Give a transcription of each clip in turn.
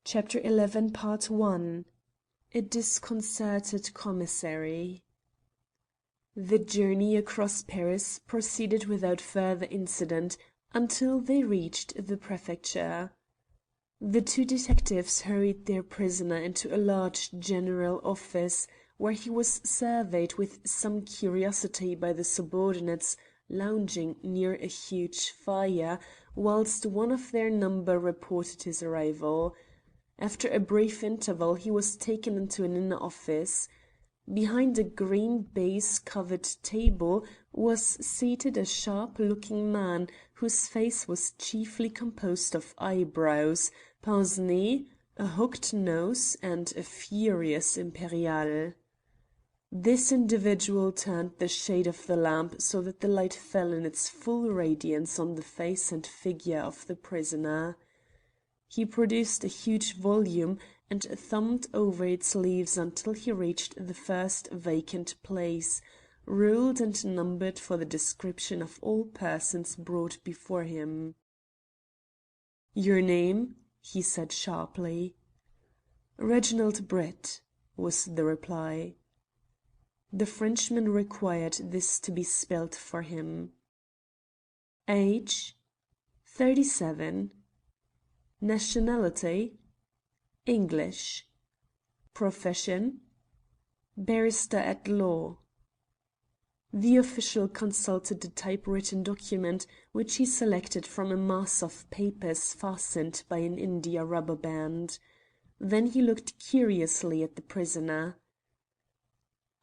Chapter 11, Part 1. A Disconcerted Commissary. The journey across Paris proceeded without further incident until they reached the prefecture. The two detectives hurried their prisoner into a large general office, where he was surveyed with some curiosity by the subordinates lounging near a huge fire, whilst one of their number reported his arrival. After a brief interval he was taken into an inner office. Behind a green baize-covered table was seated a sharp-looking man whose face was chiefly composed of eyebrows, pince-nez, a hooked nose, and a furious imperial. This individual turned the shade of the lamp so that the light fell in its full radiance on the face and figure of the prisoner. He produced a huge volume and thumbed over its leaves until he reached the first vacant place, ruled and numbered for the description of all persons brought before him. "Your name?" he said sharply. "Reginald Brett," was the reply. The Frenchman required this to be spelt for him. "Age?" "37. Nationality? English. Profession? Barrister at law." The official consulted a typewritten document, which he selected from a mass of papers fastened by an india rubber band. Then he looked curiously at the prisoner.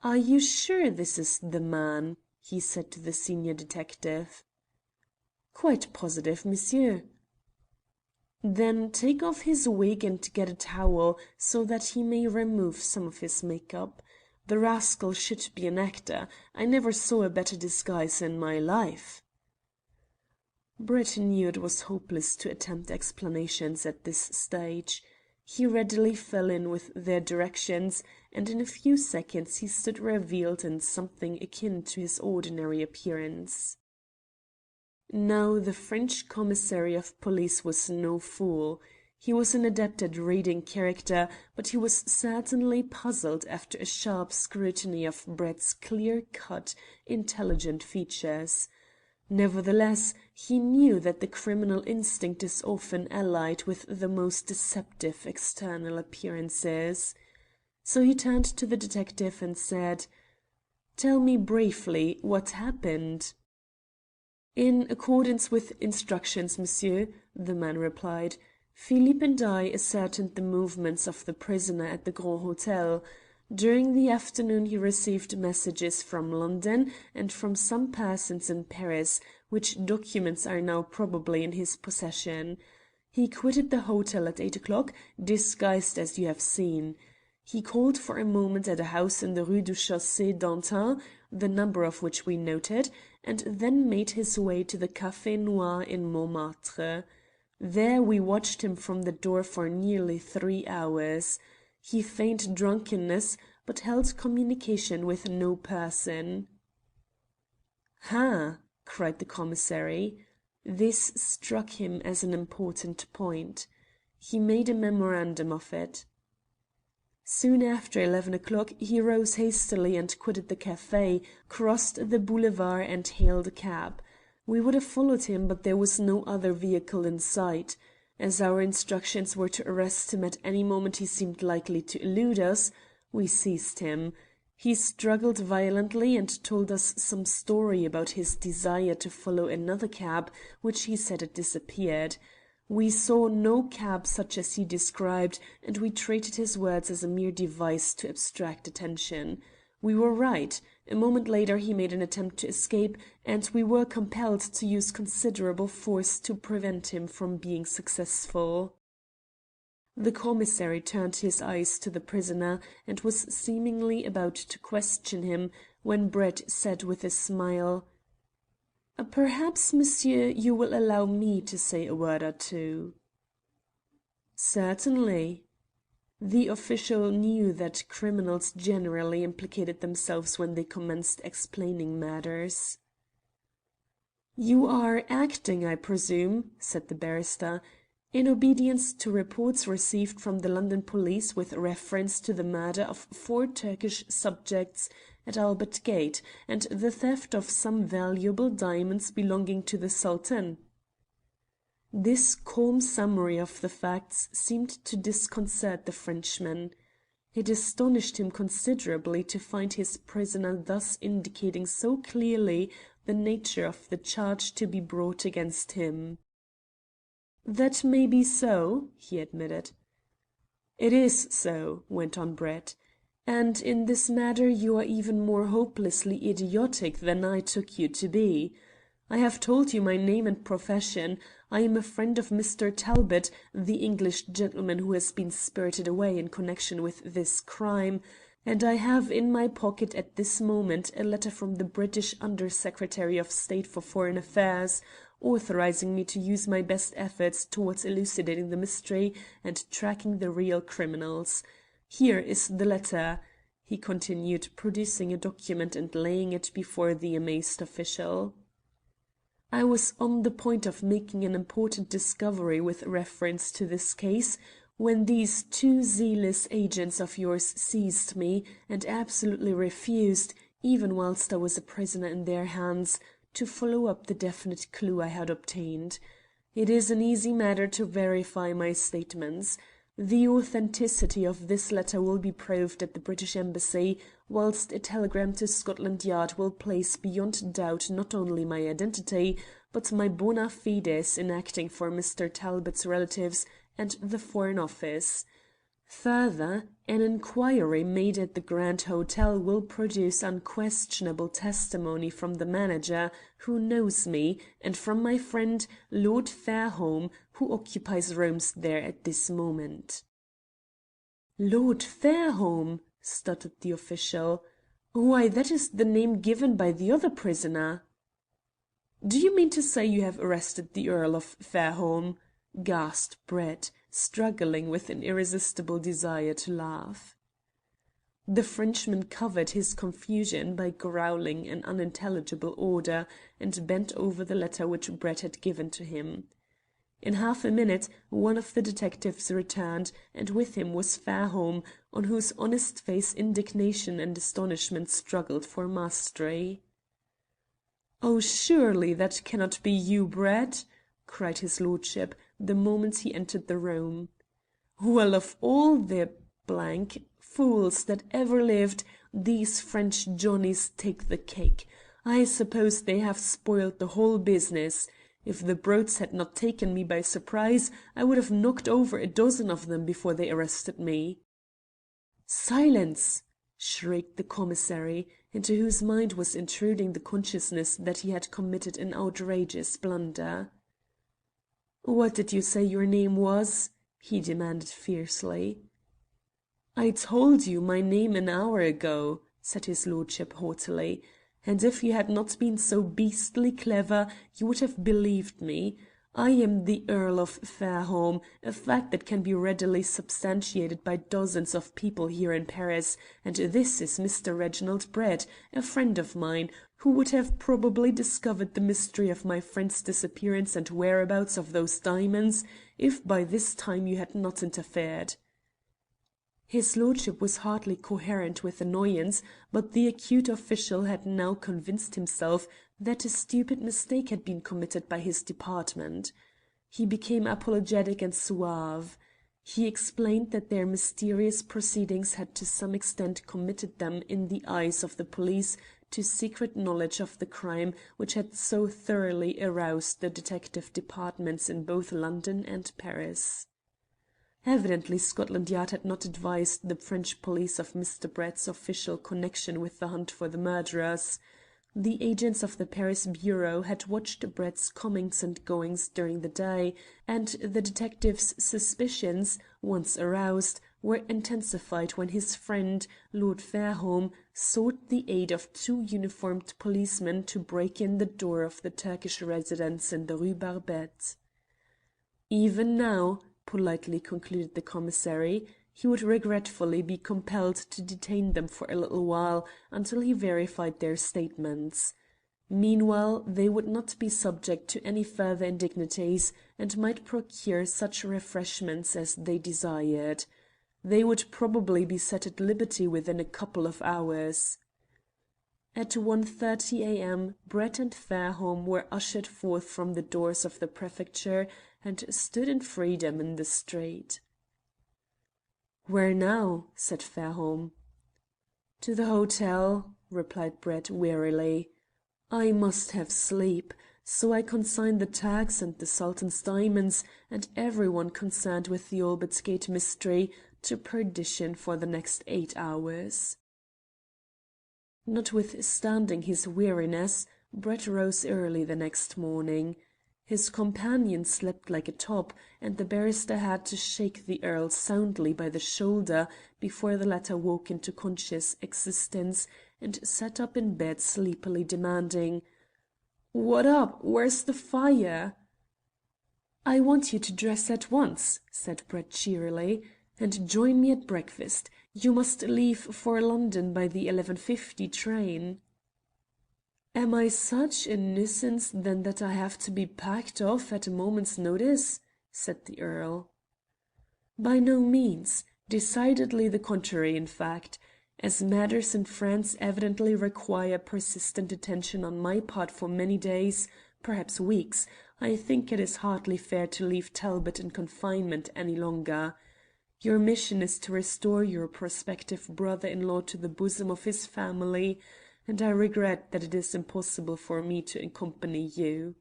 "Are you sure this is the man?" he said to the senior detective. "Quite positive, monsieur." "Then take off his wig and get a towel, so that he may remove some of his make-up. The rascal should be an actor. I never saw a better disguise in my life." Brett knew it was hopeless to attempt explanations at this stage. He readily fell in with their directions, and in a few seconds he stood revealed in something akin to his ordinary appearance. Now the French commissary of police was no fool. He was an adept at reading character, but he was certainly puzzled after a sharp scrutiny of Brett's clear-cut, intelligent features. Nevertheless, he knew that the criminal instinct is often allied with the most deceptive external appearances. So he turned to the detective and said, "Tell me briefly what happened." "In accordance with instructions, monsieur," the man replied, "Philippe and I ascertained the movements of the prisoner at the Grand Hotel. During the afternoon he received messages from London and from some persons in Paris, which documents are now probably in his possession. He quitted the hotel at 8 o'clock, disguised as you have seen. He called for a moment at a house in the Rue du Chaussée d'Antin, the number of which we noted, and then made his way to the Café Noir in Montmartre. There we watched him from the door for nearly 3 hours. He feigned drunkenness, but held communication with no person." "Ha!" cried the commissary. This struck him as an important point. He made a memorandum of it. "Soon after 11 o'clock he rose hastily and quitted the café, crossed the boulevard and hailed a cab. We would have followed him, but there was no other vehicle in sight. As our instructions were to arrest him at any moment he seemed likely to elude us, we seized him. He struggled violently and told us some story about his desire to follow another cab, which he said had disappeared. We saw no cab such as he described, and we treated his words as a mere device to abstract attention. We were right. A moment later he made an attempt to escape, and we were compelled to use considerable force to prevent him from being successful." The commissary turned his eyes to the prisoner, and was seemingly about to question him, when Brett said with a smile, "Perhaps, monsieur, you will allow me to say a word or two." "Certainly." The official knew that criminals generally implicated themselves when they commenced explaining matters. "You are acting, I presume," said the barrister. In obedience to reports received from the London police with reference to the murder of 4 Turkish subjects at Albert Gate and the theft of some valuable diamonds belonging to the Sultan. This calm summary of the facts seemed to disconcert the Frenchman. It astonished him considerably to find his prisoner thus indicating so clearly the nature of the charge to be brought against him. "That may be so," he admitted. "It is so," went on Brett. "And in this matter you are even more hopelessly idiotic than I took you to be. I have told you my name and profession. I am a friend of Mr. Talbot, the English gentleman who has been spirited away in connection with this crime, and I have in my pocket at this moment a letter from the British Under Secretary of State for Foreign Affairs, authorizing me to use my best efforts towards elucidating the mystery and tracking the real criminals. Here is the letter," he continued, producing a document and laying it before the amazed official. "I was on the point of making an important discovery with reference to this case when these 2 zealous agents of yours seized me and absolutely refused, even whilst I was a prisoner in their hands, to follow up the definite clue I had obtained. It is an easy matter to verify my statements. The authenticity of this letter will be proved at the British Embassy, whilst a telegram to Scotland Yard will place beyond doubt not only my identity, but my bona fides in acting for Mr. Talbot's relatives and the Foreign Office. Further, an inquiry made at the Grand Hotel will produce unquestionable testimony from the manager, who knows me, and from my friend Lord Fairholme, who occupies rooms there at this moment." "Lord Fairholme!" stuttered the official. "Why, that is the name given by the other prisoner." "Do you mean to say you have arrested the Earl of Fairholme?" gasped Brett, struggling with an irresistible desire to laugh. The Frenchman covered his confusion by growling an unintelligible order, and bent over the letter which Brett had given to him. In half a minute one of the detectives returned, and with him was Fairholme, on whose honest face indignation and astonishment struggled for mastery. "Oh, surely that cannot be you, Brett!" cried his lordship, the moment he entered the room. "Well, of all the fools that ever lived, these French Johnnies take the cake. I suppose they have spoiled the whole business. If the brutes had not taken me by surprise, I would have knocked over a dozen of them before they arrested me." "Silence!" shrieked the commissary, into whose mind was intruding the consciousness that he had committed an outrageous blunder. "What did you say your name was?" he demanded fiercely. "I told you my name an hour ago," said his lordship haughtily, "and if you had not been so beastly clever you would have believed me. I am the Earl of Fairholme, a fact that can be readily substantiated by dozens of people here in Paris, and this is Mr. Reginald Brett, a friend of mine, who would have probably discovered the mystery of my friend's disappearance and whereabouts of those diamonds if by this time you had not interfered." His lordship was hardly coherent with annoyance, but the acute official had now convinced himself that a stupid mistake had been committed by his department. He became apologetic and suave. He explained that their mysterious proceedings had to some extent committed them in the eyes of the police to secret knowledge of the crime which had so thoroughly aroused the detective departments in both London and Paris. Evidently Scotland Yard had not advised the French police of Mr. Brett's official connection with the hunt for the murderers. The agents of the Paris bureau had watched Brett's comings and goings during the day, and the detective's suspicions, once aroused, were intensified when his friend, Lord Fairholme, sought the aid of 2 uniformed policemen to break in the door of the Turkish residence in the Rue Barbette. Even now, politely concluded the commissary, he would regretfully be compelled to detain them for a little while until he verified their statements. Meanwhile, they would not be subject to any further indignities, and might procure such refreshments as they desired. They would probably be set at liberty within a couple of hours. At 1:30 a.m. Brett and Fairholme were ushered forth from the doors of the prefecture and stood in freedom in the street. "Where now?" said Fairholme. "To the hotel," replied Brett wearily. "I must have sleep, so I consign the Turks and the Sultan's diamonds and everyone concerned with the Albert Gate mystery to perdition for the next 8 hours." Notwithstanding his weariness, Brett rose early the next morning. His companion slept like a top, and the barrister had to shake the Earl soundly by the shoulder before the latter woke into conscious existence and sat up in bed sleepily demanding, "What up? Where's the fire?" "I want you to dress at once," said Brett cheerily, "and join me at breakfast. You must leave for London by the 11:50 train." "Am I such a nuisance then that I have to be packed off at a moment's notice?" said the Earl. "By no means. Decidedly the contrary, in fact. As matters in France evidently require persistent attention on my part for many days, perhaps weeks, I think it is hardly fair to leave Talbot in confinement any longer. Your mission is to restore your prospective brother-in-law to the bosom of his family, and I regret that it is impossible for me to accompany you."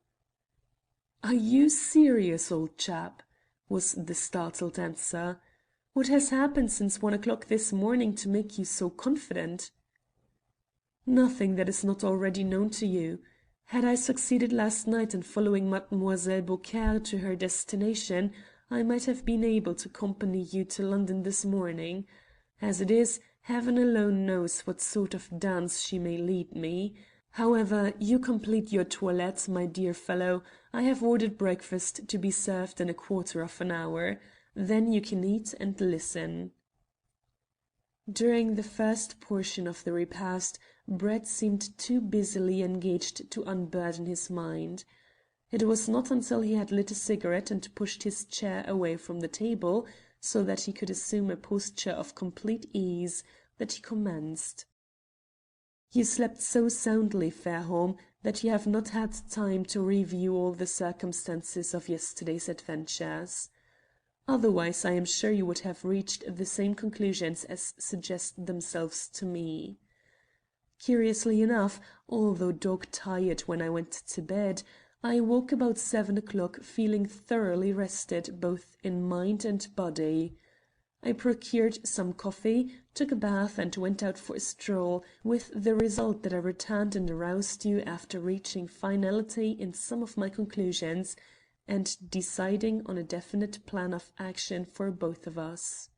"Are you serious, old chap?" was the startled answer. "What has happened since 1 o'clock this morning to make you so confident?" "Nothing that is not already known to you. Had I succeeded last night in following Mademoiselle Beaucaire to her destination, I might have been able to accompany you to London this morning. As it is, Heaven alone knows what sort of dance she may lead me. However, you complete your toilette, my dear fellow. I have ordered breakfast to be served in a quarter of an hour. Then you can eat and listen." During the first portion of the repast, Brett seemed too busily engaged to unburden his mind. It was not until he had lit a cigarette and pushed his chair away from the table, so that he could assume a posture of complete ease, that he commenced. "You slept so soundly, Fairholme, that you have not had time to review all the circumstances of yesterday's adventures. Otherwise, I am sure you would have reached the same conclusions as suggest themselves to me. Curiously enough, although dog-tired when I went to bed, I woke about 7 o'clock feeling thoroughly rested both in mind and body. I procured some coffee, took a bath, and went out for a stroll, with the result that I returned and aroused you after reaching finality in some of my conclusions, and deciding on a definite plan of action for both of us."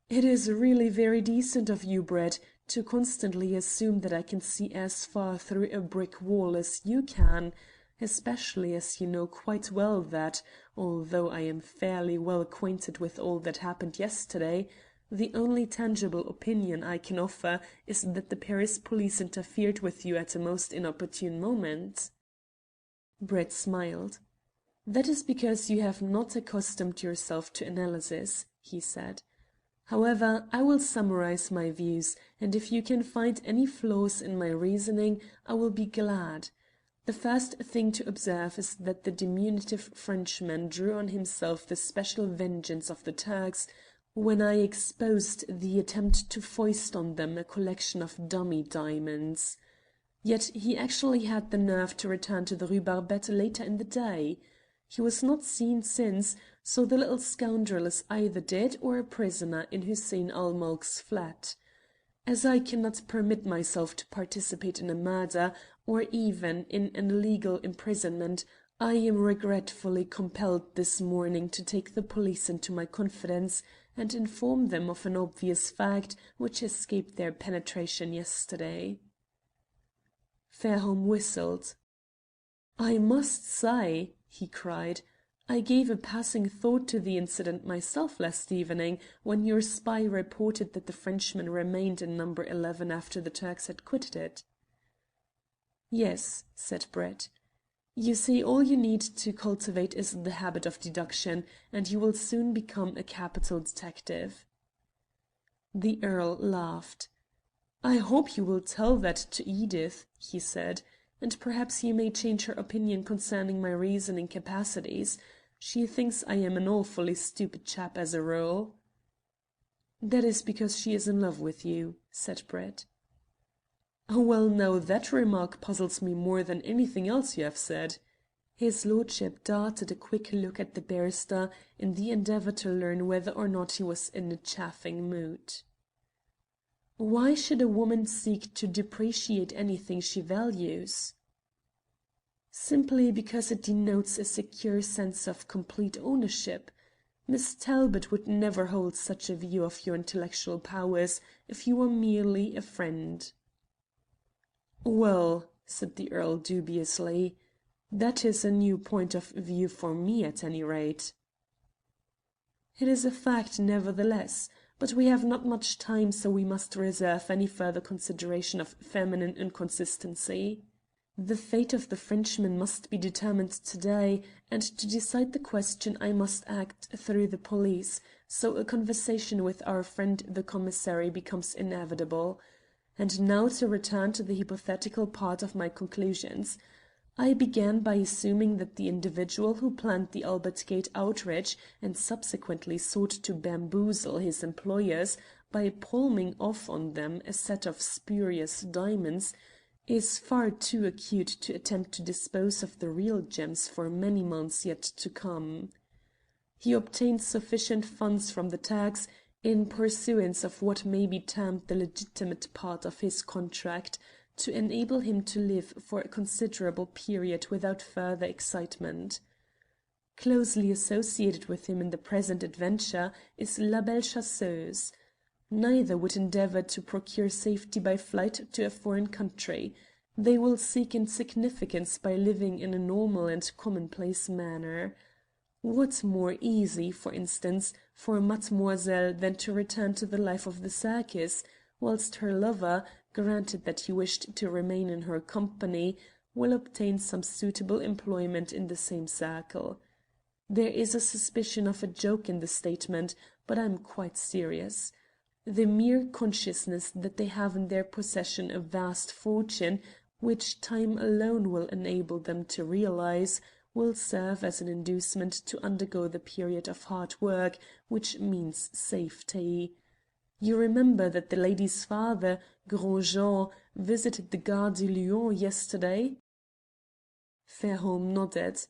"It is really very decent of you, Brett, to constantly assume that I can see as far through a brick wall as you can, especially as you know quite well that, although I am fairly well acquainted with all that happened yesterday, the only tangible opinion I can offer is that the Paris police interfered with you at a most inopportune moment." Brett smiled. "That is because you have not accustomed yourself to analysis," he said. "However, I will summarize my views, and if you can find any flaws in my reasoning, I will be glad. The first thing to observe is that the diminutive Frenchman drew on himself the special vengeance of the Turks when I exposed the attempt to foist on them a collection of dummy diamonds. Yet he actually had the nerve to return to the Rue Barbette later in the day. He was not seen since, so the little scoundrel is either dead or a prisoner in Hussein ul Mulk's flat. As I cannot permit myself to participate in a murder, or even in an illegal imprisonment, I am regretfully compelled this morning to take the police into my confidence and inform them of an obvious fact which escaped their penetration yesterday." Fairholme whistled. "I must say," he cried, "I gave a passing thought to the incident myself last evening, when your spy reported that the Frenchman remained in number 11 after the Turks had quitted it." Yes, said Brett. You see, all you need to cultivate is the habit of deduction, and you will soon become a capital detective. The Earl laughed. I hope you will tell that to Edith, he said, and perhaps you may change her opinion concerning my reasoning capacities. She thinks I am an awfully stupid chap as a rule. That is because she is in love with you, said Brett. Well, now that remark puzzles me more than anything else you have said. His lordship darted a quick look at the barrister in the endeavour to learn whether or not he was in a chaffing mood. Why should a woman seek to depreciate anything she values? Simply because it denotes a secure sense of complete ownership. Miss Talbot would never hold such a view of your intellectual powers if you were merely a friend. Well, said the Earl dubiously, that is a new point of view for me at any rate. It is a fact, nevertheless, but we have not much time, so we must reserve any further consideration of feminine inconsistency. The fate of the Frenchman must be determined today, and to decide the question I must act through the police, so a conversation with our friend the commissary becomes inevitable. And now to return to the hypothetical part of my conclusions. I began by assuming that the individual who planned the Albert Gate outrage and subsequently sought to bamboozle his employers by palming off on them a set of spurious diamonds is far too acute to attempt to dispose of the real gems for many months yet to come. He obtained sufficient funds from the Turks in pursuance of what may be termed the legitimate part of his contract, to enable him to live for a considerable period without further excitement. Closely associated with him in the present adventure is La Belle Chasseuse. Neither would endeavour to procure safety by flight to a foreign country. They will seek insignificance by living in a normal and commonplace manner. What more easy, for instance, for Mademoiselle than to return to the life of the circus, whilst her lover, granted that he wished to remain in her company, will obtain some suitable employment in the same circle. There is a suspicion of a joke in the statement, but I am quite serious. The mere consciousness that they have in their possession a vast fortune, which time alone will enable them to realize, will serve as an inducement to undergo the period of hard work which means safety. You remember that the lady's father, Gros Jean, visited the Gare de Lyon yesterday? Fairholme nodded.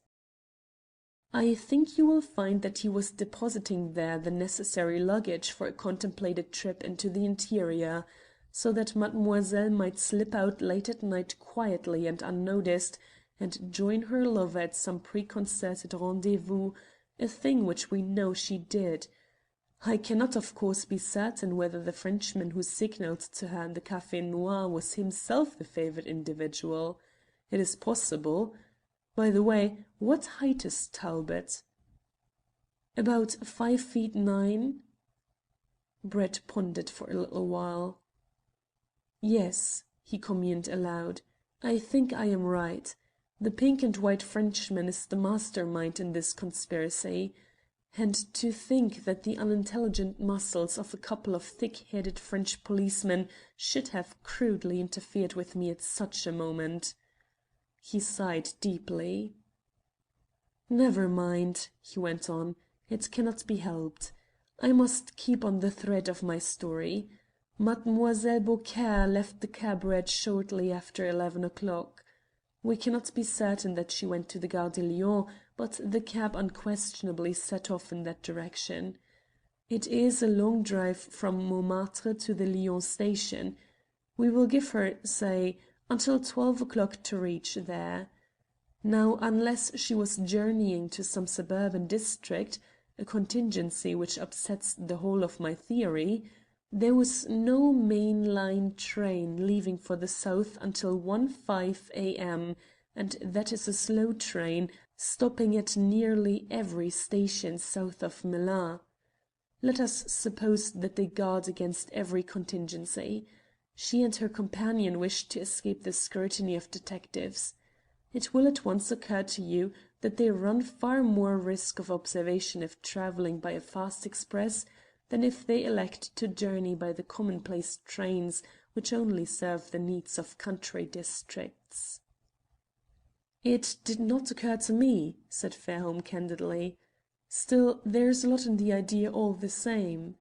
I think you will find that he was depositing there the necessary luggage for a contemplated trip into the interior, so that mademoiselle might slip out late at night quietly and unnoticed, and join her lover at some preconcerted rendezvous, a thing which we know she did. I cannot of course be certain whether the Frenchman who signalled to her in the Café Noir was himself the favoured individual. It is possible. By the way, what height is Talbot? About 5'9". Brett pondered for a little while. Yes, he communed aloud, I think I am right. The pink and white Frenchman is the mastermind in this conspiracy. And to think that the unintelligent muscles of a couple of thick-headed French policemen should have crudely interfered with me at such a moment. He sighed deeply. Never mind, he went on, it cannot be helped. I must keep on the thread of my story. Mademoiselle Beaucaire left the cabaret shortly after 11 o'clock. We cannot be certain that she went to the Gare de Lyon, but the cab unquestionably set off in that direction. It is a long drive from Montmartre to the Lyon station. We will give her, say, until 12 o'clock to reach there. Now, unless she was journeying to some suburban district, a contingency which upsets the whole of my theory, there was no main line train leaving for the south until 1:05 a.m., and that is a slow train, stopping at nearly every station south of Melun. Let us suppose that they guard against every contingency. She and her companion wished to escape the scrutiny of detectives. It will at once occur to you that they run far more risk of observation if travelling by a fast express than if they elect to journey by the commonplace trains which only serve the needs of country districts. "It did not occur to me," said Fairholme candidly. "Still, there's a lot in the idea all the same."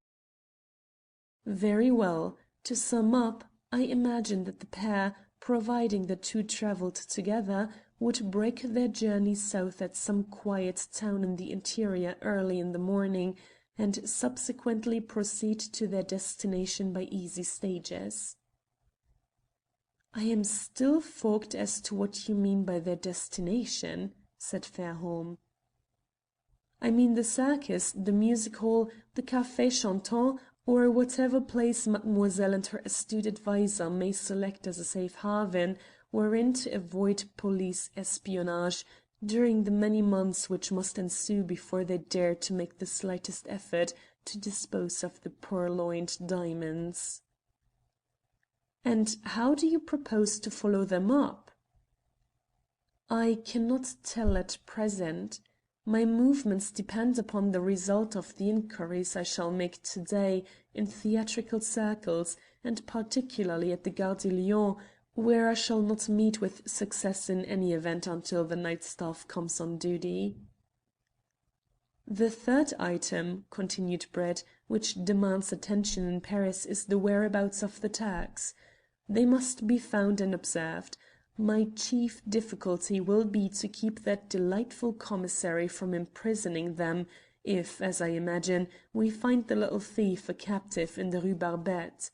"Very well. To sum up, I imagine that the pair, providing the two travelled together, would break their journey south at some quiet town in the interior early in the morning, and subsequently proceed to their destination by easy stages." "I am still fogged as to what you mean by their destination," said Fairholme. "I mean the circus, the music hall, the café chantant, or whatever place mademoiselle and her astute adviser may select as a safe haven wherein to avoid police espionage during the many months which must ensue before they dare to make the slightest effort to dispose of the purloined diamonds." "And how do you propose to follow them up?" "I cannot tell at present. My movements depend upon the result of the inquiries I shall make to-day in theatrical circles, and particularly at the Gare de Lyon, where I shall not meet with success in any event until the night staff comes on duty." "The third item," continued Brett, "which demands attention in Paris is the whereabouts of the Turks. They must be found and observed. My chief difficulty will be to keep that delightful commissary from imprisoning them, if, as I imagine, we find the little thief a captive in the Rue Barbette.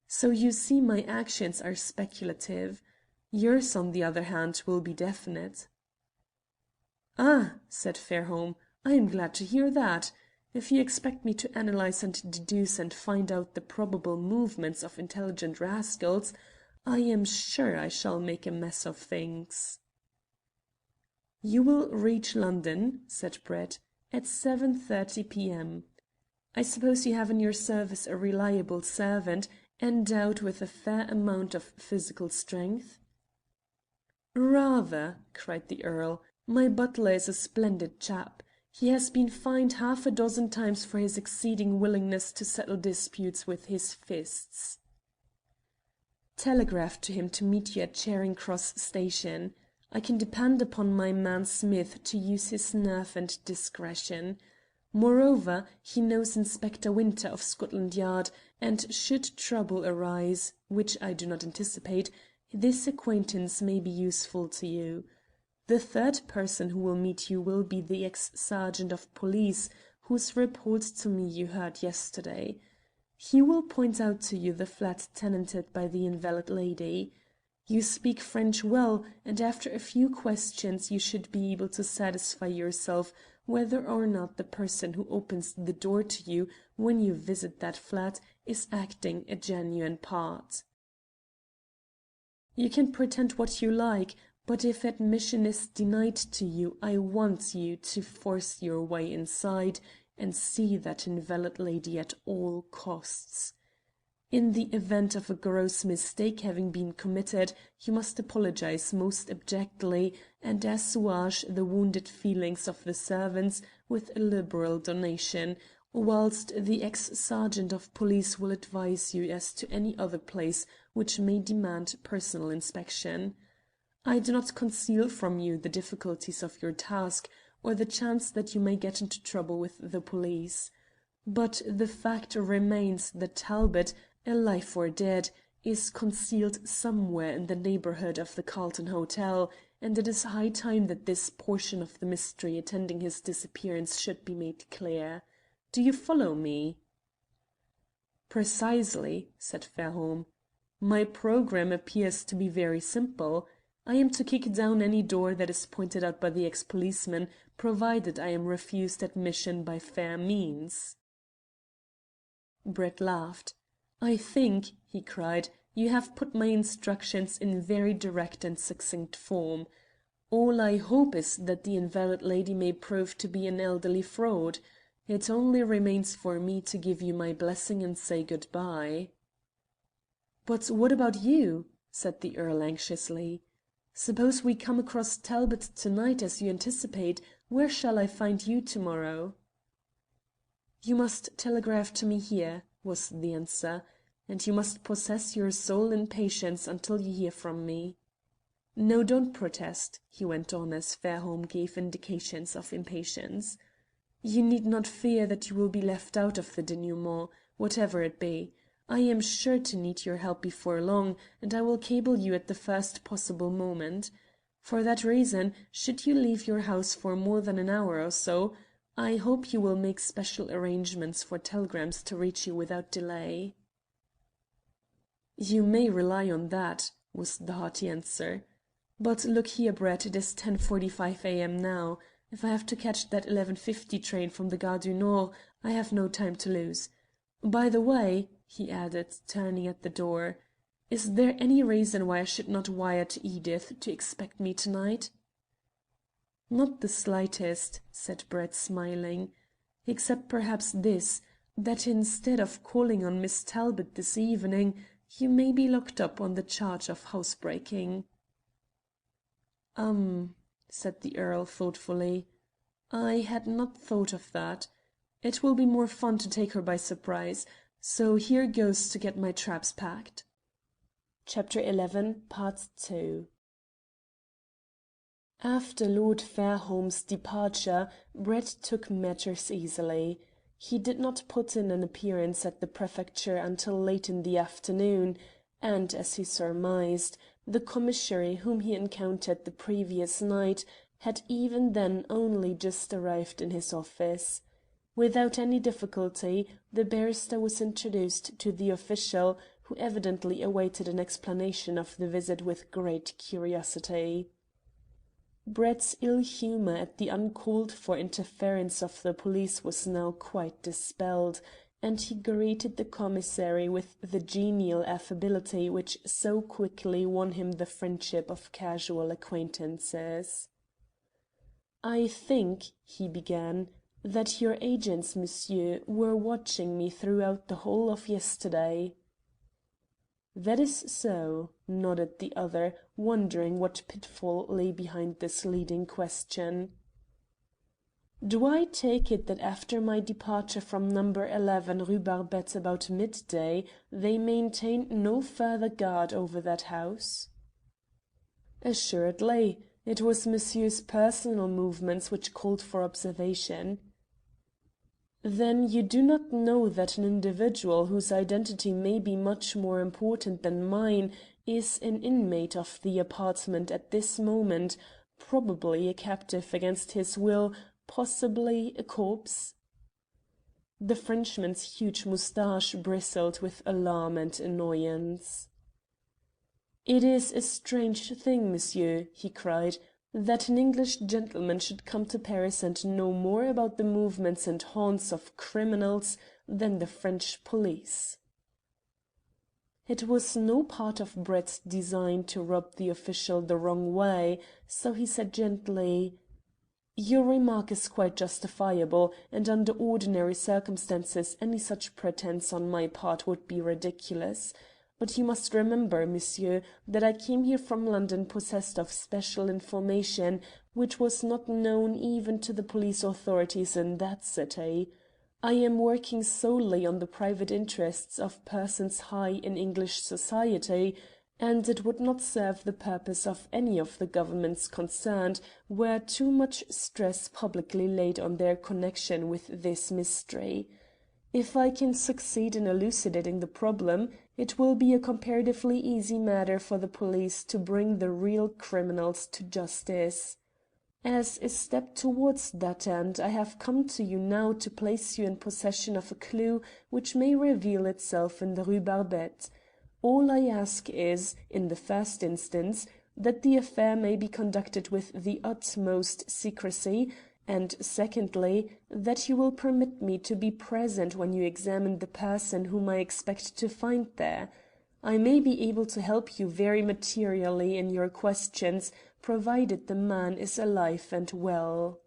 So you see my actions are speculative. Yours, on the other hand, will be definite." "Ah," said Fairholme, "I am glad to hear that. If you expect me to analyse and deduce and find out the probable movements of intelligent rascals, I am sure I shall make a mess of things." "You will reach London," said Brett, "at 7:30 p.m. I suppose you have in your service a reliable servant, endowed with a fair amount of physical strength?" "Rather," cried the Earl. "My butler is a splendid chap. He has been fined half a dozen times for his exceeding willingness to settle disputes with his fists." "Telegraph to him to meet you at Charing Cross Station. I can depend upon my man Smith to use his nerve and discretion. Moreover, he knows Inspector Winter of Scotland Yard, and should trouble arise, which I do not anticipate, this acquaintance may be useful to you. The third person who will meet you will be the ex-sergeant of police, whose report to me you heard yesterday. He will point out to you the flat tenanted by the invalid lady. You speak French well, and after a few questions you should be able to satisfy yourself whether or not the person who opens the door to you when you visit that flat is acting a genuine part. You can pretend what you like, but if admission is denied to you I want you to force your way inside and see that invalid lady at all costs. In the event of a gross mistake having been committed, you must apologize most abjectly and assuage the wounded feelings of the servants with a liberal donation, whilst the ex-sergeant of police will advise you as to any other place which may demand personal inspection. I do not conceal from you the difficulties of your task, or the chance that you may get into trouble with the police. But the fact remains that Talbot, alive or dead, is concealed somewhere in the neighbourhood of the Carlton Hotel, and it is high time that this portion of the mystery attending his disappearance should be made clear. Do you follow me?" "Precisely," said Fairholme. "My programme appears to be very simple. I am to kick down any door that is pointed out by the ex-policeman, provided I am refused admission by fair means." Brett laughed. "I think," he cried, "you have put my instructions in very direct and succinct form. All I hope is that the invalid lady may prove to be an elderly fraud. It only remains for me to give you my blessing and say good-bye." "But what about you?" said the Earl anxiously. "Suppose we come across Talbot to night as you anticipate, where shall I find you to morrow?" "You must telegraph to me here," was the answer, "and you must possess your soul in patience until you hear from me. No, don't protest," he went on as Fairholme gave indications of impatience. "You need not fear that you will be left out of the denouement, whatever it be. I am sure to need your help before long, and I will cable you at the first possible moment. For that reason, should you leave your house for more than an hour or so, I hope you will make special arrangements for telegrams to reach you without delay." "You may rely on that," was the hearty answer. "But look here, Brett, it is 10:45 a.m. now. If I have to catch that 11:50 train from the Gare du Nord, I have no time to lose. By the way," he added, turning at the door, "is there any reason why I should not wire to Edith to expect me to night?" "Not the slightest," said Brett, smiling, "except perhaps this, that instead of calling on Miss Talbot this evening, you may be locked up on the charge of housebreaking." Said the Earl thoughtfully. "I had not thought of that. It will be more fun to take her by surprise. So here goes to get my traps packed." Chapter 11, Part 2. After Lord Fairholme's departure, Brett took matters easily. He did not put in an appearance at the Prefecture until late in the afternoon, and, as he surmised, the commissary whom he encountered the previous night had even then only just arrived in his office. Without any difficulty, the barrister was introduced to the official, who evidently awaited an explanation of the visit with great curiosity. Brett's ill humour at the uncalled for interference of the police was now quite dispelled, and he greeted the commissary with the genial affability which so quickly won him the friendship of casual acquaintances. "I think," he began, "that your agents, monsieur, were watching me throughout the whole of yesterday." "That is so," nodded the other, wondering what pitfall lay behind this leading question. "Do I take it that after my departure from number 11 Rue Barbette about midday they maintained no further guard over that house?" "Assuredly. It was monsieur's personal movements which called for observation." "Then you do not know that an individual whose identity may be much more important than mine is an inmate of the apartment at this moment, probably a captive against his will, possibly a corpse?" The Frenchman's huge moustache bristled with alarm and annoyance. "It is a strange thing, monsieur," he cried, "that an English gentleman should come to Paris and know more about the movements and haunts of criminals than the French police." It was no part of Brett's design to rub the official the wrong way, so he said gently: "Your remark is quite justifiable, and under ordinary circumstances any such pretence on my part would be ridiculous. But you must remember, monsieur, that I came here from London possessed of special information which was not known even to the police authorities in that city. I am working solely on the private interests of persons high in English society, and it would not serve the purpose of any of the governments concerned were too much stress publicly laid on their connection with this mystery. If I can succeed in elucidating the problem, it will be a comparatively easy matter for the police to bring the real criminals to justice. As a step towards that end, I have come to you now to place you in possession of a clue which may reveal itself in the Rue Barbette. All I ask is, in the first instance, that the affair may be conducted with the utmost secrecy, and secondly, that you will permit me to be present when you examine the person whom I expect to find there. I may be able to help you very materially in your questions, provided the man is alive and well."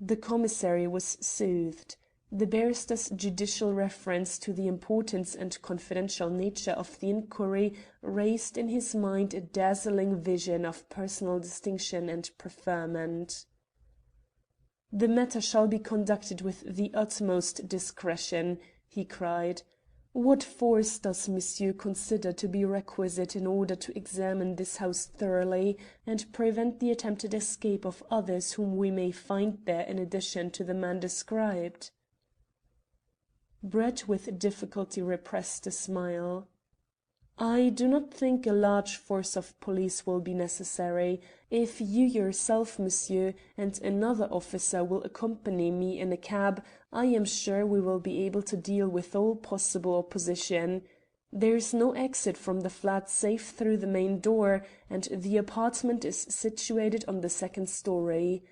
The commissary was soothed. The barrister's judicial reference to the importance and confidential nature of the inquiry raised in his mind a dazzling vision of personal distinction and preferment. "The matter shall be conducted with the utmost discretion," he cried. "What force does monsieur consider to be requisite in order to examine this house thoroughly, and prevent the attempted escape of others whom we may find there in addition to the man described?" Brett with difficulty repressed a smile. "I do not think a large force of police will be necessary. If you yourself, monsieur, and another officer will accompany me in a cab, I am sure we will be able to deal with all possible opposition. There is no exit from the flat save through the main door, and the apartment is situated on the second story.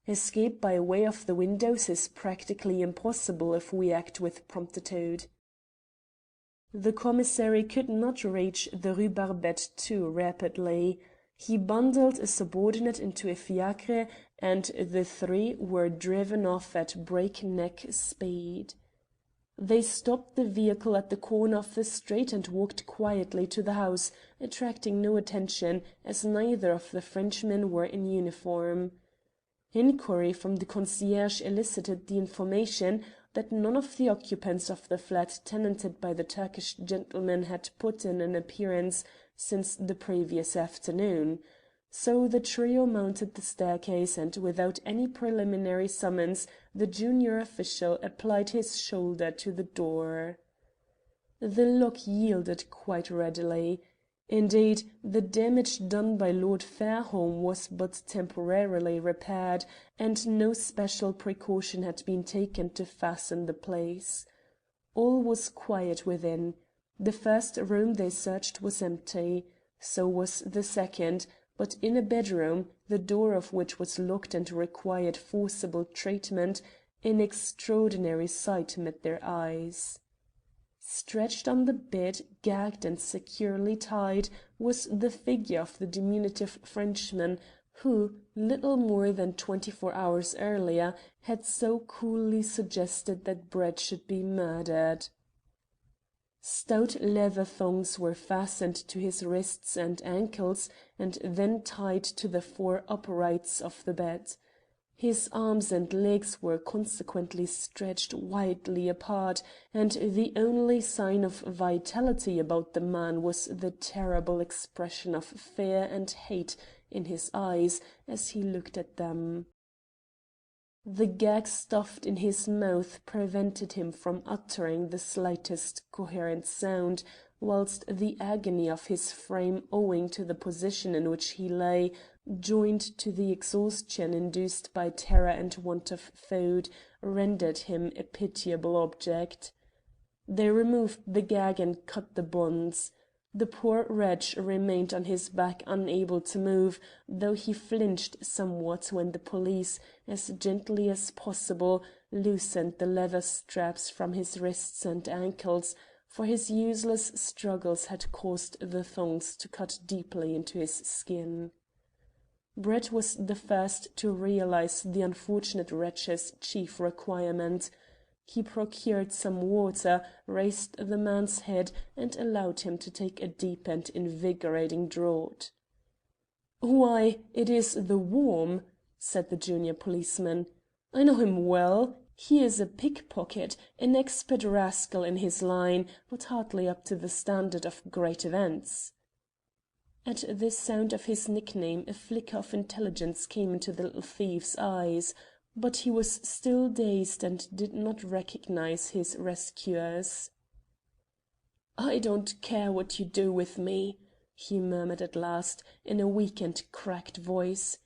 Escape by way of the windows is practically impossible if we act with promptitude." The commissary could not reach the Rue Barbette too rapidly. He bundled a subordinate into a fiacre, and the three were driven off at breakneck speed. They stopped the vehicle at the corner of the street and walked quietly to the house, attracting no attention, as neither of the Frenchmen were in uniform. Inquiry from the concierge elicited the information that none of the occupants of the flat tenanted by the Turkish gentleman had put in an appearance since the previous afternoon. So the trio mounted the staircase, and without any preliminary summons the junior official applied his shoulder to the door. The lock yielded quite readily. Indeed, the damage done by Lord Fairholme was but temporarily repaired, and no special precaution had been taken to fasten the place. All was quiet within. The first room they searched was empty. So was the second, but in a bedroom, the door of which was locked and required forcible treatment, an extraordinary sight met their eyes. Stretched on the bed, gagged and securely tied, was the figure of the diminutive Frenchman who, little more than 24 hours earlier, had so coolly suggested that Brett should be murdered. Stout leather thongs were fastened to his wrists and ankles, and then tied to the four uprights of the bed. His arms and legs were consequently stretched widely apart, and the only sign of vitality about the man was the terrible expression of fear and hate in his eyes as he looked at them. The gag stuffed in his mouth prevented him from uttering the slightest coherent sound, whilst the agony of his frame owing to the position in which he lay, joined to the exhaustion induced by terror and want of food, rendered him a pitiable object. They removed the gag and cut the bonds. The poor wretch remained on his back unable to move, though he flinched somewhat when the police, as gently as possible, loosened the leather straps from his wrists and ankles, for his useless struggles had caused the thongs to cut deeply into his skin. Brett was the first to realize the unfortunate wretch's chief requirement. He procured some water, raised the man's head, and allowed him to take a deep and invigorating draught. "Why, it is the Worm," said the junior policeman. "I know him well. He is a pickpocket, an expert rascal in his line, but hardly up to the standard of great events." At the sound of his nickname a flicker of intelligence came into the little thief's eyes, but he was still dazed and did not recognize his rescuers. "I don't care what you do with me," he murmured at last, in a weak and cracked voice.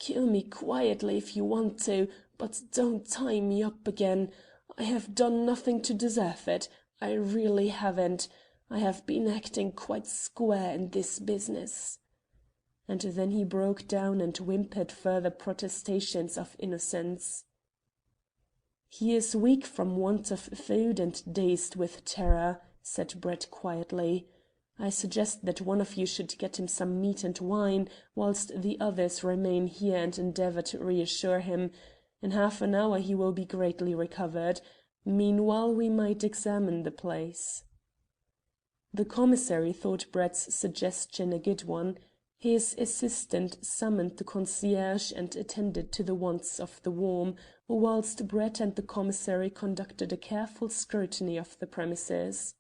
"Kill me quietly if you want to, but don't tie me up again. I have done nothing to deserve it. I really haven't. I have been acting quite square in this business." And then he broke down and whimpered further protestations of innocence. "He is weak from want of food and dazed with terror," said Brett quietly. "I suggest that one of you should get him some meat and wine, whilst the others remain here and endeavour to reassure him. In half an hour he will be greatly recovered. Meanwhile we might examine the place." The commissary thought Brett's suggestion a good one. His assistant summoned the concierge and attended to the wants of the warm, whilst Brett and the commissary conducted a careful scrutiny of the premises.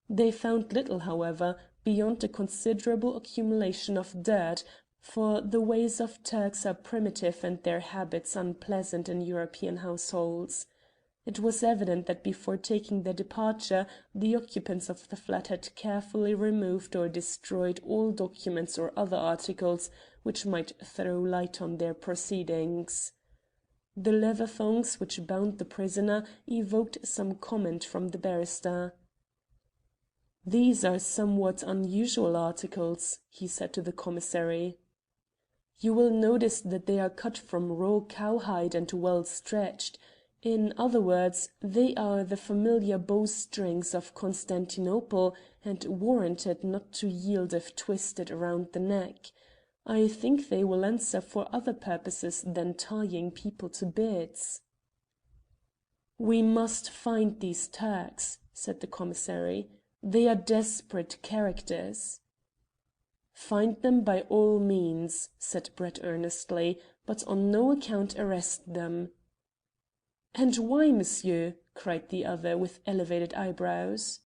They found little, however, beyond a considerable accumulation of dirt, for the ways of Turks are primitive and their habits unpleasant in European households. It was evident that before taking their departure the occupants of the flat had carefully removed or destroyed all documents or other articles which might throw light on their proceedings. The leather thongs which bound the prisoner evoked some comment from the barrister. "These are somewhat unusual articles," he said to the commissary. "You will notice that they are cut from raw cowhide and well stretched. In other words, they are the familiar bowstrings of Constantinople, and warranted not to yield if twisted round the neck. I think they will answer for other purposes than tying people to beds." "We must find these Turks," said the commissary. "They are desperate characters." "Find them by all means," said Brett earnestly, "but on no account arrest them." "And why, monsieur?" cried the other, with elevated eyebrows.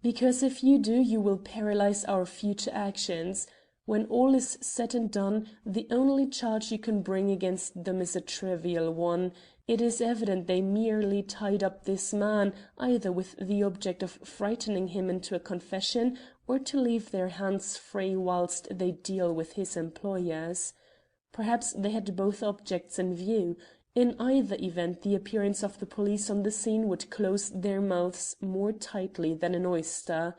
"Because if you do you will paralyse our future actions. When all is said and done, the only charge you can bring against them is a trivial one. It is evident they merely tied up this man, either with the object of frightening him into a confession, or to leave their hands free whilst they deal with his employers. Perhaps they had both objects in view. In either event the appearance of the police on the scene would close their mouths more tightly than an oyster.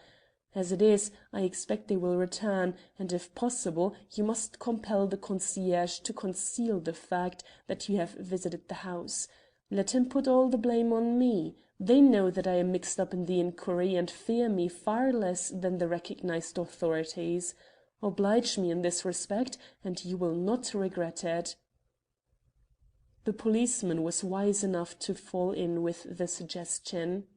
As it is, I expect they will return, and if possible you must compel the concierge to conceal the fact that you have visited the house. Let him put all the blame on me. They know that I am mixed up in the inquiry and fear me far less than the recognized authorities. Oblige me in this respect, and you will not regret it." The policeman was wise enough to fall in with the suggestion.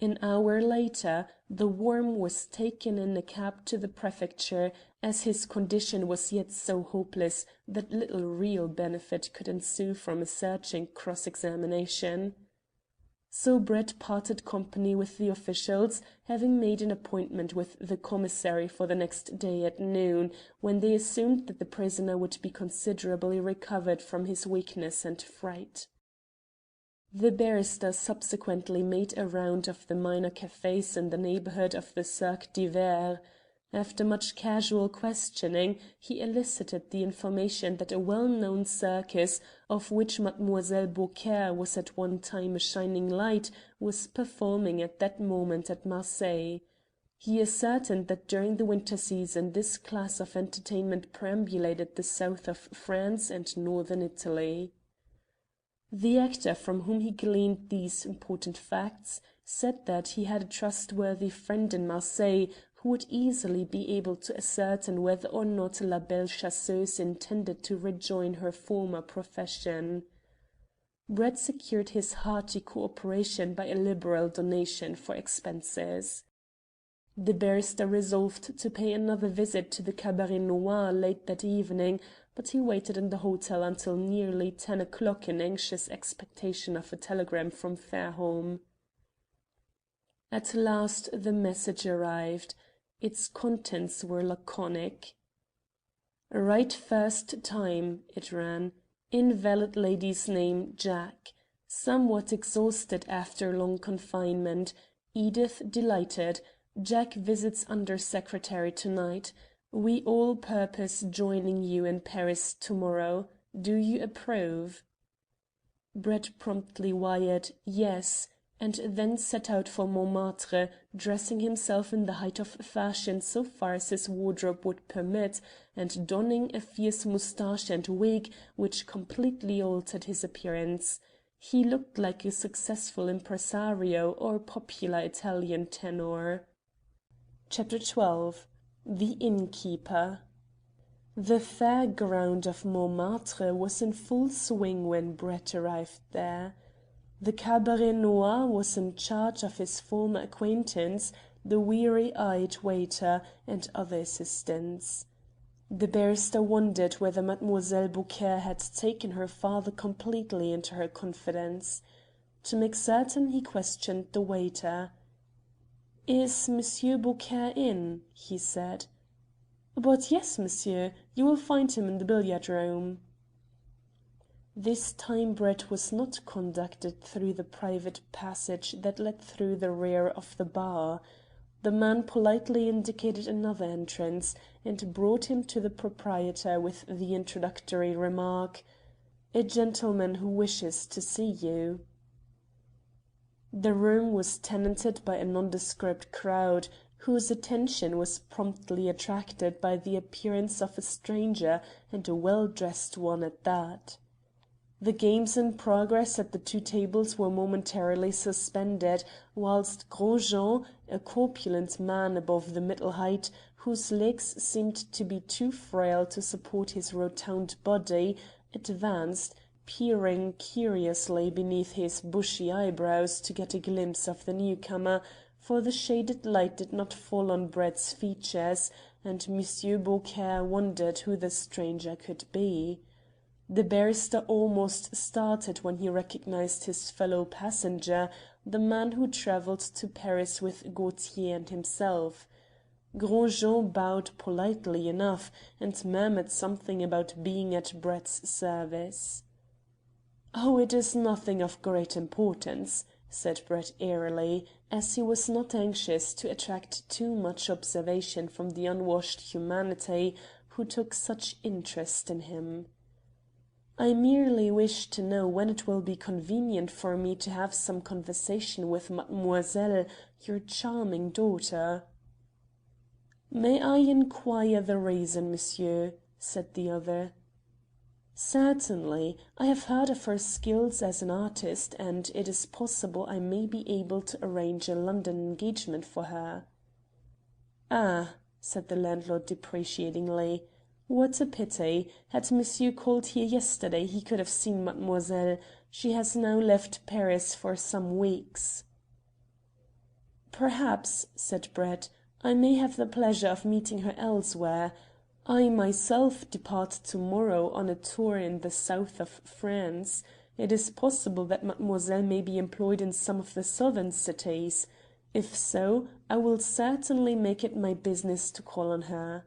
An hour later the worm was taken in a cab to the prefecture, as his condition was yet so hopeless that little real benefit could ensue from a searching cross-examination. So Brett parted company with the officials, having made an appointment with the commissary for the next day at noon, when they assumed that the prisoner would be considerably recovered from his weakness and fright. The barrister subsequently made a round of the minor cafés in the neighbourhood of the Cirque d'Hiver. After much casual questioning, he elicited the information that a well-known circus, of which Mademoiselle Beaucaire was at one time a shining light, was performing at that moment at Marseilles. He ascertained that during the winter season this class of entertainment perambulated the south of France and northern Italy. The actor from whom he gleaned these important facts said that he had a trustworthy friend in Marseilles who would easily be able to ascertain whether or not La Belle Chasseuse intended to rejoin her former profession. Brett secured his hearty cooperation by a liberal donation for expenses. The barrister resolved to pay another visit to the Cabaret Noir late that evening, but he waited in the hotel until nearly 10 o'clock in anxious expectation of a telegram from Fairholme. At last the message arrived. Its contents were laconic. "Right first time," it ran. "Invalid lady's name Jack. Somewhat exhausted after long confinement. Edith delighted. Jack visits under secretary tonight. We all purpose joining you in Paris tomorrow. Do you approve?" Brett promptly wired "Yes," and then set out for Montmartre, dressing himself in the height of fashion so far as his wardrobe would permit, and donning a fierce moustache and wig which completely altered his appearance. He looked like a successful impresario or popular Italian tenor. Chapter 12. The Innkeeper. The fair ground of Montmartre was in full swing when Brett arrived there. The cabaret noir was in charge of his former acquaintance, the weary-eyed waiter, and other assistants. The barrister wondered whether Mademoiselle Beaucaire had taken her father completely into her confidence. To make certain he questioned the waiter. "Is Monsieur Beaucaire in?" he said. "But yes, monsieur. You will find him in the billiard room." This time Brett was not conducted through the private passage that led through the rear of the bar. The man politely indicated another entrance, and brought him to the proprietor with the introductory remark, "A gentleman who wishes to see you." The room was tenanted by a nondescript crowd, whose attention was promptly attracted by the appearance of a stranger, and a well-dressed one at that. The games in progress at the two tables were momentarily suspended, whilst Gros Jean, a corpulent man above the middle height, whose legs seemed to be too frail to support his rotund body, advanced, peering curiously beneath his bushy eyebrows to get a glimpse of the newcomer, for the shaded light did not fall on Brett's features, and Monsieur Beaucaire wondered who the stranger could be. The barrister almost started when he recognized his fellow passenger, the man who travelled to Paris with Gaultier and himself. Gros Jean bowed politely enough, and murmured something about being at Brett's service. "Oh, it is nothing of great importance," said Brett airily, as he was not anxious to attract too much observation from the unwashed humanity who took such interest in him. "I merely wish to know when it will be convenient for me to have some conversation with mademoiselle, your charming daughter." "May I inquire the reason, monsieur?" said the other. "Certainly. I have heard of her skill as an artist, and it is possible I may be able to arrange a London engagement for her." "Ah," said the landlord deprecatingly. "What a pity. Had monsieur called here yesterday he could have seen mademoiselle. She has now left Paris for some weeks." "Perhaps," said Brett, "I may have the pleasure of meeting her elsewhere. I myself depart to morrow on a tour in the south of France. It is possible that mademoiselle may be employed in some of the southern cities. If so, I will certainly make it my business to call on her."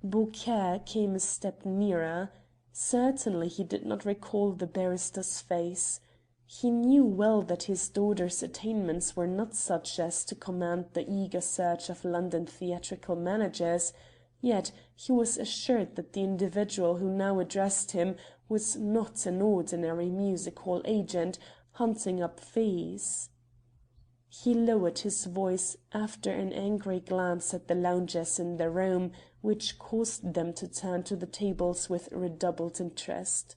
Beaucaire came a step nearer. Certainly he did not recall the barrister's face. He knew well that his daughter's attainments were not such as to command the eager search of London theatrical managers, yet he was assured that the individual who now addressed him was not an ordinary music-hall agent hunting up fees. He lowered his voice, after an angry glance at the loungers in the room, which caused them to turn to the tables with redoubled interest.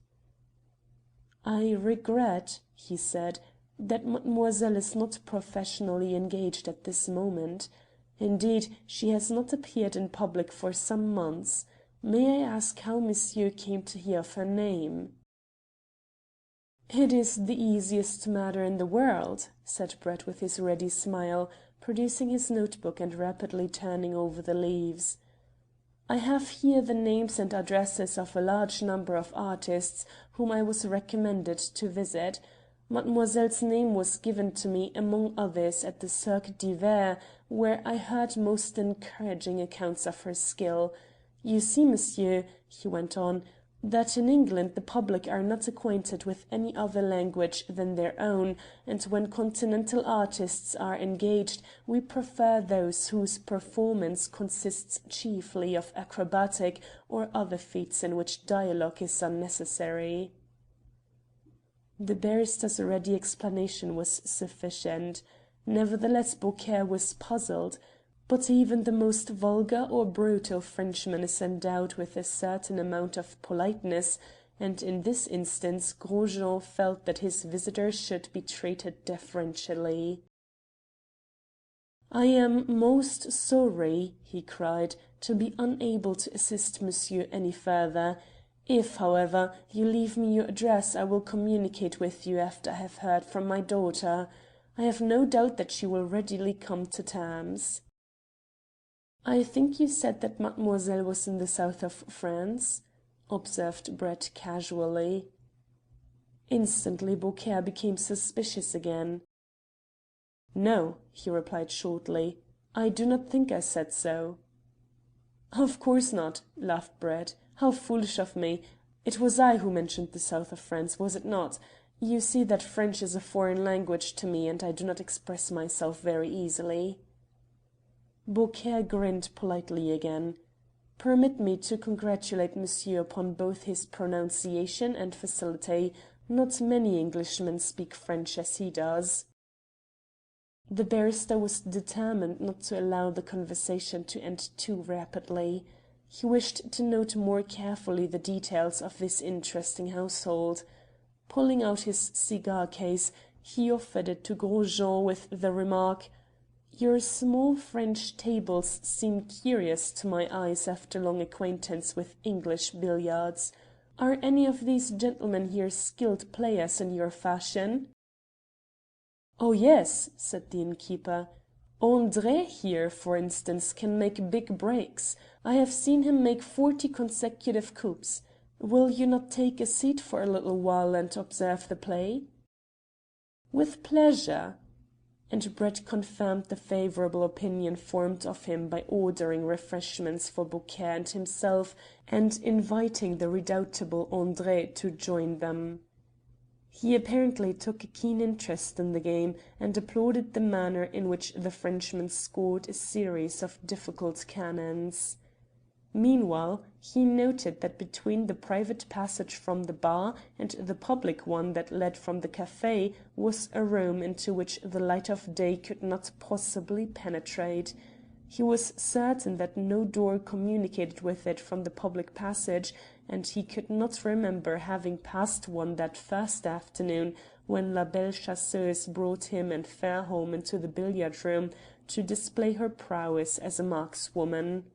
"I regret," he said, "that mademoiselle is not professionally engaged at this moment. Indeed, she has not appeared in public for some months. May I ask how monsieur came to hear of her name?" "It is the easiest matter in the world," said Brett with his ready smile, producing his notebook and rapidly turning over the leaves. "I have here the names and addresses of a large number of artists whom I was recommended to visit. Mademoiselle's name was given to me among others at the Cirque d'Hiver, where I heard most encouraging accounts of her skill. You see, monsieur," he went on, "that in England the public are not acquainted with any other language than their own, and when continental artists are engaged we prefer those whose performance consists chiefly of acrobatic or other feats in which dialogue is unnecessary." The barrister's ready explanation was sufficient. Nevertheless Beaucaire was puzzled. But even the most vulgar or brutal Frenchman is endowed with a certain amount of politeness, and in this instance Gros Jean felt that his visitor should be treated deferentially. "I am most sorry," he cried, "to be unable to assist monsieur any further. If, however, you leave me your address, I will communicate with you after I have heard from my daughter. I have no doubt that she will readily come to terms." "I think you said that mademoiselle was in the south of France?" observed Brett casually. Instantly Beaucaire became suspicious again. "No," he replied shortly. "I do not think I said so." "Of course not," laughed Brett. "How foolish of me. It was I who mentioned the south of France, was it not? You see that French is a foreign language to me, and I do not express myself very easily." Beaucaire grinned politely again. "Permit me to congratulate monsieur upon both his pronunciation and facility. Not many Englishmen speak French as he does." The barrister was determined not to allow the conversation to end too rapidly. He wished to note more carefully the details of this interesting household. Pulling out his cigar case, he offered it to Gros Jean with the remark: "Your small French tables seem curious to my eyes after long acquaintance with English billiards. Are any of these gentlemen here skilled players in your fashion?" "Oh yes," said the innkeeper. "André here, for instance, can make big breaks. I have seen him make 40 consecutive coups. Will you not take a seat for a little while and observe the play?" "With pleasure." And Brett confirmed the favourable opinion formed of him by ordering refreshments for Beaucaire and himself, and inviting the redoubtable André to join them. He apparently took a keen interest in the game, and applauded the manner in which the Frenchman scored a series of difficult cannons. Meanwhile, he noted that between the private passage from the bar and the public one that led from the café was a room into which the light of day could not possibly penetrate. He was certain that no door communicated with it from the public passage, and he could not remember having passed one that first afternoon when La Belle Chasseuse brought him and Fairholme into the billiard room to display her prowess as a markswoman.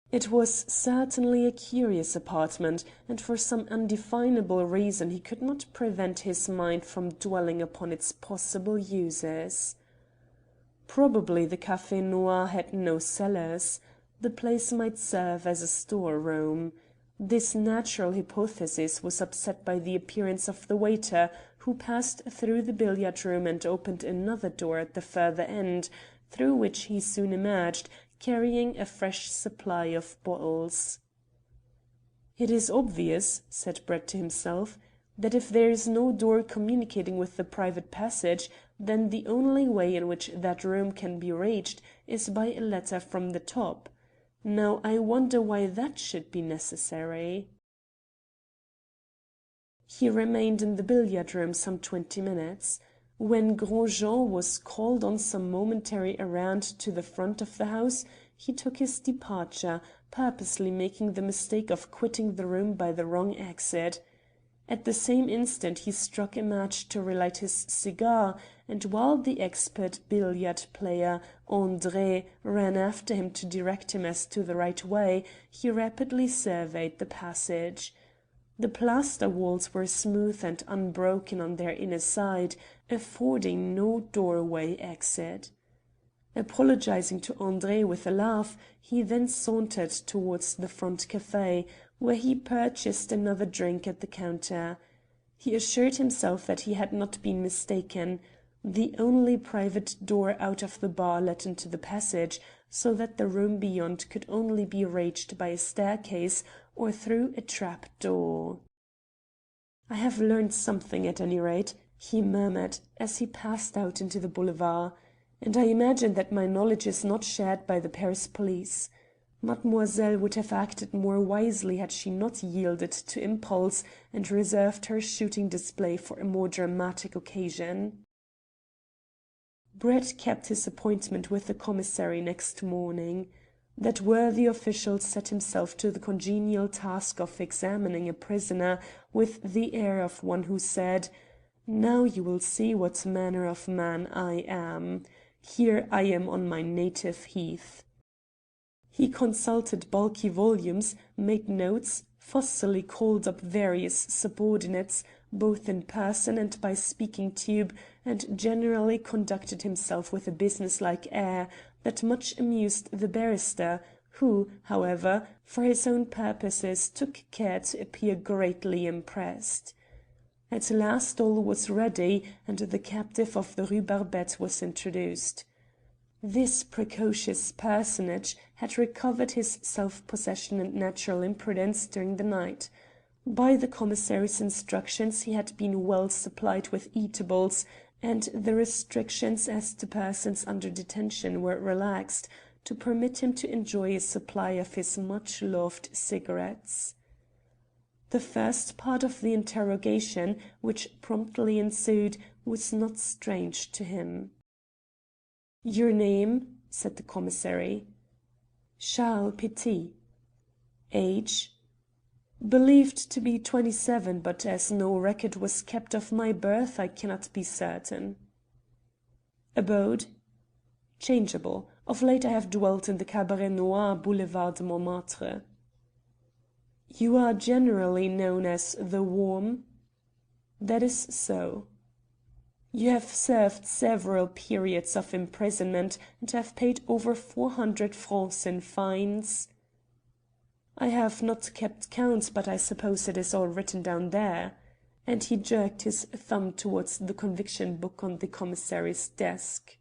It was certainly a curious apartment, and for some undefinable reason he could not prevent his mind from dwelling upon its possible uses. Probably the Café Noir had no cellars. The place might serve as a store-room. This natural hypothesis was upset by the appearance of the waiter, who passed through the billiard-room and opened another door at the further end, through which he soon emerged, carrying a fresh supply of bottles. "It is obvious," said Brett to himself, "that if there is no door communicating with the private passage, then the only way in which that room can be reached is by a ladder from the top. Now I wonder why that should be necessary." He remained in the billiard room some 20 minutes. When Gros Jean was called on some momentary errand to the front of the house, he took his departure, purposely making the mistake of quitting the room by the wrong exit. At the same instant he struck a match to relight his cigar, and while the expert billiard player, André, ran after him to direct him as to the right way, he rapidly surveyed the passage. The plaster walls were smooth and unbroken on their inner side, affording no doorway exit. Apologizing to André with a laugh, he then sauntered towards the front café, where he purchased another drink at the counter. He assured himself that he had not been mistaken. The only private door out of the bar led into the passage, so that the room beyond could only be reached by a staircase or through a trap door. "I have learned something, at any rate," he murmured, as he passed out into the boulevard, "and I imagine that my knowledge is not shared by the Paris police. Mademoiselle would have acted more wisely had she not yielded to impulse and reserved her shooting display for a more dramatic occasion." Brett kept his appointment with the commissary next morning. That worthy official set himself to the congenial task of examining a prisoner with the air of one who said, "Now you will see what manner of man I am. Here I am on my native heath." He consulted bulky volumes, made notes, fussily called up various subordinates, both in person and by speaking tube, and generally conducted himself with a businesslike air that much amused the barrister, who, however, for his own purposes took care to appear greatly impressed. At last all was ready, and the captive of the Rue Barbette was introduced. This precocious personage had recovered his self-possession and natural impudence during the night. By the commissary's instructions he had been well supplied with eatables, and the restrictions as to persons under detention were relaxed, to permit him to enjoy a supply of his much-loved cigarettes. The first part of the interrogation, which promptly ensued, was not strange to him. "Your name?" said the commissary. "Charles Petit." "Age?" "Believed to be 27, but as no record was kept of my birth I cannot be certain." "Abode?" "Changeable. Of late I have dwelt in the Cabaret Noir, Boulevard de Montmartre." "You are generally known as the Worm?" "That is so." "You have served several periods of imprisonment, and have paid over 400 francs in fines?" "I have not kept count, but I suppose it is all written down there," and he jerked his thumb towards the conviction book on the commissary's desk.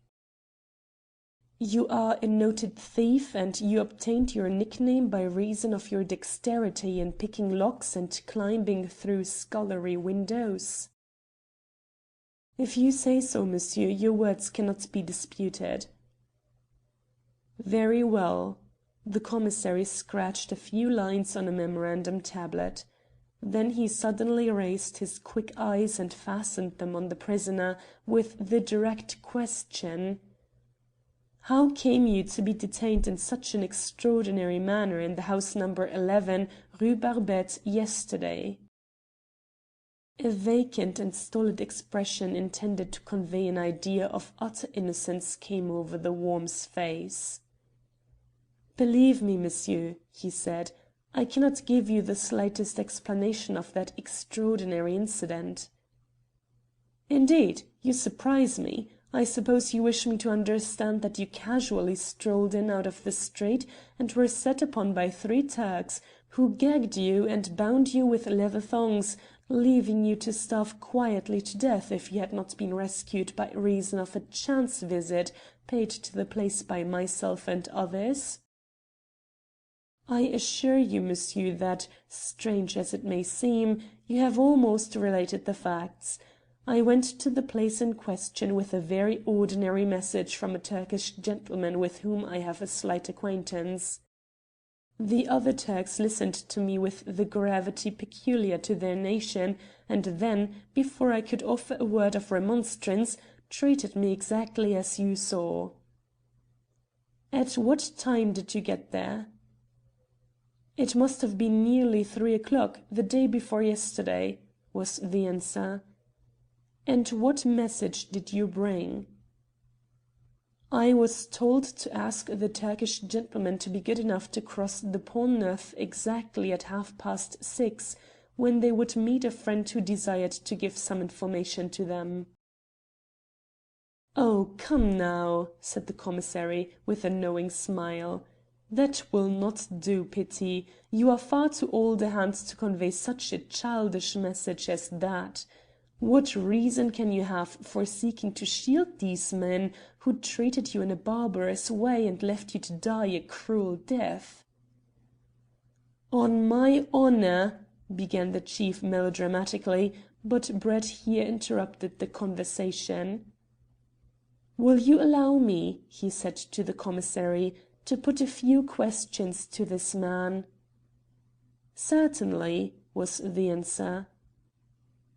"You are a noted thief, and you obtained your nickname by reason of your dexterity in picking locks and climbing through scullery windows?" "If you say so, monsieur, your words cannot be disputed." "Very well." The commissary scratched a few lines on a memorandum tablet. Then he suddenly raised his quick eyes and fastened them on the prisoner with the direct question: "How came you to be detained in such an extraordinary manner in the house number 11, Rue Barbette, yesterday?" A vacant and stolid expression intended to convey an idea of utter innocence came over the Worm's face. "Believe me, monsieur," he said, "I cannot give you the slightest explanation of that extraordinary incident." "Indeed, you surprise me. I suppose you wish me to understand that you casually strolled in out of the street and were set upon by 3 Turks, who gagged you and bound you with leather thongs, leaving you to starve quietly to death if you had not been rescued by reason of a chance visit paid to the place by myself and others?" "I assure you, monsieur, that, strange as it may seem, you have almost related the facts. I went to the place in question with a very ordinary message from a Turkish gentleman with whom I have a slight acquaintance. The other Turks listened to me with the gravity peculiar to their nation, and then, before I could offer a word of remonstrance, treated me exactly as you saw." "At what time did you get there?" "It must have been nearly 3 o'clock, the day before yesterday," was the answer. "And what message did you bring?" "I was told to ask the Turkish gentlemen to be good enough to cross the Pont Neuf exactly at 6:30, when they would meet a friend who desired to give some information to them." "Oh, come now," said the commissary, with a knowing smile. "That will not do, Petit. You are far too old a hand to convey such a childish message as that. What reason can you have for seeking to shield these men, who treated you in a barbarous way and left you to die a cruel death?" "On my honour," began the chief melodramatically, but Brett here interrupted the conversation. "Will you allow me," he said to the commissary, "to put a few questions to this man?" "Certainly," was the answer.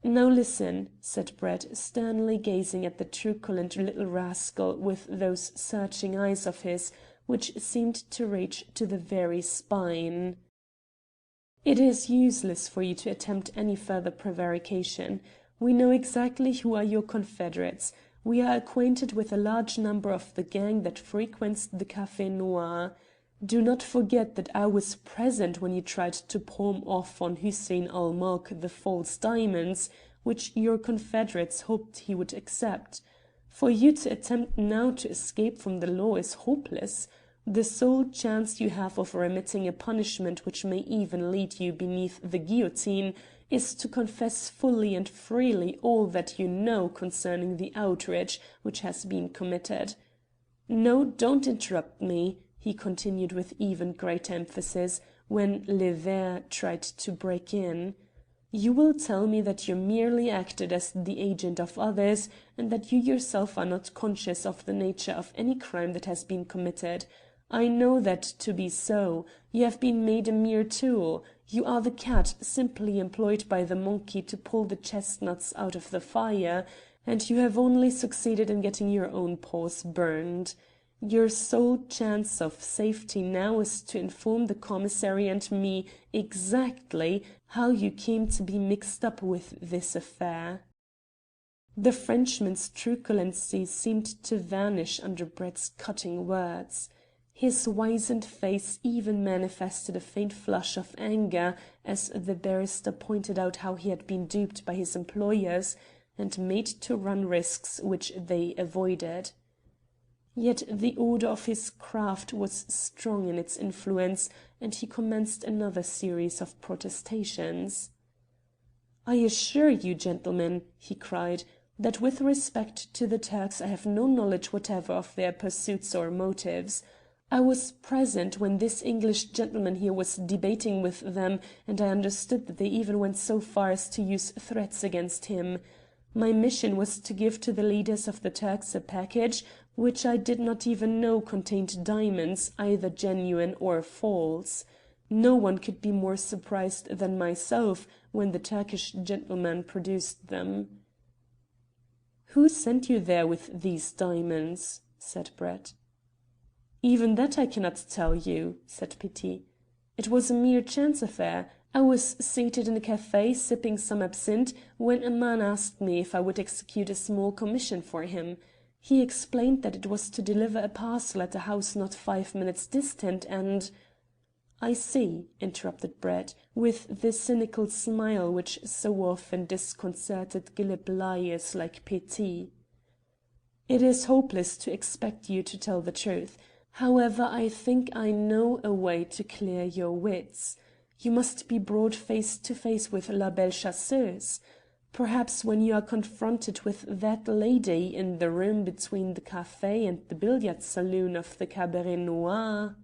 "Now listen," said Brett, sternly gazing at the truculent little rascal with those searching eyes of his, which seemed to reach to the very spine. "It is useless for you to attempt any further prevarication. We know exactly who are your confederates. We are acquainted with a large number of the gang that frequents the Café Noir. Do not forget that I was present when you tried to palm off on Hussein-ul-Mulk the false diamonds, which your confederates hoped he would accept. For you to attempt now to escape from the law is hopeless. The sole chance you have of remitting a punishment which may even lead you beneath the guillotine is to confess fully and freely all that you know concerning the outrage which has been committed. No, don't interrupt me," he continued with even greater emphasis, when Le Ver tried to break in. "You will tell me that you merely acted as the agent of others, and that you yourself are not conscious of the nature of any crime that has been committed. I know that to be so. You have been made a mere tool. You are the cat simply employed by the monkey to pull the chestnuts out of the fire, and you have only succeeded in getting your own paws burned. Your sole chance of safety now is to inform the commissary and me exactly how you came to be mixed up with this affair." The Frenchman's truculency seemed to vanish under Brett's cutting words. His wizened face even manifested a faint flush of anger as the barrister pointed out how he had been duped by his employers and made to run risks which they avoided. Yet the order of his craft was strong in its influence, and he commenced another series of protestations. "I assure you, gentlemen," he cried, "that with respect to the Turks I have no knowledge whatever of their pursuits or motives. I was present when this English gentleman here was debating with them, and I understood that they even went so far as to use threats against him. My mission was to give to the leaders of the Turks a package which I did not even know contained diamonds, either genuine or false. No one could be more surprised than myself when the Turkish gentleman produced them." "Who sent you there with these diamonds?" said Brett. "Even that I cannot tell you," said Petit. "It was a mere chance affair. I was seated in a café sipping some absinthe when a man asked me if I would execute a small commission for him. He explained that it was to deliver a parcel at a house not 5 minutes distant, and—" "I see," interrupted Brett, with the cynical smile which so often disconcerted glib liars like Petit. "It is hopeless to expect you to tell the truth. However, I think I know a way to clear your wits. You must be brought face to face with La Belle Chasseuse. Perhaps when you are confronted with that lady in the room between the café and the billiard saloon of the Cabaret Noir—"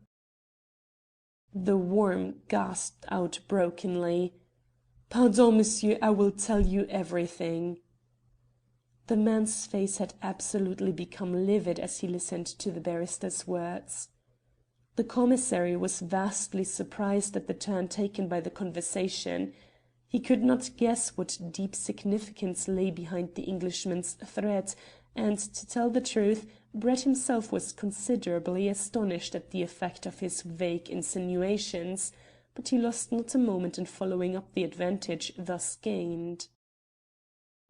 The Worm gasped out brokenly, "Pardon, monsieur, I will tell you everything." The man's face had absolutely become livid as he listened to the barrister's words. The commissary was vastly surprised at the turn taken by the conversation. He could not guess what deep significance lay behind the Englishman's threat, and, to tell the truth, Brett himself was considerably astonished at the effect of his vague insinuations, but he lost not a moment in following up the advantage thus gained.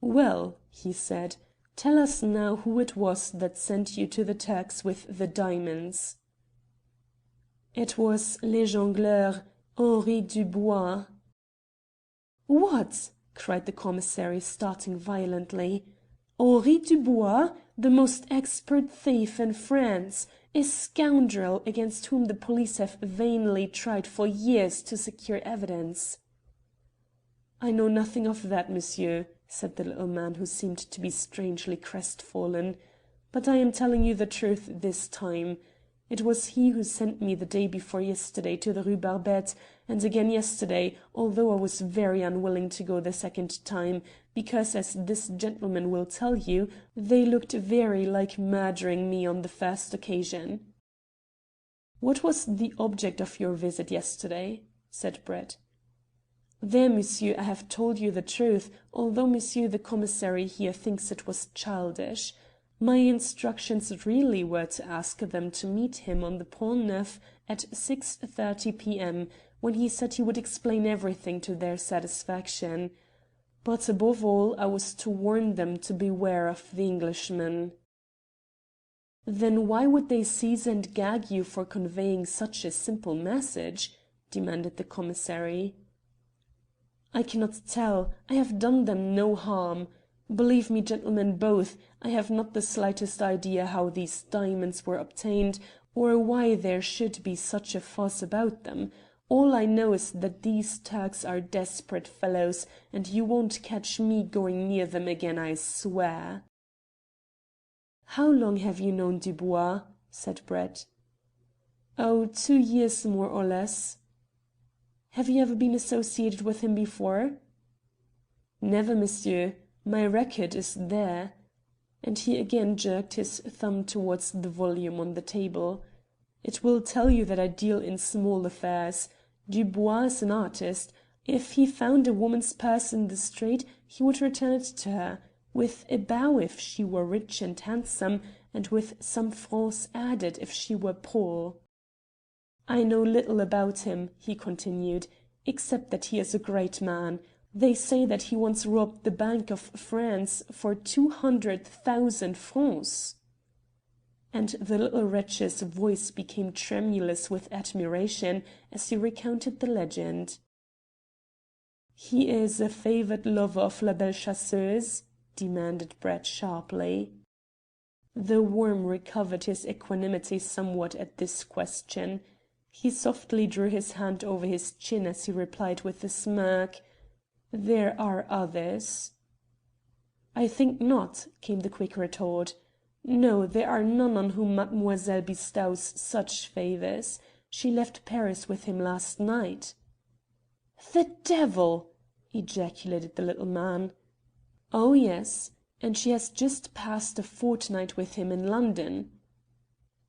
"Well," he said, "tell us now who it was that sent you to the Turks with the diamonds." "It was Le Jongleur, Henri Dubois." "What!" cried the commissary, starting violently. "Henri Dubois, the most expert thief in France, a scoundrel against whom the police have vainly tried for years to secure evidence." "I know nothing of that, monsieur," said the little man, who seemed to be strangely crestfallen. "But I am telling you the truth this time. It was he who sent me the day before yesterday to the Rue Barbette, and again yesterday, although I was very unwilling to go the second time, because, as this gentleman will tell you, they looked very like murdering me on the first occasion." "What was the object of your visit yesterday?" said Brett. "There, monsieur, I have told you the truth, although monsieur the commissary here thinks it was childish. My instructions really were to ask them to meet him on the Pont Neuf at 6:30 p.m., when he said he would explain everything to their satisfaction. But above all I was to warn them to beware of the Englishman." Then why would they seize and gag you for conveying such a simple message? Demanded the commissary. I cannot tell. I have done them no harm. Believe me, gentlemen both, I have not the slightest idea how these diamonds were obtained, or why there should be such a fuss about them. All I know is that these Turks are desperate fellows, and you won't catch me going near them again, I swear. How long have you known Dubois? Said Brett. Oh, 2 years more or less. Have you ever been associated with him before? Never, monsieur. My record is there. And he again jerked his thumb towards the volume on the table. It will tell you that I deal in small affairs. Dubois is an artist. If he found a woman's purse in the street, he would return it to her, with a bow if she were rich and handsome, and with some francs added if she were poor. I know little about him, he continued, except that he is a great man. They say that he once robbed the Bank of France for 200,000 francs. And the little wretch's voice became tremulous with admiration as he recounted the legend. He is a favoured lover of La Belle Chasseuse? Demanded Brett sharply. The worm recovered his equanimity somewhat at this question. He softly drew his hand over his chin as he replied with a smirk, "There are others." "I think not," came the quick retort. "No, there are none on whom mademoiselle bestows such favours. She left Paris with him last night." "The devil!" ejaculated the little man. "Oh yes, and she has just passed a fortnight with him in London."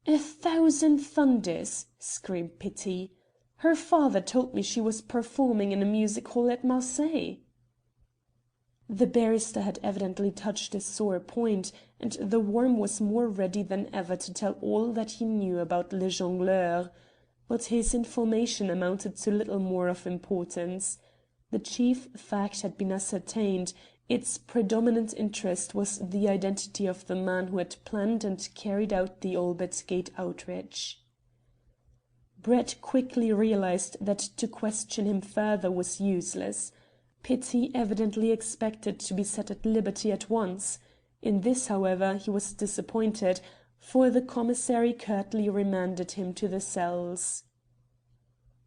"1,000 thunders!" screamed Petit. "Her father told me she was performing in a music hall at Marseilles." The barrister had evidently touched a sore point, and the worm was more ready than ever to tell all that he knew about Le Jongleur. But his information amounted to little more of importance. The chief fact had been ascertained. Its predominant interest was the identity of the man who had planned and carried out the Albert Gate outrage. Brett quickly realized that to question him further was useless. Petit evidently expected to be set at liberty at once. In this, however, he was disappointed, for the commissary curtly remanded him to the cells.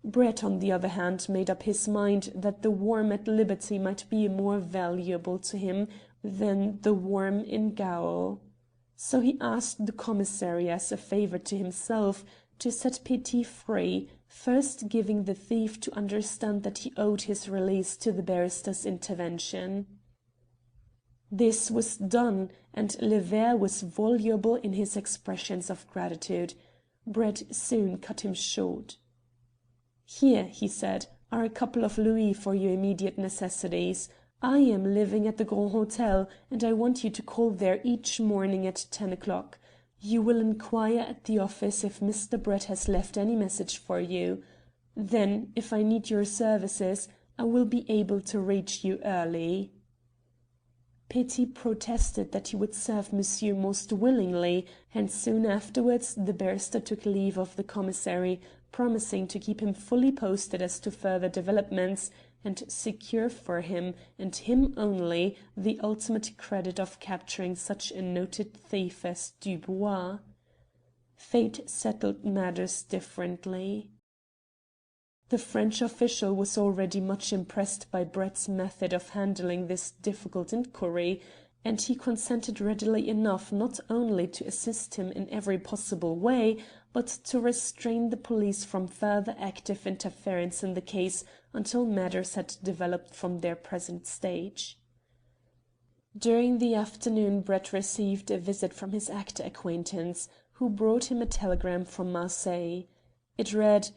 Brett, on the other hand, made up his mind that the worm at liberty might be more valuable to him than the worm in gaol. So he asked the commissary, as a favour to himself, to set Petit free, first giving the thief to understand that he owed his release to the barrister's intervention. This was done, and Le Ver was voluble in his expressions of gratitude. Brett soon cut him short. "Here," he said, "are a couple of louis for your immediate necessities. I am living at the Grand Hotel, and I want you to call there each morning at 10 o'clock. You will inquire at the office if Mr. Brett has left any message for you. Then, if I need your services, I will be able to reach you early." Petit protested that he would serve monsieur most willingly, and soon afterwards the barrister took leave of the commissary, promising to keep him fully posted as to further developments, and secure for him, and him only, the ultimate credit of capturing such a noted thief as Dubois. Fate settled matters differently. The French official was already much impressed by Brett's method of handling this difficult inquiry, and he consented readily enough not only to assist him in every possible way, but to restrain the police from further active interference in the case until matters had developed from their present stage. During the afternoon Brett received a visit from his actor acquaintance, who brought him a telegram from Marseilles. It read: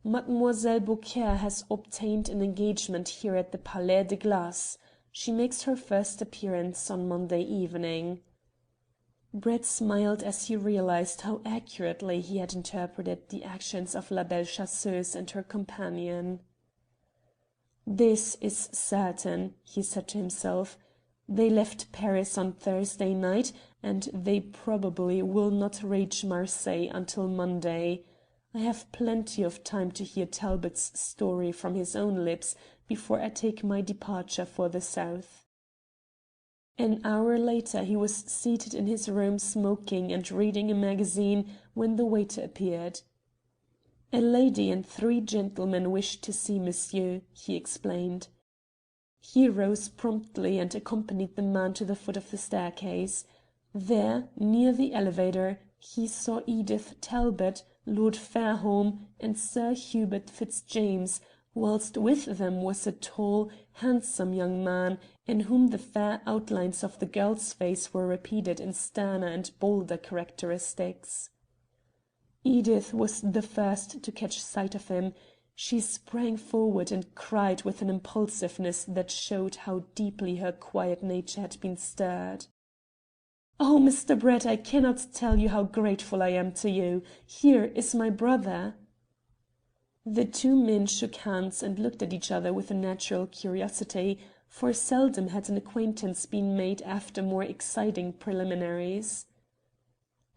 "Mademoiselle Beaucaire has obtained an engagement here at the Palais de Glace. She makes her first appearance on Monday evening." Brett smiled as he realized how accurately he had interpreted the actions of La Belle Chasseuse and her companion. "This is certain," he said to himself. They left Paris on Thursday night, and they probably will not reach Marseille until Monday. I have plenty of time to hear Talbot's story from his own lips before I take my departure for the south." An hour later he was seated in his room smoking and reading a magazine when the waiter appeared. "A lady and 3 gentlemen wish to see monsieur," he explained. He rose promptly and accompanied the man to the foot of the staircase. There, near the elevator, he saw Edith Talbot, Lord Fairholme, and Sir Hubert Fitzjames, whilst with them was a tall, handsome young man, in whom the fair outlines of the girl's face were repeated in sterner and bolder characteristics. Edith was the first to catch sight of him. She sprang forward and cried with an impulsiveness that showed how deeply her quiet nature had been stirred. "Oh, Mr. Brett, I cannot tell you how grateful I am to you. Here is my brother." The two men shook hands and looked at each other with a natural curiosity, for seldom had an acquaintance been made after more exciting preliminaries.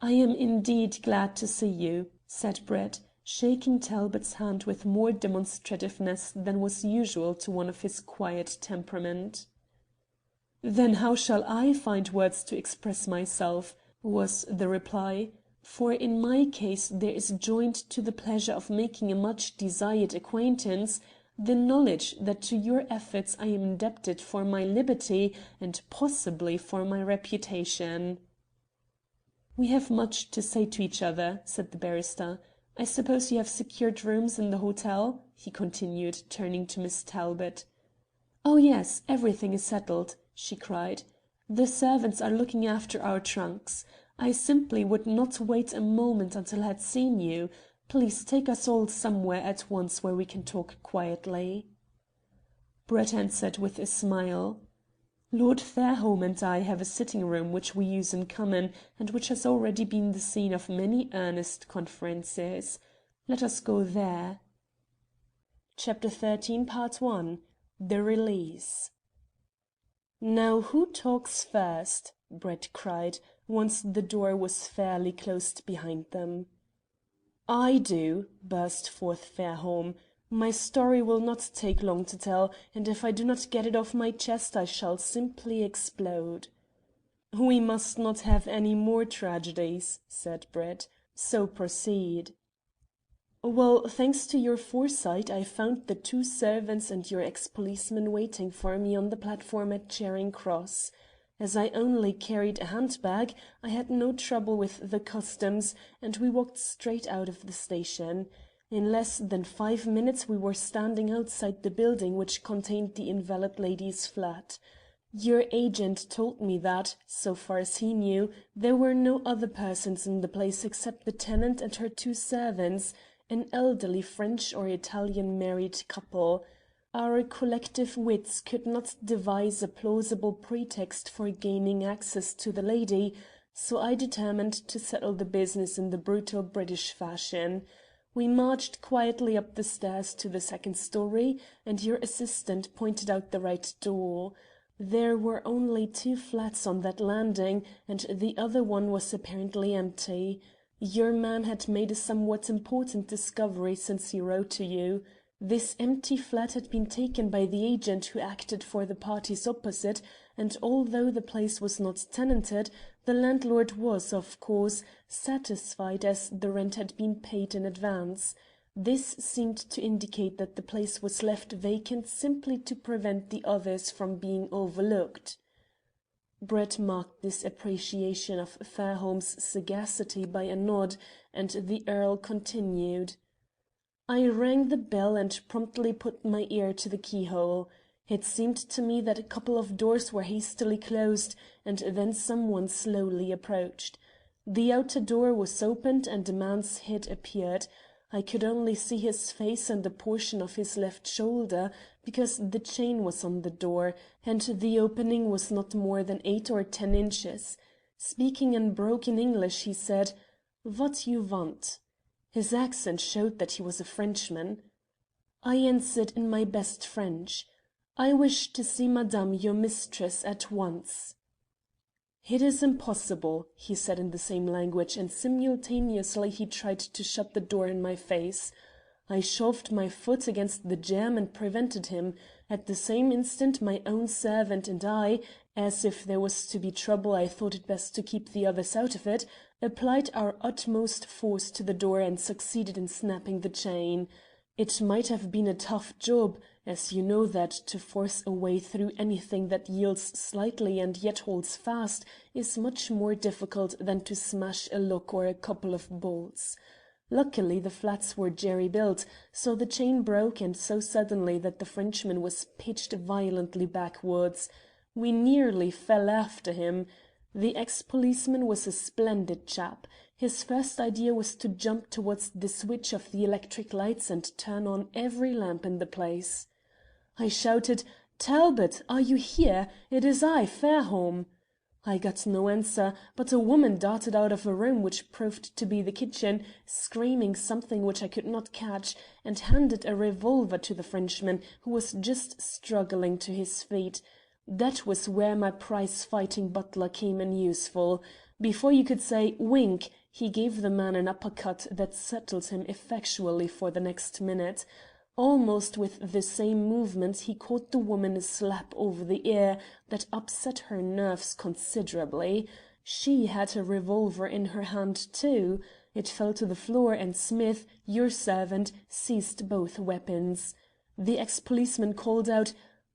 "I am indeed glad to see you," said Brett, shaking Talbot's hand with more demonstrativeness than was usual to one of his quiet temperament. "Then how shall I find words to express myself?" was the reply. "For in my case there is joined to the pleasure of making a much desired acquaintance the knowledge that to your efforts I am indebted for my liberty and possibly for my reputation." "We have much to say to each other," said the barrister. "I suppose you have secured rooms in the hotel?" he continued, turning to Miss Talbot. "Oh yes, everything is settled," she cried. "The servants are looking after our trunks. I simply would not wait a moment until I had seen you. Please take us all somewhere at once where we can talk quietly." Brett answered with a smile. "Lord Fairholme and I have a sitting room which we use in common, and which has already been the scene of many earnest conferences. Let us go there." Chapter 13, Part 1. The Release. "Now who talks first?" Brett cried, once the door was fairly closed behind them. "I do," burst forth Fairholme. "My story will not take long to tell, and if I do not get it off my chest I shall simply explode." "We must not have any more tragedies," said Brett, "so proceed." "Well, thanks to your foresight, I found the 2 servants and your ex-policeman waiting for me on the platform at Charing Cross. As I only carried a handbag, I had no trouble with the customs, and we walked straight out of the station. In less than 5 minutes we were standing outside the building which contained the invalid lady's flat. Your agent told me that, so far as he knew, there were no other persons in the place except the tenant and her 2 servants, an elderly French or Italian married couple. Our collective wits could not devise a plausible pretext for gaining access to the lady, so I determined to settle the business in the brutal British fashion. We marched quietly up the stairs to the 2nd story, and your assistant pointed out the right door. There were only 2 flats on that landing, and the other one was apparently empty. Your man had made a somewhat important discovery since he wrote to you. This empty flat had been taken by the agent who acted for the parties opposite, and although the place was not tenanted, the landlord was, of course, satisfied as the rent had been paid in advance. This seemed to indicate that the place was left vacant simply to prevent the others from being overlooked. Brett marked this appreciation of Fairholme's sagacity by a nod, and the Earl continued. "I rang the bell and promptly put my ear to the keyhole. It seemed to me that a couple of doors were hastily closed, and then someone slowly approached. The outer door was opened and a man's head appeared. I could only see his face and a portion of his left shoulder, because the chain was on the door, and the opening was not more than 8 or 10 inches. Speaking in broken English, he said, 'What you want?' His accent showed that he was a Frenchman. I answered in my best French. "I wish to see madame your mistress at once." "It is impossible," he said in the same language, and simultaneously he tried to shut the door in my face. I shoved my foot against the jamb and prevented him. At the same instant my own servant and I, as if there was to be trouble I thought it best to keep the others out of it, applied our utmost force to the door and succeeded in snapping the chain. It might have been a tough job, as you know that to force a way through anything that yields slightly and yet holds fast is much more difficult than to smash a lock or a couple of bolts. Luckily the flats were jerry built, so the chain broke and so suddenly that the Frenchman was pitched violently backwards. We nearly fell after him. The ex-policeman was a splendid chap. His first idea was to jump towards the switch of the electric lights and turn on every lamp in the place. I shouted, "Talbot, are you here? It is I, Fairholme." I got no answer, but a woman darted out of a room which proved to be the kitchen, screaming something which I could not catch, and handed a revolver to the Frenchman, who was just struggling to his feet. That was where my prize-fighting butler came in useful. Before you could say "wink," he gave the man an uppercut that settled him effectually for the next minute. Almost with the same movement he caught the woman a slap over the ear that upset her nerves considerably. She had a revolver in her hand too. It fell to the floor, and Smith, your servant, seized both weapons. The ex-policeman called out,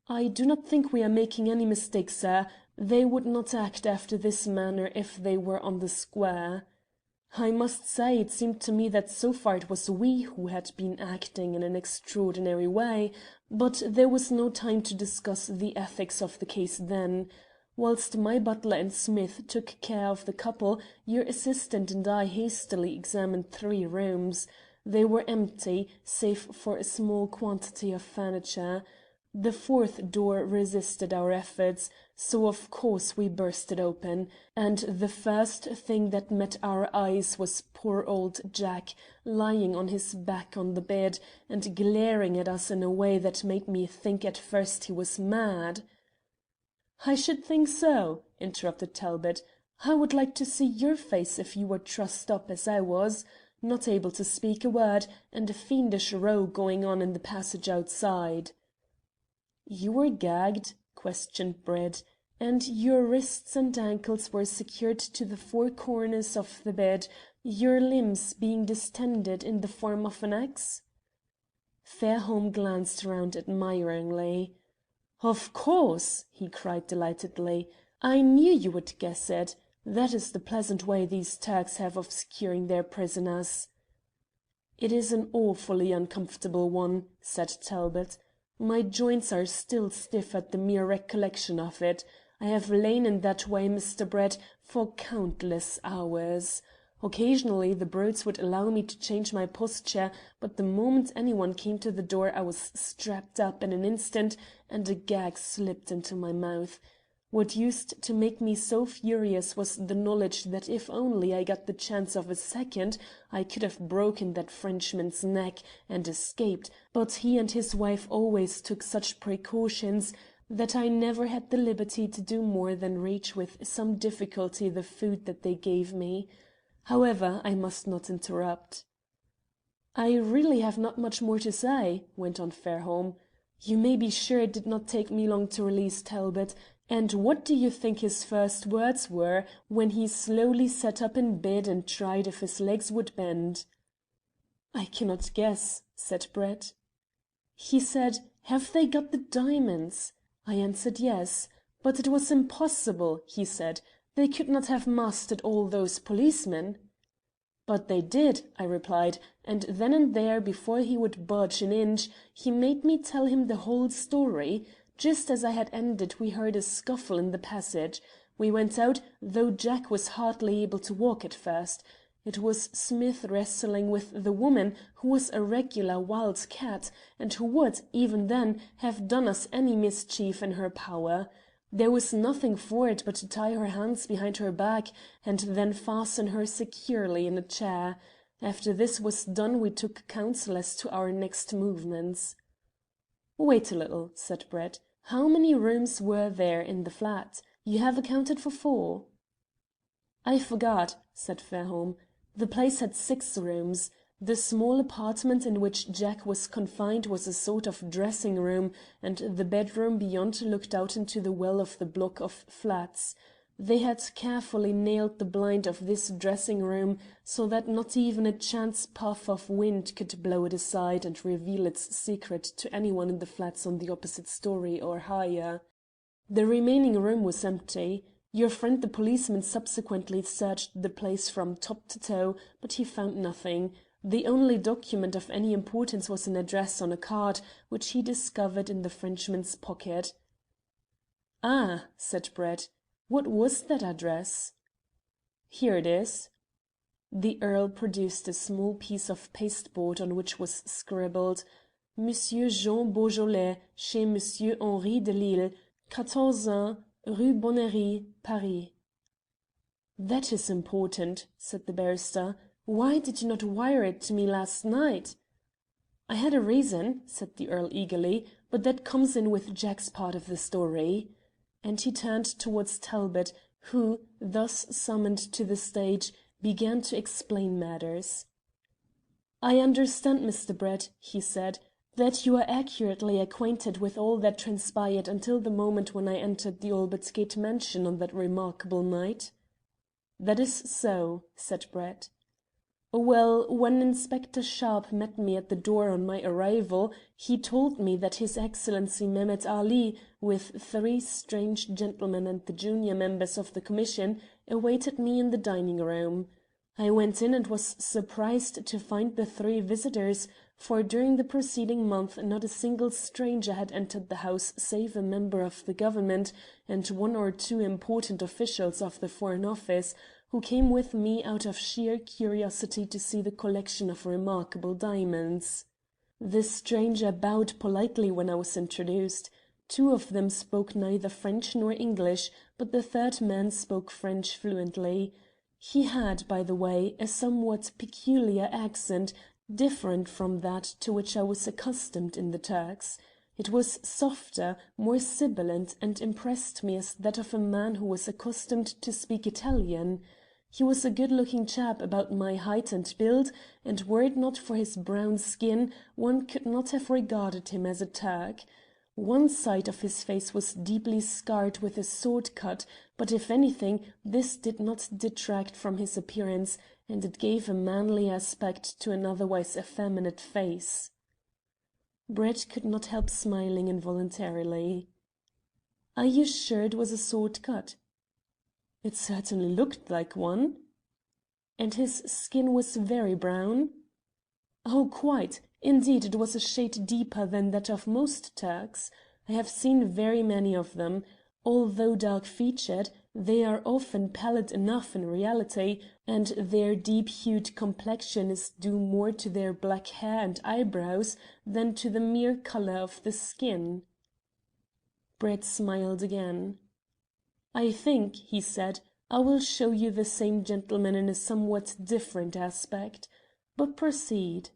"I do not think we are making any mistake, sir. They would not act after this manner if they were on the square." I must say it seemed to me that so far it was we who had been acting in an extraordinary way, but there was no time to discuss the ethics of the case then. Whilst my butler and Smith took care of the couple, your assistant and I hastily examined 3 rooms. They were empty, save for a small quantity of furniture. The 4th door resisted our efforts, so of course we burst it open, and the first thing that met our eyes was poor old Jack lying on his back on the bed and glaring at us in a way that made me think at first he was mad. "I should think so," interrupted Talbot. "I would like to see your face if you were trussed up as I was, not able to speak a word, and a fiendish row going on in the passage outside." "You were gagged?" questioned Brett, "and your wrists and ankles were secured to the 4 corners of the bed, your limbs being distended in the form of an X?" Fairholme glanced round admiringly. "Of course!" he cried delightedly. "I knew you would guess it. That is the pleasant way these Turks have of securing their prisoners." "It is an awfully uncomfortable one," said Talbot. "My joints are still stiff at the mere recollection of it. I have lain in that way, Mr. Brett, for countless hours. Occasionally the brutes would allow me to change my posture, but the moment anyone came to the door I was strapped up in an instant and a gag slipped into my mouth. What used to make me so furious was the knowledge that if only I got the chance of a second I could have broken that Frenchman's neck and escaped, but he and his wife always took such precautions that I never had the liberty to do more than reach with some difficulty the food that they gave me. However, I must not interrupt." "I really have not much more to say," went on Fairholme. "You may be sure it did not take me long to release Talbot, and what do you think his first words were when he slowly sat up in bed and tried if his legs would bend?" "I cannot guess," said Brett. "He said, 'Have they got the diamonds?' I answered yes. 'But it was impossible,' he said. 'They could not have mastered all those policemen.' 'But they did,' I replied, and then and there, before he would budge an inch, he made me tell him the whole story. Just as I had ended we heard a scuffle in the passage. We went out, though Jack was hardly able to walk at first. It was Smith wrestling with the woman, who was a regular wild cat, and who would, even then, have done us any mischief in her power. There was nothing for it but to tie her hands behind her back, and then fasten her securely in a chair. After this was done we took counsel as to our next movements." "Wait a little," said Brett. How many rooms were there in the flat? You have accounted for 4." "I forgot," said Fairholme. "The place had 6 rooms. The small apartment in which Jack was confined was a sort of dressing room, and the bedroom beyond looked out into the well of the block of flats. They had carefully nailed the blind of this dressing room so that not even a chance puff of wind could blow it aside and reveal its secret to anyone in the flats on the opposite storey or higher. The remaining room was empty. Your friend the policeman subsequently searched the place from top to toe, but he found nothing. The only document of any importance was an address on a card, which he discovered in the Frenchman's pocket." "Ah," said Brett. "What was that address?" "Here it is." The Earl produced a small piece of pasteboard on which was scribbled: "Monsieur Jean Beaujolais, chez Monsieur Henri de Lisle, 14 Rue Bonnerie, Paris." "That is important," said the barrister. "Why did you not wire it to me last night?" "I had a reason," said the Earl eagerly, "but that comes in with Jack's part of the story." And he turned towards Talbot, who, thus summoned to the stage, began to explain matters. "I understand, Mr. Brett," he said, "that you are accurately acquainted with all that transpired until the moment when I entered the Albert Gate mansion on that remarkable night?" "That is so," said Brett. "Well, when Inspector Sharpe met me at the door on my arrival, he told me that His Excellency Mehemet Ali, with 3 strange gentlemen and the junior members of the Commission, awaited me in the dining room. I went in and was surprised to find the 3 visitors, for during the preceding month not a single stranger had entered the house save a member of the Government and 1 or 2 important officials of the Foreign Office, who came with me out of sheer curiosity to see the collection of remarkable diamonds. The stranger bowed politely when I was introduced. 2 of them spoke neither French nor English, but the third man spoke French fluently. He had, by the way, a somewhat peculiar accent, different from that to which I was accustomed in the Turks. It was softer, more sibilant, and impressed me as that of a man who was accustomed to speak Italian. He was a good-looking chap about my height and build, and were it not for his brown skin one could not have regarded him as a Turk. One side of his face was deeply scarred with a sword cut, but if anything this did not detract from his appearance, and it gave a manly aspect to an otherwise effeminate face. Brett could not help smiling involuntarily. "Are you sure it was a sword cut?" "It certainly looked like one." "And his skin was very brown?" "Oh, quite. Indeed, it was a shade deeper than that of most Turks. I have seen very many of them. Although dark-featured, they are often pallid enough in reality, and their deep-hued complexion is due more to their black hair and eyebrows than to the mere colour of the skin." Brett smiled again. "I think," he said, "I will show you the same gentleman in a somewhat different aspect. But proceed."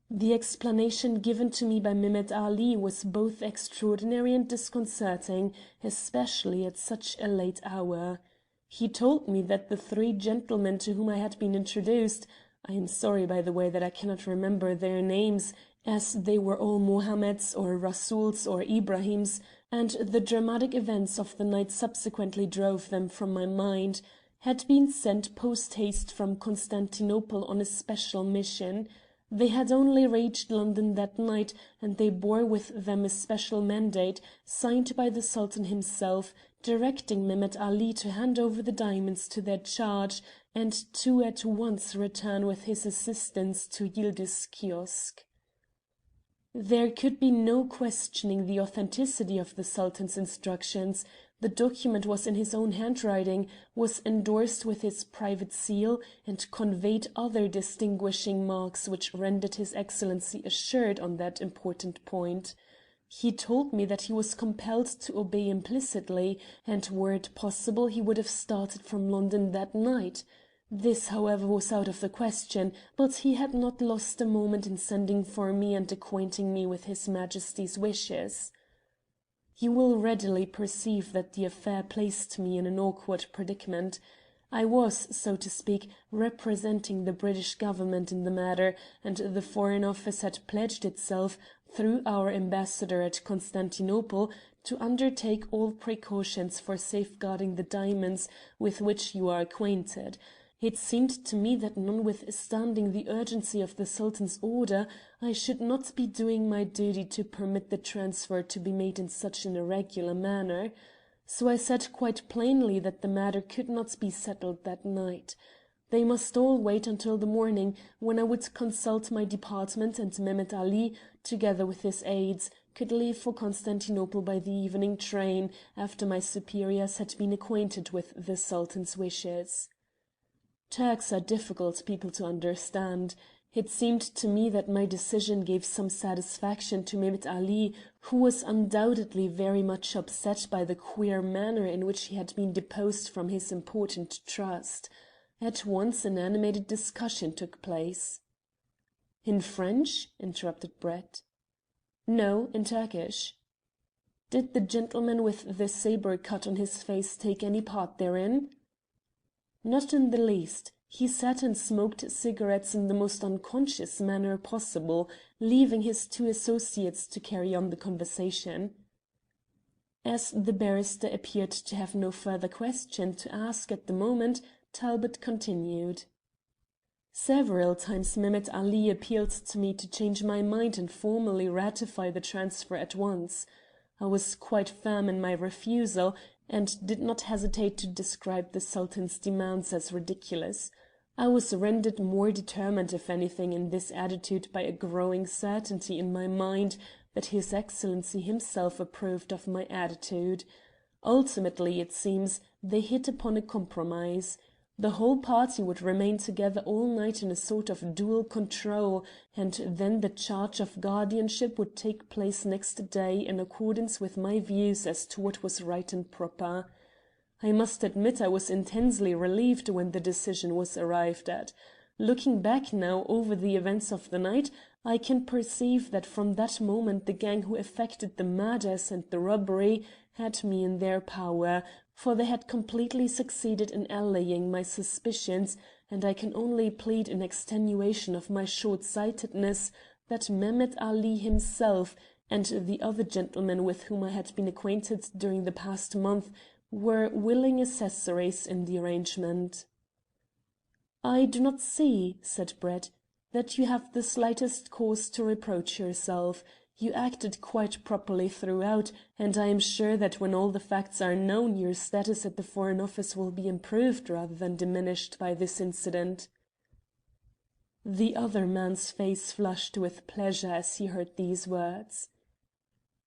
"The explanation given to me by Mehemet Ali was both extraordinary and disconcerting, especially at such a late hour. He told me that the 3 gentlemen to whom I had been introduced I am sorry, by the way, that I cannot remember their names, as they were all Mohammeds or Rasuls or Ibrahims, and the dramatic events of the night subsequently drove them from my mind, had been sent post-haste from Constantinople on a special mission. They had only reached London that night, and they bore with them a special mandate, signed by the Sultan himself, directing Mehemet Ali to hand over the diamonds to their charge, and to at once return with his assistants to Yildiz Kiosk. There could be no questioning the authenticity of the Sultan's instructions. The document was in his own handwriting, was endorsed with his private seal, and conveyed other distinguishing marks which rendered His Excellency assured on that important point. He told me that he was compelled to obey implicitly, and were it possible he would have started from London that night. This, however, was out of the question, but he had not lost a moment in sending for me and acquainting me with His Majesty's wishes. You will readily perceive that the affair placed me in an awkward predicament. I was, so to speak, representing the British Government in the matter, and the Foreign Office had pledged itself, through our ambassador at Constantinople, to undertake all precautions for safeguarding the diamonds with which you are acquainted. It seemed to me that notwithstanding the urgency of the Sultan's order, I should not be doing my duty to permit the transfer to be made in such an irregular manner. So I said quite plainly that the matter could not be settled that night. They must all wait until the morning, when I would consult my department, and Mehemet Ali, together with his aides, could leave for Constantinople by the evening train, after my superiors had been acquainted with the Sultan's wishes. Turks are difficult people to understand. It seemed to me that my decision gave some satisfaction to Mehemet Ali, who was undoubtedly very much upset by the queer manner in which he had been deposed from his important trust. At once an animated discussion took place. "In French?" interrupted Brett. "No, in Turkish." "Did the gentleman with the sabre cut on his face take any part therein?" "Not in the least. He sat and smoked cigarettes in the most unconscious manner possible, leaving his two associates to carry on the conversation." As the barrister appeared to have no further question to ask at the moment, Talbot continued. "Several times Mehemet Ali appealed to me to change my mind and formally ratify the transfer at once. I was quite firm in my refusal, and did not hesitate to describe the Sultan's demands as ridiculous. I was rendered more determined, if anything, in this attitude by a growing certainty in my mind that His Excellency himself approved of my attitude. Ultimately, it seems, they hit upon a compromise. The whole party would remain together all night in a sort of dual control, and then the charge of guardianship would take place next day in accordance with my views as to what was right and proper. I must admit I was intensely relieved when the decision was arrived at. Looking back now over the events of the night, I can perceive that from that moment the gang who effected the murders and the robbery had me in their power, for they had completely succeeded in allaying my suspicions, and I can only plead in extenuation of my short-sightedness that Mehemet Ali himself and the other gentlemen with whom I had been acquainted during the past month were willing accessories in the arrangement. "I do not see," said Brett, "that you have the slightest cause to reproach yourself. You acted quite properly throughout, and I am sure that when all the facts are known your status at the Foreign Office will be improved rather than diminished by this incident." The other man's face flushed with pleasure as he heard these words.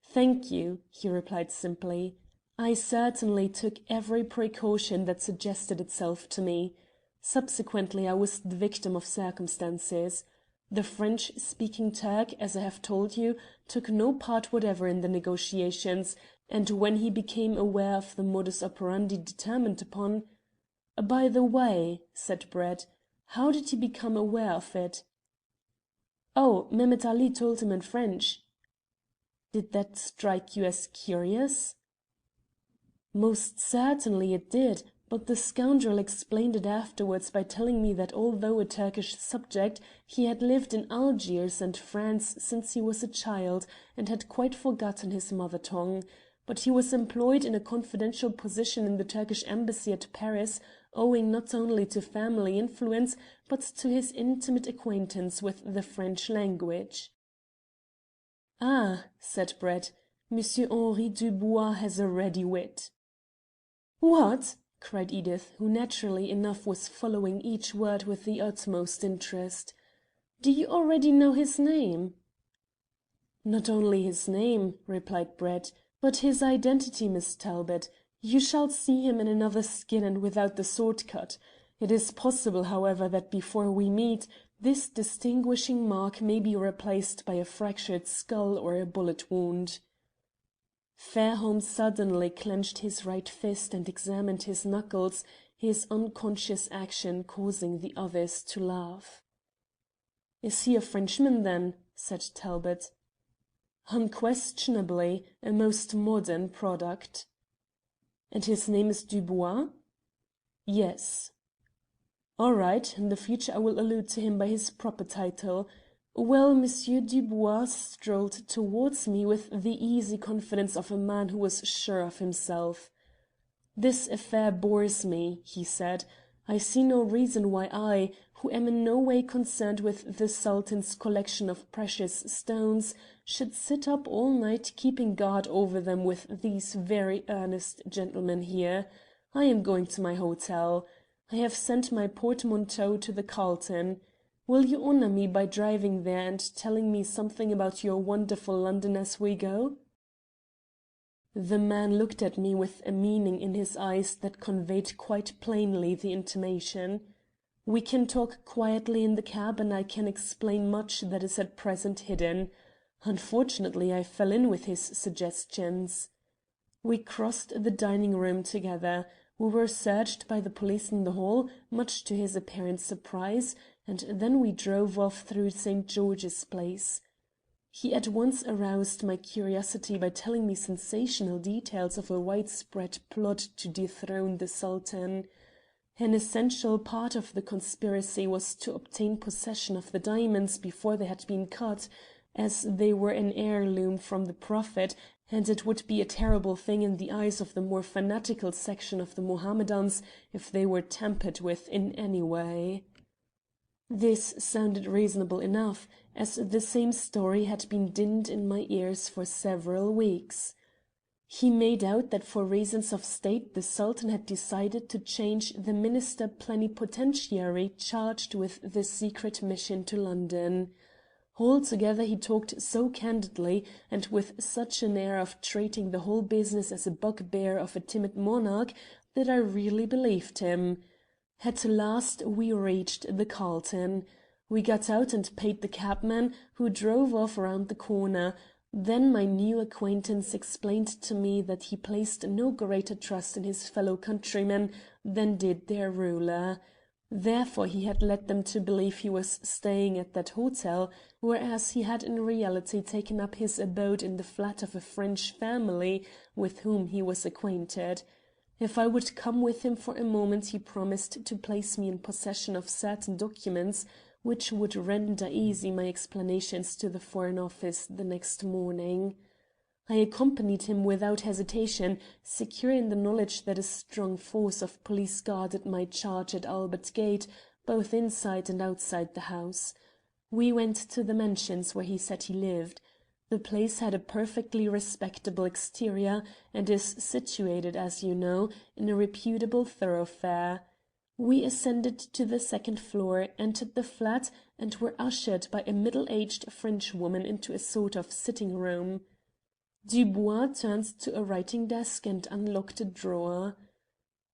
"Thank you," he replied simply. "I certainly took every precaution that suggested itself to me. Subsequently I was the victim of circumstances. The French-speaking Turk, as I have told you, took no part whatever in the negotiations, and when he became aware of the modus operandi determined upon—" "By the way," said Brett, "how did he become aware of it?" "Oh, Mehemet Ali told him in French." "Did that strike you as curious?" "Most certainly it did, but the scoundrel explained it afterwards by telling me that although a Turkish subject, he had lived in Algiers and France since he was a child, and had quite forgotten his mother tongue. But he was employed in a confidential position in the Turkish embassy at Paris, owing not only to family influence, but to his intimate acquaintance with the French language." "Ah," said Brett, "Monsieur Henri Dubois has a ready wit." "What?" cried Edith, who naturally enough was following each word with the utmost interest. "Do you already know his name?" "Not only his name," replied Brett, "but his identity, Miss Talbot. You shall see him in another skin and without the sword cut. It is possible, however, that before we meet, this distinguishing mark may be replaced by a fractured skull or a bullet wound." Fairholme suddenly clenched his right fist and examined his knuckles, his unconscious action causing the others to laugh. "Is he a Frenchman, then?" said Talbot. Unquestionably a most modern product. And his name is Dubois? Yes. All right, in the future I will allude to him by his proper title. Well, Monsieur Dubois strolled towards me with the easy confidence of a man who was sure of himself. "This affair bores me," he said. "I see no reason why I, who am in no way concerned with the Sultan's collection of precious stones, should sit up all night keeping guard over them with these very earnest gentlemen here. I am going to my hotel. I have sent my portmanteau to the Carlton. Will you honour me by driving there and telling me something about your wonderful London as we go?" The man looked at me with a meaning in his eyes that conveyed quite plainly the intimation. "We can talk quietly in the cab and I can explain much that is at present hidden. Unfortunately, I fell in with his suggestions." We crossed the dining room together. We were searched by the police in the hall, much to his apparent surprise, and then we drove off through St. George's Place. He at once aroused my curiosity by telling me sensational details of a widespread plot to dethrone the Sultan. An essential part of the conspiracy was to obtain possession of the diamonds before they had been cut, as they were an heirloom from the Prophet, and it would be a terrible thing in the eyes of the more fanatical section of the Mohammedans if they were tampered with in any way. This sounded reasonable enough, as the same story had been dinned in my ears for several weeks. He made out that for reasons of state the Sultan had decided to change the minister plenipotentiary charged with the secret mission to London. Altogether he talked so candidly, and with such an air of treating the whole business as a bugbear of a timid monarch, that I really believed him. At last we reached the Carlton. We got out and paid the cabman, who drove off round the corner. Then my new acquaintance explained to me that he placed no greater trust in his fellow countrymen than did their ruler. Therefore he had led them to believe he was staying at that hotel, whereas he had in reality taken up his abode in the flat of a French family with whom he was acquainted. If I would come with him for a moment he promised to place me in possession of certain documents which would render easy my explanations to the Foreign Office the next morning. I accompanied him without hesitation, secure in the knowledge that a strong force of police guarded my charge at Albert Gate, both inside and outside the house. We went to the mansions where he said he lived. The place had a perfectly respectable exterior, and is situated, as you know, in a reputable thoroughfare. We ascended to the second floor, entered the flat, and were ushered by a middle-aged Frenchwoman into a sort of sitting-room. Dubois turned to a writing-desk and unlocked a drawer.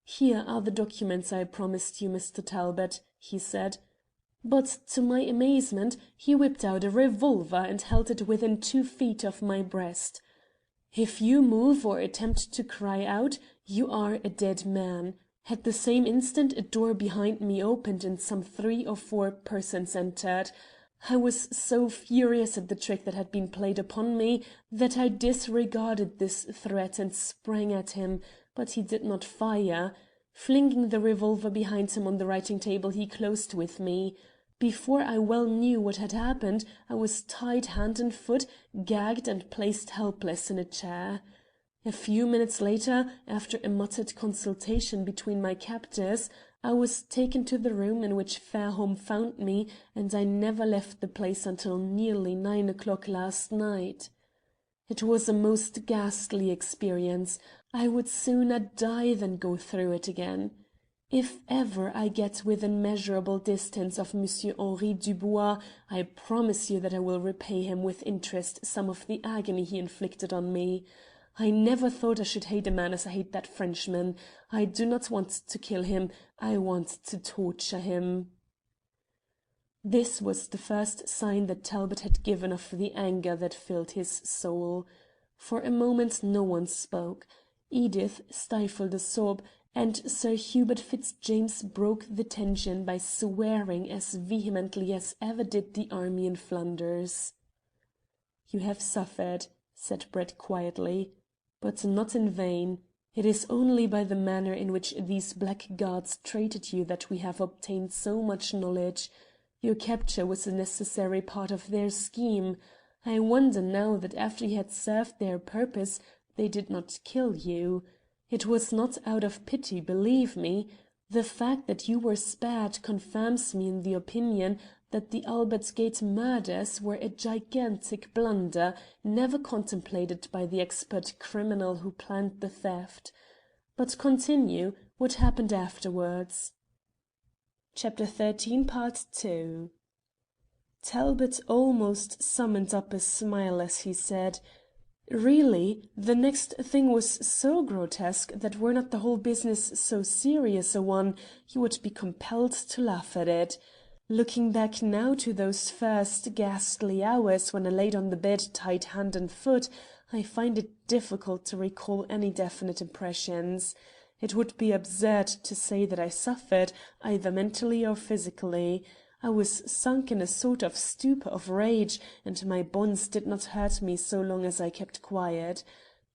"Here are the documents I promised you, Mr. Talbot," he said. But to my amazement he whipped out a revolver and held it within 2 feet of my breast. "If you move or attempt to cry out, you are a dead man." At the same instant a door behind me opened and some 3 or 4 persons entered. I was so furious at the trick that had been played upon me that I disregarded this threat and sprang at him, but he did not fire. Flinging the revolver behind him on the writing table he closed with me. Before I well knew what had happened, I was tied hand and foot, gagged and placed helpless in a chair. A few minutes later, after a muttered consultation between my captors, I was taken to the room in which Fairholme found me, and I never left the place until nearly 9 o'clock last night. It was a most ghastly experience. I would sooner die than go through it again. If ever I get within measurable distance of Monsieur Henri Dubois, I promise you that I will repay him with interest some of the agony he inflicted on me. I never thought I should hate a man as I hate that Frenchman. I do not want to kill him, I want to torture him." This was the first sign that Talbot had given of the anger that filled his soul. For a moment no one spoke. Edith stifled a sob, and Sir Hubert Fitzjames broke the tension by swearing as vehemently as ever did the army in Flanders. "You have suffered," said Brett quietly, "but not in vain. It is only by the manner in which these blackguards treated you that we have obtained so much knowledge. Your capture was a necessary part of their scheme. I wonder now that after you had served their purpose they did not kill you. It was not out of pity, believe me. The fact that you were spared confirms me in the opinion that the Albert Gate murders were a gigantic blunder, never contemplated by the expert criminal who planned the theft. But continue. What happened afterwards?" Chapter 13, Part 2. Talbot almost summoned up a smile as he said, "Really, the next thing was so grotesque that were not the whole business so serious a one, you would be compelled to laugh at it. Looking back now to those first ghastly hours when I laid on the bed tied hand and foot, I find it difficult to recall any definite impressions. It would be absurd to say that I suffered, either mentally or physically. I was sunk in a sort of stupor of rage, and my bonds did not hurt me so long as I kept quiet.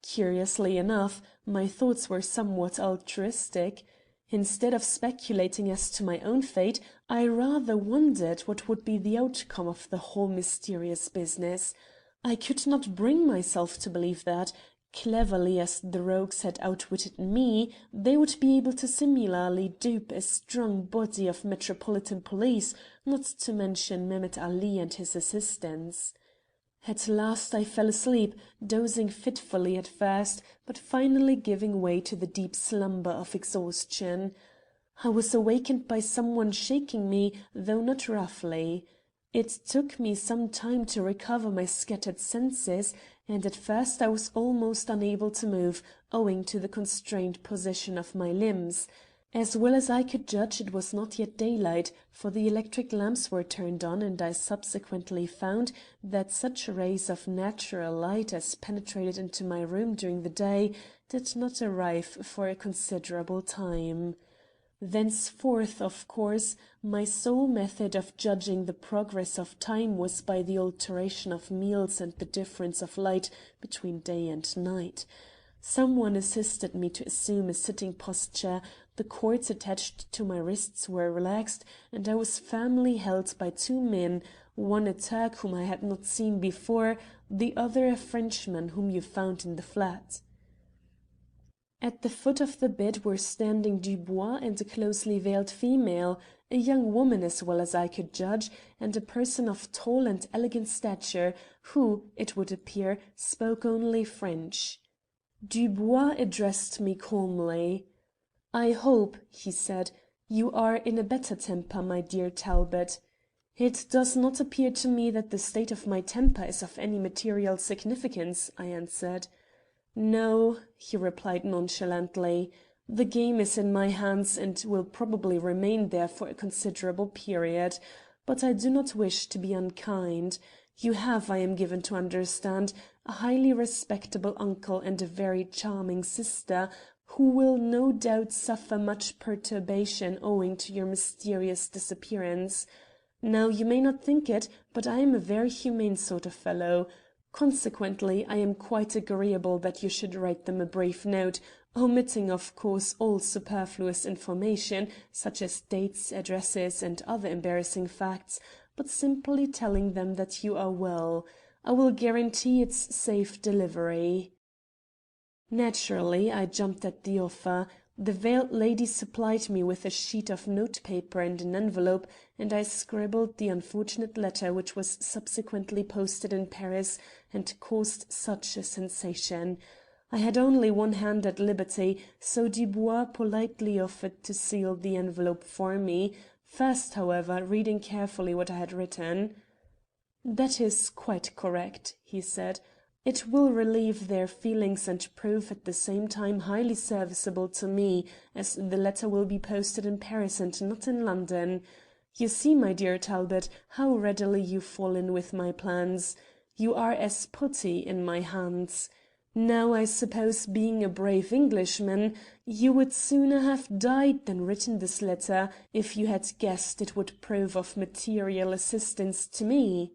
Curiously enough, my thoughts were somewhat altruistic. Instead of speculating as to my own fate, I rather wondered what would be the outcome of the whole mysterious business. I could not bring myself to believe that, cleverly as the rogues had outwitted me, they would be able to similarly dupe a strong body of Metropolitan Police, not to mention Mehemet Ali and his assistants. At last I fell asleep, dozing fitfully at first, but finally giving way to the deep slumber of exhaustion. I was awakened by someone shaking me, though not roughly. It took me some time to recover my scattered senses, and at first I was almost unable to move, owing to the constrained position of my limbs. As well as I could judge, it was not yet daylight, for the electric lamps were turned on, and I subsequently found that such rays of natural light as penetrated into my room during the day did not arrive for a considerable time. Thenceforth, of course, my sole method of judging the progress of time was by the alternation of meals and the difference of light between day and night. Someone assisted me to assume a sitting posture, the cords attached to my wrists were relaxed, and I was firmly held by two men, one a Turk whom I had not seen before, the other a Frenchman whom you found in the flat. At the foot of the bed were standing Dubois and a closely veiled female, a young woman as well as I could judge, and a person of tall and elegant stature, who, it would appear, spoke only French. Dubois addressed me calmly. "I hope," he said, "you are in a better temper, my dear Talbot." "It does not appear to me that the state of my temper is of any material significance," I answered. "No," he replied nonchalantly. "The game is in my hands and will probably remain there for a considerable period. But I do not wish to be unkind. You have, I am given to understand, a highly respectable uncle and a very charming sister, who will no doubt suffer much perturbation owing to your mysterious disappearance. Now, you may not think it, but I am a very humane sort of fellow. Consequently, I am quite agreeable that you should write them a brief note, omitting, of course, all superfluous information, such as dates, addresses, and other embarrassing facts, but simply telling them that you are well. I will guarantee its safe delivery." Naturally, I jumped at the offer. The veiled lady supplied me with a sheet of notepaper and an envelope, and I scribbled the unfortunate letter which was subsequently posted in Paris and caused such a sensation. I had only one hand at liberty, so Dubois politely offered to seal the envelope for me, first, however, reading carefully what I had written. "That is quite correct," he said. "It will relieve their feelings and prove at the same time highly serviceable to me, as the letter will be posted in Paris and not in London. You see, my dear Talbot, how readily you fall in with my plans. You are as putty in my hands. Now, I suppose, being a brave Englishman, you would sooner have died than written this letter if you had guessed it would prove of material assistance to me."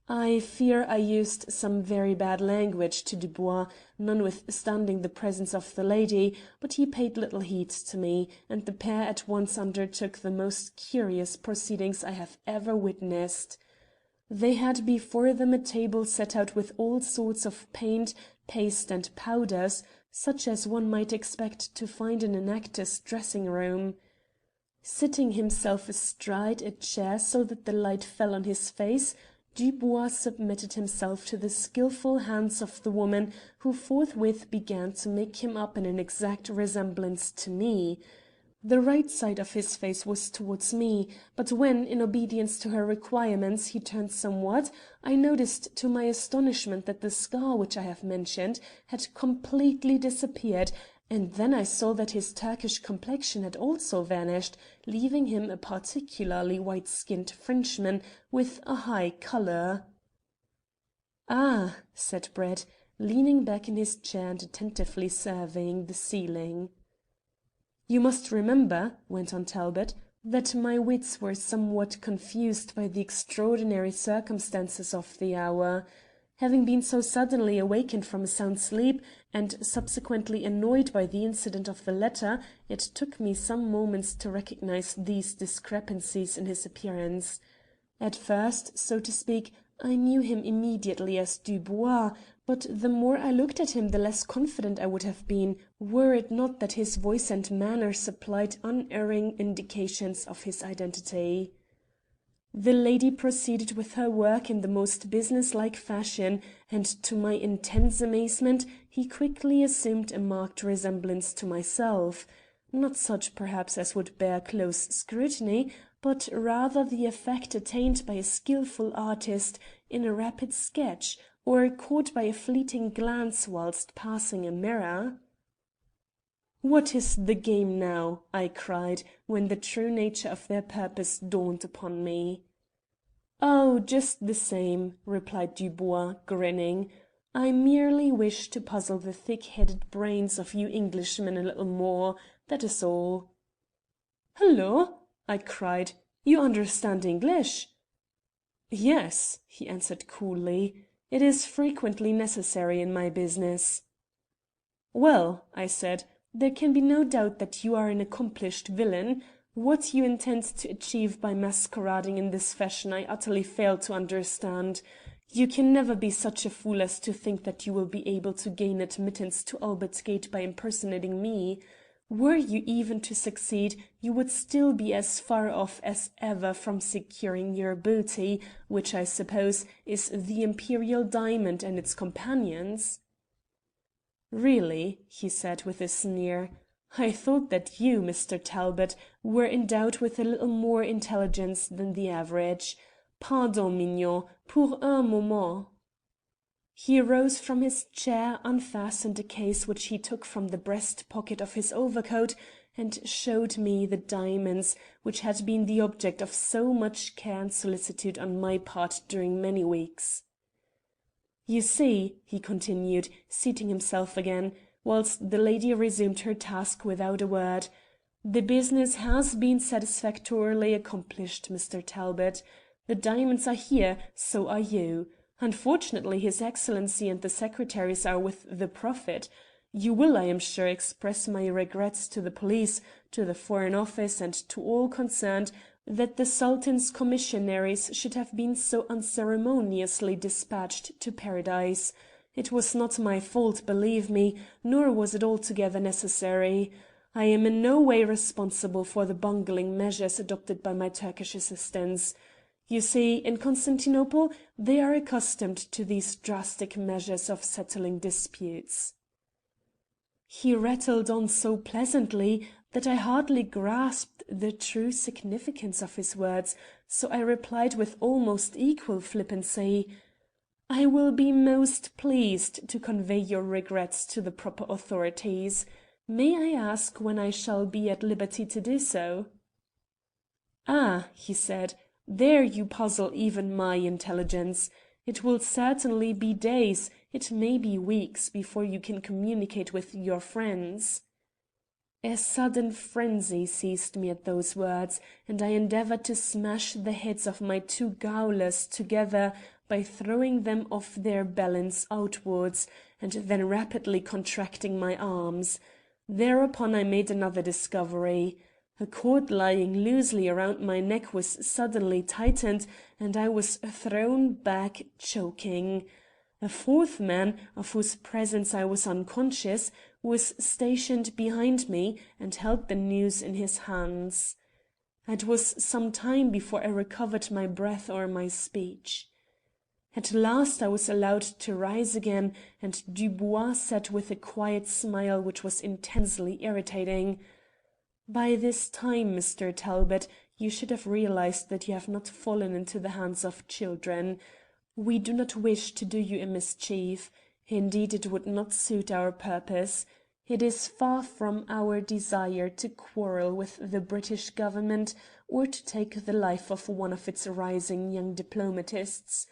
I fear I used some very bad language to Dubois, notwithstanding the presence of the lady, but he paid little heed to me, and the pair at once undertook the most curious proceedings I have ever witnessed. They had before them a table set out with all sorts of paint, paste, and powders, such as one might expect to find in an actor's dressing room. Sitting himself astride a chair so that the light fell on his face, Dubois submitted himself to the skilful hands of the woman, who forthwith began to make him up in an exact resemblance to me. The right side of his face was towards me, but when, in obedience to her requirements, he turned somewhat, I noticed to my astonishment that the scar which I have mentioned had completely disappeared, and then I saw that his Turkish complexion had also vanished, leaving him a particularly white-skinned Frenchman with a high colour. "Ah," said Brett, leaning back in his chair and attentively surveying the ceiling. "You must remember," went on Talbot, "that my wits were somewhat confused by the extraordinary circumstances of the hour. Having been so suddenly awakened from a sound sleep, and subsequently annoyed by the incident of the letter, it took me some moments to recognize these discrepancies in his appearance. At first, so to speak, I knew him immediately as Dubois, but the more I looked at him the less confident I would have been, were it not that his voice and manner supplied unerring indications of his identity. The lady proceeded with her work in the most businesslike fashion, and to my intense amazement he quickly assumed a marked resemblance to myself. Not such, perhaps, as would bear close scrutiny, but rather the effect attained by a skilful artist in a rapid sketch, or caught by a fleeting glance whilst passing a mirror. "What is the game now?" I cried, when the true nature of their purpose dawned upon me. "Oh, just the same," replied Dubois, grinning. "I merely wish to puzzle the thick-headed brains of you Englishmen a little more, that is all." "Hullo!" I cried. "You understand English?" "Yes," he answered coolly. "It is frequently necessary in my business." "Well," I said, "there can be no doubt that you are an accomplished villain. What you intend to achieve by masquerading in this fashion I utterly fail to understand. You can never be such a fool as to think that you will be able to gain admittance to Albert Gate by impersonating me. Were you even to succeed, you would still be as far off as ever from securing your booty, which I suppose is the imperial diamond and its companions." "Really," he said with a sneer, "I thought that you, Mr. Talbot, were endowed with a little more intelligence than the average. Pardon, Mignon, pour un moment." He rose from his chair, unfastened a case which he took from the breast pocket of his overcoat, and showed me the diamonds which had been the object of so much care and solicitude on my part during many weeks. "You see," he continued, seating himself again, whilst the lady resumed her task without a word, "the business has been satisfactorily accomplished, Mr. Talbot. The diamonds are here, so are you. Unfortunately, His Excellency and the secretaries are with the Prophet. You will, I am sure, express my regrets to the police, to the Foreign Office, and to all concerned that the Sultan's commissionaries should have been so unceremoniously dispatched to Paradise. It was not my fault, believe me, nor was it altogether necessary. I am in no way responsible for the bungling measures adopted by my Turkish assistants. You see, in Constantinople they are accustomed to these drastic measures of settling disputes." He rattled on so pleasantly that I hardly grasped the true significance of his words, so I replied with almost equal flippancy: "I will be most pleased to convey your regrets to the proper authorities. May I ask when I shall be at liberty to do so?" "Ah," he said, "there you puzzle even my intelligence. It will certainly be days, it may be weeks, before you can communicate with your friends." A sudden frenzy seized me at those words, and I endeavoured to smash the heads of my two gaolers together by throwing them off their balance outwards, and then rapidly contracting my arms. Thereupon I made another discovery. A cord lying loosely around my neck was suddenly tightened, and I was thrown back choking. A fourth man, of whose presence I was unconscious, was stationed behind me and held the noose in his hands. It was some time before I recovered my breath or my speech. At last I was allowed to rise again, and Dubois said with a quiet smile which was intensely irritating: "By this time, Mr. Talbot, you should have realized that you have not fallen into the hands of children. We do not wish to do you a mischief. Indeed, it would not suit our purpose. It is far from our desire to quarrel with the British Government or to take the life of one of its rising young diplomatists.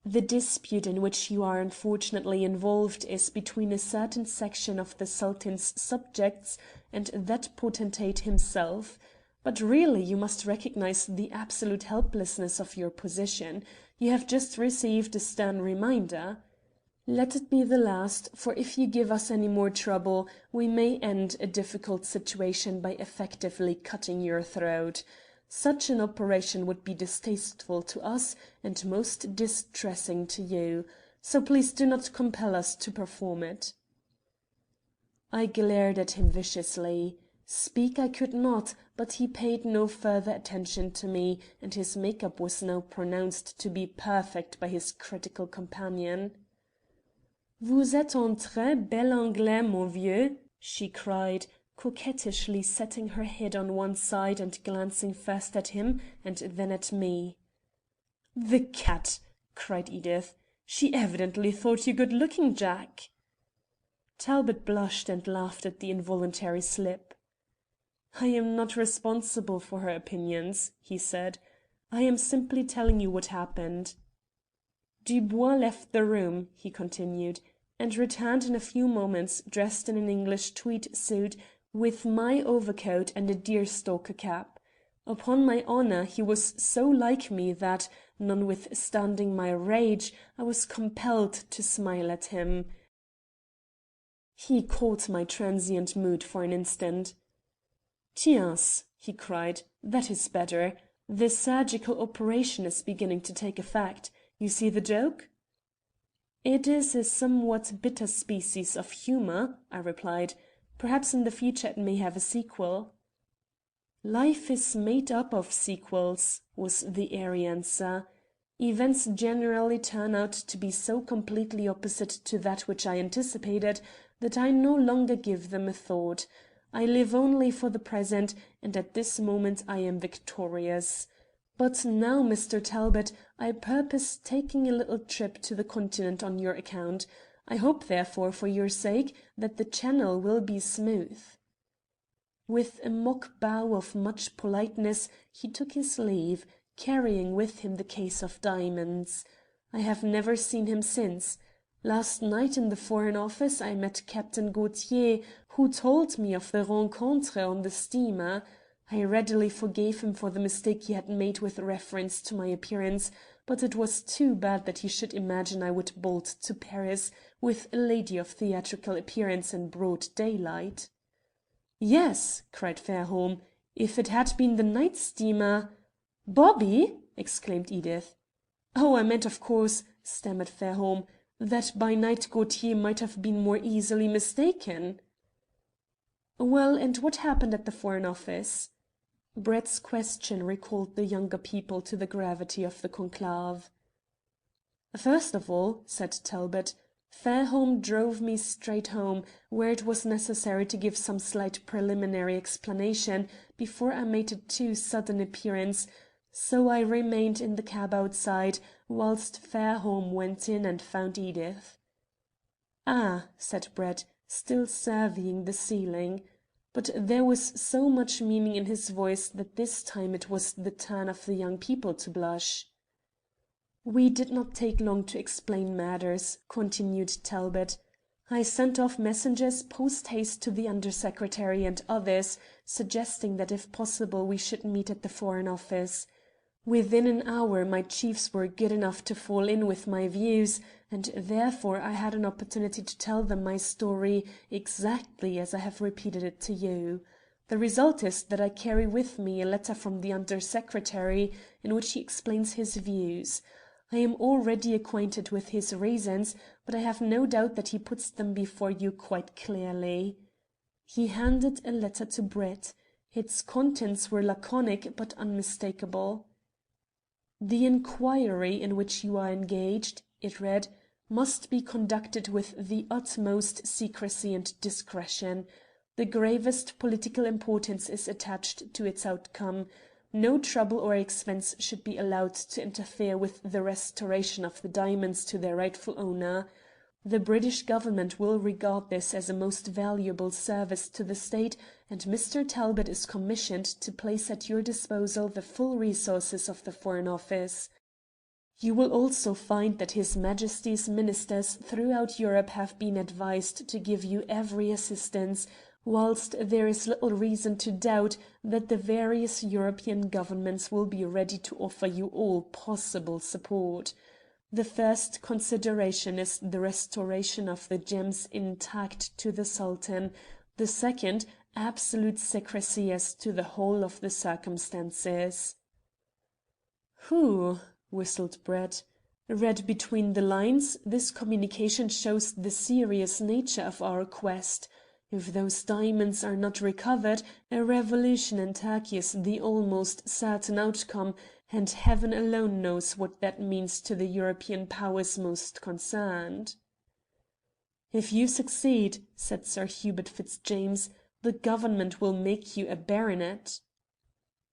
The dispute in which you are unfortunately involved is between a certain section of the Sultan's subjects and that potentate himself. But really you must recognize the absolute helplessness of your position. You have just received a stern reminder. Let it be the last, for if you give us any more trouble, we may end a difficult situation by effectively cutting your throat. Such an operation would be distasteful to us and most distressing to you. So please do not compel us to perform it." I glared at him viciously. Speak I could not, but he paid no further attention to me, and his make-up was now pronounced to be perfect by his critical companion. "Vous êtes un très bel Anglais, mon vieux," she cried, coquettishly setting her head on one side and glancing first at him and then at me. "The cat!" cried Edith. "She evidently thought you good-looking, Jack." Talbot blushed and laughed at the involuntary slip. "I am not responsible for her opinions," he said. "I am simply telling you what happened." Dubois left the room, he continued, and returned in a few moments dressed in an English tweed suit with my overcoat and a deerstalker cap. Upon my honour, he was so like me that, notwithstanding my rage, I was compelled to smile at him. He caught my transient mood for an instant. "Tiens," he cried, "that is better. The surgical operation is beginning to take effect. You see the joke?" "It is a somewhat bitter species of humour," I replied. "Perhaps in the future it may have a sequel." "Life is made up of sequels," was the airy answer. "Events generally turn out to be so completely opposite to that which I anticipated that I no longer give them a thought. I live only for the present, and at this moment I am victorious. But now, Mr. Talbot, I purpose taking a little trip to the Continent on your account. I hope, therefore, for your sake, that the Channel will be smooth." With a mock bow of much politeness, he took his leave, carrying with him the case of diamonds. I have never seen him since. Last night in the Foreign Office I met Captain Gaultier, who told me of the rencontre on the steamer. I readily forgave him for the mistake he had made with reference to my appearance, but it was too bad that he should imagine I would bolt to Paris with a lady of theatrical appearance in broad daylight. "Yes," cried Fairholme, "if it had been the night steamer—" "Bobby!" exclaimed Edith. "Oh, I meant, of course," stammered Fairholme, "that by night Gaultier might have been more easily mistaken." "Well, and what happened at the Foreign Office?" Brett's question recalled the younger people to the gravity of the conclave. "First of all," said Talbot, "Fairholme drove me straight home, where it was necessary to give some slight preliminary explanation before I made a too sudden appearance, so I remained in the cab outside, whilst Fairholme went in and found Edith." "Ah," said Brett, still surveying the ceiling. But there was so much meaning in his voice that this time it was the turn of the young people to blush. "We did not take long to explain matters," continued Talbot. "I sent off messengers post haste to the Under Secretary and others, suggesting that if possible we should meet at the Foreign Office. Within an hour my chiefs were good enough to fall in with my views, and therefore I had an opportunity to tell them my story exactly as I have repeated it to you. The result is that I carry with me a letter from the Under Secretary in which he explains his views. I am already acquainted with his reasons, but I have no doubt that he puts them before you quite clearly." He handed a letter to Brett. Its contents were laconic but unmistakable. "The inquiry in which you are engaged," it read, "must be conducted with the utmost secrecy and discretion. The gravest political importance is attached to its outcome. No trouble or expense should be allowed to interfere with the restoration of the diamonds to their rightful owner. The British Government will regard this as a most valuable service to the State, and Mr. Talbot is commissioned to place at your disposal the full resources of the Foreign Office. You will also find that His Majesty's ministers throughout Europe have been advised to give you every assistance, whilst there is little reason to doubt that the various European governments will be ready to offer you all possible support. The first consideration is the restoration of the gems intact to the Sultan, the second, absolute secrecy as to the whole of the circumstances." "Whew!" whistled Brett. "Read between the lines, this communication shows the serious nature of our quest. If those diamonds are not recovered, a revolution in Turkey is the almost certain outcome, and Heaven alone knows what that means to the European powers most concerned." "If you succeed," said Sir Hubert Fitzjames, "the Government will make you a baronet."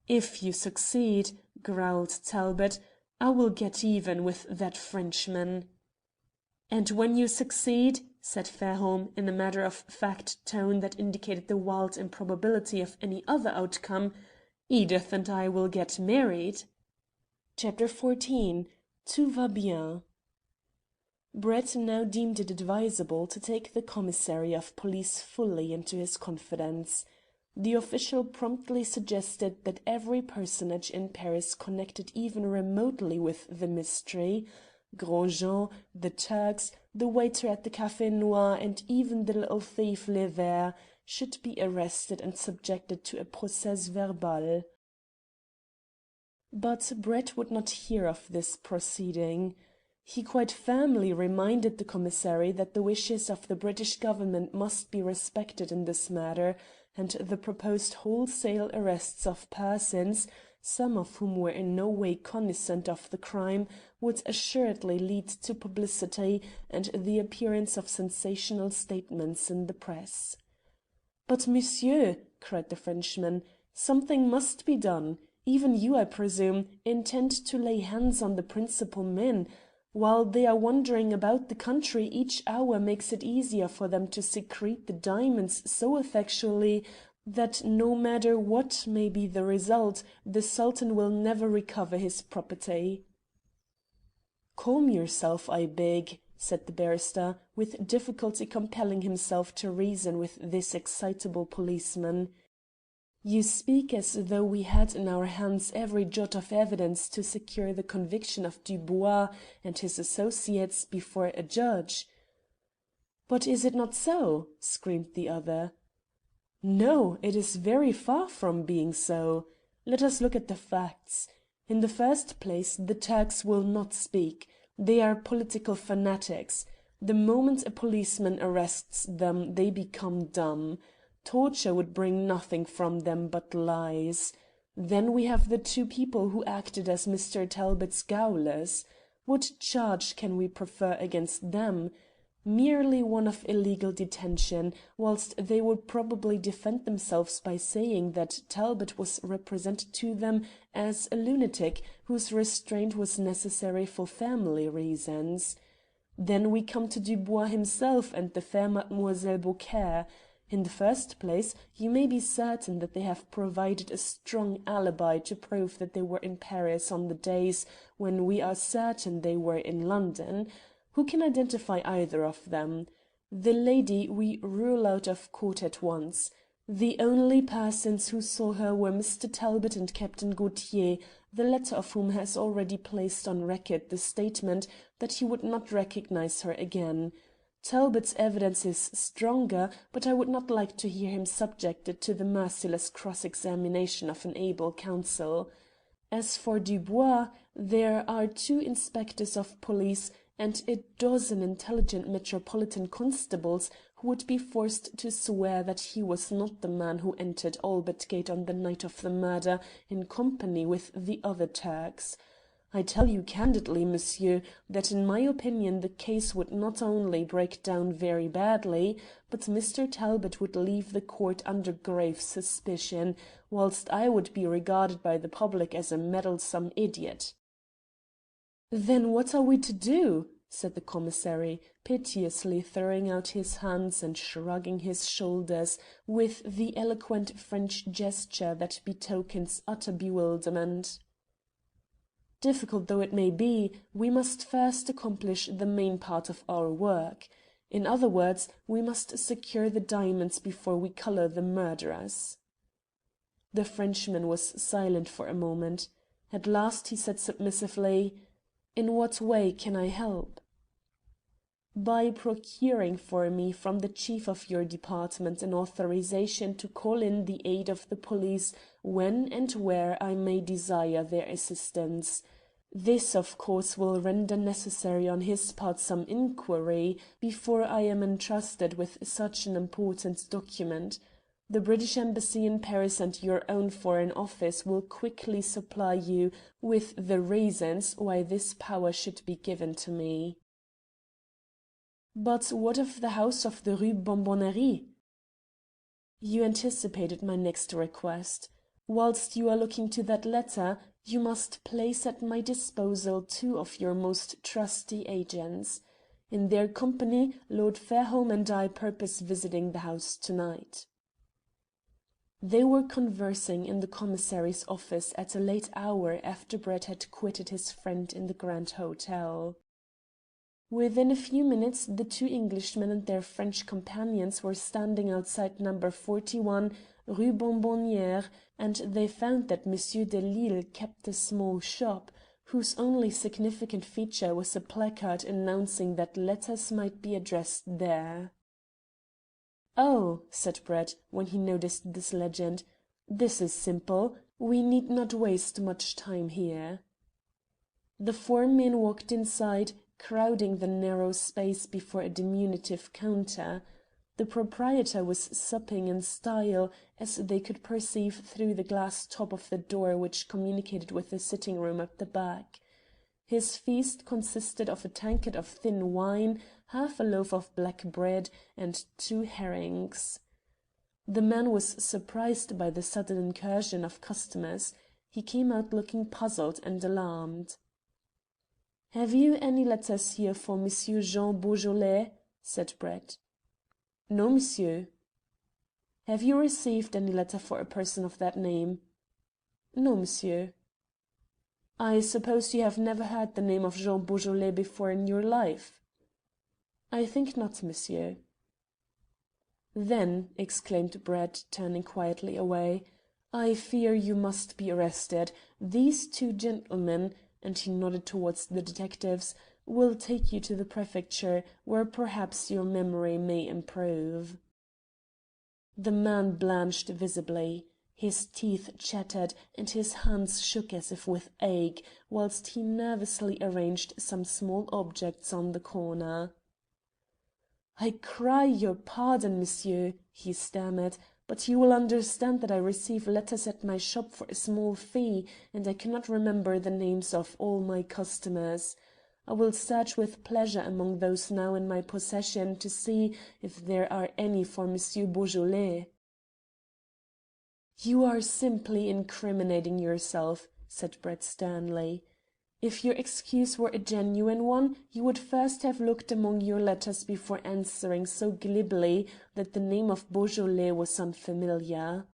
"If you succeed," growled Talbot, "I will get even with that Frenchman." "And when you succeed," said Fairholme, in a matter-of-fact tone that indicated the wild improbability of any other outcome, "Edith and I will get married." Chapter 14. Tout va bien. Brett now deemed it advisable to take the commissary of police fully into his confidence. The official promptly suggested that every personage in Paris connected even remotely with the mystery, Gros Jean, the Turks, the waiter at the Café Noir, and even the little thief Le Ver, should be arrested and subjected to a procès verbal. But Brett would not hear of this proceeding. He quite firmly reminded the commissary that the wishes of the British Government must be respected in this matter, and the proposed wholesale arrests of persons, some of whom were in no way cognisant of the crime, would assuredly lead to publicity and the appearance of sensational statements in the press. "But, monsieur," cried the Frenchman, "something must be done. Even you, I presume, intend to lay hands on the principal men. While they are wandering about the country each hour makes it easier for them to secrete the diamonds so effectually that no matter what may be the result, the Sultan will never recover his property." "Calm yourself, I beg," said the barrister, with difficulty compelling himself to reason with this excitable policeman. "You speak as though we had in our hands every jot of evidence to secure the conviction of Dubois and his associates before a judge." "But is it not so?" screamed the other. "No, it is very far from being so. Let us look at the facts. In the first place, the Turks will not speak. They are political fanatics. The moment a policeman arrests them they become dumb. Torture would bring nothing from them but lies. Then we have the two people who acted as Mr. Talbot's gaolers. What charge can we prefer against them? Merely one of illegal detention, whilst they would probably defend themselves by saying that Talbot was represented to them as a lunatic whose restraint was necessary for family reasons. Then we come to Dubois himself and the fair Mademoiselle Beaucaire. In the first place, you may be certain that they have provided a strong alibi to prove that they were in Paris on the days when we are certain they were in London. Who can identify either of them? The lady we rule out of court at once. The only persons who saw her were Mr. Talbot and Captain Gaultier, the latter of whom has already placed on record the statement that he would not recognize her again. Talbot's evidence is stronger, but I would not like to hear him subjected to the merciless cross-examination of an able counsel. As for Dubois, there are 2 inspectors of police and a dozen intelligent metropolitan constables who would be forced to swear that he was not the man who entered Albert Gate on the night of the murder in company with the other Turks. I tell you candidly, monsieur, that in my opinion the case would not only break down very badly, but Mr. Talbot would leave the court under grave suspicion, whilst I would be regarded by the public as a meddlesome idiot." "Then what are we to do?" said the commissary, piteously throwing out his hands and shrugging his shoulders with the eloquent French gesture that betokens utter bewilderment. "Difficult though it may be, we must first accomplish the main part of our work. In other words, we must secure the diamonds before we colour the murderers." The Frenchman was silent for a moment. At last he said submissively, "In what way can I help?" "By procuring for me from the chief of your department an authorization to call in the aid of the police when and where I may desire their assistance. This, of course, will render necessary on his part some inquiry before I am entrusted with such an important document. The British Embassy in Paris and your own Foreign Office will quickly supply you with the reasons why this power should be given to me." "But what of the house of the Rue Bonbonnerie?" "You anticipated my next request. Whilst you are looking to that letter, you must place at my disposal 2 of your most trusty agents. In their company, Lord Fairholme and I purpose visiting the house tonight." They were conversing in the commissary's office at a late hour after Brett had quitted his friend in the Grand Hotel. Within a few minutes the 2 Englishmen and their French companions were standing outside number 41 Rue Bonbonnière, and they found that M. Delisle kept a small shop, whose only significant feature was a placard announcing that letters might be addressed there. "Oh," said Brett, when he noticed this legend, "this is simple. We need not waste much time here." The 4 men walked inside, crowding the narrow space before a diminutive counter. The proprietor was supping in style, as they could perceive through the glass top of the door which communicated with the sitting room at the back. His feast consisted of a tankard of thin wine, half a loaf of black bread, and 2 herrings. The man was surprised by the sudden incursion of customers. He came out looking puzzled and alarmed. "Have you any letters here for Monsieur Jean Beaujolais?" said Brett. "No, monsieur." "Have you received any letter for a person of that name?" "No, monsieur." "I suppose you have never heard the name of Jean Beaujolais before in your life?" "I think not, monsieur." "Then," exclaimed Brett, turning quietly away, "I fear you must be arrested. These 2 gentlemen," and he nodded towards the detectives, "will take you to the prefecture, where perhaps your memory may improve." The man blanched visibly. His teeth chattered, and his hands shook as if with ague, whilst he nervously arranged some small objects on the corner. "I cry your pardon, monsieur," he stammered, "but you will understand that I receive letters at my shop for a small fee, and I cannot remember the names of all my customers. I will search with pleasure among those now in my possession to see if there are any for Monsieur Beaujolais." "You are simply incriminating yourself," said Brett sternly. "If your excuse were a genuine one, you would first have looked among your letters before answering so glibly that the name of Beaujolais was unfamiliar."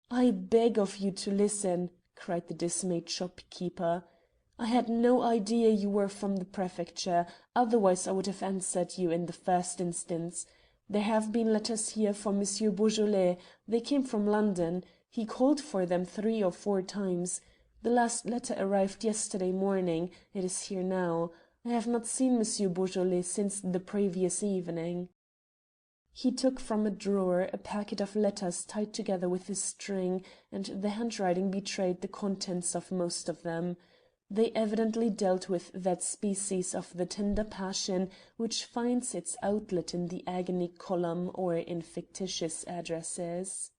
"I beg of you to listen," cried the dismayed shopkeeper. "I had no idea you were from the prefecture, otherwise I would have answered you in the first instance. There have been letters here for Monsieur Beaujolais. They came from London. He called for them 3 or 4 times. The last letter arrived yesterday morning. It is here now. I have not seen Monsieur Beaujolais since the previous evening." He took from a drawer a packet of letters tied together with a string, and the handwriting betrayed the contents of most of them. They evidently dealt with that species of the tender passion which finds its outlet in the agony column or in fictitious addresses.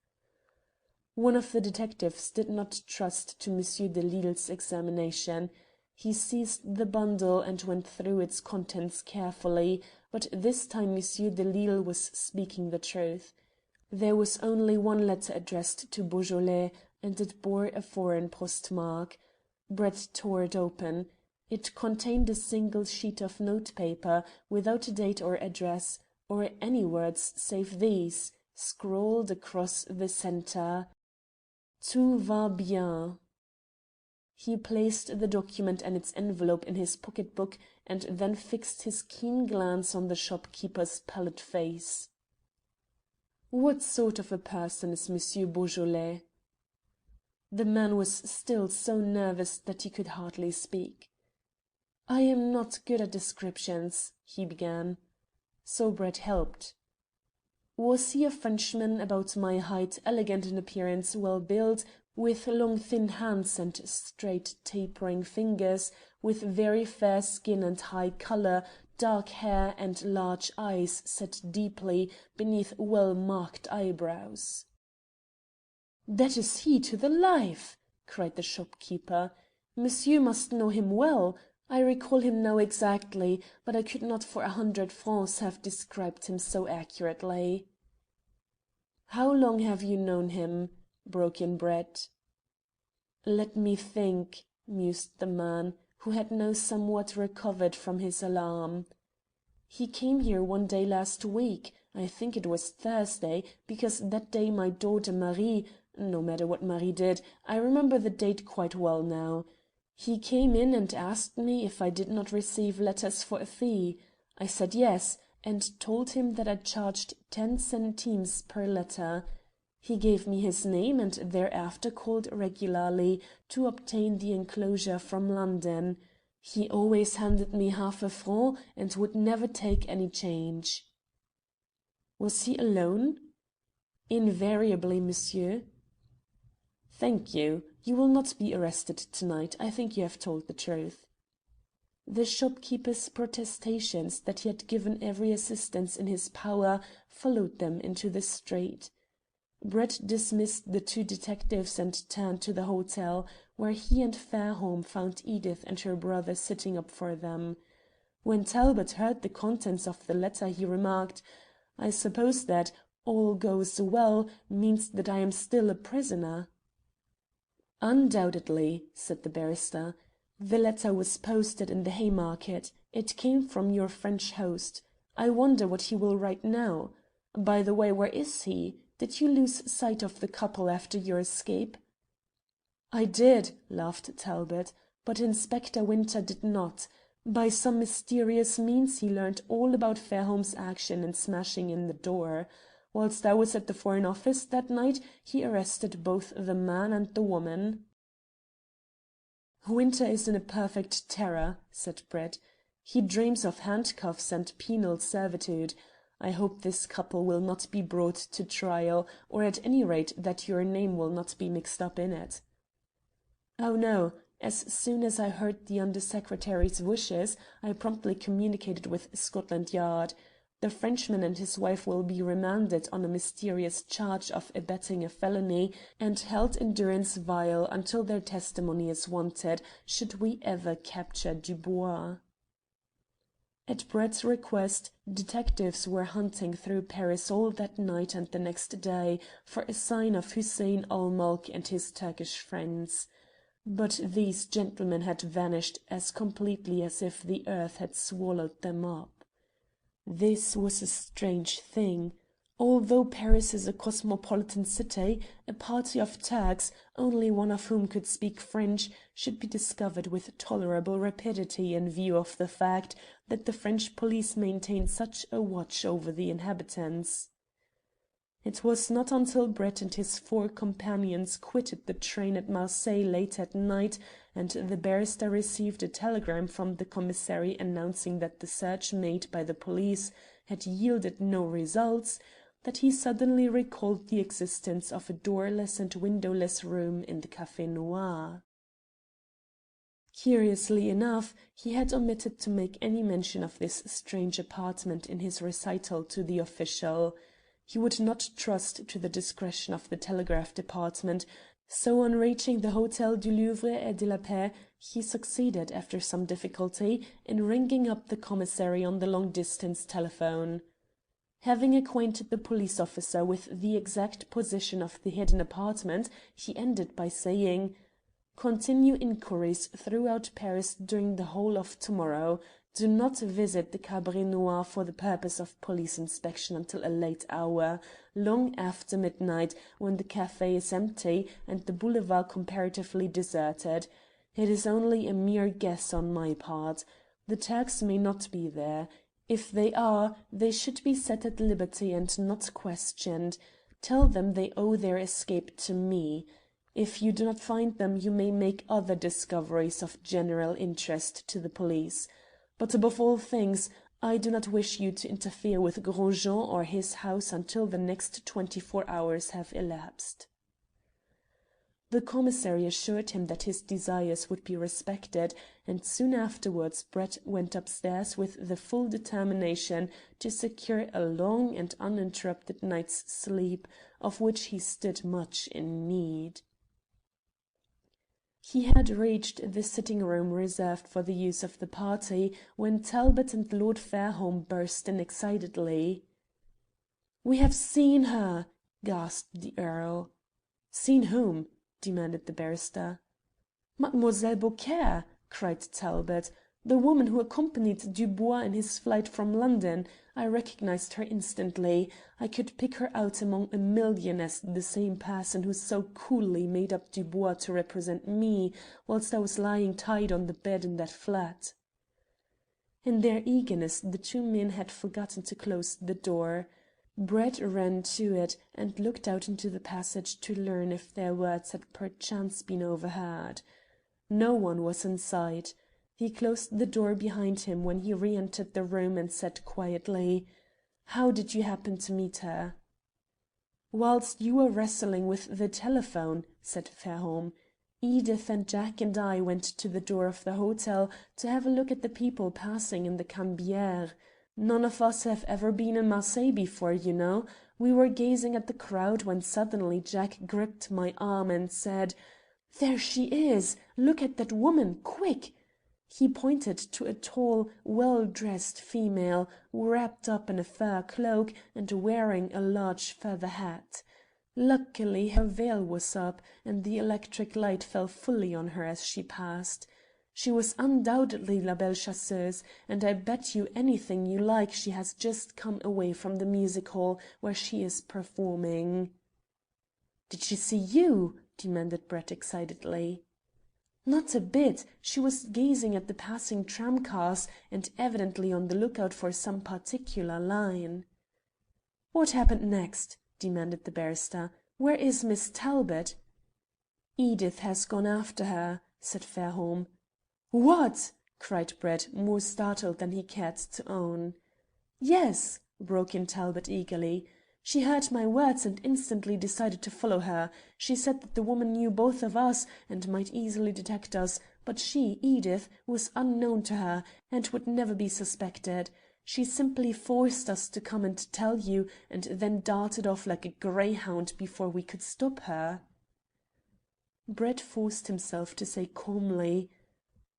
One of the detectives did not trust to Monsieur de Lisle's examination. He seized the bundle and went through its contents carefully, but this time Monsieur de Lisle was speaking the truth. There was only one letter addressed to Beaujolais, and it bore a foreign postmark. Brett tore it open. It contained a single sheet of notepaper, without a date or address, or any words save these, scrawled across the centre: "Tout va bien." He placed the document and its envelope in his pocket-book, and then fixed his keen glance on the shopkeeper's pallid face. "What sort of a person is Monsieur Beaujolais?" The man was still so nervous that he could hardly speak. "I am not good at descriptions," he began. So Brett helped. "Was he a Frenchman, about my height, elegant in appearance, well built, with long thin hands and straight tapering fingers, with very fair skin and high colour, dark hair, and large eyes set deeply beneath well-marked eyebrows?" "That is he to the life!" cried the shopkeeper. "Monsieur must know him well. I recall him now exactly, but I could not for 100 francs have described him so accurately." "How long have you known him?" broke in Brett. "Let me think," mused the man, who had now somewhat recovered from his alarm. "He came here one day last week. I think it was Thursday, because that day my daughter Marie, no matter what Marie did, I remember the date quite well now. He came in and asked me if I did not receive letters for a fee. I said yes, and told him that I charged 10 centimes per letter. He gave me his name, and thereafter called regularly to obtain the enclosure from London. He always handed me half a franc, and would never take any change." "Was he alone?" "Invariably, monsieur." "Thank you. You will not be arrested tonight. I think you have told the truth." The shopkeeper's protestations that he had given every assistance in his power followed them into the street. Brett dismissed the 2 detectives and turned to the hotel, where he and Fairholme found Edith and her brother sitting up for them. When Talbot heard the contents of the letter he remarked: "I suppose that 'all goes well' means that I am still a prisoner." "Undoubtedly," said the barrister. "The letter was posted in the Haymarket. It came from your French host. I wonder what he will write now. By the way, where is he? Did you lose sight of the couple after your escape?" "I did," laughed Talbot, "but Inspector Winter did not. By some mysterious means he learned all about Fairholme's action in smashing in the door. Whilst I was at the Foreign Office that night he arrested both the man and the woman." "Winter is in a perfect terror," said Brett. "He dreams of handcuffs and penal servitude. I hope this couple will not be brought to trial, or at any rate that your name will not be mixed up in it." "Oh no. As soon as I heard the Under Secretary's wishes, I promptly communicated with Scotland Yard. The Frenchman and his wife will be remanded on a mysterious charge of abetting a felony, and held in durance vile until their testimony is wanted, should we ever capture Dubois." At Brett's request, detectives were hunting through Paris all that night and the next day for a sign of Hussein ul Mulk and his Turkish friends. But these gentlemen had vanished as completely as if the earth had swallowed them up. This was a strange thing. Although Paris is a cosmopolitan city, a party of Turks, only one of whom could speak French, should be discovered with tolerable rapidity in view of the fact that the French police maintain such a watch over the inhabitants. It was not until Brett and his four companions quitted the train at Marseilles late at night, and the barrister received a telegram from the commissary announcing that the search made by the police had yielded no results, that he suddenly recalled the existence of a doorless and windowless room in the Café Noir. Curiously enough, he had omitted to make any mention of this strange apartment in his recital to the official. He would not trust to the discretion of the telegraph department, so on reaching the Hôtel du Louvre et de la Paix, he succeeded, after some difficulty, in ringing up the commissary on the long-distance telephone. Having acquainted the police officer with the exact position of the hidden apartment, he ended by saying: "Continue inquiries throughout Paris during the whole of tomorrow. Do not visit the Cabaret Noir for the purpose of police inspection until a late hour, long after midnight, when the café is empty and the boulevard comparatively deserted. It is only a mere guess on my part. The Turks may not be there. If they are, they should be set at liberty and not questioned. Tell them they owe their escape to me. If you do not find them, you may make other discoveries of general interest to the police. But above all things, I do not wish you to interfere with Gros Jean or his house until the next 24 hours have elapsed." The commissary assured him that his desires would be respected, and soon afterwards Brett went upstairs with the full determination to secure a long and uninterrupted night's sleep, of which he stood much in need. He had reached the sitting-room reserved for the use of the party when Talbot and Lord Fairholme burst in excitedly. "We have seen her!" gasped the Earl. "Seen whom?" demanded the barrister. "Mademoiselle Beaucaire!" cried Talbot. "The woman who accompanied Dubois in his flight from London. I recognized her instantly. I could pick her out among a million as the same person who so coolly made up Dubois to represent me, whilst I was lying tied on the bed in that flat." In their eagerness the two men had forgotten to close the door. Brett ran to it and looked out into the passage to learn if their words had perchance been overheard. No one was in sight. He closed the door behind him when he re-entered the room and said quietly: "How did you happen to meet her?" "Whilst you were wrestling with the telephone," said Fairholme. "Edith and Jack and I went to the door of the hotel to have a look at the people passing in the Canebière. None of us have ever been in Marseilles before, you know. We were gazing at the crowd when suddenly Jack gripped my arm and said: 'There she is! Look at that woman, quick!' He pointed to a tall, well-dressed female, wrapped up in a fur cloak and wearing a large feather hat. Luckily her veil was up, and the electric light fell fully on her as she passed. She was undoubtedly La Belle Chasseuse, and I bet you anything you like she has just come away from the music hall where she is performing." "Did she see you?" demanded Brett excitedly. "Not a bit. She was gazing at the passing tramcars, and evidently on the lookout for some particular line." "What happened next?" demanded the barrister. "Where is Miss Talbot?" "Edith has gone after her," said Fairholme. "What!" cried Brett, more startled than he cared to own. "Yes," broke in Talbot eagerly. "She heard my words and instantly decided to follow her. She said that the woman knew both of us and might easily detect us, but she, Edith, was unknown to her and would never be suspected. She simply forced us to come and tell you, and then darted off like a greyhound before we could stop her." Brett forced himself to say calmly: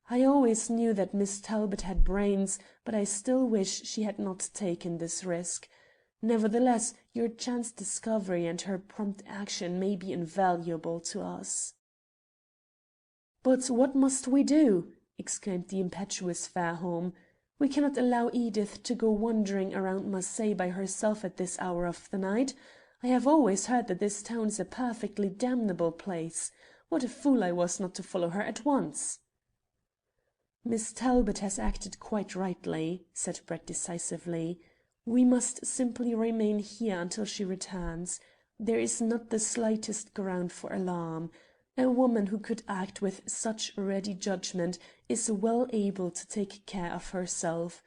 "I always knew that Miss Talbot had brains, but I still wish she had not taken this risk. Nevertheless, your chance discovery and her prompt action may be invaluable to us." "But what must we do?" exclaimed the impetuous Fairholme. We cannot allow Edith to go wandering around Marseilles by herself at this hour of the night. I have always heard that this town is a perfectly damnable place. What a fool I was not to follow her at once." "Miss Talbot has acted quite rightly," said Brett decisively. "We must simply remain here until she returns. There is not the slightest ground for alarm. A woman who could act with such ready judgment is well able to take care of herself.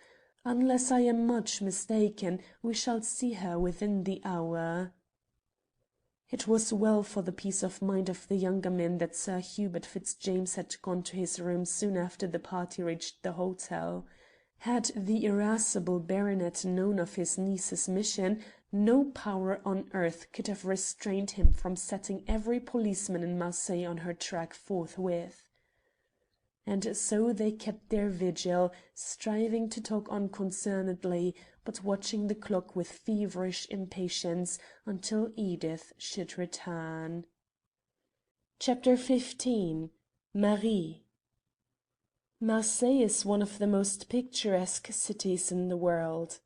Unless I am much mistaken, we shall see her within the hour." It was well for the peace of mind of the younger men that Sir Hubert Fitzjames had gone to his room soon after the party reached the hotel. Had the irascible baronet known of his niece's mission, no power on earth could have restrained him from setting every policeman in Marseilles on her track forthwith. And so they kept their vigil, striving to talk unconcernedly, but watching the clock with feverish impatience until Edith should return. Chapter 15. Marie. Marseilles is one of the most picturesque cities in the world.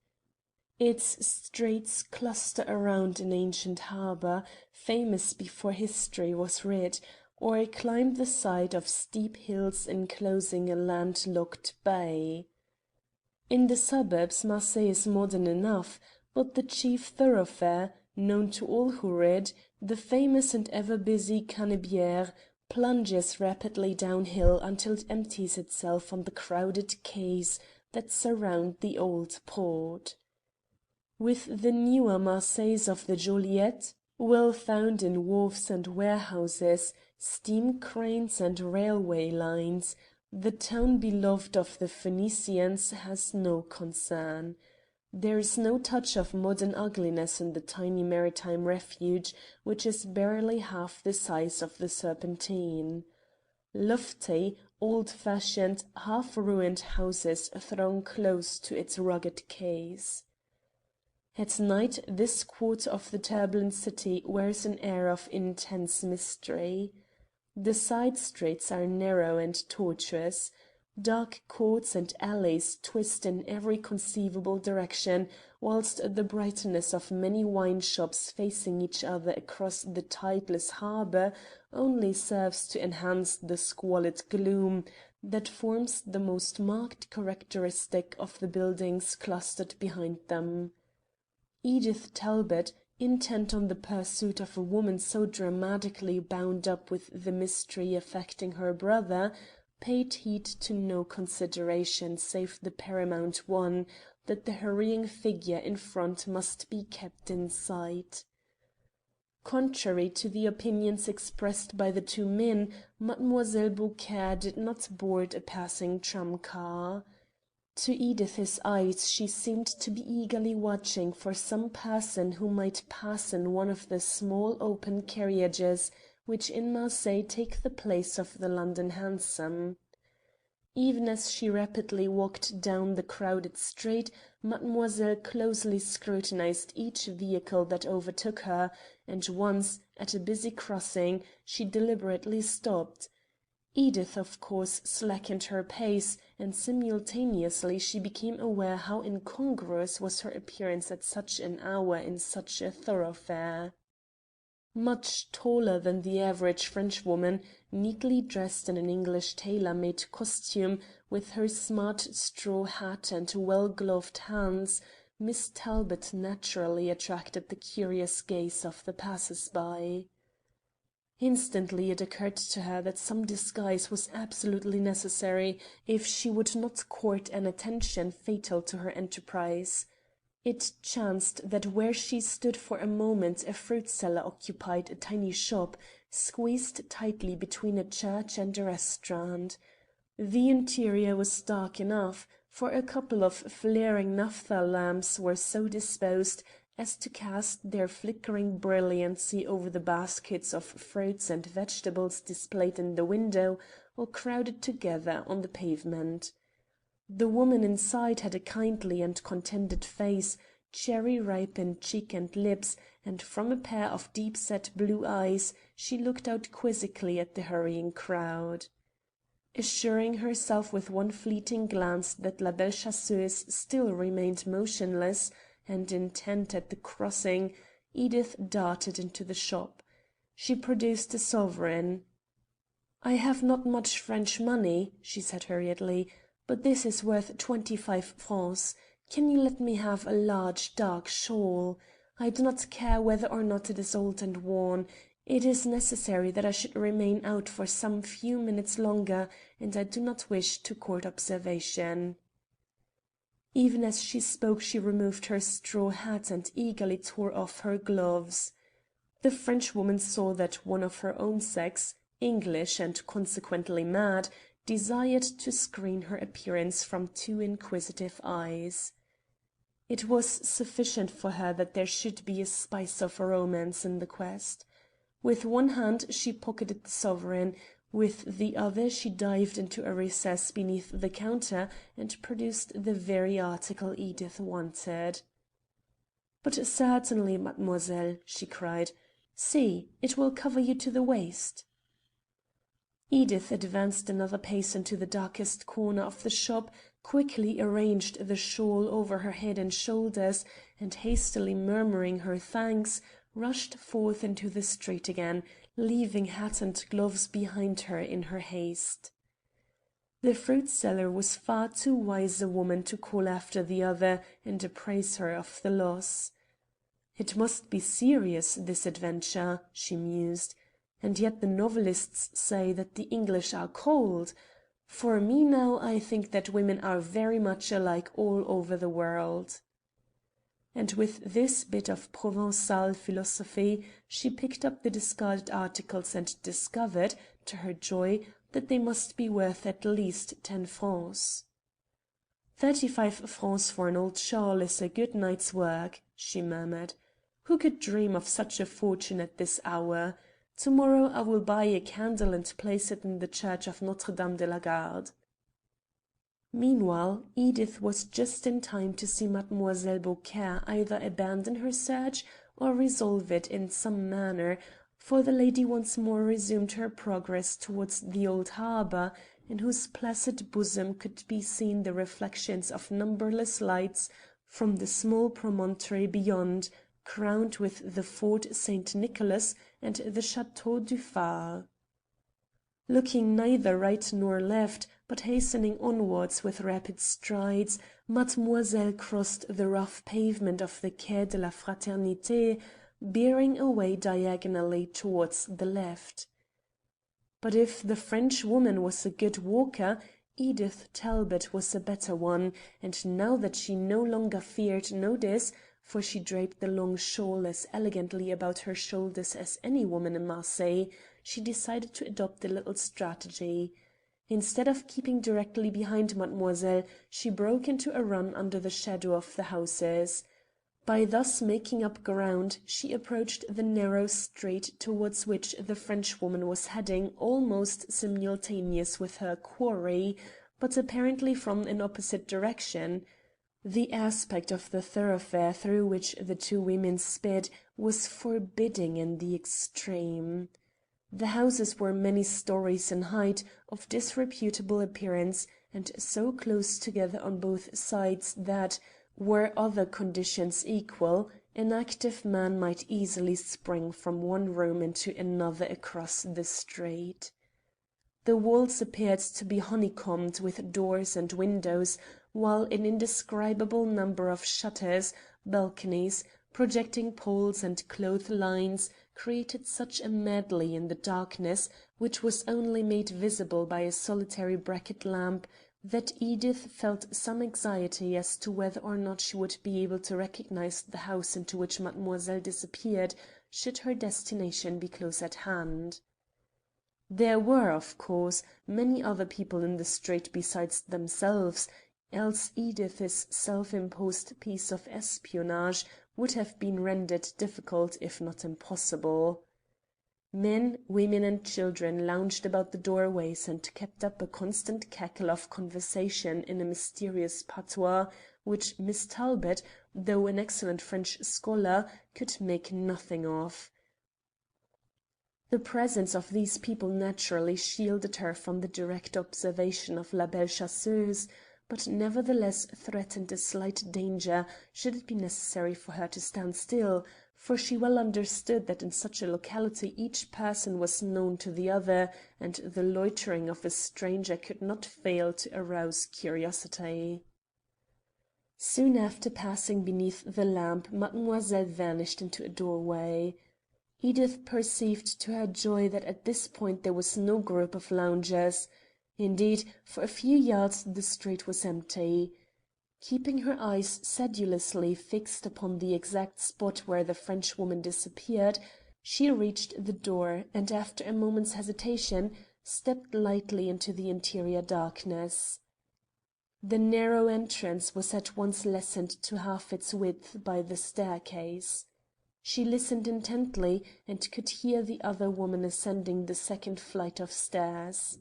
Its streets cluster around an ancient harbour, famous before history was writ, or climb the side of steep hills enclosing a landlocked bay. In the suburbs Marseilles is modern enough, but the chief thoroughfare, known to all who read, the famous and ever busy Canebière, plunges rapidly downhill until it empties itself on the crowded quays that surround the old port. With the newer Marseilles of the Joliette, well found in wharves and warehouses, steam cranes and railway lines, the town beloved of the Phoenicians has no concern. There is no touch of modern ugliness in the tiny maritime refuge, which is barely half the size of the Serpentine. Lofty, old-fashioned, half-ruined houses throng close to its rugged quays. At night this quarter of the turbulent city wears an air of intense mystery. The side streets are narrow and tortuous. Dark courts and alleys twist in every conceivable direction, whilst the brightness of many wine shops facing each other across the tideless harbour only serves to enhance the squalid gloom that forms the most marked characteristic of the buildings clustered behind them. Edith Talbot, intent on the pursuit of a woman so dramatically bound up with the mystery affecting her brother, paid heed to no consideration save the paramount one, that the hurrying figure in front must be kept in sight. Contrary to the opinions expressed by the two men, Mademoiselle Beaucaire did not board a passing tram-car. To Edith's eyes she seemed to be eagerly watching for some person who might pass in one of the small open carriages which in Marseilles take the place of the London hansom. Even as she rapidly walked down the crowded street, Mademoiselle closely scrutinized each vehicle that overtook her, and once, at a busy crossing, she deliberately stopped. Edith, of course, slackened her pace, and simultaneously she became aware how incongruous was her appearance at such an hour in such a thoroughfare. Much taller than the average Frenchwoman, neatly dressed in an English tailor-made costume, with her smart straw hat and well-gloved hands, Miss Talbot naturally attracted the curious gaze of the passers-by. Instantly it occurred to her that some disguise was absolutely necessary if she would not court an attention fatal to her enterprise. It chanced that where she stood for a moment a fruit seller occupied a tiny shop, squeezed tightly between a church and a restaurant. The interior was dark enough, for a couple of flaring naphtha lamps were so disposed as to cast their flickering brilliancy over the baskets of fruits and vegetables displayed in the window or crowded together on the pavement. The woman inside had a kindly and contented face, cherry-ripened cheek and lips, and from a pair of deep-set blue eyes she looked out quizzically at the hurrying crowd. Assuring herself with one fleeting glance that La Belle Chasseuse still remained motionless and intent at the crossing, Edith darted into the shop. She produced a sovereign. "I have not much French money," she said hurriedly, "but this is worth 25 francs. Can you let me have a large dark shawl? I do not care whether or not it is old and worn. It is necessary that I should remain out for some few minutes longer, and I do not wish to court observation." Even as she spoke she removed her straw hat and eagerly tore off her gloves. The Frenchwoman saw that one of her own sex, English and consequently mad, desired to screen her appearance from too inquisitive eyes. It was sufficient for her that there should be a spice of romance in the quest. With one hand she pocketed the sovereign, with the other she dived into a recess beneath the counter and produced the very article Edith wanted. "But certainly, mademoiselle," she cried. "See, it will cover you to the waist." Edith advanced another pace into the darkest corner of the shop, quickly arranged the shawl over her head and shoulders, and hastily murmuring her thanks, rushed forth into the street again, leaving hat and gloves behind her in her haste. The fruit seller was far too wise a woman to call after the other and apprise her of the loss. "It must be serious, this adventure," she mused. "And yet the novelists say that the English are cold. For me now I think that women are very much alike all over the world." And with this bit of Provençal philosophy she picked up the discarded articles and discovered, to her joy, that they must be worth at least 10 francs. 35 francs for an old shawl is a good night's work," she murmured. "Who could dream of such a fortune at this hour? To-morrow I will buy a candle and place it in the church of Notre Dame de la Garde." Meanwhile, Edith was just in time to see Mademoiselle Beaucaire either abandon her search or resolve it in some manner, for the lady once more resumed her progress towards the old harbour, in whose placid bosom could be seen the reflections of numberless lights from the small promontory beyond, crowned with the Fort St. Nicholas and the Chateau du Phare. Looking neither right nor left, but hastening onwards with rapid strides, Mademoiselle crossed the rough pavement of the Quai de la Fraternité, bearing away diagonally towards the left. But if the Frenchwoman was a good walker, Edith Talbot was a better one, and now that she no longer feared notice, for she draped the long shawl as elegantly about her shoulders as any woman in Marseilles, she decided to adopt a little strategy. Instead of keeping directly behind Mademoiselle, she broke into a run under the shadow of the houses. By thus making up ground, she approached the narrow street towards which the Frenchwoman was heading almost simultaneous with her quarry, but apparently from an opposite direction. The aspect of the thoroughfare through which the two women sped was forbidding in the extreme. The houses were many stories in height, of disreputable appearance, and so close together on both sides that, were other conditions equal, an active man might easily spring from one room into another across the street. The walls appeared to be honeycombed with doors and windows, while an indescribable number of shutters, balconies, projecting poles and clotheslines created such a medley in the darkness, which was only made visible by a solitary bracket lamp, that Edith felt some anxiety as to whether or not she would be able to recognize the house into which Mademoiselle disappeared, should her destination be close at hand. There were, of course, many other people in the street besides themselves, else Edith's self-imposed piece of espionage would have been rendered difficult if not impossible. Men, women and children lounged about the doorways and kept up a constant cackle of conversation in a mysterious patois, which Miss Talbot, though an excellent French scholar, could make nothing of. The presence of these people naturally shielded her from the direct observation of La Belle Chasseuse, but nevertheless threatened a slight danger should it be necessary for her to stand still, for she well understood that in such a locality each person was known to the other, and the loitering of a stranger could not fail to arouse curiosity. Soon after passing beneath the lamp, mademoiselle vanished into a doorway. Edith perceived to her joy that at this point there was no group of loungers. Indeed, for a few yards the street was empty. Keeping her eyes sedulously fixed upon the exact spot where the Frenchwoman disappeared, she reached the door and, after a moment's hesitation, stepped lightly into the interior darkness. The narrow entrance was at once lessened to half its width by the staircase. She listened intently, and could hear the other woman ascending the second flight of stairs.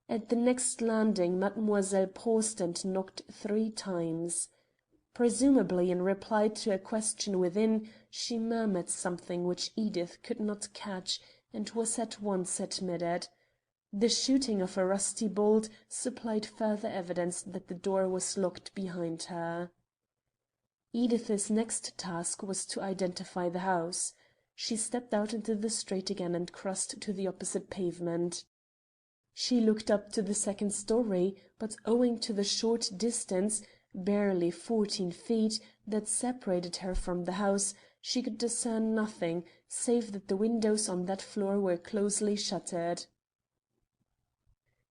At the next landing mademoiselle paused and knocked 3 times. Presumably in reply to a question within, she murmured something which Edith could not catch, and was at once admitted. The shooting of a rusty bolt supplied further evidence that the door was locked behind her. Edith's next task was to identify the house. She stepped out into the street again and crossed to the opposite pavement. She looked up to the second story, but owing to the short distance, barely 14 feet, that separated her from the house, she could discern nothing, save that the windows on that floor were closely shuttered.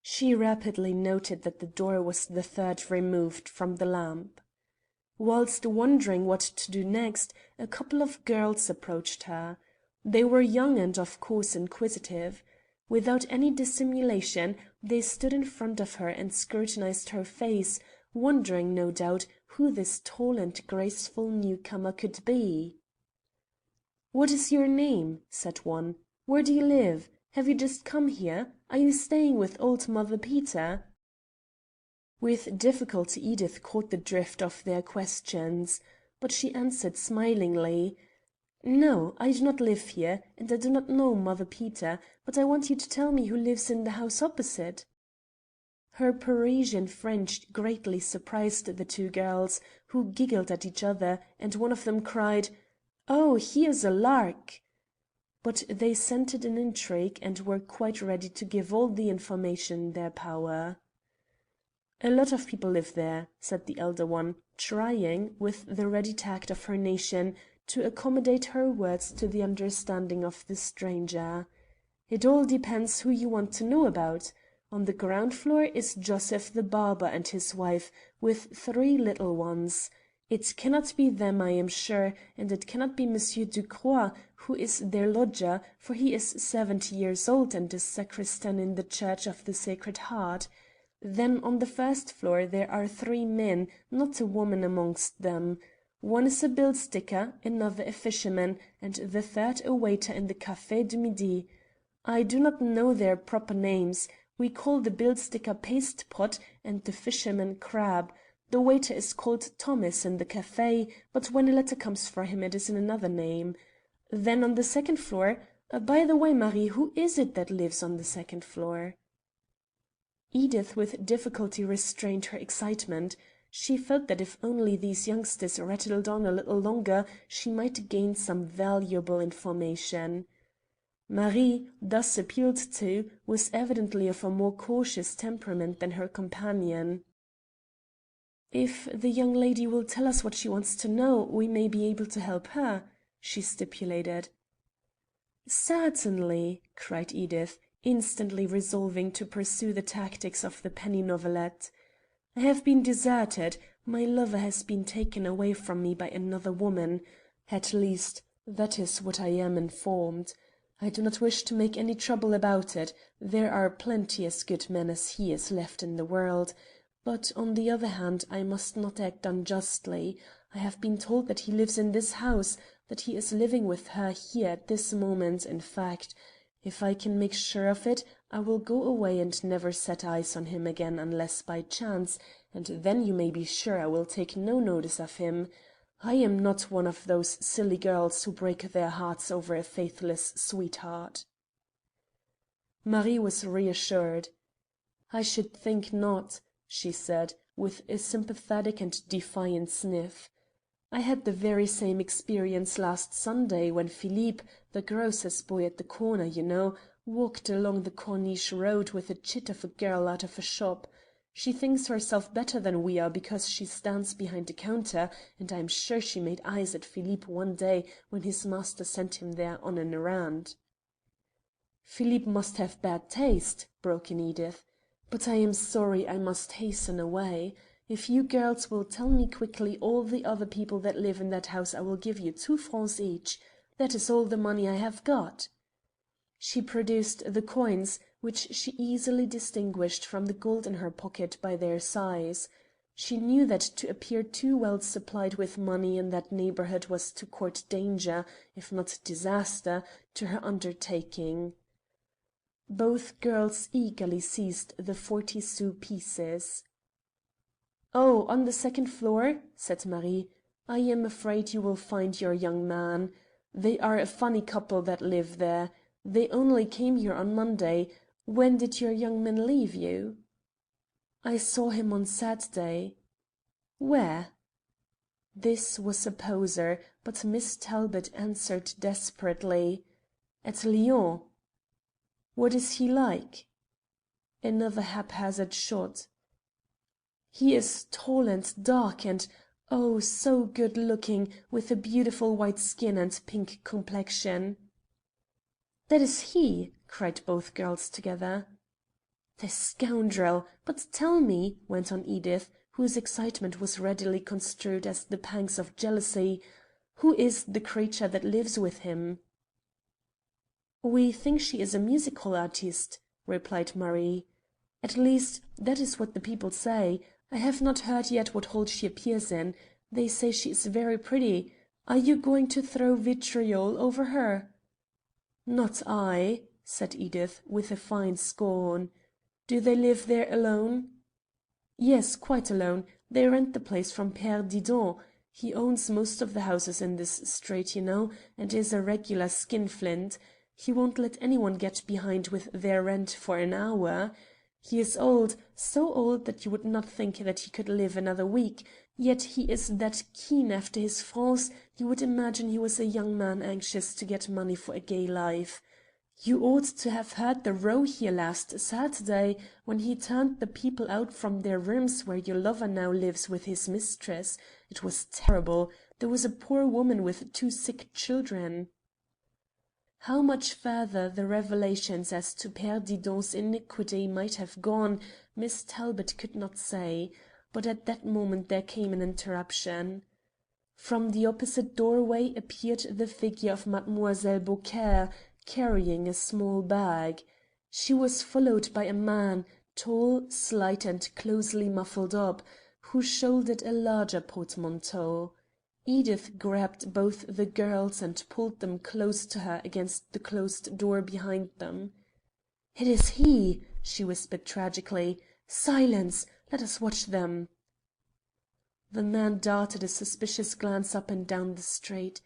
She rapidly noted that the door was the third removed from the lamp. Whilst wondering what to do next, a couple of girls approached her. They were young and of course inquisitive. Without any dissimulation, they stood in front of her and scrutinized her face, wondering, no doubt, who this tall and graceful newcomer could be. "What is your name?" said one. "Where do you live? Have you just come here? Are you staying with old Mother Peter?" With difficulty Edith caught the drift of their questions, but she answered smilingly: "No, I do not live here, and I do not know Mother Peter, but I want you to tell me who lives in the house opposite." Her Parisian French greatly surprised the 2 girls, who giggled at each other, and one of them cried, "Oh, here's a lark!" But they scented an intrigue, and were quite ready to give all the information in their power. "A lot of people live there," said the elder one, trying, with the ready tact of her nation, to accommodate her words to the understanding of the stranger. "It all depends who you want to know about. On the ground floor is Joseph the barber and his wife, with 3 little ones. It cannot be them, I am sure, and it cannot be Monsieur Ducrot, who is their lodger, for he is 70 years old and is sacristan in the Church of the Sacred Heart. Then on the first floor there are 3 men, not a woman amongst them. One is a bill sticker, another a fisherman, and the third a waiter in the Café du Midi. I do not know their proper names. We call the bill sticker Paste Pot and the fisherman Crab. The waiter is called Thomas in the café, but when a letter comes for him it is in another name. Then on the second floor by the way, Marie, who is it that lives on the second floor?" Edith with difficulty restrained her excitement. She felt that if only these youngsters rattled on a little longer she might gain some valuable information. Marie, thus appealed to, was evidently of a more cautious temperament than her companion. "If the young lady will tell us what she wants to know, we may be able to help her," she stipulated. "Certainly," cried Edith, instantly resolving to pursue the tactics of the penny novelette. "I have been deserted. My lover has been taken away from me by another woman. At least, that is what I am informed. I do not wish to make any trouble about it. There are plenty as good men as he is left in the world. But on the other hand, I must not act unjustly. I have been told that he lives in this house, that he is living with her here at this moment, in fact. If I can make sure of it, I will go away and never set eyes on him again unless by chance, and then you may be sure I will take no notice of him. I am not one of those silly girls who break their hearts over a faithless sweetheart." Marie was reassured. "I should think not," she said, with a sympathetic and defiant sniff. "I had the very same experience last Sunday when Philippe, the grocer's boy at the corner, you know, walked along the Corniche road with a chit of a girl out of a shop. She thinks herself better than we are because she stands behind a counter, and I'm sure she made eyes at Philippe one day when his master sent him there on an errand." "Philippe must have bad taste," broke in Edith. "But I am sorry I must hasten away. If you girls will tell me quickly all the other people that live in that house I will give you 2 francs each. That is all the money I have got." She produced the coins, which she easily distinguished from the gold in her pocket by their size. She knew that to appear too well supplied with money in that neighbourhood was to court danger, if not disaster, to her undertaking. Both girls eagerly seized the 40-sou pieces. "Oh, on the second floor?" said Marie. "I am afraid you will find your young man. They are a funny couple that live there. They only came here on Monday. When did your young man leave you?" "I saw him on Saturday." "Where?" This was a poser, but Miss Talbot answered desperately: "At Lyons." "What is he like?" Another haphazard shot. "He is tall and dark and, oh, so good looking, with a beautiful white skin and pink complexion." "That is he!" cried both girls together. "The scoundrel! But tell me," went on Edith, whose excitement was readily construed as the pangs of jealousy, "who is the creature that lives with him?" "We think she is a music hall artiste," replied Marie. "At least, that is what the people say. I have not heard yet what hall she appears in. They say she is very pretty. Are you going to throw vitriol over her?" "Not I," said Edith, with a fine scorn. "Do they live there alone?" "Yes, quite alone. They rent the place from Père Didon. He owns most of the houses in this street, you know, and is a regular skinflint. He won't let anyone get behind with their rent for an hour. He is old, so old that you would not think that he could live another week, yet he is that keen after his francs you would imagine he was a young man anxious to get money for a gay life. You ought to have heard the row here last Saturday, when he turned the people out from their rooms where your lover now lives with his mistress. It was terrible. There was a poor woman with 2 sick children." How much further the revelations as to Père Didon's iniquity might have gone, Miss Talbot could not say, but at that moment there came an interruption. From the opposite doorway appeared the figure of Mademoiselle Beaucaire, carrying a small bag. She was followed by a man, tall, slight, and closely muffled up, who shouldered a larger portmanteau. Edith grabbed both the girls and pulled them close to her against the closed door behind them. "It is he!" she whispered tragically. "Silence! Let us watch them." The man darted a suspicious glance up and down the street.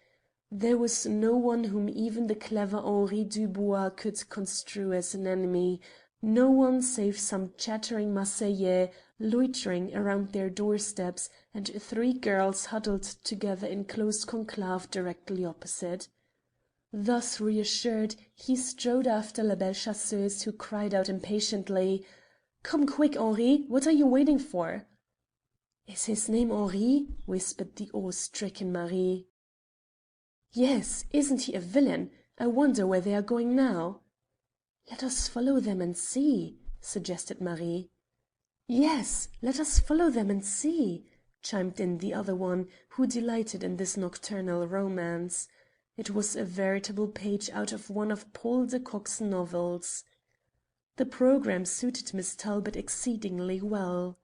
There was no one whom even the clever Henri Dubois could construe as an enemy, no one save some chattering Marseillais loitering around their doorsteps, and 3 girls huddled together in close conclave directly opposite. Thus reassured, he strode after La Belle Chasseuse, who cried out impatiently: "Come quick, Henri! What are you waiting for?" "Is his name Henri?" whispered the awe-stricken Marie. "Yes, isn't he a villain? I wonder where they are going now." "Let us follow them and see," suggested Marie. "Yes, let us follow them and see," chimed in the other one, who delighted in this nocturnal romance. It was a veritable page out of one of Paul de Kock's novels. The programme suited Miss Talbot exceedingly well.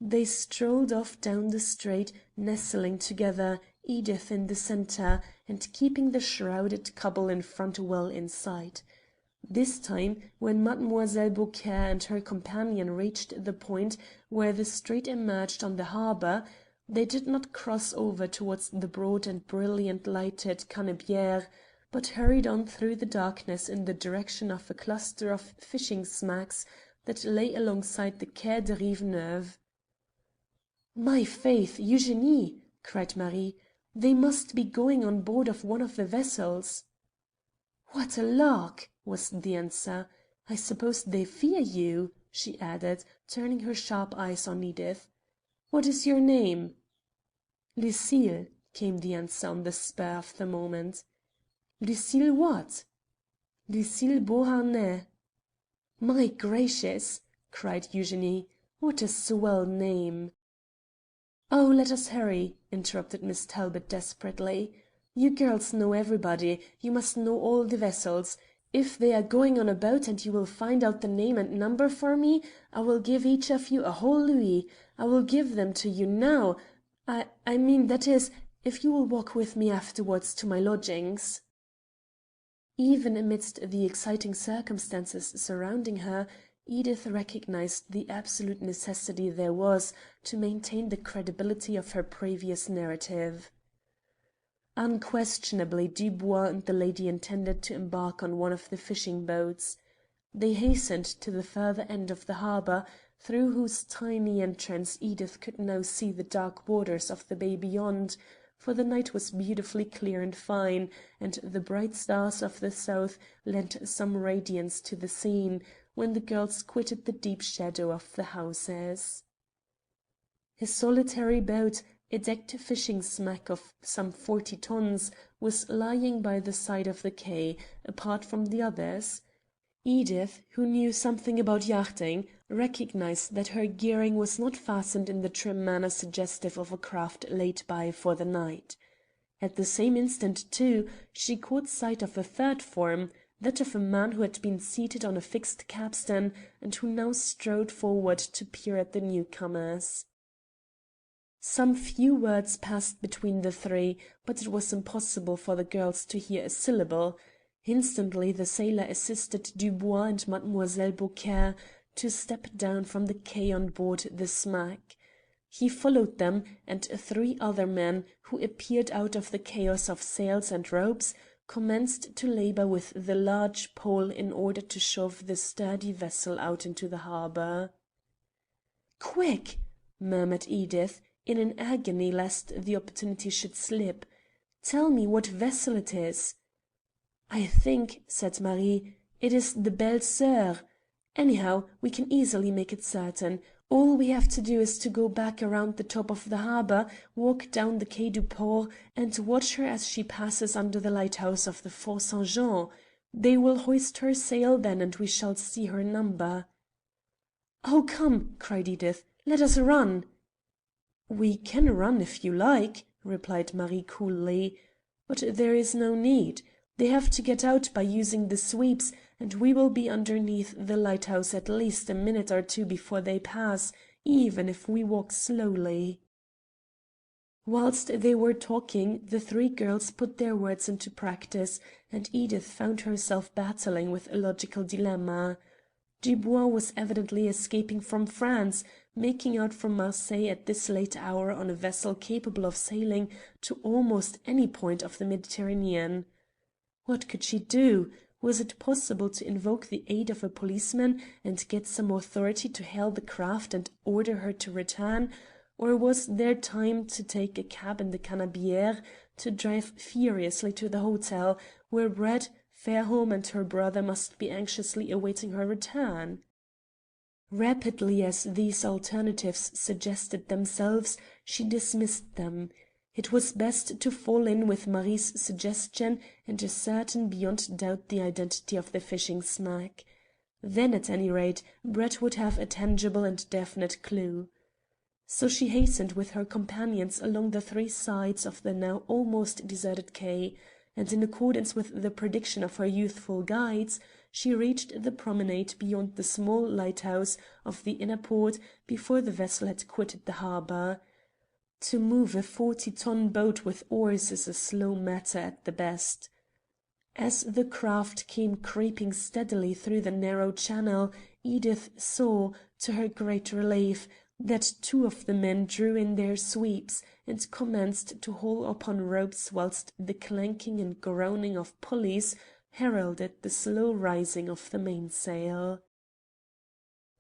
They strolled off down the street, nestling together, Edith in the centre, and keeping the shrouded couple in front well in sight. This time, when Mademoiselle Beaucaire and her companion reached the point where the street emerged on the harbour, they did not cross over towards the broad and brilliant lighted Canebière, but hurried on through the darkness in the direction of a cluster of fishing smacks that lay alongside the Quai de Rive Neuve. "My faith, Eugénie!" cried Marie, "they must be going on board of one of the vessels." "What a lark!" was the answer. "I suppose they fear you," she added, turning her sharp eyes on Edith. "What is your name?" "Lucille," came the answer on the spur of the moment. "Lucille what?" "Lucille Beauharnais." "My gracious!" cried Eugénie. "What a swell name!" "Oh, let us hurry," interrupted Miss Talbot desperately. "You girls know everybody, you must know all the vessels. If they are going on a boat and you will find out the name and number for me, I will give each of you a whole louis. I will give them to you now. I mean, that is, if you will walk with me afterwards to my lodgings." Even amidst the exciting circumstances surrounding her, Edith recognized the absolute necessity there was to maintain the credibility of her previous narrative. Unquestionably Dubois and the lady intended to embark on one of the fishing boats. They hastened to the further end of the harbour, through whose tiny entrance Edith could now see the dark waters of the bay beyond, for the night was beautifully clear and fine, and the bright stars of the south lent some radiance to the scene, when the girls quitted the deep shadow of the houses. A solitary boat, a decked fishing smack of some 40 tons, was lying by the side of the quay, apart from the others. Edith, who knew something about yachting, recognized that her gearing was not fastened in the trim manner suggestive of a craft laid by for the night. At the same instant, too, she caught sight of a third form, that of a man who had been seated on a fixed capstan, and who now strode forward to peer at the newcomers. Some few words passed between the three, but it was impossible for the girls to hear a syllable. Instantly the sailor assisted Dubois and Mademoiselle Beaucaire to step down from the quay on board the smack. He followed them, and three other men, who appeared out of the chaos of sails and ropes, commenced to labour with the large pole in order to shove the sturdy vessel out into the harbour. "Quick!" murmured Edith, in an agony lest the opportunity should slip. "Tell me what vessel it is." "I think," said Marie, "it is the Belle Soeur. Anyhow, we can easily make it certain. All we have to do is to go back around the top of the harbour, walk down the Quai du Port, and watch her as she passes under the lighthouse of the Fort St. Jean. They will hoist her sail then, and we shall see her number." "Oh, come!" cried Edith. "Let us run!" "We can run if you like," replied Marie coolly, "but there is no need. They have to get out by using the sweeps, and we will be underneath the lighthouse at least a minute or two before they pass, even if we walk slowly." Whilst they were talking the three girls put their words into practice, and Edith found herself battling with a logical dilemma. Dubois was evidently escaping from France, making out from Marseilles at this late hour on a vessel capable of sailing to almost any point of the Mediterranean. What could she do? Was it possible to invoke the aid of a policeman and get some authority to hail the craft and order her to return, or was there time to take a cab in the Canebière to drive furiously to the hotel, where Brett, Fairholme and her brother must be anxiously awaiting her return? Rapidly as these alternatives suggested themselves, she dismissed them. It was best to fall in with Marie's suggestion and ascertain beyond doubt the identity of the fishing smack. Then, at any rate, Brett would have a tangible and definite clue. So she hastened with her companions along the three sides of the now almost deserted quay, and in accordance with the prediction of her youthful guides, she reached the promenade beyond the small lighthouse of the inner port before the vessel had quitted the harbour. To move a 40-ton boat with oars is a slow matter at the best. As the craft came creeping steadily through the narrow channel, Edith saw, to her great relief, that two of the men drew in their sweeps and commenced to haul upon ropes whilst the clanking and groaning of pulleys heralded the slow rising of the mainsail.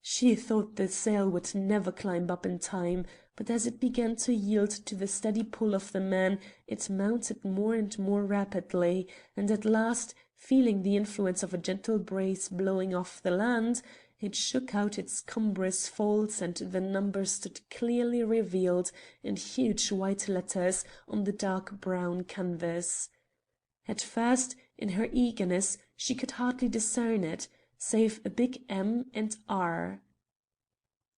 She thought the sail would never climb up in time, but as it began to yield to the steady pull of the men it mounted more and more rapidly, and at last, feeling the influence of a gentle breeze blowing off the land, it shook out its cumbrous folds and the number stood clearly revealed in huge white letters on the dark brown canvas. At first, in her eagerness, she could hardly discern it, save a big M and R.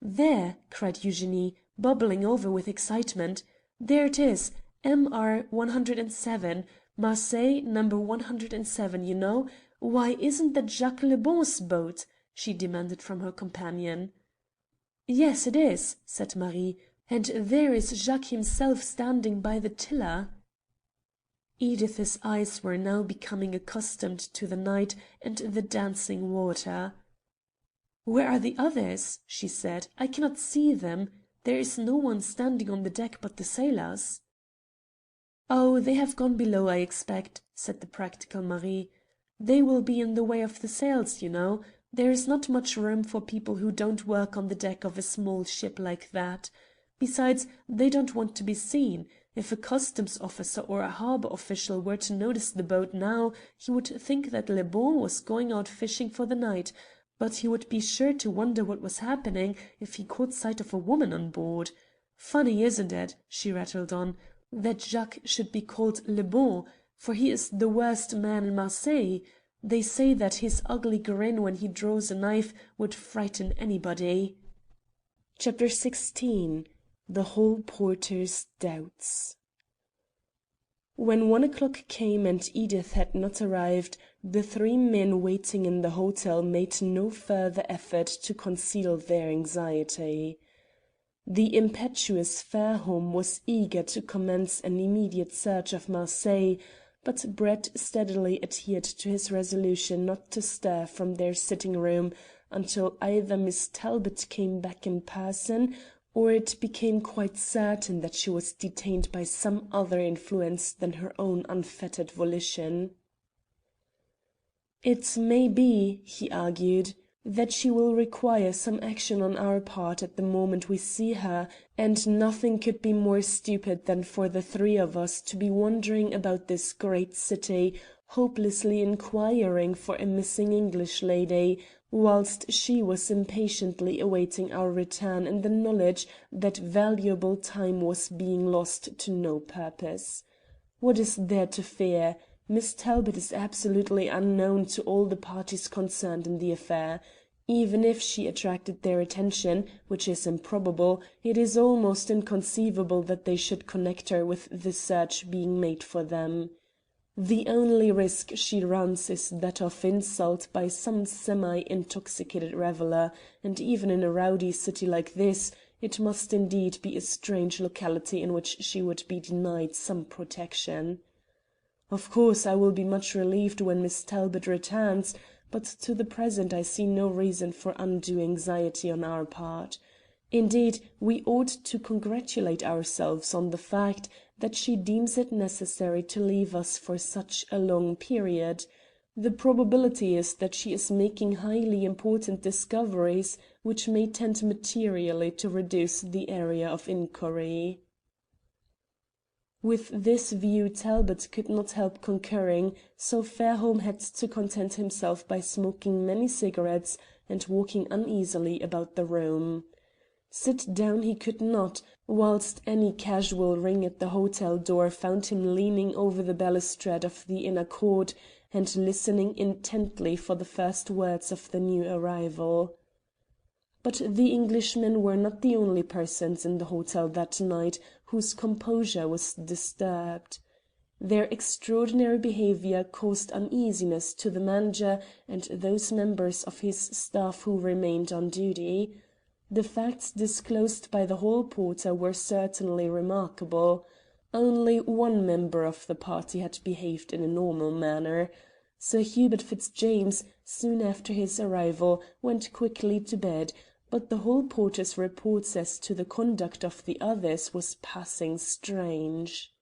"There!" cried Eugenie, bubbling over with excitement. "There it is! MR 107, Marseille number 107, you know. Why, isn't that Jacques Le Bon's boat?" she demanded from her companion. "Yes, it is," said Marie, "and there is Jacques himself standing by the tiller." Edith's eyes were now becoming accustomed to the night and the dancing water. "Where are the others?" she said. "I cannot see them. There is no one standing on the deck but the sailors." "Oh, they have gone below, I expect," said the practical Marie. "They will be in the way of the sails, you know. There is not much room for people who don't work on the deck of a small ship like that. Besides, they don't want to be seen. If a customs officer or a harbour official were to notice the boat now, he would think that Le Bon was going out fishing for the night, but he would be sure to wonder what was happening if he caught sight of a woman on board. Funny, isn't it," she rattled on, "that Jacques should be called Le Bon, for he is the worst man in Marseille. They say that his ugly grin when he draws a knife would frighten anybody." Chapter 16. The Hall Porter's Doubts. When 1 o'clock came and Edith had not arrived, the three men waiting in the hotel made no further effort to conceal their anxiety. The impetuous Fairholme was eager to commence an immediate search of Marseille, but Brett steadily adhered to his resolution not to stir from their sitting-room until either Miss Talbot came back in person or it became quite certain that she was detained by some other influence than her own unfettered volition. "It may be," he argued, "that she will require some action on our part at the moment we see her, and nothing could be more stupid than for the three of us to be wandering about this great city, hopelessly inquiring for a missing English lady, whilst she was impatiently awaiting our return in the knowledge that valuable time was being lost to no purpose. What is there to fear? Miss Talbot is absolutely unknown to all the parties concerned in the affair. Even if she attracted their attention, which is improbable, it is almost inconceivable that they should connect her with the search being made for them. The only risk she runs is that of insult by some semi-intoxicated reveller, and even in a rowdy city like this, it must indeed be a strange locality in which she would be denied some protection. Of course, I will be much relieved when Miss Talbot returns, but to the present I see no reason for undue anxiety on our part. Indeed, we ought to congratulate ourselves on the fact that she deems it necessary to leave us for such a long period. The probability is that she is making highly important discoveries which may tend materially to reduce the area of inquiry. With this view Talbot could not help concurring, so Fairholme had to content himself by smoking many cigarettes and walking uneasily about the room. Sit down he could not, whilst any casual ring at the hotel door found him leaning over the balustrade of the inner court and listening intently for the first words of the new arrival. But the Englishmen were not the only persons in the hotel that night whose composure was disturbed. Their extraordinary behaviour caused uneasiness to the manager and those members of his staff who remained on duty. The facts disclosed by the hall porter were certainly remarkable. Only one member of the party had behaved in a normal manner. Sir Hubert Fitzjames, soon after his arrival, went quickly to bed, but the hall porter's reports as to the conduct of the others was passing strange.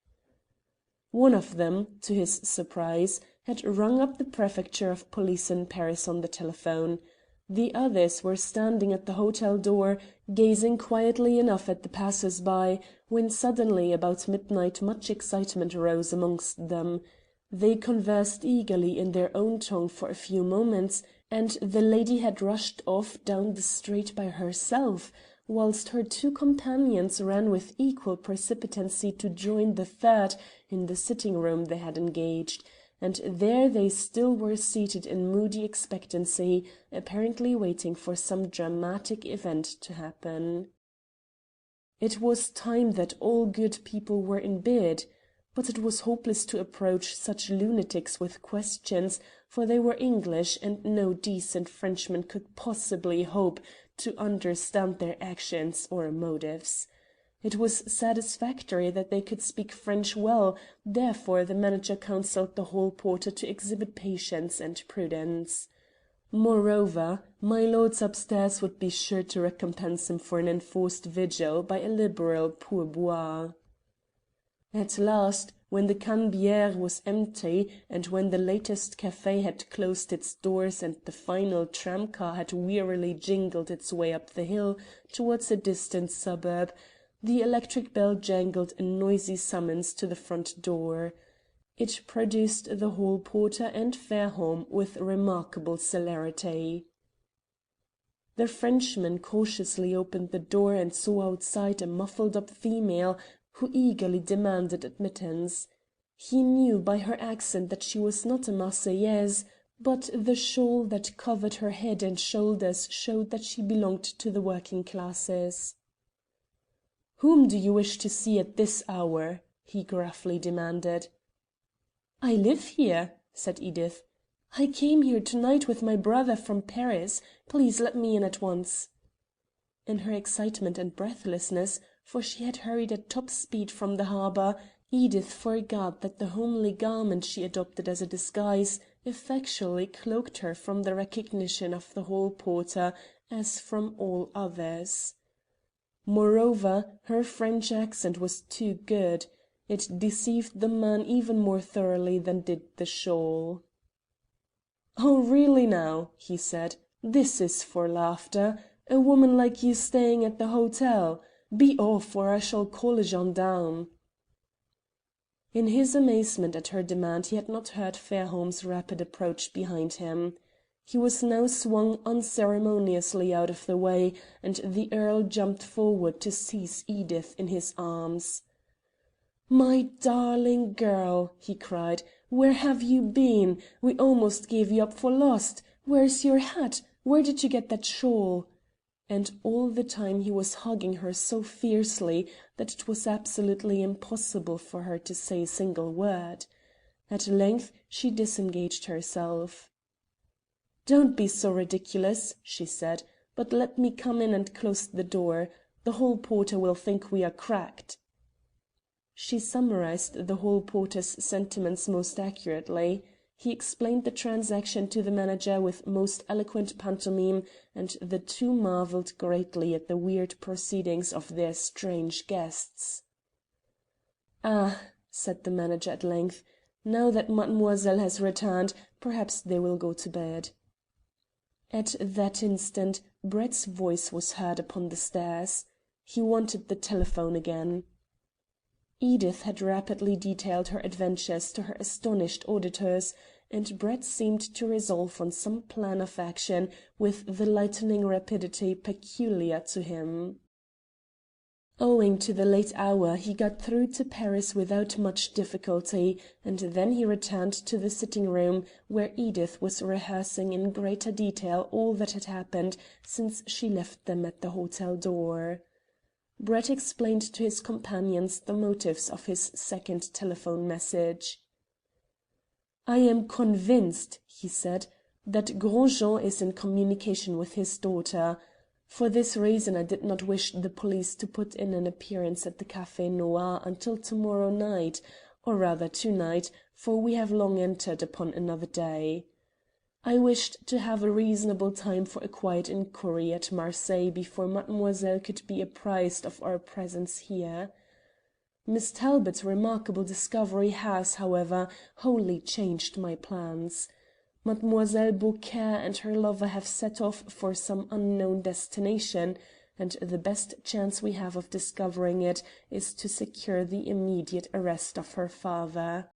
One of them, to his surprise, had rung up the prefecture of police in Paris on the telephone. The others were standing at the hotel door, gazing quietly enough at the passers-by, when suddenly about midnight much excitement arose amongst them. They conversed eagerly in their own tongue for a few moments, and the lady had rushed off down the street by herself, whilst her two companions ran with equal precipitancy to join the third in the sitting-room they had engaged, and there they still were seated in moody expectancy, apparently waiting for some dramatic event to happen. It was time that all good people were in bed, but it was hopeless to approach such lunatics with questions, for they were English, and no decent Frenchman could possibly hope to understand their actions or motives. It was satisfactory that they could speak French well, therefore the manager counselled the hall porter to exhibit patience and prudence. Moreover, my lords upstairs would be sure to recompense him for an enforced vigil by a liberal pourboire. At last, when the Canebière was empty, and when the latest café had closed its doors and the final tram-car had wearily jingled its way up the hill towards a distant suburb, the electric bell jangled a noisy summons to the front door. It produced the hall porter and Fairholme with remarkable celerity. The Frenchman cautiously opened the door and saw outside a muffled-up female who eagerly demanded admittance. He knew by her accent that she was not a Marseillaise, but the shawl that covered her head and shoulders showed that she belonged to the working classes. "Whom do you wish to see at this hour?" he gruffly demanded. "I live here," said Edith. "I came here to-night with my brother from Paris. Please let me in at once." In her excitement and breathlessness, for she had hurried at top speed from the harbour, Edith forgot that the homely garment she adopted as a disguise effectually cloaked her from the recognition of the hall porter as from all others. Moreover, her French accent was too good. It deceived the man even more thoroughly than did the shawl. "Oh, really now," he said, "this is for laughter. A woman like you staying at the hotel. Be off, or I shall call a gendarme." In his amazement at her demand he had not heard Fairholme's rapid approach behind him. He was now swung unceremoniously out of the way, and the Earl jumped forward to seize Edith in his arms. "My darling girl," he cried, "where have you been? We almost gave you up for lost. Where's your hat? Where did you get that shawl?" And all the time he was hugging her so fiercely that it was absolutely impossible for her to say a single word. At length she disengaged herself. "Don't be so ridiculous," she said, "but let me come in and close the door. The hall porter will think we are cracked." She summarized the hall porter's sentiments most accurately. He explained the transaction to the manager with most eloquent pantomime, and the two marvelled greatly at the weird proceedings of their strange guests. "Ah," said the manager at length, "now that mademoiselle has returned, perhaps they will go to bed." At that instant Brett's voice was heard upon the stairs. He wanted the telephone again. Edith had rapidly detailed her adventures to her astonished auditors, and Brett seemed to resolve on some plan of action with the lightning rapidity peculiar to him. Owing to the late hour he got through to Paris without much difficulty, and then he returned to the sitting-room, where Edith was rehearsing in greater detail all that had happened since she left them at the hotel door. Brett explained to his companions the motives of his second telephone message. "I am convinced," he said, "that Gros Jean is in communication with his daughter. For this reason I did not wish the police to put in an appearance at the Café Noir until to-morrow night, or rather to-night, for we have long entered upon another day. I wished to have a reasonable time for a quiet inquiry at Marseilles before mademoiselle could be apprised of our presence here. Miss Talbot's remarkable discovery has, however, wholly changed my plans. Mademoiselle Beaucaire and her lover have set off for some unknown destination, and the best chance we have of discovering it is to secure the immediate arrest of her father.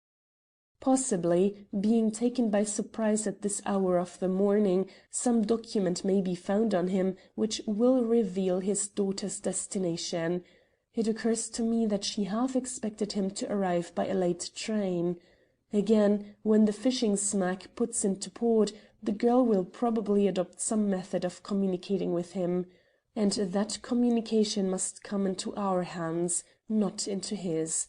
Possibly, being taken by surprise at this hour of the morning, some document may be found on him which will reveal his daughter's destination. It occurs to me that she half expected him to arrive by a late train. Again, when the fishing smack puts into port, the girl will probably adopt some method of communicating with him. And that communication must come into our hands, not into his.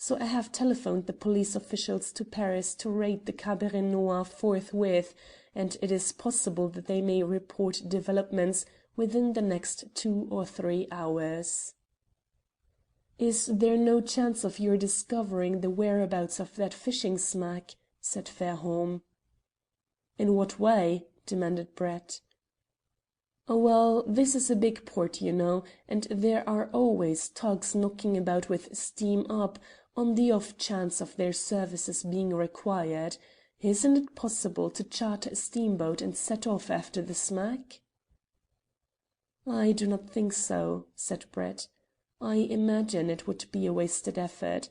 So I have telephoned the police officials to Paris to raid the Cabaret Noir forthwith, and it is possible that they may report developments within the next 2 or 3 hours. "Is there no chance of your discovering the whereabouts of that fishing smack?" said Fairholme. "In what way?" demanded Brett. "Well, this is a big port, you know, and there are always tugs knocking about with steam up, on the off chance of their services being required. Isn't it possible to charter a steamboat and set off after the smack?" "I do not think so," said Brett. "I imagine it would be a wasted effort.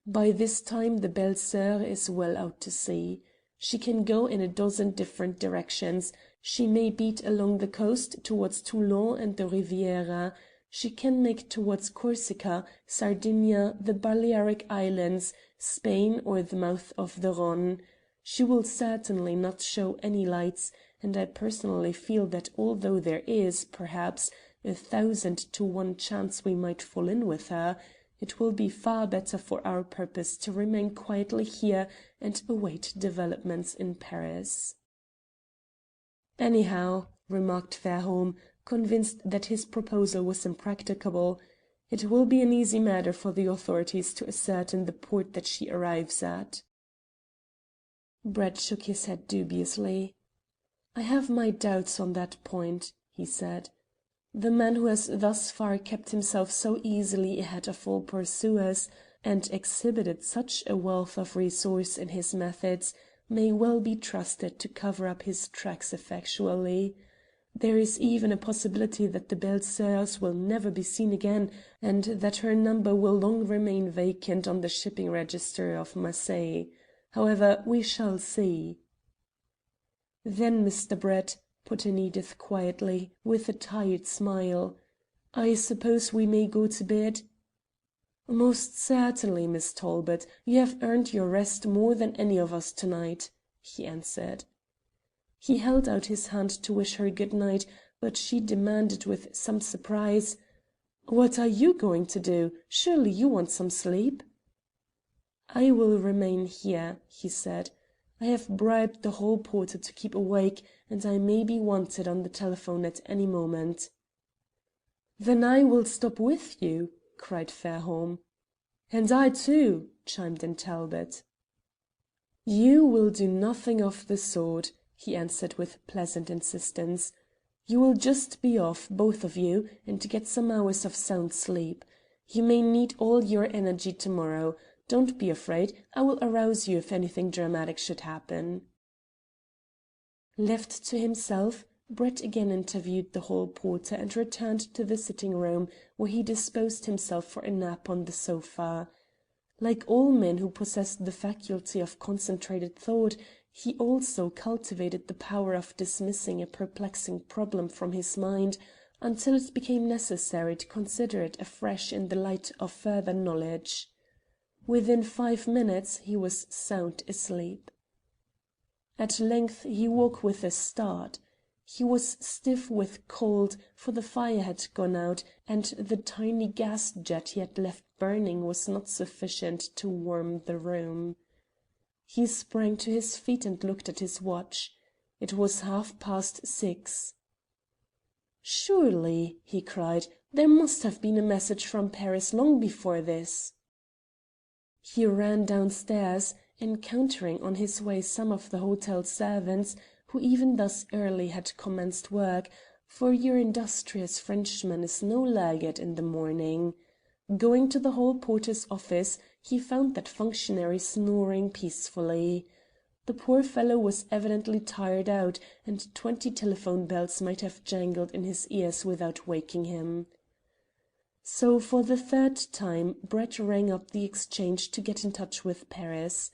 By this time the Belle Sœur is well out to sea. She can go in a dozen different directions. She may beat along the coast towards Toulon and the Riviera. She can make towards Corsica, Sardinia, the Balearic Islands, Spain, or the mouth of the Rhone. She will certainly not show any lights, and I personally feel that although there is, perhaps, 1,000 to 1 chance we might fall in with her, it will be far better for our purpose to remain quietly here and await developments in Paris." "Anyhow," remarked Fairholme, convinced that his proposal was impracticable, "it will be an easy matter for the authorities to ascertain the port that she arrives at." Brett shook his head dubiously. "I have my doubts on that point," he said. "The man who has thus far kept himself so easily ahead of all pursuers, and exhibited such a wealth of resource in his methods, may well be trusted to cover up his tracks effectually. There is even a possibility that the Belle Sœurs will never be seen again, and that her number will long remain vacant on the shipping register of Marseilles. However, we shall see." "Then, Mr. Brett," put in Edith quietly, with a tired smile, "I suppose we may go to bed?" "Most certainly, Miss Talbot. You have earned your rest more than any of us to night," he answered. He held out his hand to wish her good night, but she demanded with some surprise, "What are you going to do? Surely you want some sleep?" "I will remain here," he said. "I have bribed the hall porter to keep awake, and I may be wanted on the telephone at any moment." "Then I will stop with you," cried Fairholme. "And I too," chimed in Talbot. "You will do nothing of the sort," he answered with pleasant insistence. "You will just be off, both of you, and get some hours of sound sleep. You may need all your energy to morrow. Don't be afraid. I will arouse you if anything dramatic should happen." Left to himself, Brett again interviewed the hall porter and returned to the sitting room, where he disposed himself for a nap on the sofa. Like all men who possess the faculty of concentrated thought, he also cultivated the power of dismissing a perplexing problem from his mind until it became necessary to consider it afresh in the light of further knowledge. Within 5 minutes he was sound asleep. At length he woke with a start. He was stiff with cold, for the fire had gone out, and the tiny gas jet he had left burning was not sufficient to warm the room. He sprang to his feet and looked at his watch. It was 6:30. "Surely," he cried, "there must have been a message from Paris long before this." He ran downstairs, encountering on his way some of the hotel servants, who even thus early had commenced work, for your industrious Frenchman is no laggard in the morning. Going to the hall porter's office, he found that functionary snoring peacefully. The poor fellow was evidently tired out, and 20 telephone bells might have jangled in his ears without waking him. So for the third time Brett rang up the exchange to get in touch with Paris.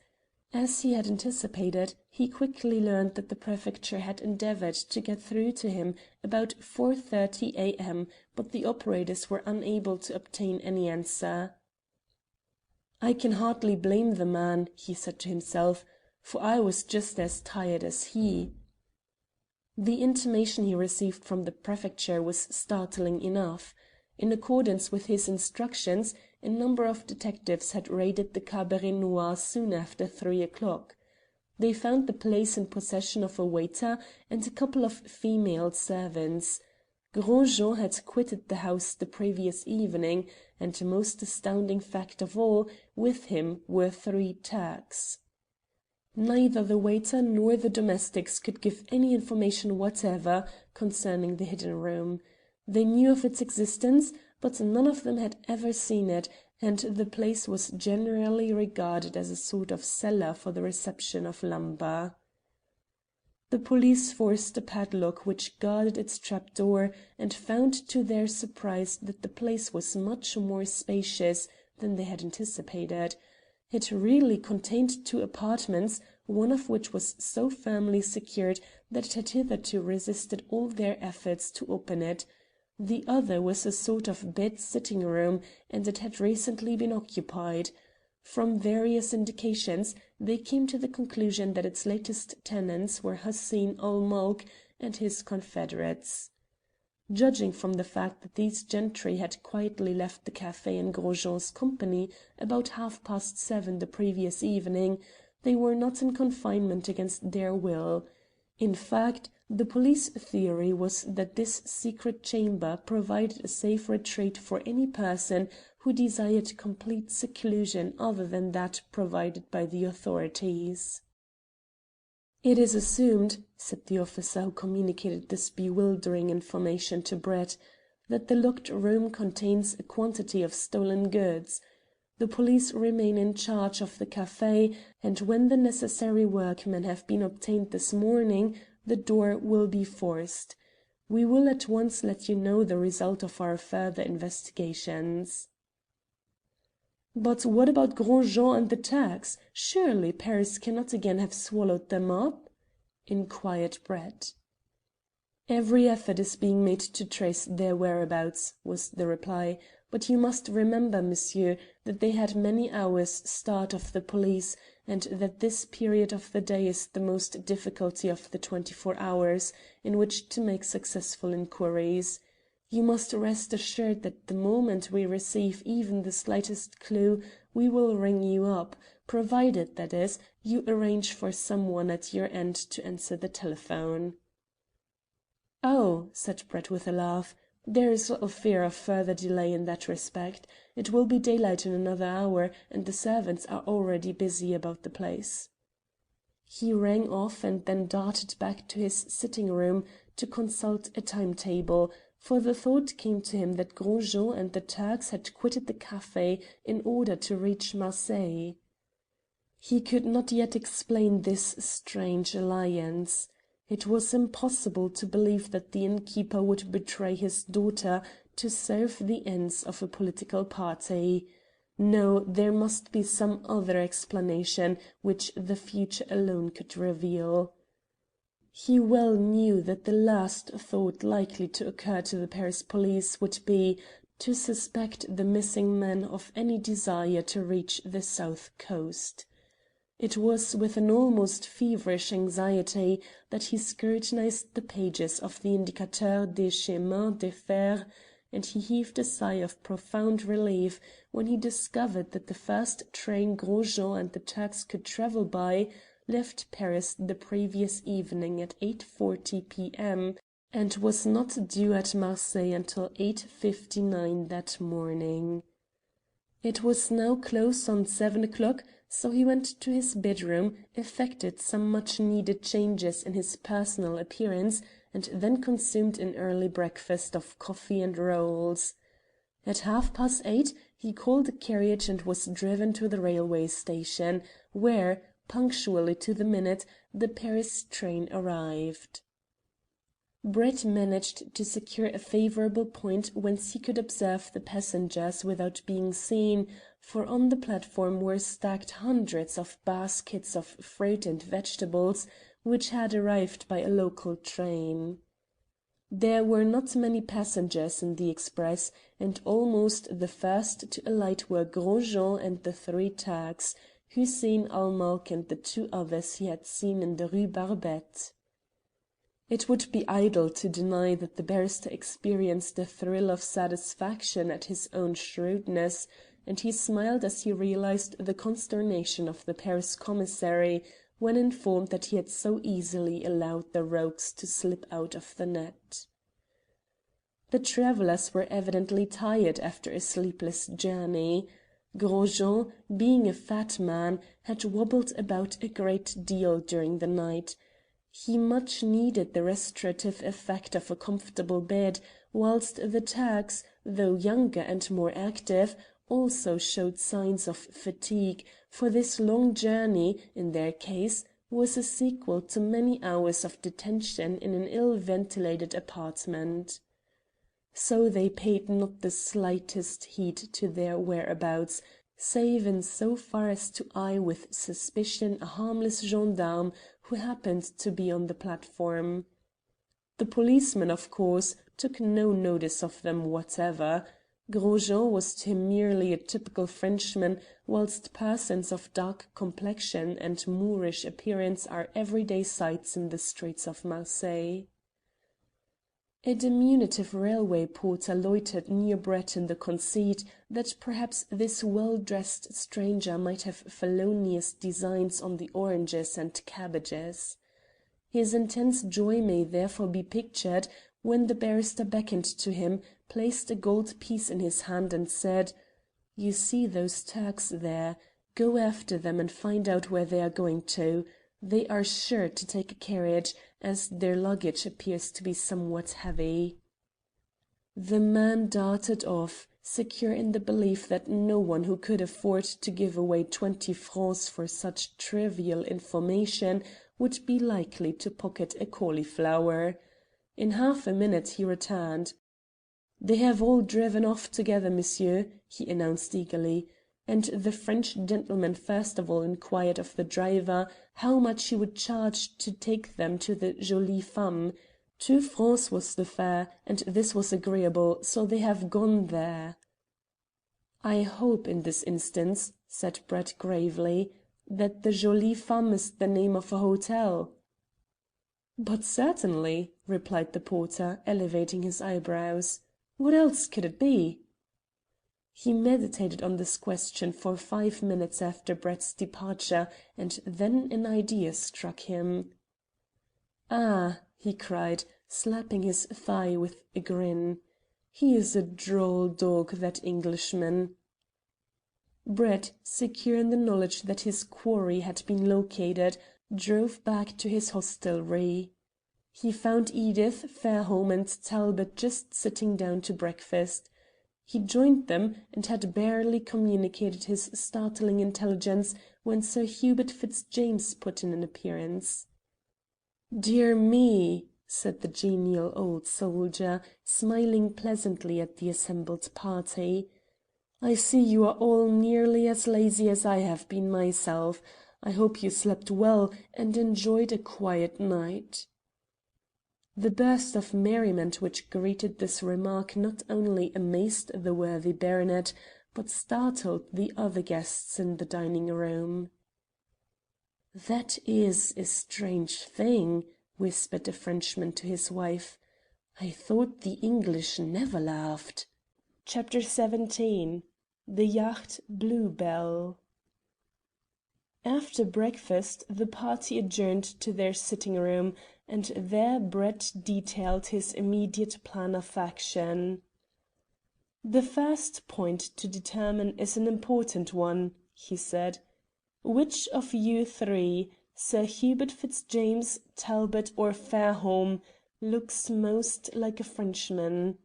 As he had anticipated, he quickly learned that the prefecture had endeavoured to get through to him about 4:30 a.m., but the operators were unable to obtain any answer. "I can hardly blame the man," he said to himself, "for I was just as tired as he." The intimation he received from the prefecture was startling enough. In accordance with his instructions, a number of detectives had raided the Cabaret Noir soon after 3 o'clock. They found the place in possession of a waiter and a couple of female servants. Gros Jean had quitted the house the previous evening, and, most astounding fact of all, with him were 3 Turks. Neither the waiter nor the domestics could give any information whatever concerning the hidden room. They knew of its existence, but none of them had ever seen it, and the place was generally regarded as a sort of cellar for the reception of lumber. The police forced a padlock which guarded its trapdoor, and found to their surprise that the place was much more spacious than they had anticipated. It really contained 2 apartments, one of which was so firmly secured that it had hitherto resisted all their efforts to open it. The other was a sort of bed-sitting room, and it had recently been occupied. From various indications, they came to the conclusion that its latest tenants were Hussein ul Mulk and his confederates. Judging from the fact that these gentry had quietly left the café in Gros Jean's company about 7:30 the previous evening, they were not in confinement against their will. In fact, the police theory was that this secret chamber provided a safe retreat for any person who desired complete seclusion other than that provided by the authorities. "It is assumed," said the officer who communicated this bewildering information to Brett, "that the locked room contains a quantity of stolen goods. The police remain in charge of the café, and when the necessary workmen have been obtained this morning, the door will be forced. We will at once let you know the result of our further investigations." "But what about Gros Jean and the Turks? Surely Paris cannot again have swallowed them up?" inquired Brett. "Every effort is being made to trace their whereabouts," was the reply, "but you must remember, monsieur, that they had many hours' start of the police, and that this period of the day is the most difficult of the 24 hours in which to make successful inquiries. You must rest assured that the moment we receive even the slightest clue we will ring you up, provided, that is, you arrange for someone at your end to answer the telephone." "Oh," said Brett with a laugh, "there is little fear of further delay in that respect. It will be daylight in another hour, and the servants are already busy about the place." He rang off and then darted back to his sitting room to consult a timetable, for the thought came to him that Gros Jean and the Turks had quitted the café in order to reach Marseilles. He could not yet explain this strange alliance. It was impossible to believe that the innkeeper would betray his daughter to serve the ends of a political party. No, there must be some other explanation which the future alone could reveal. He well knew that the last thought likely to occur to the Paris police would be to suspect the missing man of any desire to reach the south coast. It was with an almost feverish anxiety that he scrutinized the pages of the Indicateur des Chemins de Fer, and he heaved a sigh of profound relief when he discovered that the first train Gros Jean and the Turks could travel by left Paris the previous evening at 8:40 p.m. and was not due at Marseilles until 8:59 that morning. It was now close on 7 o'clock, so he went to his bedroom, effected some much needed changes in his personal appearance, and then consumed an early breakfast of coffee and rolls. At 8:30 he called a carriage and was driven to the railway station, where, punctually to the minute, the Paris train arrived. Brett managed to secure a favourable point whence he could observe the passengers without being seen, for on the platform were stacked hundreds of baskets of fruit and vegetables which had arrived by a local train. There were not many passengers in the express, and almost the first to alight were Gros Jean and the three Turks, Hussein ul Mulk and the two others he had seen in the Rue Barbette. It would be idle to deny that the barrister experienced a thrill of satisfaction at his own shrewdness, and he smiled as he realized the consternation of the Paris commissary when informed that he had so easily allowed the rogues to slip out of the net. The travellers were evidently tired after a sleepless journey. Gros Jean, being a fat man, had wobbled about a great deal during the night. He much needed the restorative effect of a comfortable bed, whilst the Turks, though younger and more active, also showed signs of fatigue, for this long journey, in their case, was a sequel to many hours of detention in an ill-ventilated apartment. So they paid not the slightest heed to their whereabouts, save in so far as to eye with suspicion a harmless gendarme who happened to be on the platform. The policeman, of course, took no notice of them whatever. Gros Jean was to him merely a typical Frenchman, whilst persons of dark complexion and Moorish appearance are everyday sights in the streets of Marseille. A diminutive railway porter loitered near Brett in the conceit that perhaps this well-dressed stranger might have felonious designs on the oranges and cabbages. His intense joy may therefore be pictured when the barrister beckoned to him, placed a gold piece in his hand, and said, "You see those Turks there. Go after them and find out where they are going to. They are sure to take a carriage, as their luggage appears to be somewhat heavy." The man darted off, secure in the belief that no one who could afford to give away 20 francs for such trivial information would be likely to pocket a cauliflower. In half a minute he returned. "They have all driven off together, monsieur," he announced eagerly, and the French gentleman first of all inquired of the driver how much he would charge to take them to the Jolie Femme. 2 francs was the fare, and this was agreeable, so they have gone there. "I hope in this instance," said Brett gravely, "that the Jolie Femme is the name of a hotel." "But certainly," replied the porter, elevating his eyebrows. "What else could it be?" He meditated on this question for 5 minutes after Brett's departure, and then an idea struck him. "Ah!" he cried, slapping his thigh with a grin. "He is a droll dog, that Englishman." Brett, secure in the knowledge that his quarry had been located, drove back to his hostelry. He found Edith, Fairholme, and Talbot just sitting down to breakfast. He joined them, and had barely communicated his startling intelligence when Sir Hubert Fitzjames put in an appearance. "Dear me," said the genial old soldier, smiling pleasantly at the assembled party. "I see you are all nearly as lazy as I have been myself. I hope you slept well and enjoyed a quiet night." The burst of merriment which greeted this remark not only amazed the worthy baronet, but startled the other guests in the dining-room. "That is a strange thing," whispered the Frenchman to his wife. "I thought the English never laughed." CHAPTER 17. The Yacht Blue Bell. After breakfast the party adjourned to their sitting-room, and there Brett detailed his immediate plan of action. "The first point to determine is an important one," he said. "Which of you three, Sir Hubert Fitzjames, Talbot, or Fairholme, looks most like a Frenchman?"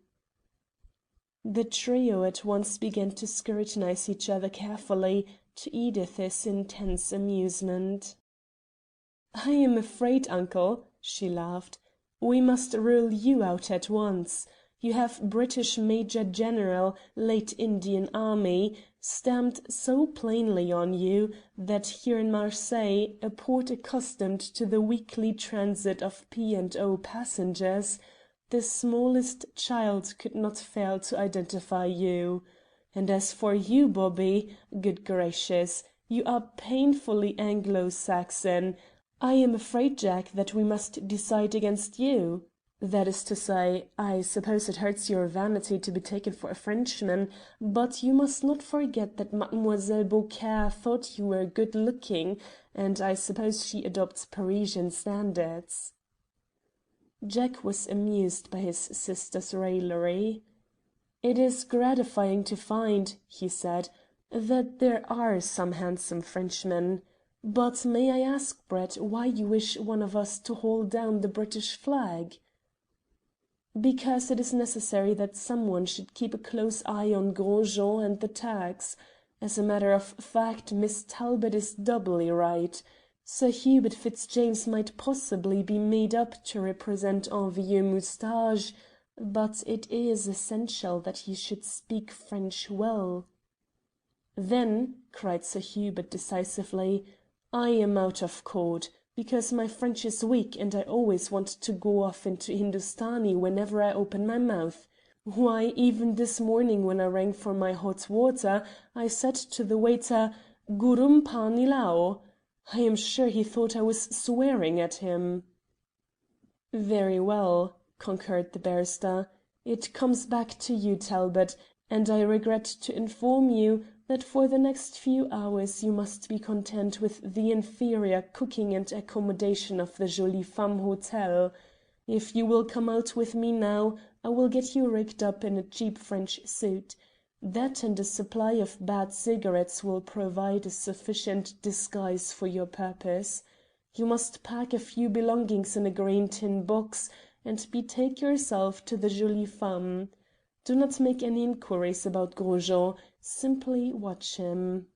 The trio at once began to scrutinize each other carefully, to Edith's intense amusement. "I am afraid, uncle," she laughed, "we must rule you out at once. You have British Major General, late Indian Army, stamped so plainly on you that here in Marseilles, a port accustomed to the weekly transit of P&O passengers, the smallest child could not fail to identify you. And as for you, Bobby, good gracious, you are painfully Anglo-Saxon. I am afraid, Jack, that we must decide against you. That is to say, I suppose it hurts your vanity to be taken for a Frenchman, but you must not forget that Mademoiselle Beaucaire thought you were good looking, and I suppose she adopts Parisian standards." Jack was amused by his sister's raillery. "It is gratifying to find," he said, "that there are some handsome Frenchmen. But may I ask, Brett, why you wish one of us to haul down the British flag?" "Because it is necessary that some one should keep a close eye on Gros Jean and the Turks. As a matter of fact, Miss Talbot is doubly right. Sir Hubert Fitzjames might possibly be made up to represent un vieux moustache, but it is essential that he should speak French well." "Then," cried Sir Hubert decisively, "I am out of court, because my French is weak and I always want to go off into Hindustani whenever I open my mouth. Why, even this morning when I rang for my hot water, I said to the waiter, 'Gurum pani lao.' I am sure he thought I was swearing at him." "Very well," concurred the barrister. "It comes back to you, Talbot, and I regret to inform you that for the next few hours you must be content with the inferior cooking and accommodation of the Jolie Femme Hotel. If you will come out with me now, I will get you rigged up in a cheap French suit. That and a supply of bad cigarettes will provide a sufficient disguise for your purpose. You must pack a few belongings in a green tin box and betake yourself to the Jolie Femme. Do not make any inquiries about Gros Jean, simply watch him."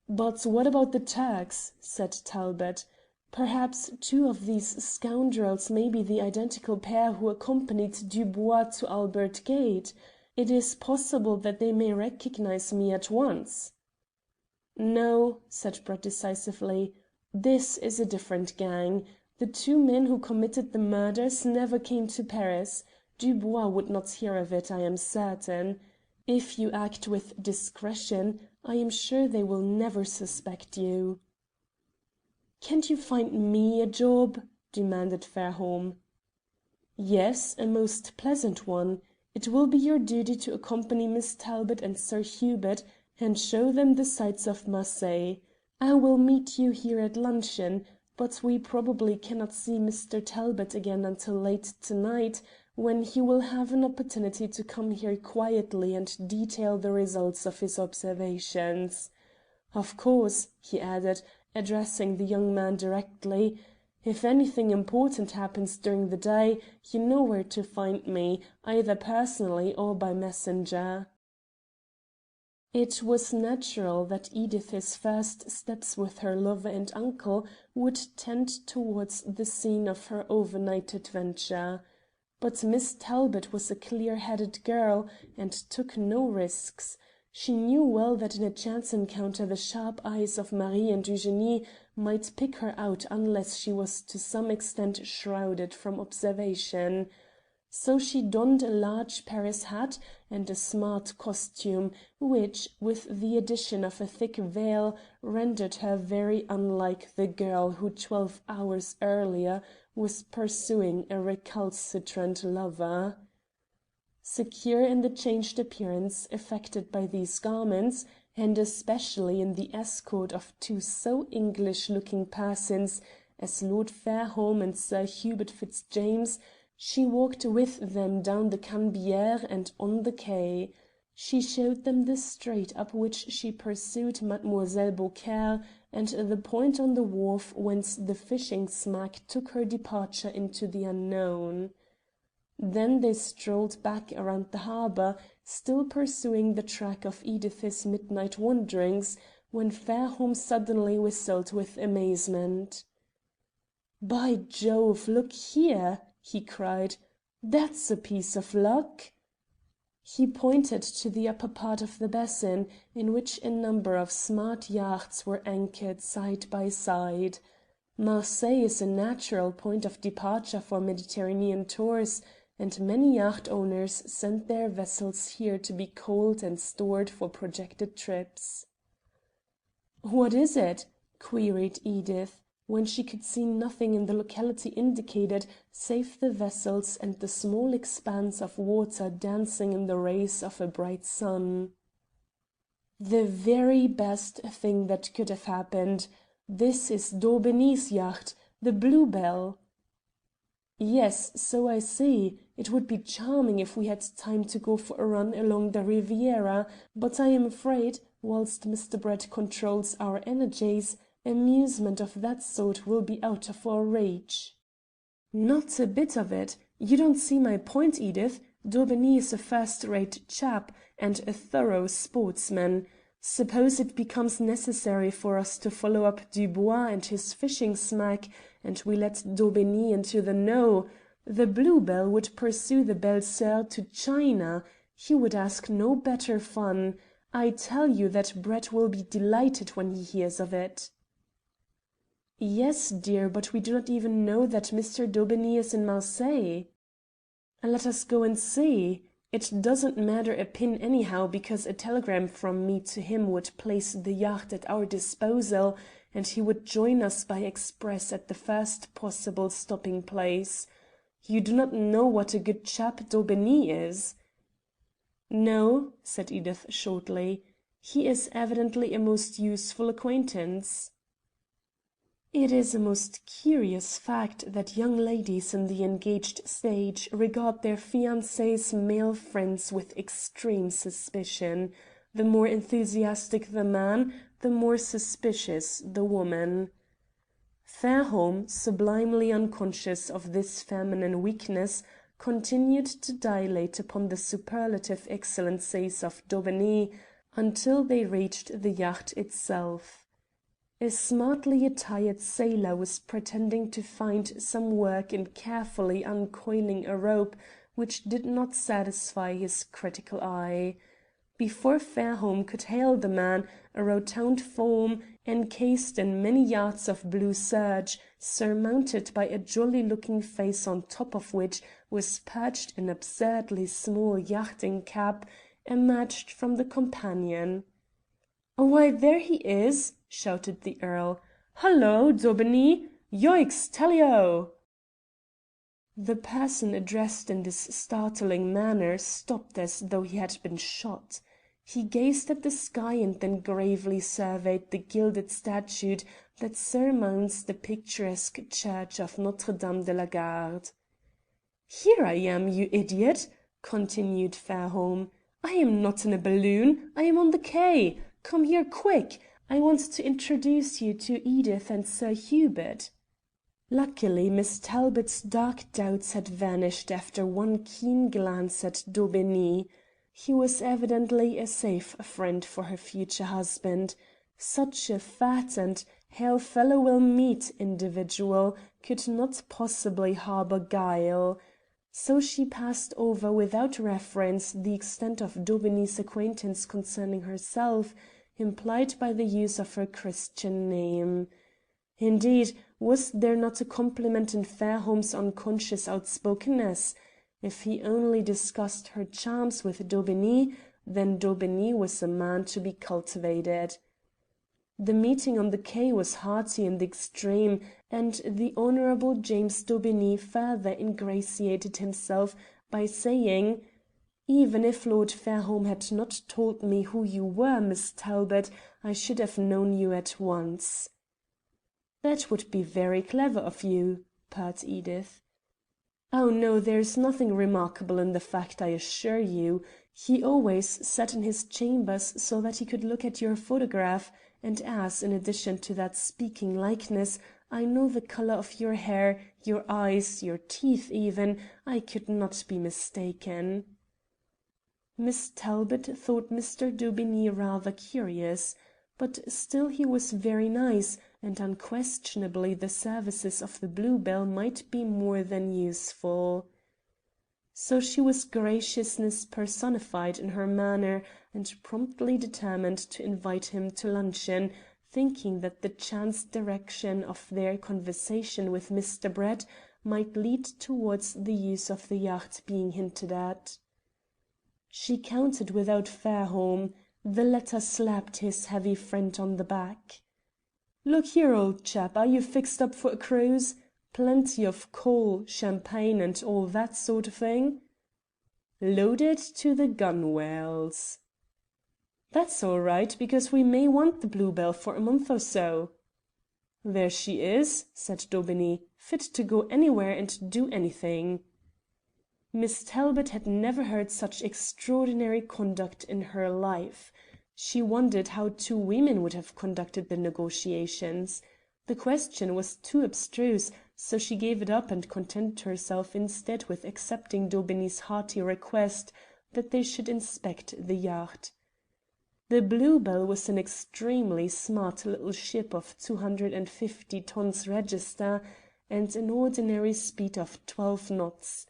"But what about the Turks?" said Talbot. "Perhaps two of these scoundrels may be the identical pair who accompanied Dubois to Albert Gate. It is possible that they may recognize me at once." "No," said Brett decisively. "This is a different gang. The two men who committed the murders never came to Paris. Dubois would not hear of it, I am certain. If you act with discretion, I am sure they will never suspect you." "Can't you find me a job?" demanded Fairholme. "Yes, a most pleasant one. It will be your duty to accompany Miss Talbot and Sir Hubert, and show them the sights of Marseilles. I will meet you here at luncheon, but we probably cannot see Mr. Talbot again until late to night, when he will have an opportunity to come here quietly and detail the results of his observations. Of course," he added, addressing the young man directly, "if anything important happens during the day, you know where to find me, either personally or by messenger." It was natural that Edith's first steps with her lover and uncle would tend towards the scene of her overnight adventure. But Miss Talbot was a clear-headed girl, and took no risks. She knew well that in a chance encounter the sharp eyes of Marie and Eugenie might pick her out unless she was to some extent shrouded from observation. So she donned a large Paris hat and a smart costume, which, with the addition of a thick veil, rendered her very unlike the girl who 12 hours earlier was pursuing a recalcitrant lover. Secure in the changed appearance effected by these garments, and especially in the escort of two so English-looking persons as Lord Fairholme and Sir Hubert Fitzjames, She walked with them down the Canebière and on the quay. She showed them the street up which she pursued Mademoiselle Beaucaire, and the point on the wharf whence the fishing smack took her departure into the unknown. Then they strolled back around the harbour, still pursuing the track of Edith's midnight wanderings, when Fairholme suddenly whistled with amazement. "By Jove, look here!" he cried. "That's a piece of luck!" He pointed to the upper part of the basin, in which a number of smart yachts were anchored side by side. Marseilles is a natural point of departure for Mediterranean tours, and many yacht owners send their vessels here to be coaled and stored for projected trips. "What is it?" queried Edith, when she could see nothing in the locality indicated save the vessels and the small expanse of water dancing in the rays of a bright sun. "The very best thing that could have happened. This is Daubeney's yacht, the Bluebell." "Yes, so I see. It would be charming if we had time to go for a run along the Riviera, but I am afraid, whilst Mr. Brett controls our energies, amusement of that sort will be out of our reach." "Not a bit of it. You don't see my point, Edith. Daubeny is a first-rate chap, and a thorough sportsman. Suppose it becomes necessary for us to follow up Dubois and his fishing smack, and we let Daubeny into the know. The Bluebell would pursue the Belle Soeur to China. He would ask no better fun. I tell you that Brett will be delighted when he hears of it." "Yes, dear, but we do not even know that Mr. Daubeny is in Marseilles." "Let us go and see. It doesn't matter a pin anyhow, because a telegram from me to him would place the yacht at our disposal, and he would join us by express at the first possible stopping place. You do not know what a good chap Daubeny is." "No," said Edith shortly. "He is evidently a most useful acquaintance." It is a most curious fact that young ladies in the engaged stage regard their fiancés' male friends with extreme suspicion. The more enthusiastic the man, the more suspicious the woman. Fairholme, sublimely unconscious of this feminine weakness, continued to dilate upon the superlative excellencies of Daubeny until they reached the yacht itself. A smartly attired sailor was pretending to find some work in carefully uncoiling a rope which did not satisfy his critical eye. Before Fairholme could hail the man, a rotund form, encased in many yards of blue serge, surmounted by a jolly-looking face on top of which was perched an absurdly small yachting cap, emerged from the companion. "Why, there he is!" shouted the Earl. "Hullo, Daubeny! Yoicks, tally-o!" The person addressed in this startling manner stopped as though he had been shot. He gazed at the sky and then gravely surveyed the gilded statue that surmounts the picturesque church of Notre Dame de la Garde. "Here I am, you idiot!" continued Fairholme. "I am not in a balloon. I am on the quay. Come here quick. I want to introduce you to Edith and Sir Hubert." Luckily Miss Talbot's dark doubts had vanished after one keen glance at Daubeny. He was evidently a safe friend for her future husband. Such a fat and hail-fellow-will-meet individual could not possibly harbour guile. So she passed over without reference the extent of Daubeny's acquaintance concerning herself, implied by the use of her Christian name. Indeed, was there not a compliment in Fairholme's unconscious outspokenness? If he only discussed her charms with Daubeny, then Daubeny was a man to be cultivated. The meeting on the quay was hearty in the extreme, and the Honourable James Daubeny further ingratiated himself by saying: "Even if Lord Fairholme had not told me who you were, Miss Talbot, I should have known you at once." "That would be very clever of you," purred Edith. "Oh no, there's nothing remarkable in the fact, I assure you. He always sat in his chambers so that he could look at your photograph, and as, in addition to that speaking likeness, I know the colour of your hair, your eyes, your teeth even, I could not be mistaken." Miss Talbot thought Mr. Daubigny rather curious, but still he was very nice, and unquestionably the services of the Blue Bell might be more than useful. So she was graciousness personified in her manner, and promptly determined to invite him to luncheon, thinking that the chance direction of their conversation with Mr. Brett might lead towards the use of the yacht being hinted at. She counted without Fairholme. The latter slapped his heavy friend on the back. "Look here, old chap, are you fixed up for a cruise? Plenty of coal, champagne, and all that sort of thing?" "Loaded to the gunwales." "That's all right, because we may want the Bluebell for a month or so." "There she is," said Daubigny, "fit to go anywhere and do anything." Miss Talbot had never heard such extraordinary conduct in her life. She wondered how two women would have conducted the negotiations. The question was too abstruse, so she gave it up and contented herself instead with accepting Daubigny's hearty request that they should inspect the yacht. The Bluebell was an extremely smart little ship of 250 tons register and an ordinary speed of 12 knots.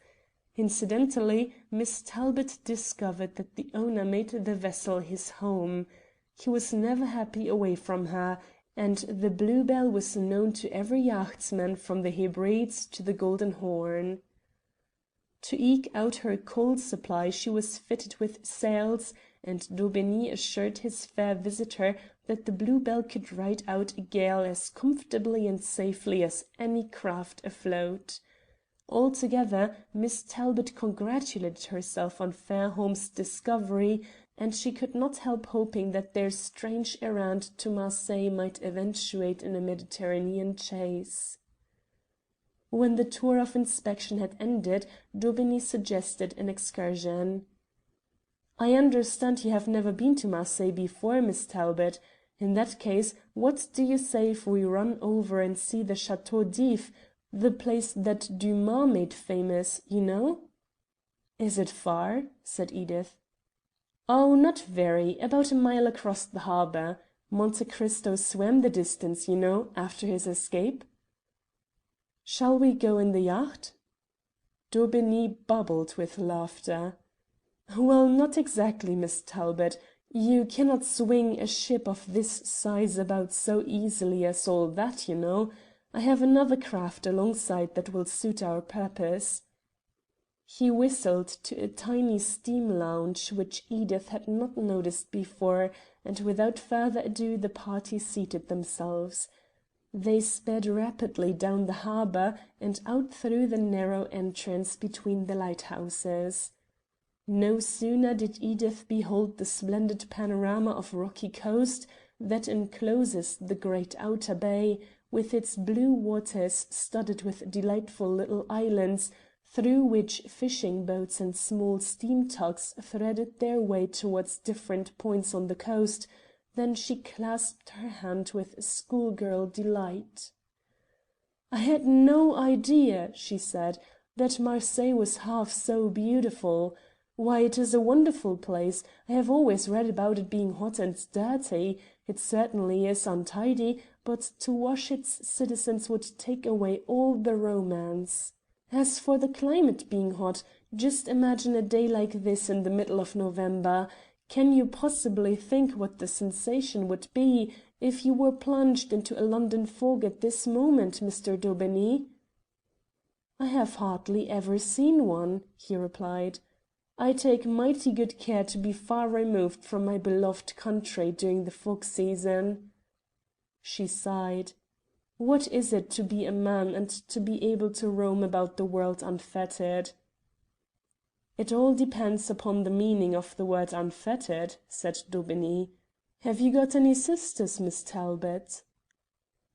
Incidentally, Miss Talbot discovered that the owner made the vessel his home. He was never happy away from her, and the Bluebell was known to every yachtsman from the Hebrides to the Golden Horn. To eke out her coal supply she was fitted with sails, and Daubigny assured his fair visitor that the Bluebell could ride out a gale as comfortably and safely as any craft afloat. Altogether, Miss Talbot congratulated herself on Fairholme's discovery, and she could not help hoping that their strange errand to Marseilles might eventuate in a Mediterranean chase. When the tour of inspection had ended, Daubigny suggested an excursion. "I understand you have never been to Marseilles before, Miss Talbot. In that case, what do you say if we run over and see the Chateau d'If, the place that Dumas made famous, you know?" "Is it far?" said Edith. "Oh, not very. About a mile across the harbour. Monte Cristo swam the distance, you know, after his escape." "Shall we go in the yacht?" Daubigny bubbled with laughter. "Well, not exactly, Miss Talbot. You cannot swing a ship of this size about so easily as all that, you know. I have another craft alongside that will suit our purpose." He whistled to a tiny steam launch which Edith had not noticed before, and without further ado the party seated themselves. They sped rapidly down the harbour and out through the narrow entrance between the lighthouses. No sooner did Edith behold the splendid panorama of rocky coast that encloses the great outer bay, with its blue waters studded with delightful little islands, through which fishing boats and small steam tugs threaded their way towards different points on the coast, than she clasped her hand with schoolgirl delight. "I had no idea," she said, "that Marseilles was half so beautiful. Why, it is a wonderful place. I have always read about it being hot and dirty. It certainly is untidy, but to wash its citizens would take away all the romance. As for the climate being hot, just imagine a day like this in the middle of November. Can you possibly think what the sensation would be if you were plunged into a London fog at this moment, Mr. Daubigny?" "I have hardly ever seen one," he replied. "I take mighty good care to be far removed from my beloved country during the fog season." She sighed. What is it to be a man and to be able to roam about the world unfettered? "It all depends upon the meaning of the word unfettered," said Daubigny. "Have you got any sisters, Miss Talbot?"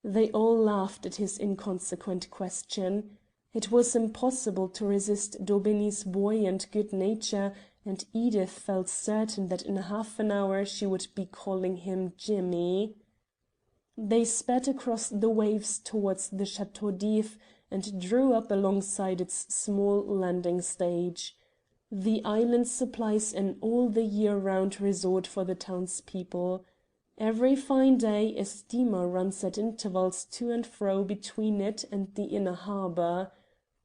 They all laughed at his inconsequent question. It was impossible to resist Daubeney's buoyant good nature, and Edith felt certain that in half an hour she would be calling him Jimmy. They sped across the waves towards the Chateau d'If and drew up alongside its small landing stage. The island supplies an all the year round resort for the townspeople. Every fine day a steamer runs at intervals to and fro between it and the inner harbour.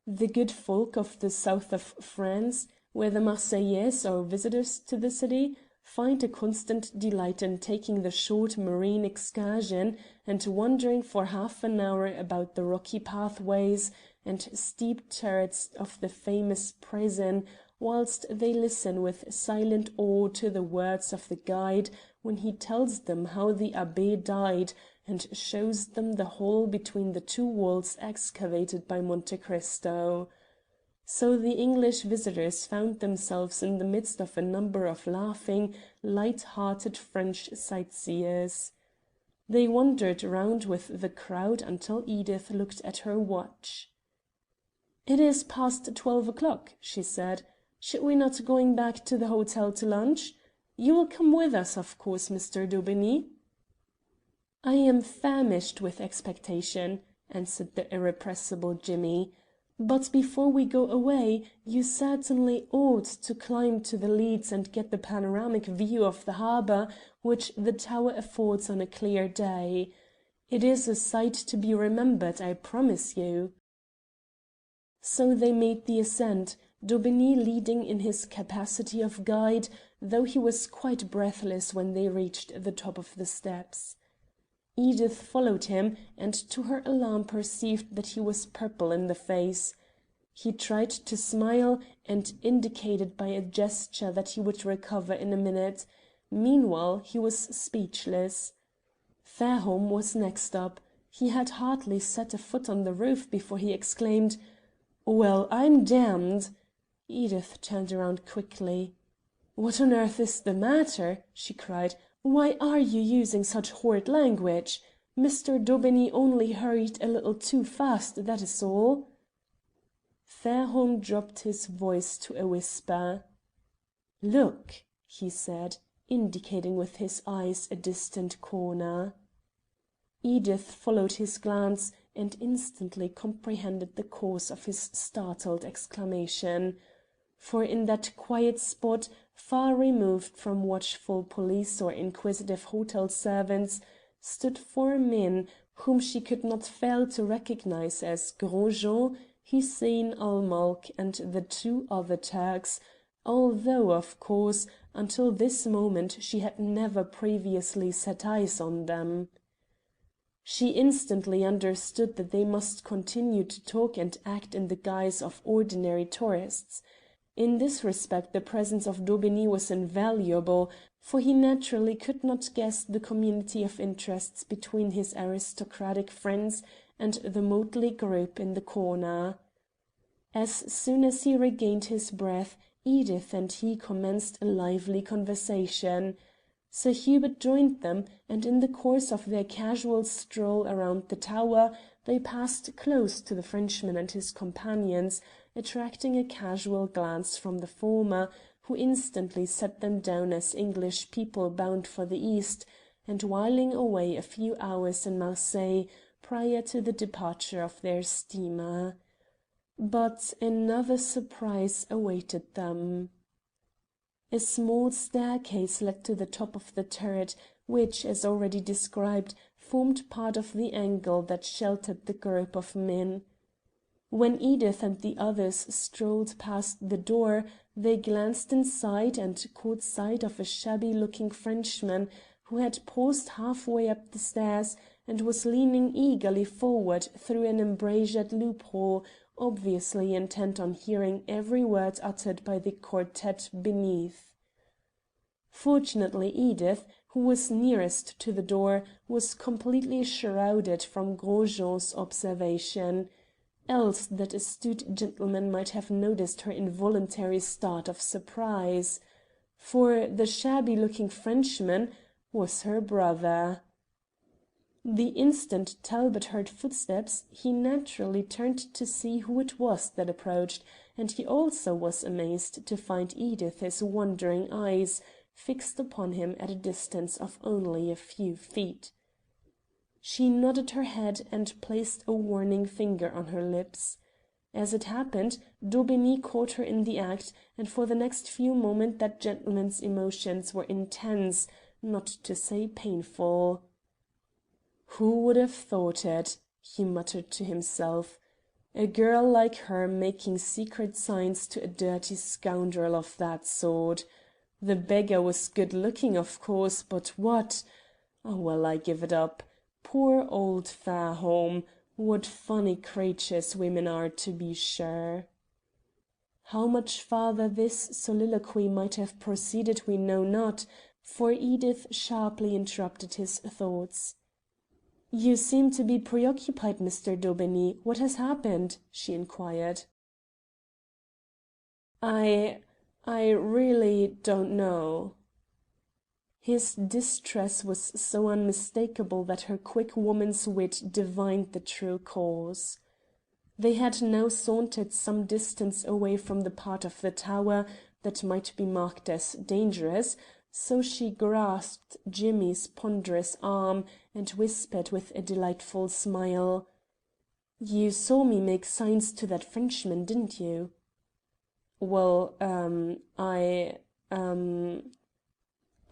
The good folk of the south of France, where the Marseillais are visitors to the city, find a constant delight in taking the short marine excursion and wandering for half an hour about the rocky pathways and steep turrets of the famous prison, whilst they listen with silent awe to the words of the guide when he tells them how the abbé died, and shows them the hole between the two walls excavated by Monte Cristo. So the English visitors found themselves in the midst of a number of laughing, light-hearted French sightseers. They wandered round with the crowd until Edith looked at her watch. "It is past 12 o'clock," she said. "Should we not going back to the hotel to lunch? You will come with us, of course, Mr. Daubeny?" "I am famished with expectation," answered the irrepressible Jimmy. "But before we go away you certainly ought to climb to the leads and get the panoramic view of the harbour which the tower affords on a clear day. It is a sight to be remembered, I promise you." So they made the ascent, Daubeny leading in his capacity of guide, though he was quite breathless when they reached the top of the steps. Edith followed him, and to her alarm perceived that he was purple in the face. He tried to smile, and indicated by a gesture that he would recover in a minute. Meanwhile he was speechless. Fairholme was next up. He had hardly set a foot on the roof before he exclaimed, "Well, I'm damned!" Edith turned round quickly. "What on earth is the matter?" she cried. "Why are you using such horrid language? Mr. Daubeny only hurried a little too fast, that is all." Fairholme dropped his voice to a whisper. "Look," he said, indicating with his eyes a distant corner. Edith followed his glance, and instantly comprehended the cause of his startled exclamation. For in that quiet spot, far removed from watchful police or inquisitive hotel servants, stood four men whom she could not fail to recognize as Gros Jean, Hussein ul Mulk, and the two other Turks, although, of course, until this moment she had never previously set eyes on them. She instantly understood that they must continue to talk and act in the guise of ordinary tourists. In this respect the presence of Daubeny was invaluable, for he naturally could not guess the community of interests between his aristocratic friends and the motley group in the corner. As soon as he regained his breath, Edith and he commenced a lively conversation. Sir Hubert joined them, and in the course of their casual stroll around the tower they passed close to the Frenchman and his companions, attracting a casual glance from the former, who instantly set them down as English people bound for the East, and whiling away a few hours in Marseille prior to the departure of their steamer. But another surprise awaited them. A small staircase led to the top of the turret, which, as already described, formed part of the angle that sheltered the group of men. When Edith and the others strolled past the door, they glanced inside and caught sight of a shabby-looking Frenchman who had paused halfway up the stairs and was leaning eagerly forward through an embrazured loophole, obviously intent on hearing every word uttered by the quartette beneath. Fortunately Edith, who was nearest to the door, was completely shrouded from Gros Jean's observation, else that astute gentleman might have noticed her involuntary start of surprise. For the shabby-looking Frenchman was her brother. The instant Talbot heard footsteps he naturally turned to see who it was that approached, and he also was amazed to find Edith's wondering eyes fixed upon him at a distance of only a few feet. She nodded her head and placed a warning finger on her lips. As it happened, Daubigny caught her in the act, and for the next few moments that gentleman's emotions were intense, not to say painful. "Who would have thought it?" he muttered to himself. "A girl like her making secret signs to a dirty scoundrel of that sort. The beggar was good looking, of course, but what? Oh, well, I give it up. Poor old Fairholme. What funny creatures women are, to be sure." How much farther this soliloquy might have proceeded we know not, for Edith sharply interrupted his thoughts. "You seem to be preoccupied, Mr. Daubigny. What has happened?" she inquired. I really don't know." His distress was so unmistakable that her quick woman's wit divined the true cause. They had now sauntered some distance away from the part of the tower that might be marked as dangerous, so she grasped Jimmy's ponderous arm and whispered with a delightful smile, "You saw me make signs to that Frenchman, didn't you?" "Well,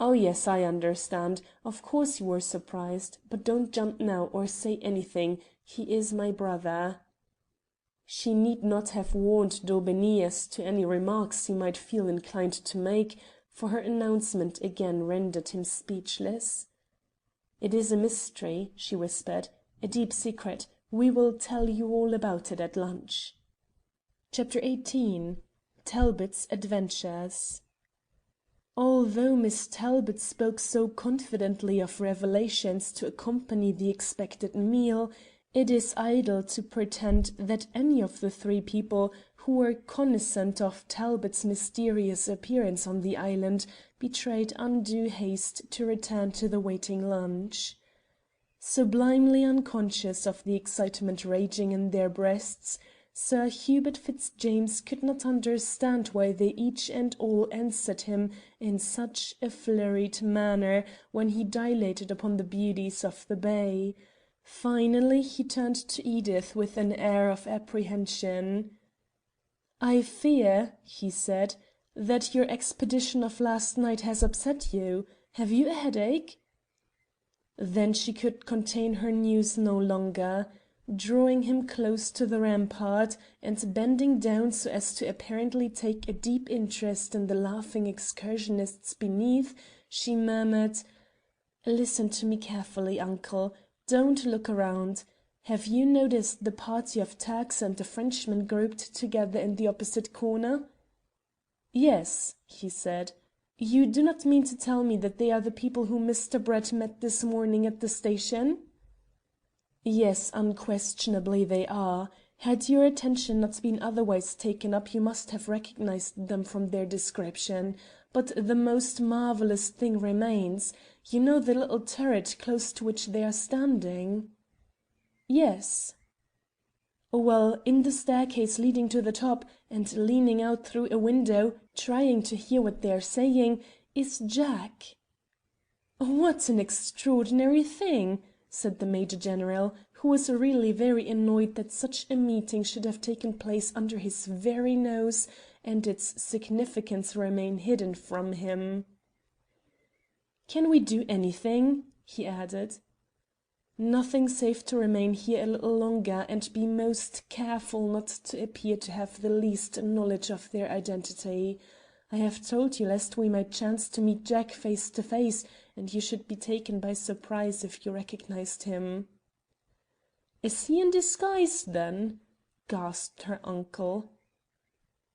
Oh yes, I understand. Of course you were surprised. But don't jump now, or say anything. He is my brother." She need not have warned Daubigny as to any remarks he might feel inclined to make, for her announcement again rendered him speechless. "It is a mystery," she whispered, "a deep secret. We will tell you all about it at lunch." Chapter 18. Talbot's Adventures. Although Miss Talbot spoke so confidently of revelations to accompany the expected meal, it is idle to pretend that any of the three people who were cognisant of Talbot's mysterious appearance on the island betrayed undue haste to return to the waiting lunch. Sublimely unconscious of the excitement raging in their breasts, Sir Hubert Fitzjames could not understand why they each and all answered him in such a flurried manner when he dilated upon the beauties of the bay. Finally he turned to Edith with an air of apprehension. "I fear," he said, "that your expedition of last night has upset you. Have you a headache?" Then she could contain her news no longer. Drawing him close to the rampart, and bending down so as to apparently take a deep interest in the laughing excursionists beneath, she murmured, "Listen to me carefully, uncle. Don't look around. Have you noticed the party of Turks and a Frenchman grouped together in the opposite corner?" "Yes," he said. "You do not mean to tell me that they are the people whom Mr. Brett met this morning at the station?" "Yes, unquestionably they are. Had your attention not been otherwise taken up you must have recognized them from their description. But the most marvellous thing remains. You know the little turret close to which they are standing?" "Yes." "Well, in the staircase leading to the top, and leaning out through a window, trying to hear what they are saying, is Jack." "What an extraordinary thing!" said the Major General, who was really very annoyed that such a meeting should have taken place under his very nose and its significance remain hidden from him. "Can we do anything?" he added. "Nothing save to remain here a little longer and be most careful not to appear to have the least knowledge of their identity. I have told you lest we might chance to meet Jack face to face, and you should be taken by surprise if you recognized him." "Is he in disguise, then?" gasped her uncle.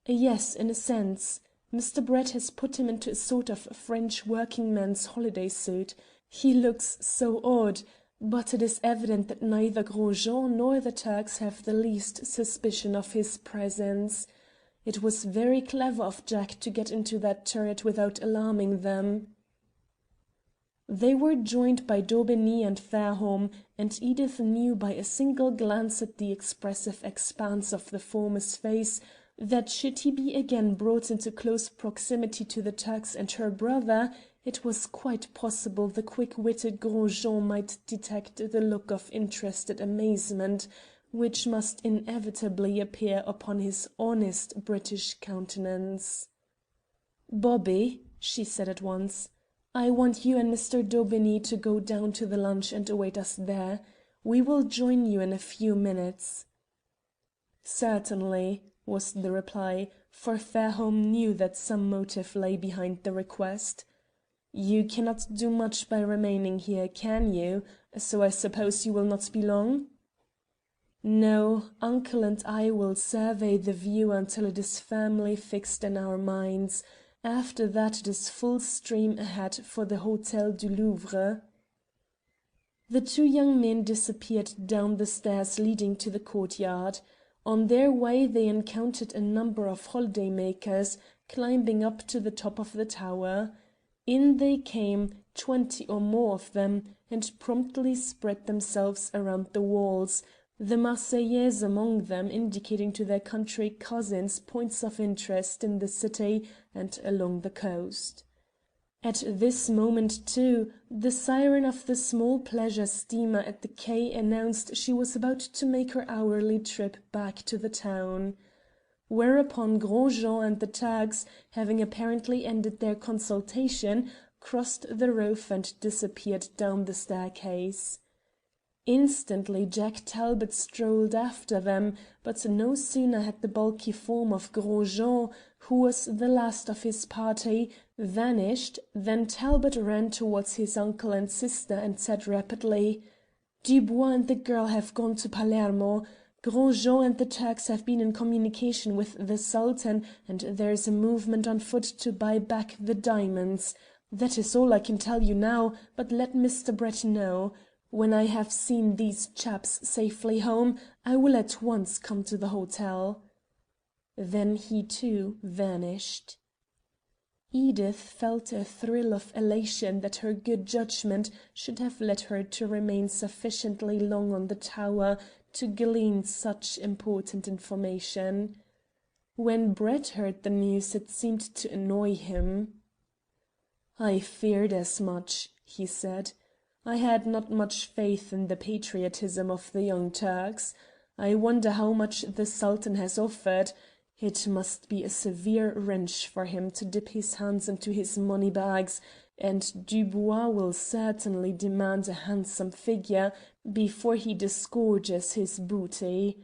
"Yes, in a sense. Mr. Brett has put him into a sort of French working man's holiday suit. He looks so odd, but it is evident that neither Gros Jean nor the Turks have the least suspicion of his presence. It was very clever of Jack to get into that turret without alarming them." They were joined by Daubeny and Fairholme, and Edith knew by a single glance at the expressive expanse of the former's face that should he be again brought into close proximity to the Turks and her brother, it was quite possible the quick-witted Gros Jean might detect the look of interested amazement which must inevitably appear upon his honest British countenance. "Bobby," she said at once, "I want you and Mr. Daubeny to go down to the lunch and await us there. We will join you in a few minutes." "Certainly," was the reply, for Fairholme knew that some motive lay behind the request. "You cannot do much by remaining here, can you? So I suppose you will not be long?" "No, uncle and I will survey the view until it is firmly fixed in our minds. After that it is full steam ahead for the Hotel du Louvre." The two young men disappeared down the stairs leading to the courtyard. On their way they encountered a number of holiday makers climbing up to the top of the tower. In they came, 20 or more of them, and promptly spread themselves around the walls, the Marseillaise among them indicating to their country cousins points of interest in the city and along the coast. At this moment, too, the siren of the small pleasure steamer at the quay announced she was about to make her hourly trip back to the town. Whereupon Gros Jean and the Turks, having apparently ended their consultation, crossed the roof and disappeared down the staircase. Instantly Jack Talbot strolled after them, but no sooner had the bulky form of Gros Jean, who was the last of his party, vanished than Talbot ran towards his uncle and sister and said rapidly: "Dubois and the girl have gone to Palermo. Gros Jean and the Turks have been in communication with the Sultan, and there is a movement on foot to buy back the diamonds. That is all I can tell you now, but let Mr. Brett know. When I have seen these chaps safely home, I will at once come to the hotel." Then he too vanished. Edith felt a thrill of elation that her good judgment should have led her to remain sufficiently long on the tower to glean such important information. When Brett heard the news it seemed to annoy him. "I feared as much," he said. "I had not much faith in the patriotism of the Young Turks. I wonder how much the Sultan has offered. It must be a severe wrench for him to dip his hands into his money bags, and Dubois will certainly demand a handsome figure before he disgorges his booty.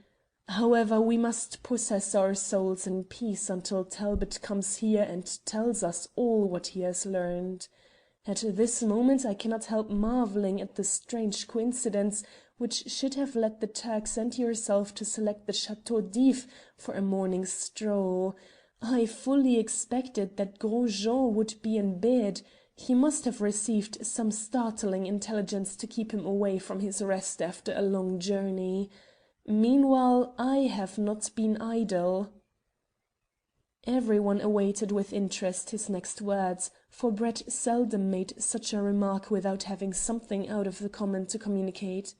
However, we must possess our souls in peace until Talbot comes here and tells us all what he has learned. At this moment I cannot help marvelling at the strange coincidence which should have led the Turks and yourself to select the Chateau d'If for a morning stroll. I fully expected that Gros Jean would be in bed. He must have received some startling intelligence to keep him away from his rest after a long journey. Meanwhile I have not been idle." Everyone awaited with interest his next words, for Brett seldom made such a remark without having something out of the common to communicate.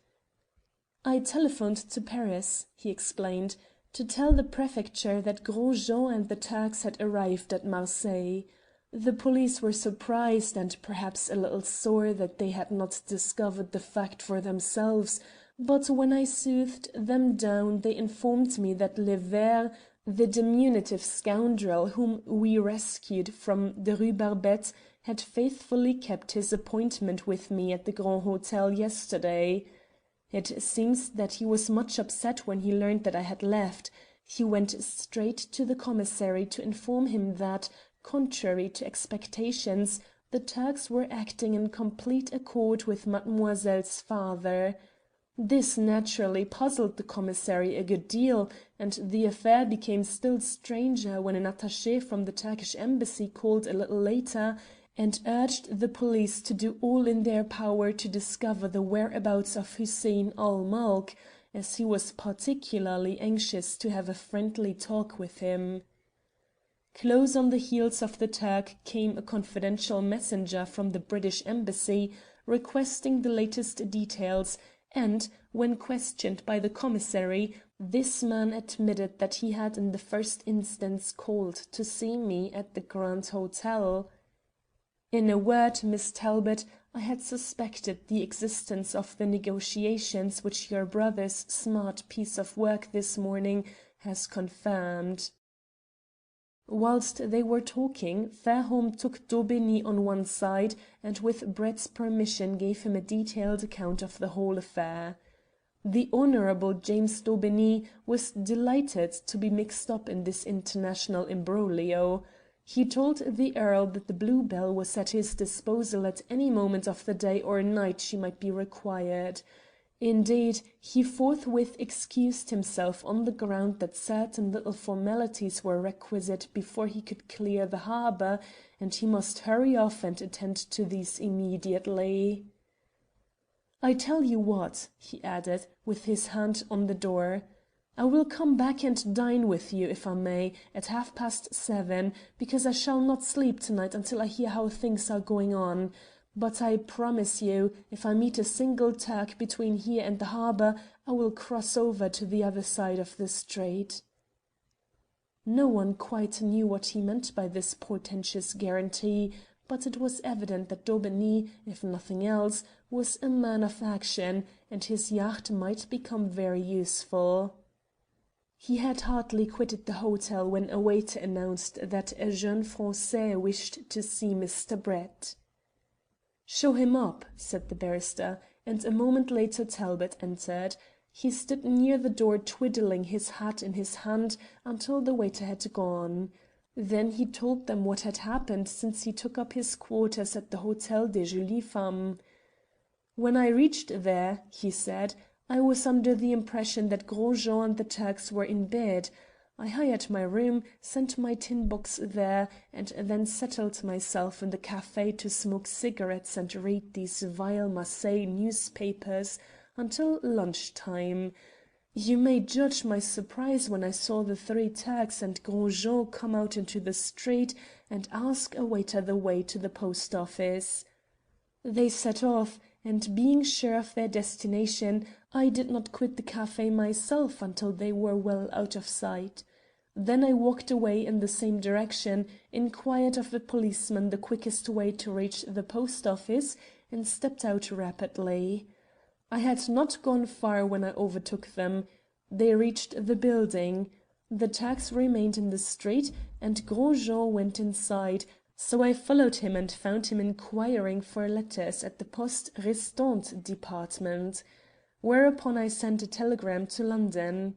"I telephoned to Paris," he explained, "to tell the prefecture that Gros Jean and the Turks had arrived at Marseilles. The police were surprised and perhaps a little sore that they had not discovered the fact for themselves, but when I soothed them down they informed me that Le Ver, the diminutive scoundrel whom we rescued from the Rue Barbette, had faithfully kept his appointment with me at the Grand Hotel yesterday. It seems that he was much upset when he learned that I had left. He went straight to the commissary to inform him that, contrary to expectations, the Turks were acting in complete accord with mademoiselle's father. This naturally puzzled the commissary a good deal, and the affair became still stranger when an attaché from the Turkish embassy called a little later and urged the police to do all in their power to discover the whereabouts of Hussein ul Mulk, as he was particularly anxious to have a friendly talk with him. Close on the heels of the Turk came a confidential messenger from the British Embassy, requesting the latest details, and, when questioned by the commissary, this man admitted that he had in the first instance called to see me at the Grand Hotel. In a word, Miss Talbot, I had suspected the existence of the negotiations which your brother's smart piece of work this morning has confirmed. Whilst they were talking, Fairholme took Daubigny on one side and with Brett's permission gave him a detailed account of the whole affair. The Honourable James Daubigny was delighted to be mixed up in this international imbroglio. He told the Earl that the Blue Bell was at his disposal at any moment of the day or night she might be required. Indeed, he forthwith excused himself on the ground that certain little formalities were requisite before he could clear the harbour, and he must hurry off and attend to these immediately. "I tell you what," he added, with his hand on the door, "I will come back and dine with you, if I may, at 7:30, because I shall not sleep to-night until I hear how things are going on. But I promise you, if I meet a single Turk between here and the harbour, I will cross over to the other side of the strait." No one quite knew what he meant by this portentous guarantee, but it was evident that Daubigny, if nothing else, was a man of action, and his yacht might become very useful. He had hardly quitted the hotel when a waiter announced that a jeune Français wished to see Mr. Brett. "Show him up," said the barrister, and a moment later Talbot entered. He stood near the door twiddling his hat in his hand until the waiter had gone. Then he told them what had happened since he took up his quarters at the Hôtel des Jolies Femmes. "When I reached there," he said, "I was under the impression that Gros Jean and the Turks were in bed. I hired my room, sent my tin box there, and then settled myself in the café to smoke cigarettes and read these vile Marseilles newspapers until lunch time. You may judge my surprise when I saw the three Turks and Gros Jean come out into the street and ask a waiter the way to the post office. They set off, and being sure of their destination, I did not quit the café myself until they were well out of sight. Then I walked away in the same direction, inquired of the policeman the quickest way to reach the post office, and stepped out rapidly. I had not gone far when I overtook them. They reached the building. The Turks remained in the street, and Gros Jean went inside, so I followed him and found him inquiring for letters at the Poste Restante department. Whereupon I sent a telegram to London."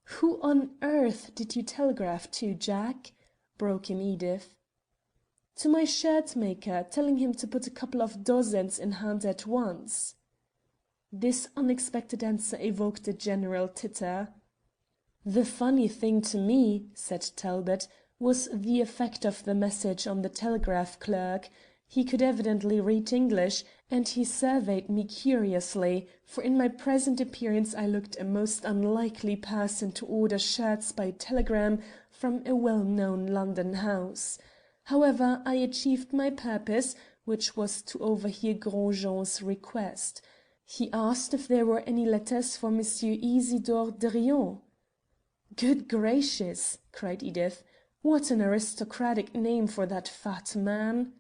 "Who on earth did you telegraph to, Jack?" broke in Edith. "To my shirt maker, telling him to put a couple of dozens in hand at once." This unexpected answer evoked a general titter. "The funny thing to me," said Talbot, "was the effect of the message on the telegraph clerk. He could evidently read English, and he surveyed me curiously, for in my present appearance I looked a most unlikely person to order shirts by telegram from a well-known London house. However, I achieved my purpose, which was to overhear Gros Jean's request. He asked if there were any letters for Monsieur Isidore de Rion." "Good gracious!" cried Edith. "What an aristocratic name for that fat man!"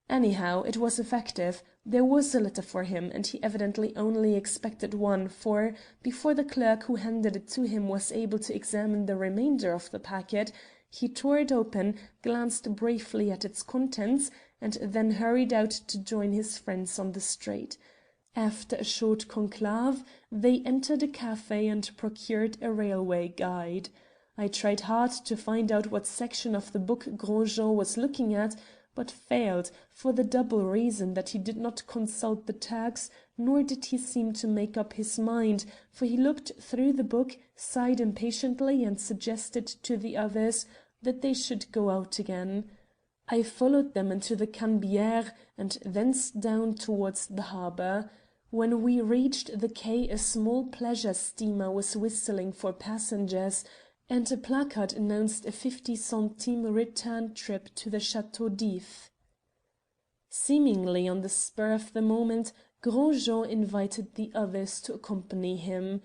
Anyhow, it was effective. There was a letter for him, and he evidently only expected one, for, before the clerk who handed it to him was able to examine the remainder of the packet, he tore it open, glanced briefly at its contents, and then hurried out to join his friends on the street. After a short conclave, they entered a café and procured a railway guide. I tried hard to find out what section of the book Gros Jean was looking at, but failed, for the double reason that he did not consult the Turks, nor did he seem to make up his mind, for he looked through the book, sighed impatiently, and suggested to the others that they should go out again. I followed them into the Canebière, and thence down towards the harbour. When we reached the quay a small pleasure steamer was whistling for passengers, and a placard announced a 50-centime return trip to the Chateau d'If. Seemingly on the spur of the moment, Gros Jean invited the others to accompany him.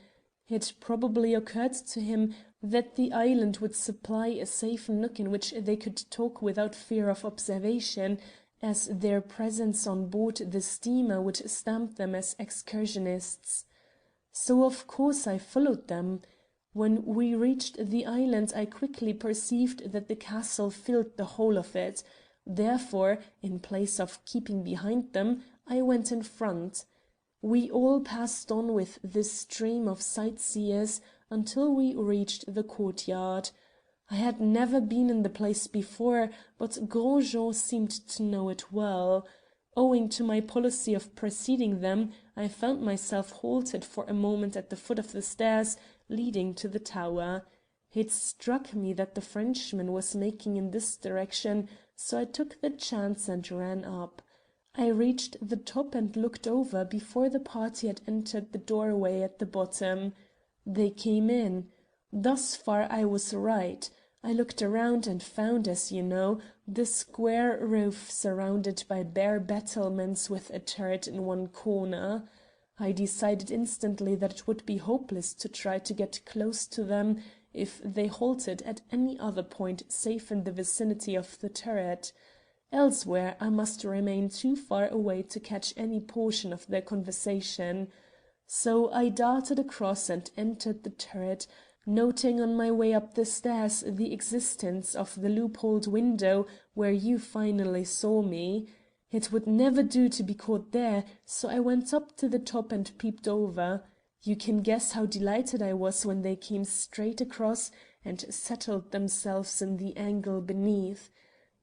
It probably occurred to him that the island would supply a safe nook in which they could talk without fear of observation, as their presence on board the steamer would stamp them as excursionists. So of course I followed them. When we reached the island I quickly perceived that the castle filled the whole of it. Therefore, in place of keeping behind them, I went in front. We all passed on with the stream of sightseers until we reached the courtyard. I had never been in the place before, but Gros Jean seemed to know it well. Owing to my policy of preceding them, I found myself halted for a moment at the foot of the stairs leading to the tower. It struck me that the Frenchman was making in this direction, so I took the chance and ran up. I reached the top and looked over before the party had entered the doorway at the bottom. They came in. Thus far I was right. I looked around and found, as you know, the square roof surrounded by bare battlements with a turret in one corner. I decided instantly that it would be hopeless to try to get close to them if they halted at any other point save in the vicinity of the turret. Elsewhere I must remain too far away to catch any portion of their conversation. So I darted across and entered the turret, noting on my way up the stairs the existence of the loopholed window where you finally saw me. It would never do to be caught there, so I went up to the top and peeped over. You can guess how delighted I was when they came straight across and settled themselves in the angle beneath.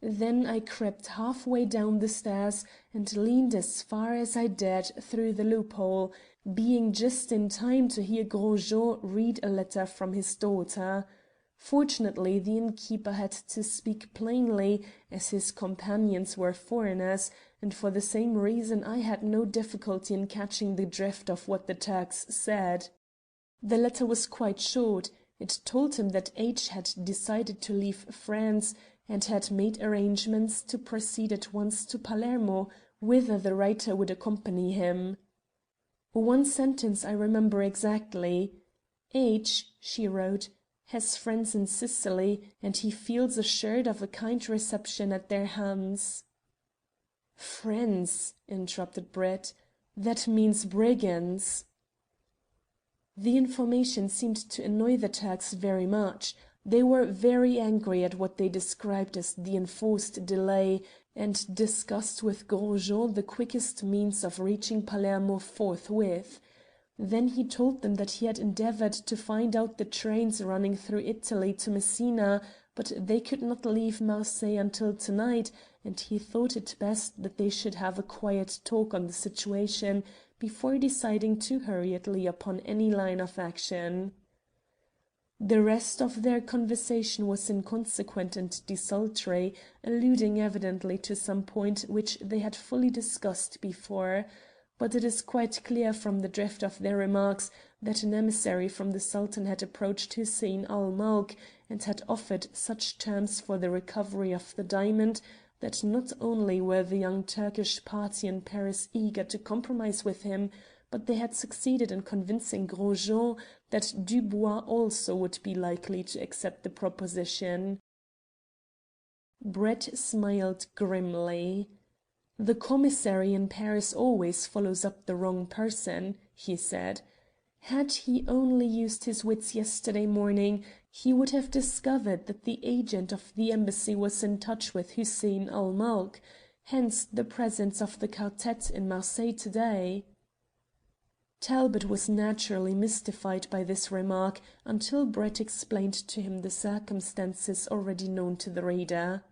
Then I crept half-way down the stairs and leaned as far as I dared through the loophole, being just in time to hear Gros Jean read a letter from his daughter. Fortunately, the innkeeper had to speak plainly, as his companions were foreigners, and for the same reason I had no difficulty in catching the drift of what the Turks said. The letter was quite short. It told him that H. had decided to leave France, and had made arrangements to proceed at once to Palermo, whither the writer would accompany him. One sentence I remember exactly. H., she wrote, has friends in Sicily, and he feels assured of a kind reception at their hands. Friends, interrupted Brett. That means brigands. The information seemed to annoy the Turks very much. They were very angry at what they described as the enforced delay, and discussed with Gros Jean the quickest means of reaching Palermo forthwith. Then he told them that he had endeavoured to find out the trains running through Italy to Messina, but they could not leave Marseille until tonight, and he thought it best that they should have a quiet talk on the situation before deciding too hurriedly upon any line of action. The rest of their conversation was inconsequent and desultory, alluding evidently to some point which they had fully discussed before. But it is quite clear from the drift of their remarks that an emissary from the Sultan had approached Hussein ul Mulk and had offered such terms for the recovery of the diamond that not only were the young Turkish party in Paris eager to compromise with him, but they had succeeded in convincing Gros Jean that Dubois also would be likely to accept the proposition. Brett smiled grimly. The commissary in Paris always follows up the wrong person, he said. Had he only used his wits yesterday morning, he would have discovered that the agent of the embassy was in touch with Hussein ul Mulk, hence the presence of the quartet in Marseille today. Talbot was naturally mystified by this remark until Brett explained to him the circumstances already known to the reader.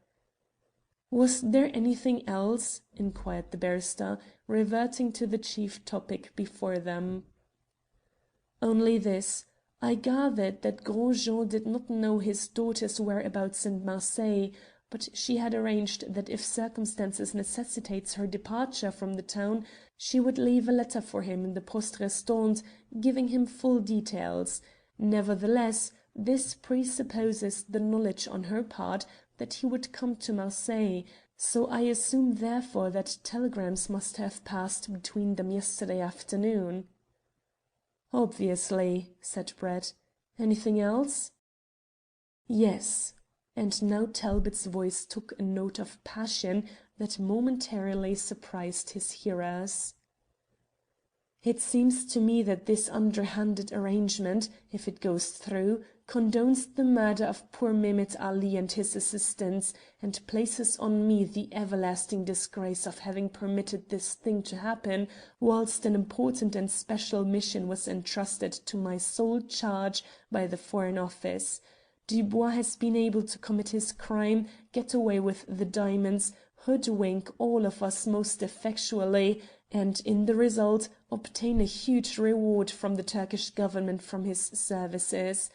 Was there anything else? Inquired the barrister, reverting to the chief topic before them. Only this. I gathered that Gros Jean did not know his daughter's whereabouts in Marseille, but she had arranged that if circumstances necessitates her departure from the town, she would leave a letter for him in the poste restante, giving him full details. Nevertheless, This presupposes the knowledge on her part that he would come to Marseilles, so I assume therefore that telegrams must have passed between them yesterday afternoon." "Obviously," said Brett. "Anything else?" "Yes." And now Talbot's voice took a note of passion that momentarily surprised his hearers. "It seems to me that this underhanded arrangement, if it goes through, condones the murder of poor Mehemet Ali and his assistants, and places on me the everlasting disgrace of having permitted this thing to happen whilst an important and special mission was entrusted to my sole charge by the Foreign Office. Dubois has been able to commit his crime, get away with the diamonds, hoodwink all of us most effectually, and, in the result, obtain a huge reward from the Turkish government from his services.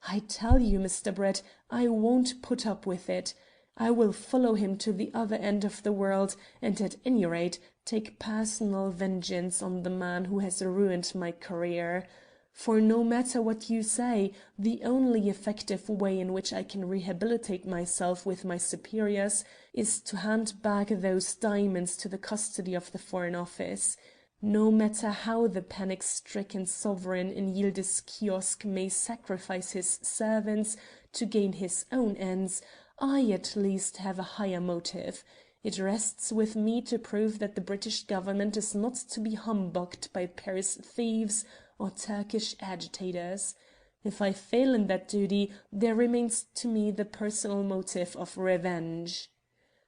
I tell you, Mr. Brett, I won't put up with it. I will follow him to the other end of the world, and at any rate take personal vengeance on the man who has ruined my career. For no matter what you say, the only effective way in which I can rehabilitate myself with my superiors is to hand back those diamonds to the custody of the Foreign Office. No matter how the panic-stricken sovereign in Yildiz Kiosk may sacrifice his servants to gain his own ends, I at least have a higher motive. It rests with me to prove that the British Government is not to be humbugged by Paris thieves or Turkish agitators. If I fail in that duty, there remains to me the personal motive of revenge.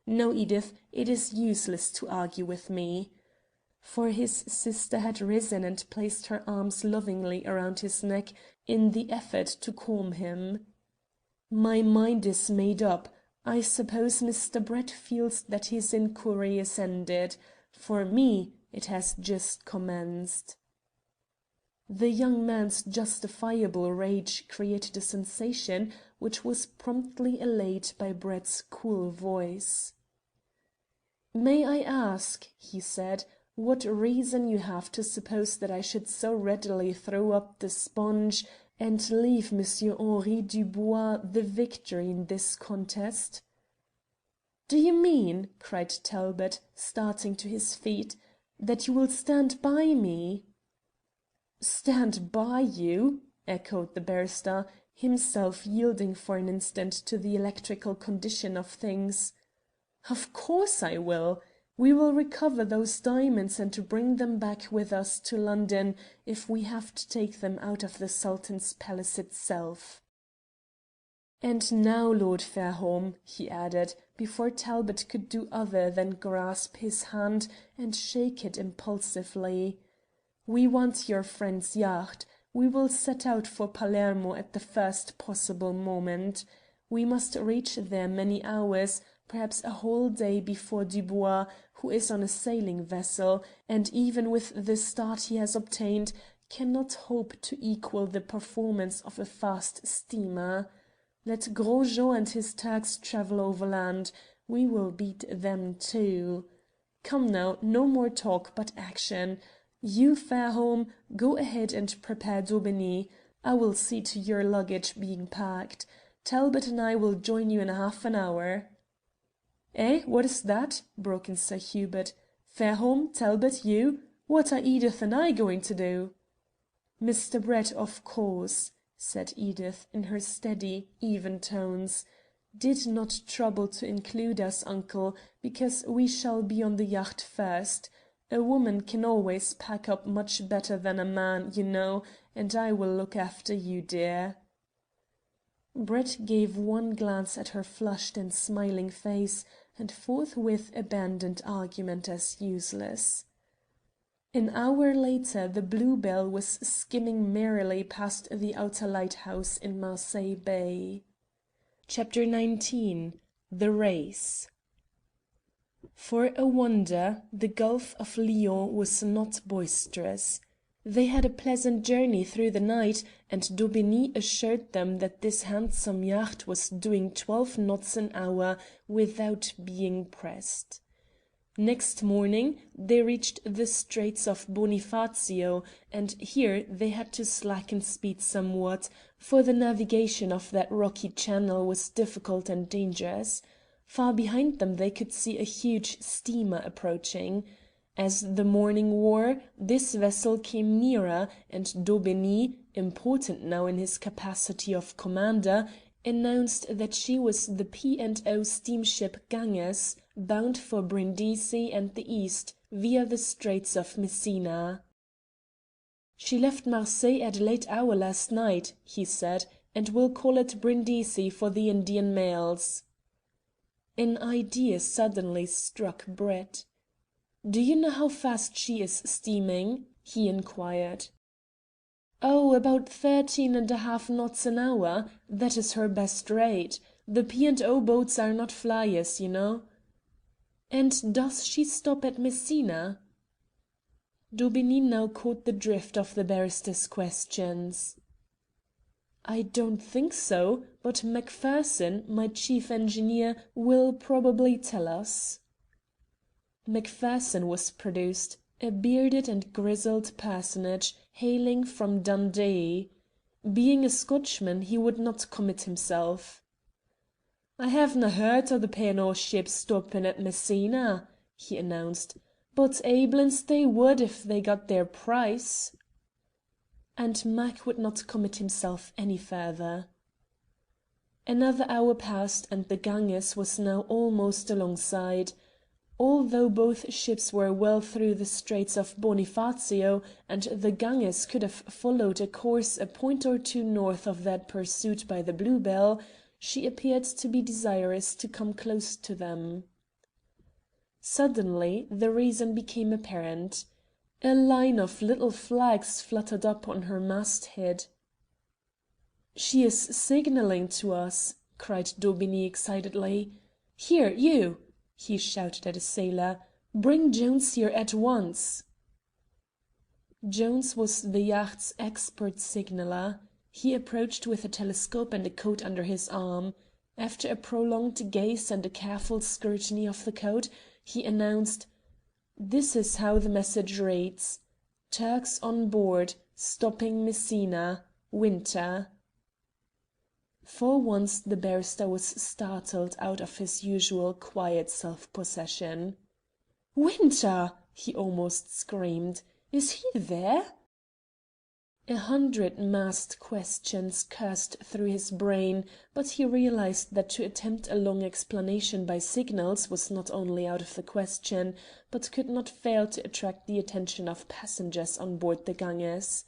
No, Edith, it is useless to argue with me." For his sister had risen and placed her arms lovingly around his neck in the effort to calm him. "My mind is made up. I suppose Mr. Brett feels that his inquiry is ended. For me, it has just commenced." The young man's justifiable rage created a sensation which was promptly allayed by Brett's cool voice. "May I ask," he said, "what reason you have to suppose that I should so readily throw up the sponge and leave Monsieur Henri Dubois the victory in this contest?" "Do you mean," cried Talbot, starting to his feet, "that you will stand by me?" "Stand by you?" echoed the barrister, himself yielding for an instant to the electrical condition of things. "Of course I will. We will recover those diamonds and bring them back with us to London if we have to take them out of the Sultan's palace itself. And now, Lord Fairholme," he added, before Talbot could do other than grasp his hand and shake it impulsively, "we want your friend's yacht. We will set out for Palermo at the first possible moment. We must reach there many hours, perhaps a whole day before Dubois, who is on a sailing vessel, and even with the start he has obtained, cannot hope to equal the performance of a fast steamer. Let Gros Jean and his Turks travel overland. We will beat them too. Come now, no more talk, but action. You, Fairholme, go ahead and prepare Daubigny. I will see to your luggage being packed. Talbot and I will join you in half an hour." "Eh, what is that?" broke in Sir Hubert. "Fairholme, Talbot, you? What are Edith and I going to do?" "Mr. Brett, of course," said Edith in her steady, even tones, "did not trouble to include us, uncle, because we shall be on the yacht first. A woman can always pack up much better than a man, you know, and I will look after you, dear." Brett gave one glance at her flushed and smiling face, and forthwith abandoned argument as useless. An hour later the Bluebell was skimming merrily past the outer lighthouse in Marseille Bay. Chapter 19. The Race. For a wonder, the Gulf of Lyons was not boisterous. They had a pleasant journey through the night, and Daubigny assured them that this handsome yacht was doing 12 knots an hour without being pressed. Next morning they reached the Straits of Bonifacio, and here they had to slacken speed somewhat, for the navigation of that rocky channel was difficult and dangerous. Far behind them they could see a huge steamer approaching. As the morning wore, this vessel came nearer, and Daubigny, important now in his capacity of commander, announced that she was the P&O steamship Ganges, bound for Brindisi and the east, via the Straits of Messina. "She left Marseilles at a late hour last night," he said, "and will call at Brindisi for the Indian mails." An idea suddenly struck Brett. "Do you know how fast she is steaming?" he inquired. "Oh, about 13½ knots an hour. That is her best rate. The P&O boats are not flyers, you know." "And does she stop at Messina?" Daubigny now caught the drift of the barrister's questions. "I don't think so, but Macpherson, my chief engineer, will probably tell us." Macpherson was produced, a bearded and grizzled personage, hailing from Dundee. Being a Scotchman, he would not commit himself. "I havena heard o' the P&O ships stoppin' at Messina," he announced, "but aiblins they would if they got their price." And Mac would not commit himself any further. Another hour passed, and the Ganges was now almost alongside. Although both ships were well through the Straits of Bonifacio, and the Ganges could have followed a course a point or two north of that pursued by the Bluebell, she appeared to be desirous to come close to them. Suddenly the reason became apparent. A line of little flags fluttered up on her masthead. "She is signalling to us," cried Daubigny excitedly. "Here, you!" he shouted at a sailor. "Bring Jones here at once." Jones was the yacht's expert signaller. He approached with a telescope and a code under his arm. After a prolonged gaze and a careful scrutiny of the code, he announced: "This is how the message reads: Turks on board, stopping Messina. Winter." For once the barrister was startled out of his usual quiet self-possession. "Winter!" he almost screamed. "Is he there?" 100 masked questions coursed through his brain, but he realized that to attempt a long explanation by signals was not only out of the question, but could not fail to attract the attention of passengers on board the Ganges.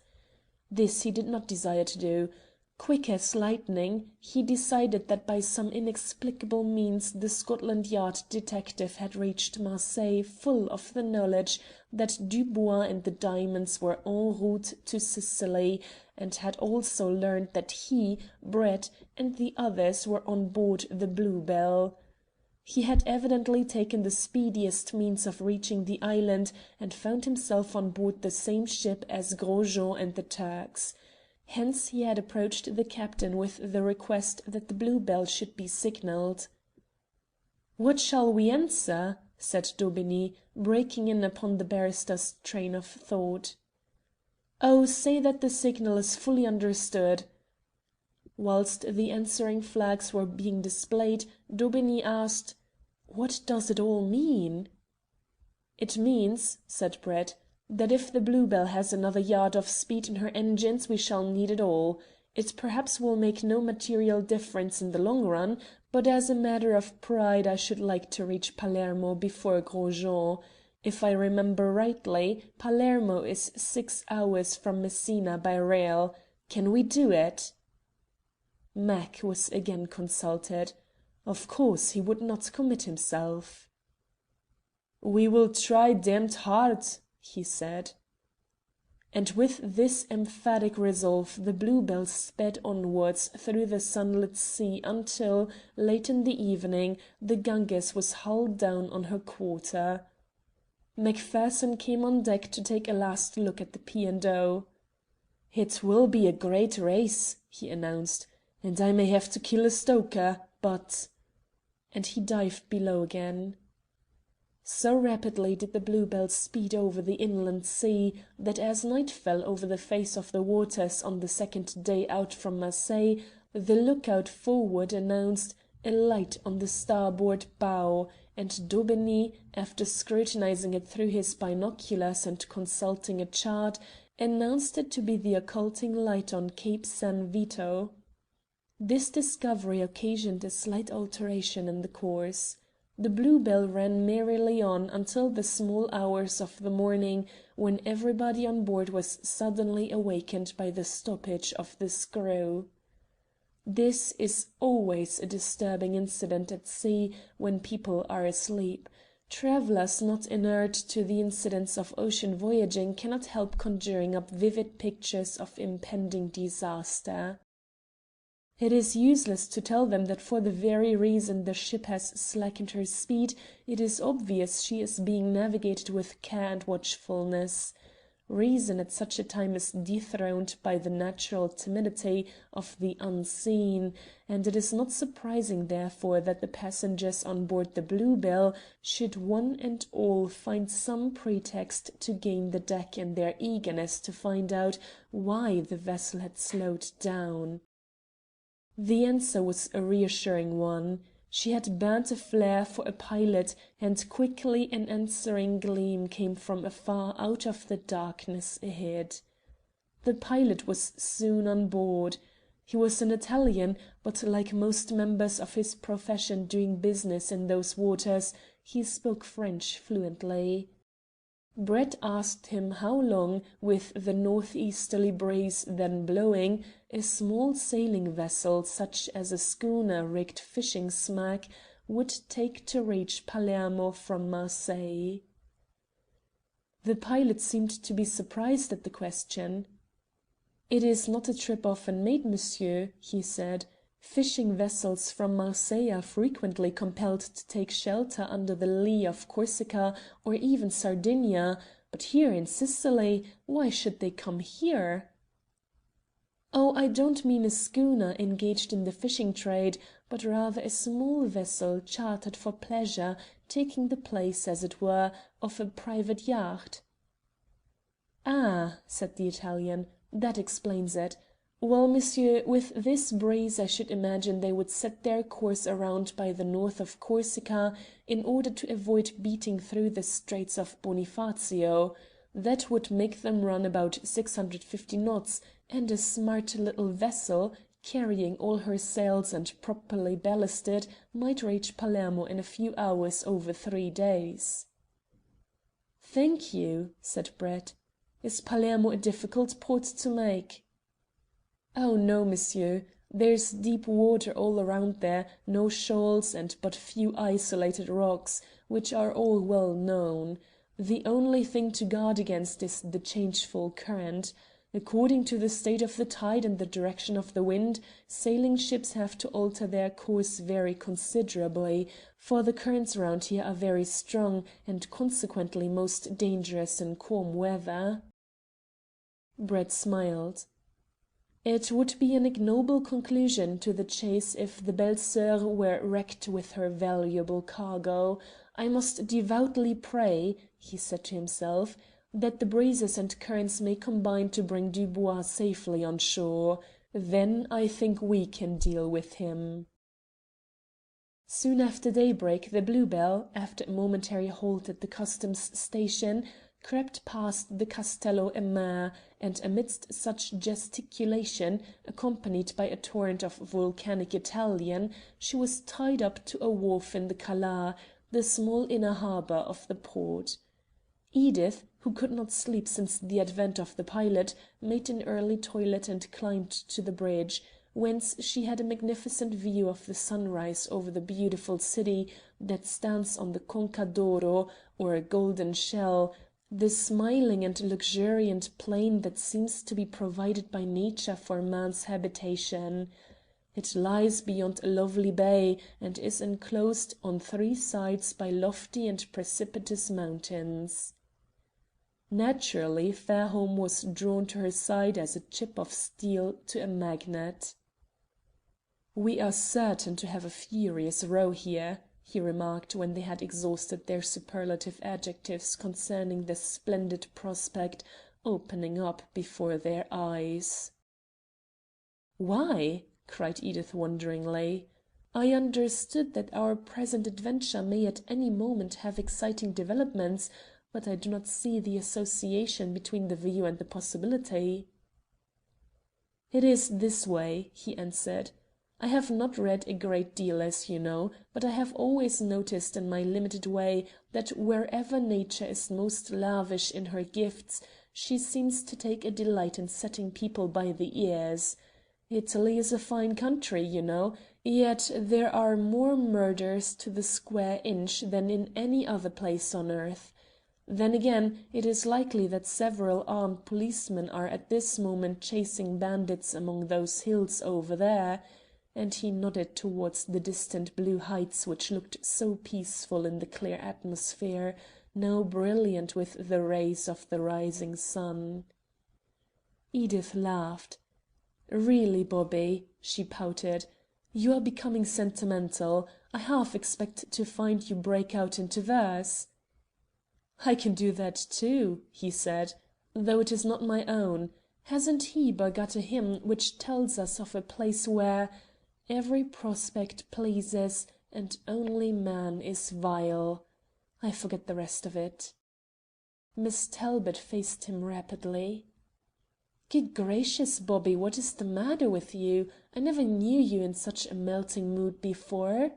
This he did not desire to do. Quick as lightning, he decided that by some inexplicable means the Scotland Yard detective had reached Marseilles full of the knowledge that Dubois and the diamonds were en route to Sicily, and had also learned that he, Brett, and the others were on board the Bluebell. He had evidently taken the speediest means of reaching the island, and found himself on board the same ship as Gros Jean and the Turks. Hence he had approached the captain with the request that the Bluebell should be signalled. "What shall we answer?" said Daubigny, breaking in upon the barrister's train of thought. "Oh, say that the signal is fully understood." Whilst the answering flags were being displayed, Daubigny asked: "What does it all mean?" "It means," said Brett, "that if the Bluebell has another yard of speed in her engines we shall need it all. It perhaps will make no material difference in the long run, but as a matter of pride I should like to reach Palermo before Gros Jean. If I remember rightly, Palermo is 6 hours from Messina by rail. Can we do it?" Mac was again consulted. Of course he would not commit himself. "We will try damned hard," he said. And with this emphatic resolve the Bluebell sped onwards through the sunlit sea until, late in the evening, the Ganges was hull down on her quarter. Macpherson came on deck to take a last look at the P&O. "It will be a great race," he announced, "and I may have to kill a stoker, but—" and he dived below again. So rapidly did the Bluebell speed over the inland sea that as night fell over the face of the waters on the second day out from Marseilles, the lookout forward announced "a light on the starboard bow," and Daubigny, after scrutinizing it through his binoculars and consulting a chart, announced it to be the occulting light on Cape San Vito. This discovery occasioned a slight alteration in the course. The Bluebell ran merrily on until the small hours of the morning, when everybody on board was suddenly awakened by the stoppage of the screw. This is always a disturbing incident at sea when people are asleep. Travellers not inured to the incidents of ocean voyaging cannot help conjuring up vivid pictures of impending disaster. It is useless to tell them that for the very reason the ship has slackened her speed, it is obvious she is being navigated with care and watchfulness. Reason at such a time is dethroned by the natural timidity of the unseen, and it is not surprising therefore that the passengers on board the Bluebell should one and all find some pretext to gain the deck in their eagerness to find out why the vessel had slowed down. The answer was a reassuring one. She had burnt a flare for a pilot, and quickly an answering gleam came from afar out of the darkness ahead. The pilot was soon on board. He was an Italian, but like most members of his profession doing business in those waters, he spoke French fluently. Brett asked him how long, with the north-easterly breeze then blowing, a small sailing vessel such as a schooner rigged fishing smack would take to reach Palermo from Marseilles. The pilot seemed to be surprised at the question. "It is not a trip often made, monsieur," he said. "Fishing vessels from Marseilles are frequently compelled to take shelter under the lee of Corsica or even Sardinia, but here in Sicily, why should they come here?" "Oh, I don't mean a schooner engaged in the fishing trade, but rather a small vessel chartered for pleasure, taking the place, as it were, of a private yacht." "Ah," said the Italian, "that explains it. Well, monsieur, with this breeze I should imagine they would set their course around by the north of Corsica in order to avoid beating through the Straits of Bonifacio. That would make them run about 650 knots, and a smart little vessel, carrying all her sails and properly ballasted, might reach Palermo in a few hours over 3 days." "Thank you," said Brett. "Is Palermo a difficult port to make?" "Oh no, monsieur. There's deep water all around there, no shoals, and but few isolated rocks, which are all well known. The only thing to guard against is the changeful current. According to the state of the tide and the direction of the wind, sailing ships have to alter their course very considerably, for the currents round here are very strong, and consequently most dangerous in calm weather." Brett smiled. "It would be an ignoble conclusion to the chase if the Belle Soeur were wrecked with her valuable cargo. I must devoutly pray," he said to himself, "that the breezes and currents may combine to bring Dubois safely on shore. Then I think we can deal with him." Soon after daybreak the Bluebell, after a momentary halt at the customs station, crept past the Castello a Mare, and amidst such gesticulation, accompanied by a torrent of volcanic Italian, she was tied up to a wharf in the Cala, the small inner harbour of the port. Edith, who could not sleep since the advent of the pilot, made an early toilet and climbed to the bridge, whence she had a magnificent view of the sunrise over the beautiful city that stands on the Conca d'Oro, or Golden Shell, the smiling and luxuriant plain that seems to be provided by nature for man's habitation. It lies beyond a lovely bay, and is enclosed on 3 sides by lofty and precipitous mountains. Naturally, Fairholme was drawn to her side as a chip of steel to a magnet. "We are certain to have a furious row here," he remarked when they had exhausted their superlative adjectives concerning the splendid prospect opening up before their eyes. "Why?" cried Edith wonderingly. "I understood that our present adventure may at any moment have exciting developments, but I do not see the association between the view and the possibility." "It is this way," he answered. "I have not read a great deal, as you know, but I have always noticed in my limited way that wherever Nature is most lavish in her gifts she seems to take a delight in setting people by the ears. Italy is a fine country, you know, yet there are more murders to the square inch than in any other place on earth. Then again, it is likely that several armed policemen are at this moment chasing bandits among those hills over there," and he nodded towards the distant blue heights which looked so peaceful in the clear atmosphere, now brilliant with the rays of the rising sun. Edith laughed. "Really, Bobby," she pouted, "you are becoming sentimental. I half expect to find you break out into verse." "I can do that too," he said, "though it is not my own. Hasn't Heber got a hymn which tells us of a place where every prospect pleases, and only man is vile? I forget the rest of it." Miss Talbot faced him rapidly. "Good gracious, Bobby, what is the matter with you? I never knew you in such a melting mood before."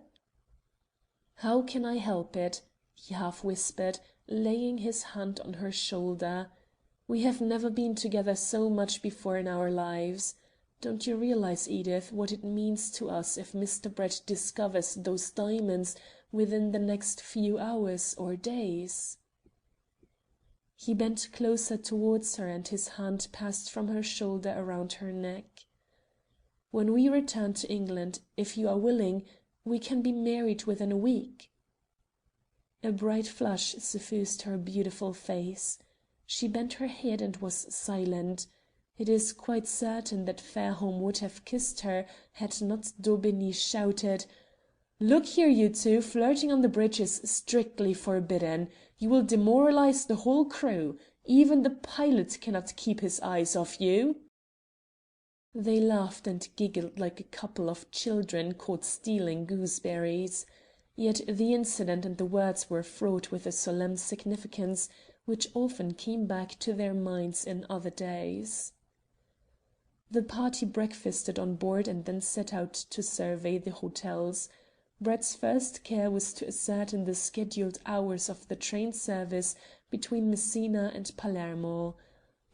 "How can I help it?" he half whispered, laying his hand on her shoulder. "We have never been together so much before in our lives. Don't you realize, Edith, what it means to us if Mr. Brett discovers those diamonds within the next few hours or days?" He bent closer towards her and his hand passed from her shoulder around her neck. "When we return to England, if you are willing, we can be married within a week." A bright flush suffused her beautiful face. She bent her head and was silent. It is quite certain that Fairholme would have kissed her had not Daubigny shouted: "Look here, you two, flirting on the bridge is strictly forbidden. You will demoralize the whole crew. Even the pilot cannot keep his eyes off you." They laughed and giggled like a couple of children caught stealing gooseberries. Yet the incident and the words were fraught with a solemn significance which often came back to their minds in other days. The party breakfasted on board and then set out to survey the hotels. Brett's first care was to ascertain the scheduled hours of the train service between Messina and Palermo.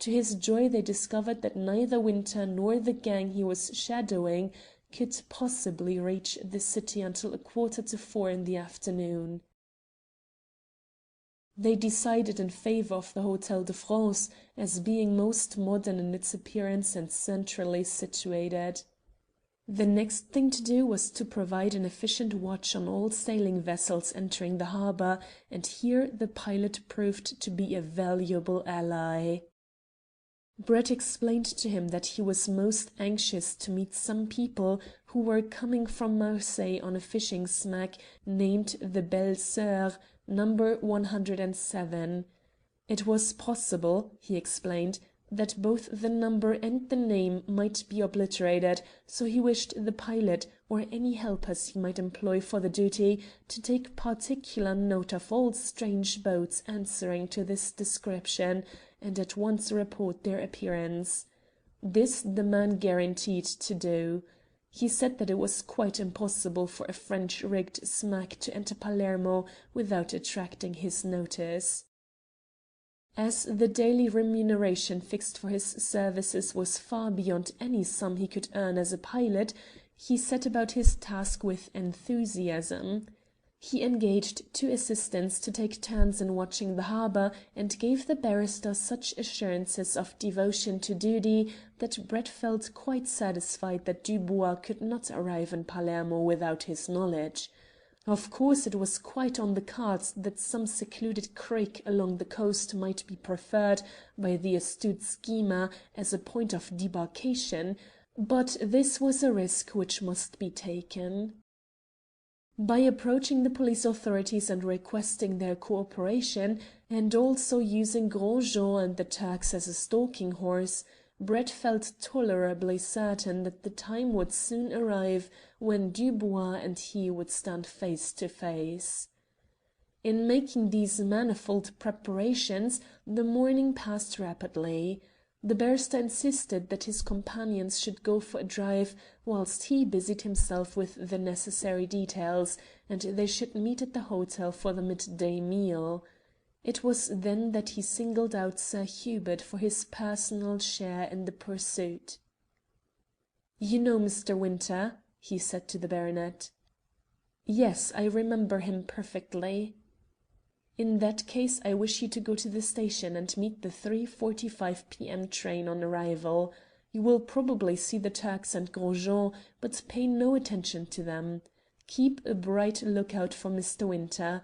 To his joy they discovered that neither Winter nor the gang he was shadowing could possibly reach the city until 3:45 in the afternoon. They decided in favour of the Hotel de France, as being most modern in its appearance and centrally situated. The next thing to do was to provide an efficient watch on all sailing vessels entering the harbour, and here the pilot proved to be a valuable ally. Brett explained to him that he was most anxious to meet some people who were coming from Marseille on a fishing smack named the Belle Sœur, number 107. It was possible, he explained, that both the number and the name might be obliterated, so he wished the pilot, or any helpers he might employ for the duty, to take particular note of all strange boats answering to this description, and at once report their appearance. This the man guaranteed to do. He said that it was quite impossible for a French-rigged smack to enter Palermo without attracting his notice. As the daily remuneration fixed for his services was far beyond any sum he could earn as a pilot, he set about his task with enthusiasm. He engaged 2 assistants to take turns in watching the harbour, and gave the barrister such assurances of devotion to duty that Brett felt quite satisfied that Dubois could not arrive in Palermo without his knowledge. Of course, it was quite on the cards that some secluded creek along the coast might be preferred by the astute schemer as a point of debarkation, but this was a risk which must be taken. By approaching the police authorities and requesting their cooperation, and also using Gros Jean and the Turks as a stalking horse, Brett felt tolerably certain that the time would soon arrive when Dubois and he would stand face to face. In making these manifold preparations, the morning passed rapidly. The barrister insisted that his companions should go for a drive, whilst he busied himself with the necessary details, and they should meet at the hotel for the midday meal. It was then that he singled out Sir Hubert for his personal share in the pursuit. "You know Mr. Winter?" he said to the baronet. "Yes, I remember him perfectly." "In that case I wish you to go to the station and meet the 3:45 p.m. train on arrival. You will probably see the Turks and Gros Jean, but pay no attention to them. Keep a bright look-out for Mr. Winter.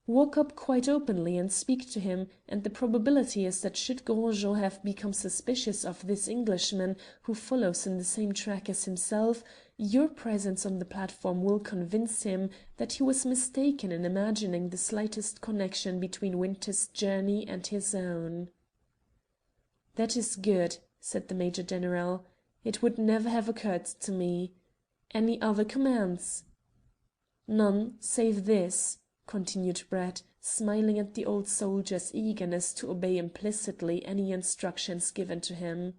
Walk up quite openly and speak to him, and the probability is that should Gros Jean have become suspicious of this Englishman who follows in the same track as himself, your presence on the platform will convince him that he was mistaken in imagining the slightest connection between Winter's journey and his own." "That is good," said the Major General. "It would never have occurred to me. Any other commands?" "None, save this," continued Brett, smiling at the old soldier's eagerness to obey implicitly any instructions given to him.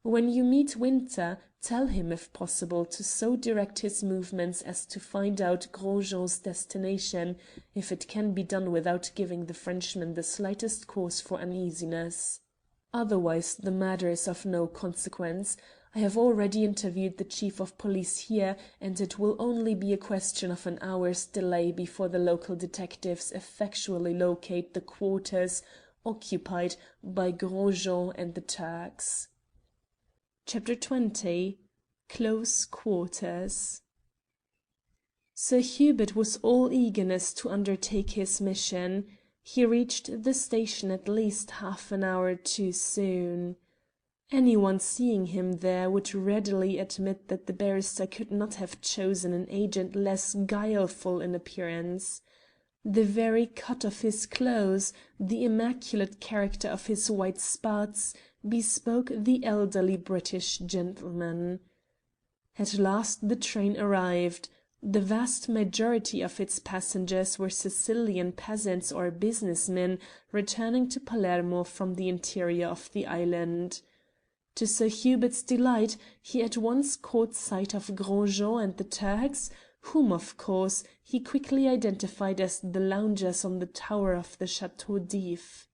"When you meet Winter, tell him, if possible, to so direct his movements as to find out Gros Jean's destination, if it can be done without giving the Frenchman the slightest cause for uneasiness. Otherwise the matter is of no consequence. I have already interviewed the chief of police here, and it will only be a question of an hour's delay before the local detectives effectually locate the quarters occupied by Gros Jean and the Turks." CHAPTER XX. Close Quarters. Sir Hubert was all eagerness to undertake his mission. He reached the station at least half an hour too soon. Anyone seeing him there would readily admit that the barrister could not have chosen an agent less guileful in appearance. The very cut of his clothes, the immaculate character of his white spats, bespoke the elderly British gentleman. At last the train arrived. The vast majority of its passengers were Sicilian peasants or business men returning to Palermo from the interior of the island. To Sir Hubert's delight, he at once caught sight of Gros Jean and the Turks, whom, of course, he quickly identified as the loungers on the tower of the Chateau d'If.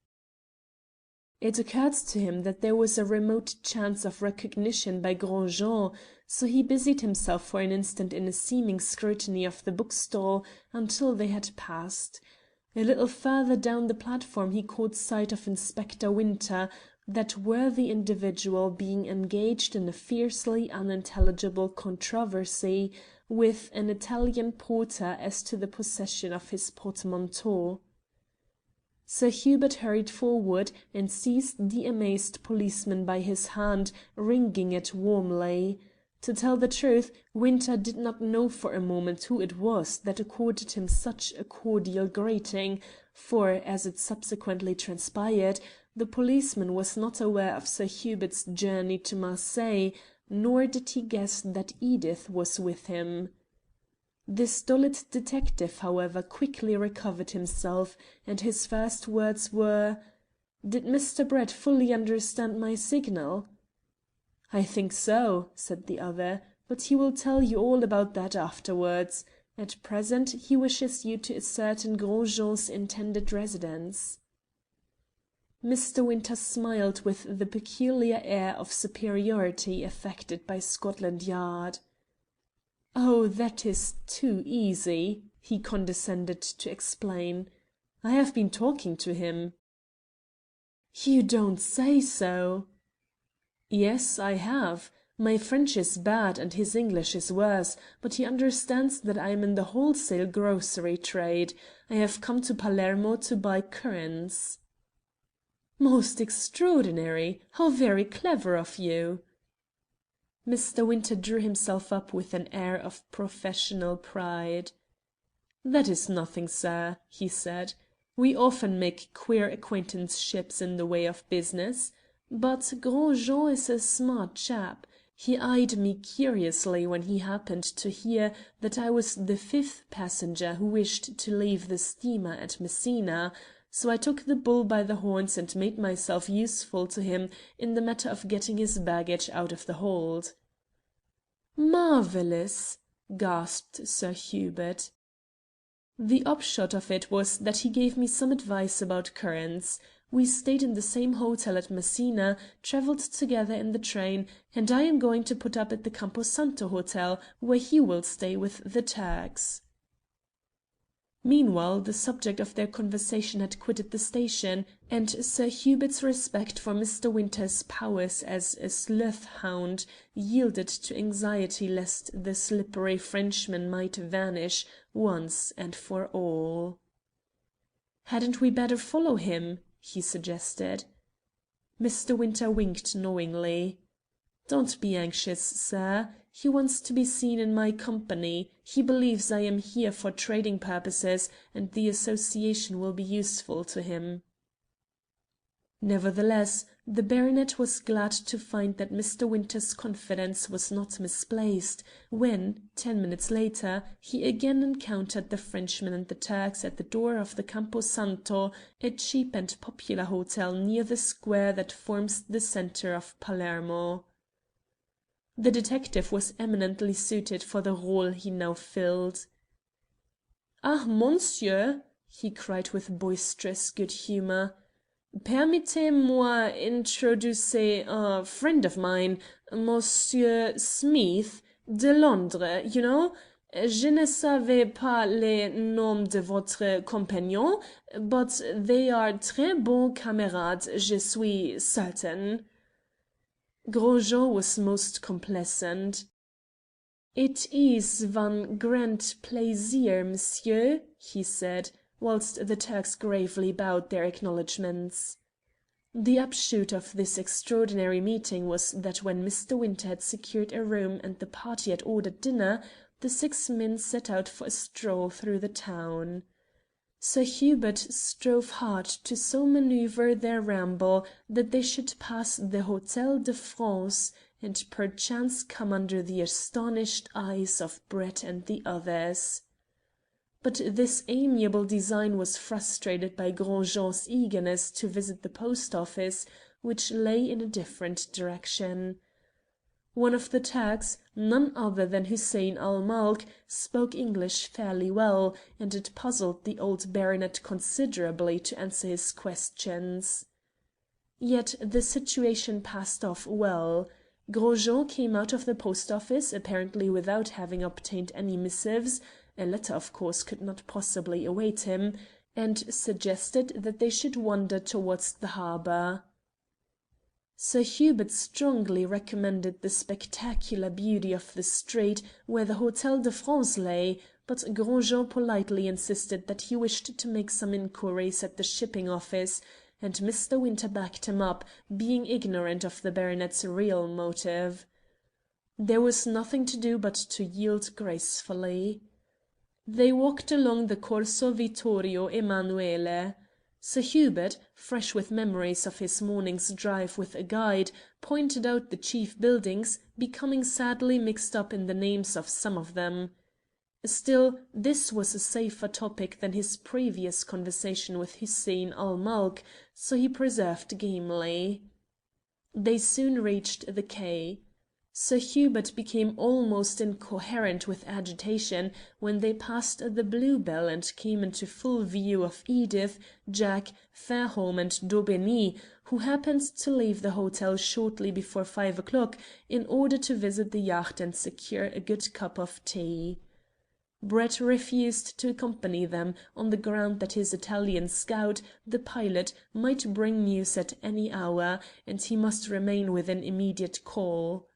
It occurred to him that there was a remote chance of recognition by Gros Jean, so he busied himself for an instant in a seeming scrutiny of the bookstall until they had passed. A little further down the platform he caught sight of Inspector Winter, that worthy individual being engaged in a fiercely unintelligible controversy with an Italian porter as to the possession of his portmanteau. Sir Hubert hurried forward and seized the amazed policeman by his hand, wringing it warmly. To tell the truth, Winter did not know for a moment who it was that accorded him such a cordial greeting, for, as it subsequently transpired, the policeman was not aware of Sir Hubert's journey to Marseilles, nor did he guess that Edith was with him. The stolid detective, however, quickly recovered himself, and his first words were: "Did Mr. Brett fully understand my signal?" "I think so," said the other, "but he will tell you all about that afterwards. At present he wishes you to ascertain Gros Jean's intended residence." Mr. Winter smiled with the peculiar air of superiority affected by Scotland Yard. "Oh, that is too easy," he condescended to explain. "I have been talking to him." "You don't say so!" "Yes, I have. My French is bad and his English is worse, but he understands that I am in the wholesale grocery trade. I have come to Palermo to buy currants." "Most extraordinary! How very clever of you!" Mr. Winter drew himself up with an air of professional pride. "That is nothing, sir," he said. "We often make queer acquaintanceships in the way of business. But Gros Jean is a smart chap. He eyed me curiously when he happened to hear that I was the fifth passenger who wished to leave the steamer at Messina, so I took the bull by the horns and made myself useful to him in the matter of getting his baggage out of the hold." "Marvellous!" gasped Sir Hubert. "The upshot of it was that he gave me some advice about currants. We stayed in the same hotel at Messina, travelled together in the train, and I am going to put up at the Campo Santo Hotel, where he will stay with the Turks." Meanwhile the subject of their conversation had quitted the station, and Sir Hubert's respect for Mr. Winter's powers as a sleuth hound yielded to anxiety lest the slippery Frenchman might vanish once and for all. "Hadn't we better follow him?" he suggested. Mr. Winter winked knowingly. "Don't be anxious, sir. He wants to be seen in my company. He believes I am here for trading purposes, and the association will be useful to him." Nevertheless, the baronet was glad to find that Mr. Winter's confidence was not misplaced, when, 10 minutes later, he again encountered the Frenchman and the Turks at the door of the Campo Santo, a cheap and popular hotel near the square that forms the centre of Palermo. The detective was eminently suited for the rôle he now filled. "Ah, monsieur!" he cried with boisterous good humour. "Permettez-moi introducer a friend of mine, Monsieur Smith, de Londres, you know. Je ne savais pas les noms de votre compagnon, but they are très bons camarades, je suis certain." Gros Jean was most complaisant. "It is van grand plaisir, monsieur," he said, whilst the Turks gravely bowed their acknowledgments. The upshot of this extraordinary meeting was that when Mr. Winter had secured a room and the party had ordered dinner, the six men set out for a stroll through the town. Sir Hubert strove hard to so manoeuvre their ramble that they should pass the Hotel de France, and perchance come under the astonished eyes of Brett and the others. But this amiable design was frustrated by Gros Jean's eagerness to visit the post office, which lay in a different direction. One of the Turks, none other than Hussein ul Mulk, spoke English fairly well, and it puzzled the old baronet considerably to answer his questions. Yet the situation passed off well. Gros Jean came out of the post office, apparently without having obtained any missives a letter of course could not possibly await him, and suggested that they should wander towards the harbour. Sir Hubert strongly recommended the spectacular beauty of the street where the Hotel de France lay, but Gros Jean politely insisted that he wished to make some inquiries at the shipping office, and Mr. Winter backed him up, being ignorant of the baronet's real motive. There was nothing to do but to yield gracefully. They walked along the Corso Vittorio Emanuele. Sir Hubert, fresh with memories of his morning's drive with a guide, pointed out the chief buildings, becoming sadly mixed up in the names of some of them. Still, this was a safer topic than his previous conversation with Hussein ul Mulk, so he persevered gamely. They soon reached the quay. Sir Hubert became almost incoherent with agitation when they passed the Blue Bell and came into full view of Edith, Jack, Fairholme, and Daubeny, who happened to leave the hotel shortly before 5 o'clock in order to visit the yacht and secure a good cup of tea. Brett refused to accompany them on the ground that his Italian scout, the pilot, might bring news at any hour, and he must remain within immediate call.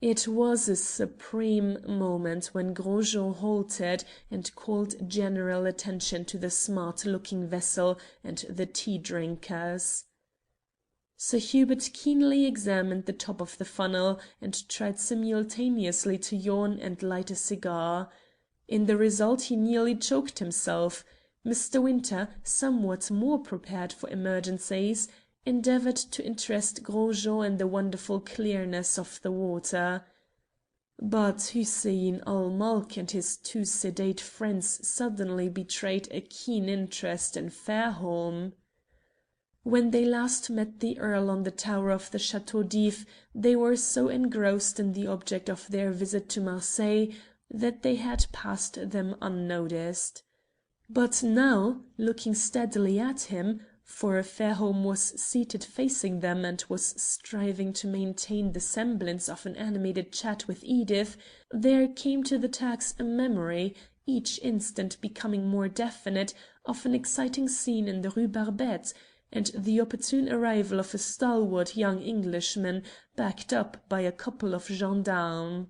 It was a supreme moment when Gros Jean halted and called general attention to the smart-looking vessel and the tea-drinkers. Sir Hubert keenly examined the top of the funnel, and tried simultaneously to yawn and light a cigar. In the result he nearly choked himself. Mr. Winter, somewhat more prepared for emergencies, endeavoured to interest Gros Jean in the wonderful clearness of the water. But Hussein ul Mulk and his two sedate friends suddenly betrayed a keen interest in Fairholme. When they last met the Earl on the tower of the Château d'If, they were so engrossed in the object of their visit to Marseilles that they had passed them unnoticed. But now, looking steadily at him, for Fairholme was seated facing them and was striving to maintain the semblance of an animated chat with Edith, there came to the Turks a memory, each instant becoming more definite, of an exciting scene in the Rue Barbette, and the opportune arrival of a stalwart young Englishman, backed up by a couple of gendarmes.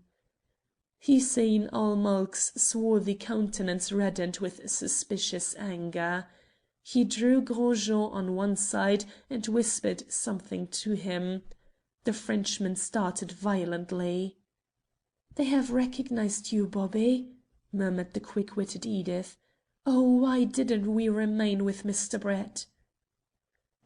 Hussein ul Mulk's swarthy countenance reddened with suspicious anger. He drew Gros Jean on one side and whispered something to him. The Frenchman started violently. "They have recognized you, Bobby," murmured the quick-witted Edith. "Oh, why didn't we remain with Mr. Brett?"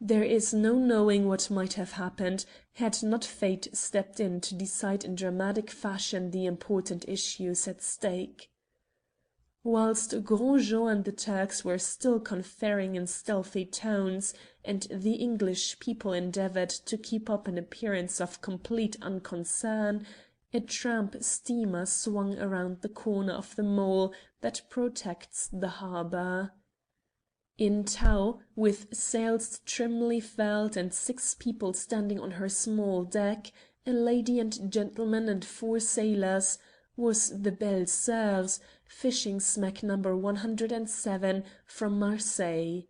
There is no knowing what might have happened had not fate stepped in to decide in dramatic fashion the important issues at stake. Whilst Gros Jean and the Turks were still conferring in stealthy tones, and the English people endeavoured to keep up an appearance of complete unconcern, a tramp steamer swung around the corner of the mole that protects the harbour. In tow, with sails trimly furled and 6 people standing on her small deck, a lady and gentleman and 4 sailors, was the Belles Soeurs, fishing smack No. 107 from Marseilles.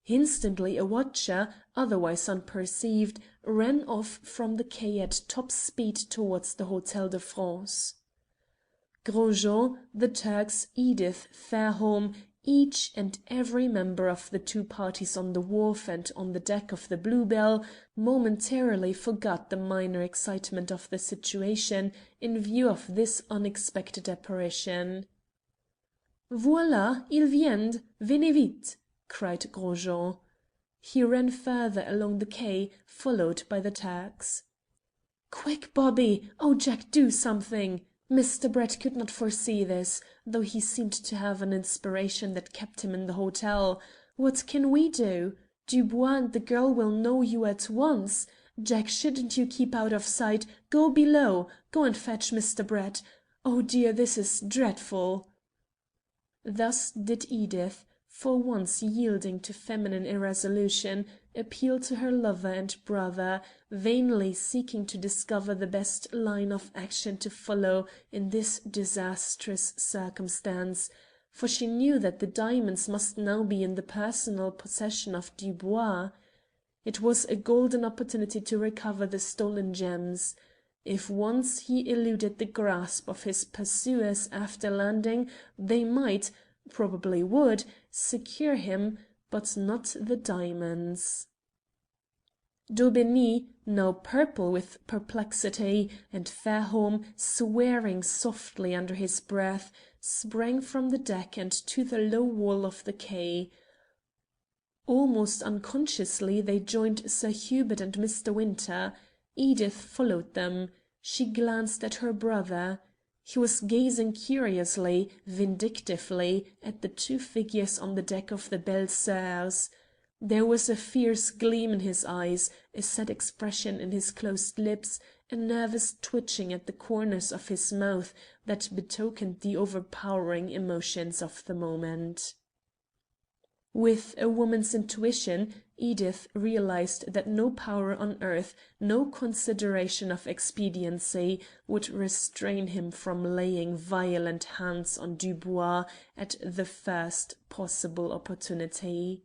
Instantly a watcher, otherwise unperceived, ran off from the quay at top speed towards the Hotel de France. Gros Jean, the Turks, Edith, Fairholme, each and every member of the two parties on the wharf and on the deck of the Bluebell momentarily forgot the minor excitement of the situation in view of this unexpected apparition. "Voilà, ils viennent! Venez vite!" cried Gros Jean. He ran further along the quay, followed by the Turks. "Quick, Bobby! Oh, Jack, do something! Mr. Brett could not foresee this, though he seemed to have an inspiration that kept him in the hotel. What can we do? Dubois and the girl will know you at once. Jack, shouldn't you keep out of sight? Go below. Go and fetch Mr. Brett. Oh dear, this is dreadful." Thus did Edith, for once yielding to feminine irresolution, appeal to her lover and brother, vainly seeking to discover the best line of action to follow in this disastrous circumstance, for she knew that the diamonds must now be in the personal possession of Dubois. It was a golden opportunity to recover the stolen gems. If once he eluded the grasp of his pursuers after landing, they might, probably would, secure him, but not the diamonds. Daubigny, now purple with perplexity, and Fairholme, swearing softly under his breath, sprang from the deck and to the low wall of the quay. Almost unconsciously they joined Sir Hubert and Mr. Winter. Edith followed them. She glanced at her brother. He was gazing curiously, vindictively, at the two figures on the deck of the Belles Soeurs. There was a fierce gleam in his eyes, a set expression in his closed lips, a nervous twitching at the corners of his mouth that betokened the overpowering emotions of the moment. With a woman's intuition, Edith realized that no power on earth, no consideration of expediency, would restrain him from laying violent hands on Dubois at the first possible opportunity.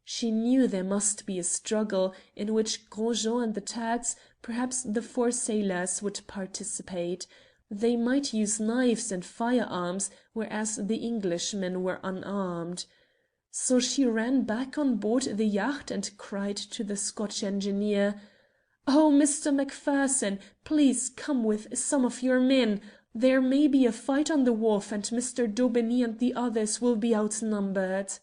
She knew there must be a struggle, in which Gros Jean and the Turks, perhaps the 4 sailors, would participate. They might use knives and firearms, whereas the Englishmen were unarmed. So she ran back on board the yacht and cried to the Scotch engineer: "Oh, Mr. Macpherson, please come with some of your men. There may be a fight on the wharf, and Mr. Daubeny and the others will be outnumbered."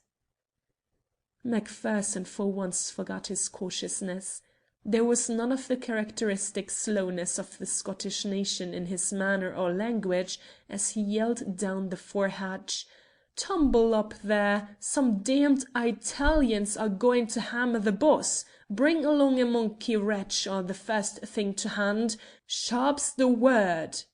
Macpherson for once forgot his cautiousness. There was none of the characteristic slowness of the Scottish nation in his manner or language as he yelled down the fore-hatch: "Tumble up there! Some damned Eyetalians are going to hammer the boss! Bring along a monkey wretch or the first thing to hand! Sharp's the word!"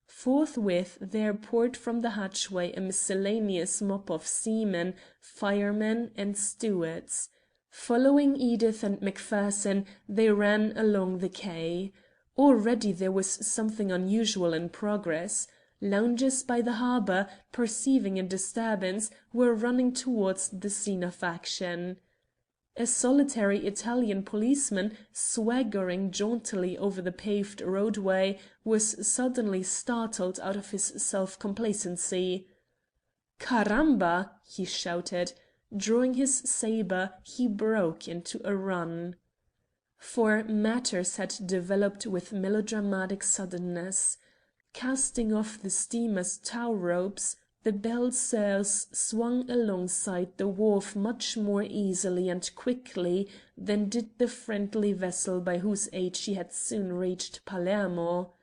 Forthwith there poured from the hatchway a miscellaneous mob of seamen, firemen, and stewards. Following Edith and Macpherson, they ran along the quay. Already there was something unusual in progress. Loungers by the harbour, perceiving a disturbance, were running towards the scene of action. A solitary Italian policeman, swaggering jauntily over the paved roadway, was suddenly startled out of his self-complacency. "Caramba!" he shouted. Drawing his sabre, he broke into a run. For matters had developed with melodramatic suddenness. Casting off the steamer's tow ropes, the Belles Soeurs swung alongside the wharf much more easily and quickly than did the friendly vessel by whose aid she had soon reached Palermo.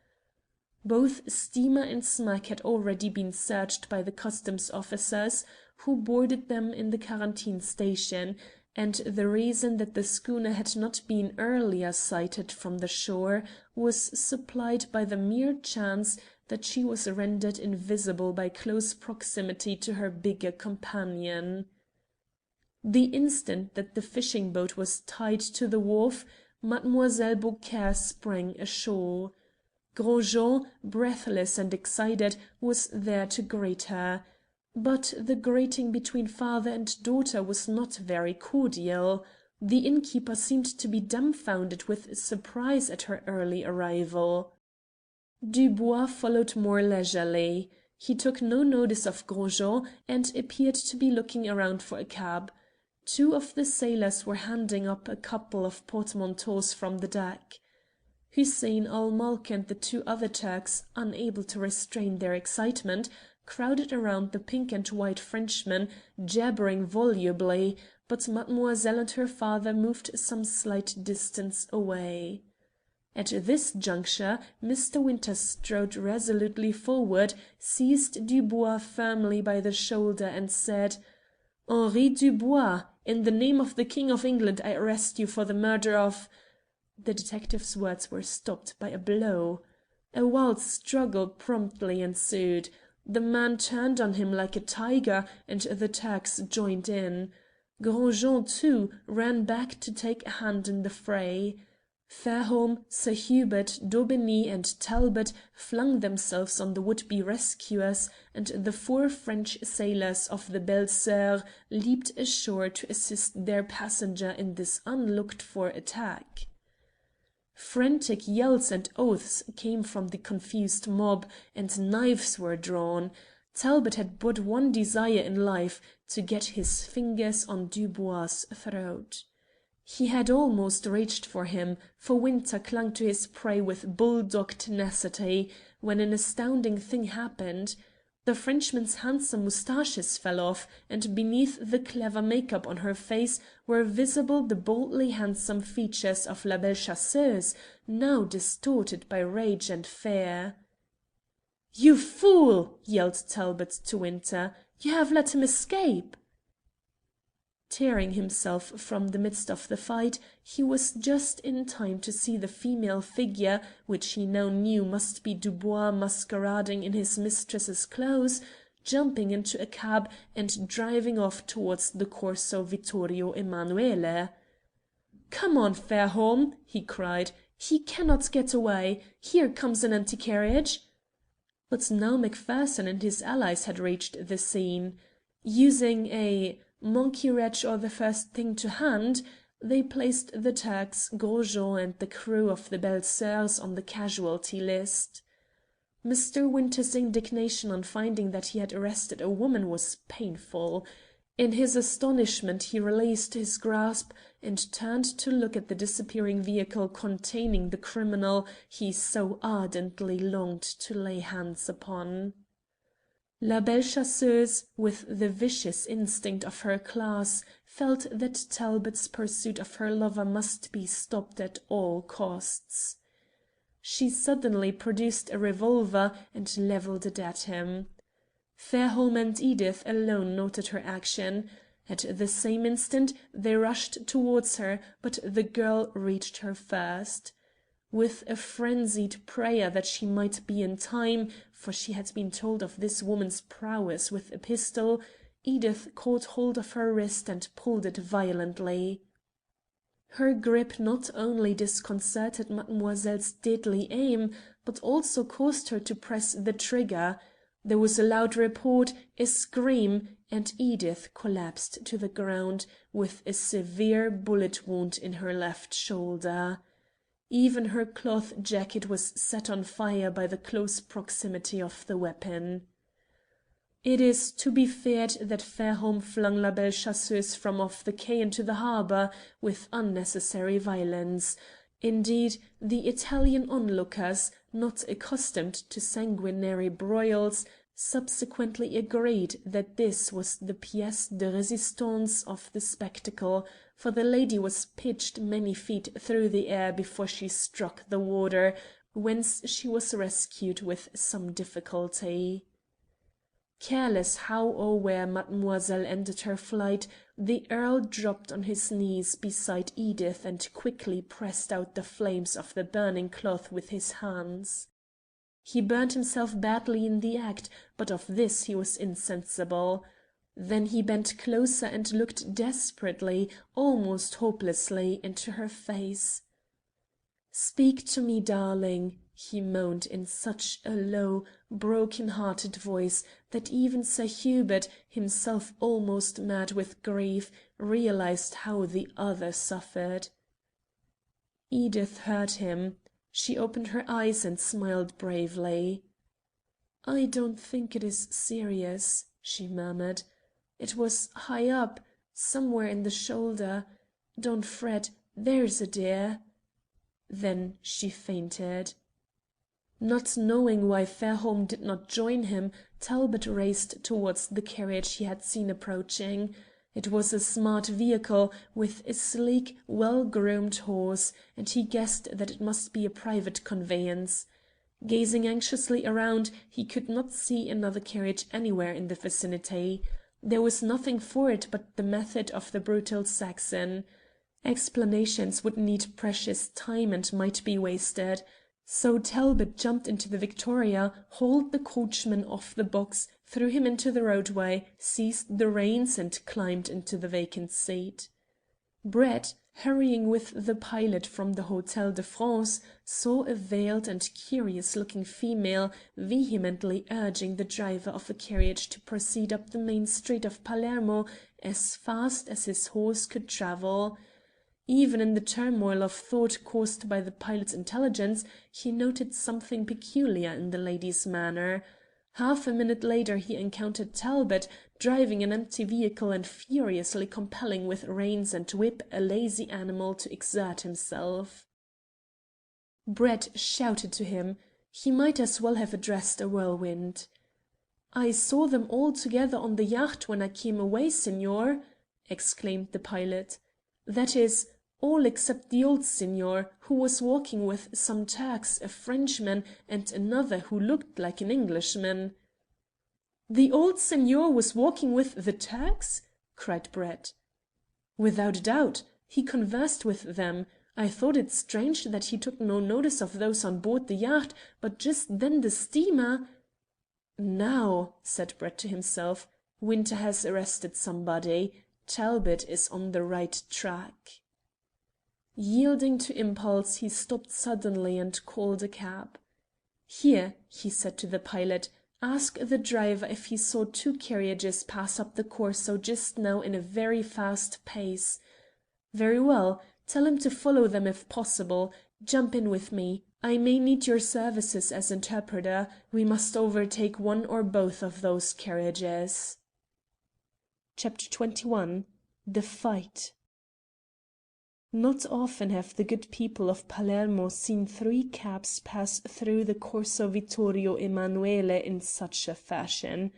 Both steamer and smack had already been searched by the customs officers, who boarded them in the quarantine station, and the reason that the schooner had not been earlier sighted from the shore was supplied by the mere chance that she was rendered invisible by close proximity to her bigger companion. The instant that the fishing boat was tied to the wharf, Mademoiselle Beaucaire sprang ashore. Gros Jean, breathless and excited, was there to greet her. But the greeting between father and daughter was not very cordial. The innkeeper seemed to be dumbfounded with surprise at her early arrival. Dubois followed more leisurely. He took no notice of Gros Jean and appeared to be looking around for a cab. Two of the sailors were handing up a couple of portmanteaus from the deck. Hussein ul Mulk and the two other Turks, unable to restrain their excitement, crowded around the pink and white Frenchman, jabbering volubly, but mademoiselle and her father moved some slight distance away. At this juncture Mr. Winter strode resolutely forward, seized Dubois firmly by the shoulder, and said: "Henri Dubois, in the name of the King of England I arrest you for the murder of—" The detective's words were stopped by a blow. A wild struggle promptly ensued. The man turned on him like a tiger, and the Turks joined in. Gros Jean, too, ran back to take a hand in the fray. Fairholme, Sir Hubert, Daubeny, and Talbot flung themselves on the would-be rescuers, and the four French sailors of the Belles Soeurs leaped ashore to assist their passenger in this unlooked-for attack. Frantic yells and oaths came from the confused mob, and knives were drawn. Talbot had but one desire in life: to get his fingers on Dubois' throat. He had almost reached for him, for Winter clung to his prey with bulldog tenacity, when an astounding thing happened. The Frenchman's handsome moustaches fell off, and beneath the clever make-up on her face were visible the boldly handsome features of La Belle Chasseuse, now distorted by rage and fear. "You fool!" yelled Talbot to Winter. "You have let him escape!" Tearing himself from the midst of the fight, he was just in time to see the female figure, which he now knew must be Dubois masquerading in his mistress's clothes, jumping into a cab and driving off towards the Corso Vittorio Emanuele. "Come on, Fairholme!" he cried. "He cannot get away. Here comes an anti-carriage." But now Macpherson and his allies had reached the scene. Using a monkey wrench or the first thing to hand, they placed the Turks, Gros Jean, and the crew of the Belles Soeurs on the casualty list. Mr. Winter's indignation on finding that he had arrested a woman was painful. In his astonishment he released his grasp and turned to look at the disappearing vehicle containing the criminal he so ardently longed to lay hands upon. La Belle Chasseuse, with the vicious instinct of her class, felt that Talbot's pursuit of her lover must be stopped at all costs. She suddenly produced a revolver and levelled it at him. Fairholme and Edith alone noted her action. At the same instant they rushed towards her, but the girl reached her first. With a frenzied prayer that she might be in time, for she had been told of this woman's prowess with a pistol, Edith caught hold of her wrist and pulled it violently. Her grip not only disconcerted mademoiselle's deadly aim, but also caused her to press the trigger. There was a loud report, a scream, and Edith collapsed to the ground, with a severe bullet wound in her left shoulder. Even her cloth jacket was set on fire by the close proximity of the weapon. It is to be feared that Fairholme flung La Belle Chasseuse from off the quay into the harbour with unnecessary violence. Indeed, the Italian onlookers, not accustomed to sanguinary broils, subsequently agreed that this was the pièce de résistance of the spectacle, for the lady was pitched many feet through the air before she struck the water, whence she was rescued with some difficulty. Careless how or where mademoiselle ended her flight, the earl dropped on his knees beside Edith and quickly pressed out the flames of the burning cloth with his hands. He burned himself badly in the act, but of this he was insensible. Then he bent closer and looked desperately, almost hopelessly, into her face. "Speak to me, darling," he moaned in such a low, broken-hearted voice that even Sir Hubert, himself almost mad with grief, realized how the other suffered. Edith heard him. She opened her eyes and smiled bravely. "I don't think it is serious," she murmured. "It was high up, somewhere in the shoulder. Don't fret, there's a dear." Then she fainted. Not knowing why Fairholme did not join him, Talbot raced towards the carriage he had seen approaching. It was a smart vehicle, with a sleek, well-groomed horse, and he guessed that it must be a private conveyance. Gazing anxiously around, he could not see another carriage anywhere in the vicinity. There was nothing for it but the method of the brutal Saxon. Explanations would need precious time and might be wasted. So Talbot jumped into the victoria, hauled the coachman off the box, threw him into the roadway, seized the reins, and climbed into the vacant seat. Brett, hurrying with the pilot from the Hotel de France, saw a veiled and curious-looking female vehemently urging the driver of a carriage to proceed up the main street of Palermo as fast as his horse could travel. Even in the turmoil of thought caused by the pilot's intelligence, he noted something peculiar in the lady's manner. Half a minute later he encountered Talbot, driving an empty vehicle and furiously compelling with reins and whip a lazy animal to exert himself. Brett shouted to him. He might as well have addressed a whirlwind. "I saw them all together on the yacht when I came away, signor," exclaimed the pilot. "That is, all except the old signor, who was walking with some Turks, a Frenchman, and another who looked like an Englishman." "The old signor was walking with the Turks?" cried Brett. "Without a doubt. He conversed with them. I thought it strange that he took no notice of those on board the yacht, but just then the steamer—" "Now," said Brett to himself, "Winter has arrested somebody. Talbot is on the right track." Yielding to impulse, he stopped suddenly and called a cab. "Here," he said to the pilot, "ask the driver if he saw two carriages pass up the Corso just now in a very fast pace. Very well. Tell him to follow them if possible. Jump in with me. I may need your services as interpreter. We must overtake one or both of those carriages." CHAPTER 21 The Fight. Not often have the good people of Palermo seen 3 cabs pass through the Corso Vittorio Emanuele in such a fashion.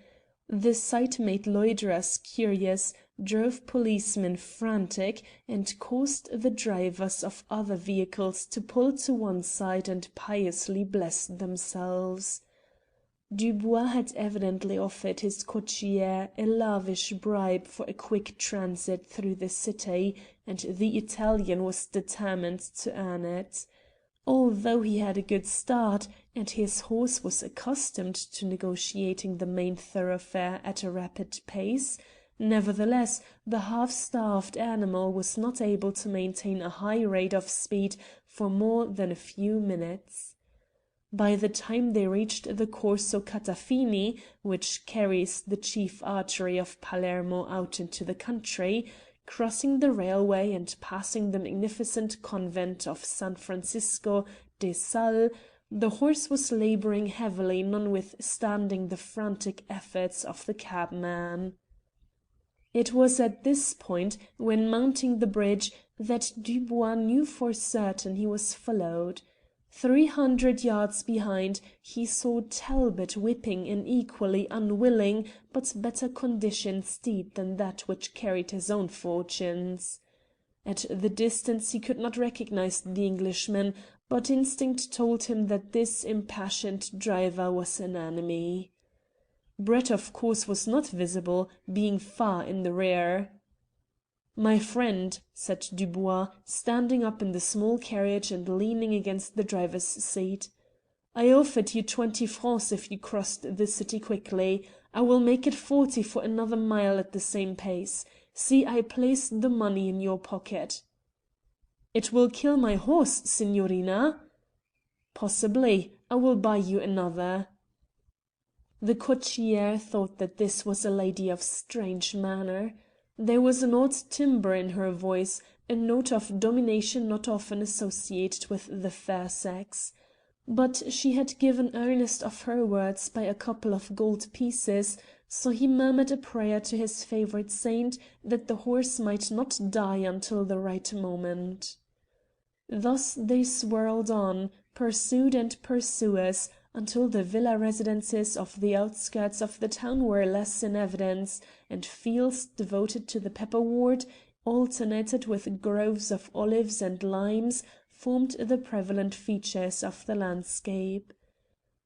The sight made loiterers curious, drove policemen frantic, and caused the drivers of other vehicles to pull to one side and piously bless themselves. Dubois had evidently offered his cocchiere a lavish bribe for a quick transit through the city, and the Italian was determined to earn it. Although he had a good start, and his horse was accustomed to negotiating the main thoroughfare at a rapid pace, nevertheless the half-starved animal was not able to maintain a high rate of speed for more than a few minutes. By the time they reached the Corso Catafini, which carries the chief artery of Palermo out into the country, crossing the railway and passing the magnificent convent of San Francisco de Sales, the horse was labouring heavily notwithstanding the frantic efforts of the cabman. It was at this point, when mounting the bridge, that Dubois knew for certain he was followed. 300 yards behind, he saw Talbot whipping an equally unwilling but better conditioned steed than that which carried his own fortunes. At the distance he could not recognize the Englishman, but instinct told him that this impassioned driver was an enemy. Brett, of course, was not visible, being far in the rear. "My friend," said Dubois, standing up in the small carriage and leaning against the driver's seat, "I offered you 20 francs if you crossed the city quickly. I will make it 40 for another mile at the same pace. See, I place the money in your pocket." "It will kill my horse, signorina." "Possibly. I will buy you another." The cocchiere thought that this was a lady of strange manner. There was an odd timbre in her voice, a note of domination not often associated with the fair sex. But she had given earnest of her words by a couple of gold pieces, so he murmured a prayer to his favourite saint that the horse might not die until the right moment. Thus they swirled on, pursued and pursuers, until the villa residences of the outskirts of the town were less in evidence, and fields devoted to the pepperwort, alternated with groves of olives and limes, formed the prevalent features of the landscape.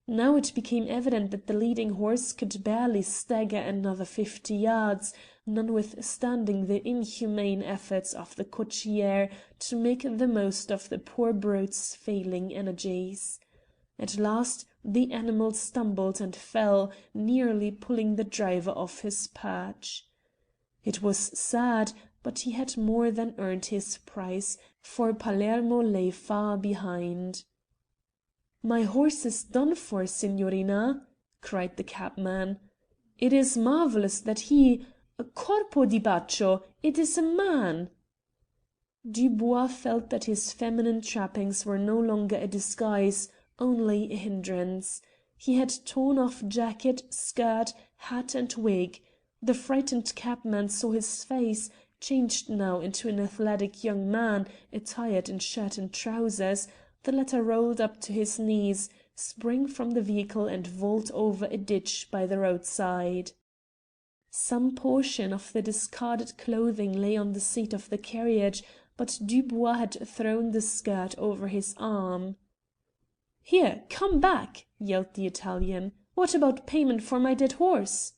Now it became evident that the leading horse could barely stagger another 50 yards, notwithstanding the inhuman efforts of the cocchiere to make the most of the poor brute's failing energies. At last the animal stumbled and fell, nearly pulling the driver off his perch. It was sad, but he had more than earned his price, for Palermo lay far behind. "My horse is done for, signorina," cried the cabman. "It is marvellous that he... Corpo di Baccio! It is a man!" Dubois felt that his feminine trappings were no longer a disguise, only a hindrance. He had torn off jacket, skirt, hat and wig. The frightened cabman saw his face, changed now into an athletic young man, attired in shirt and trousers, the latter rolled up to his knees, spring from the vehicle and vault over a ditch by the roadside. Some portion of the discarded clothing lay on the seat of the carriage, but Dubois had thrown the skirt over his arm. "Here, come back!" yelled the Italian. "What about payment for my dead horse?"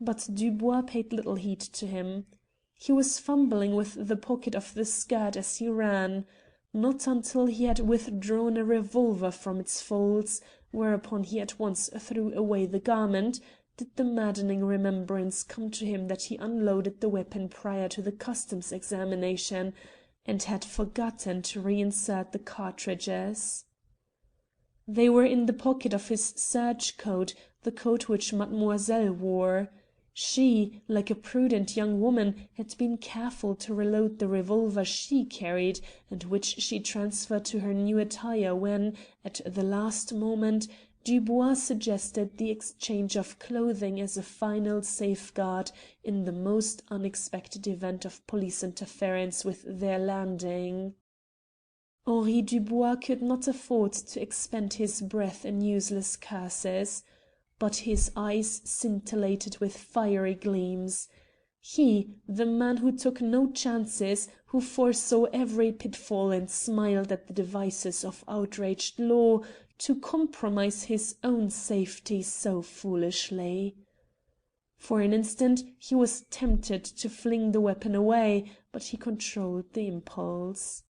But Dubois paid little heed to him. He was fumbling with the pocket of the skirt as he ran. Not until he had withdrawn a revolver from its folds, whereupon he at once threw away the garment, did the maddening remembrance come to him that he unloaded the weapon prior to the customs examination, and had forgotten to reinsert the cartridges. They were in the pocket of his serge coat, the coat which mademoiselle wore. She, like a prudent young woman, had been careful to reload the revolver she carried, and which she transferred to her new attire when, at the last moment, Dubois suggested the exchange of clothing as a final safeguard in the most unexpected event of police interference with their landing. Henri Dubois could not afford to expend his breath in useless curses, but his eyes scintillated with fiery gleams. He, the man who took no chances, who foresaw every pitfall and smiled at the devices of outraged law, to compromise his own safety so foolishly. For an instant he was tempted to fling the weapon away, but he controlled the impulse.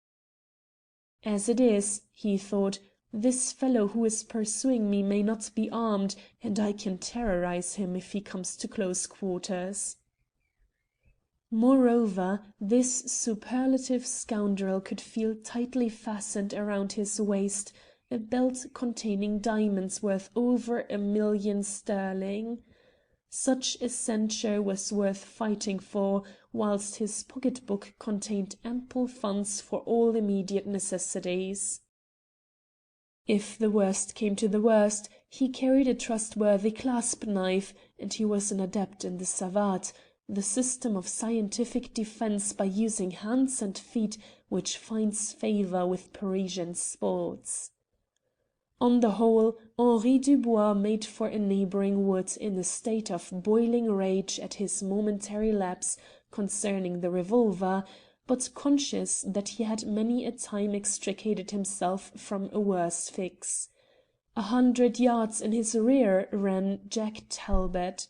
As it is, he thought, this fellow who is pursuing me may not be armed, and I can terrorise him if he comes to close quarters. Moreover, this superlative scoundrel could feel tightly fastened around his waist a belt containing diamonds worth over £1,000,000 sterling. Such a censure was worth fighting for, whilst his pocket-book contained ample funds for all immediate necessities. If the worst came to the worst, he carried a trustworthy clasp-knife, and he was an adept in the savate, the system of scientific defence by using hands and feet which finds favour with Parisian sports. On the whole, Henri Dubois made for a neighbouring wood in a state of boiling rage at his momentary lapse concerning the revolver, but conscious that he had many a time extricated himself from a worse fix. 100 yards in his rear ran Jack Talbot.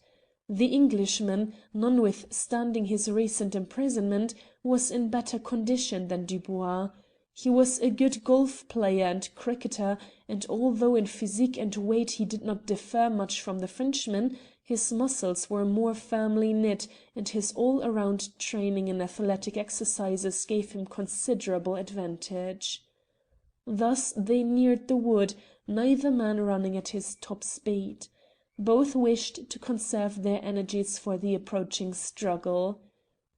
The Englishman, notwithstanding his recent imprisonment, was in better condition than Dubois. He was a good golf player and cricketer, and although in physique and weight he did not differ much from the Frenchman, his muscles were more firmly knit, and his all-round training in athletic exercises gave him considerable advantage. Thus they neared the wood, neither man running at his top speed. Both wished to conserve their energies for the approaching struggle.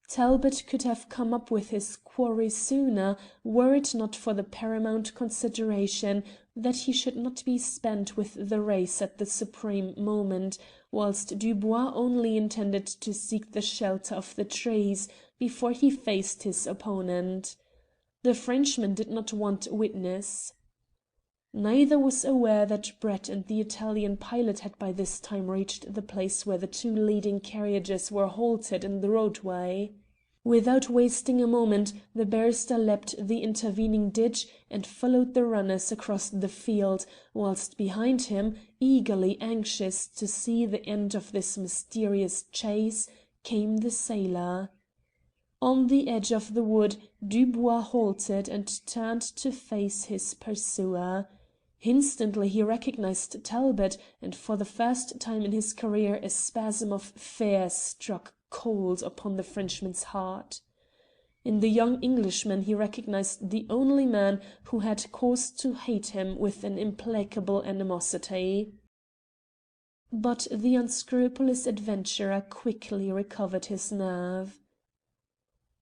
Talbot could have come up with his quarry sooner, were it not for the paramount consideration that he should not be spent with the race at the supreme moment, whilst Dubois only intended to seek the shelter of the trees before he faced his opponent. The Frenchman did not want witness. Neither was aware that Brett and the Italian pilot had by this time reached the place where the two leading carriages were halted in the roadway. Without wasting a moment, the barrister leapt the intervening ditch and followed the runners across the field, whilst behind him, eagerly anxious to see the end of this mysterious chase, came the sailor. On the edge of the wood, Dubois halted and turned to face his pursuer. Instantly he recognized Talbot, and for the first time in his career a spasm of fear struck cold upon the Frenchman's heart. In the young Englishman he recognized the only man who had cause to hate him with an implacable animosity. But the unscrupulous adventurer quickly recovered his nerve.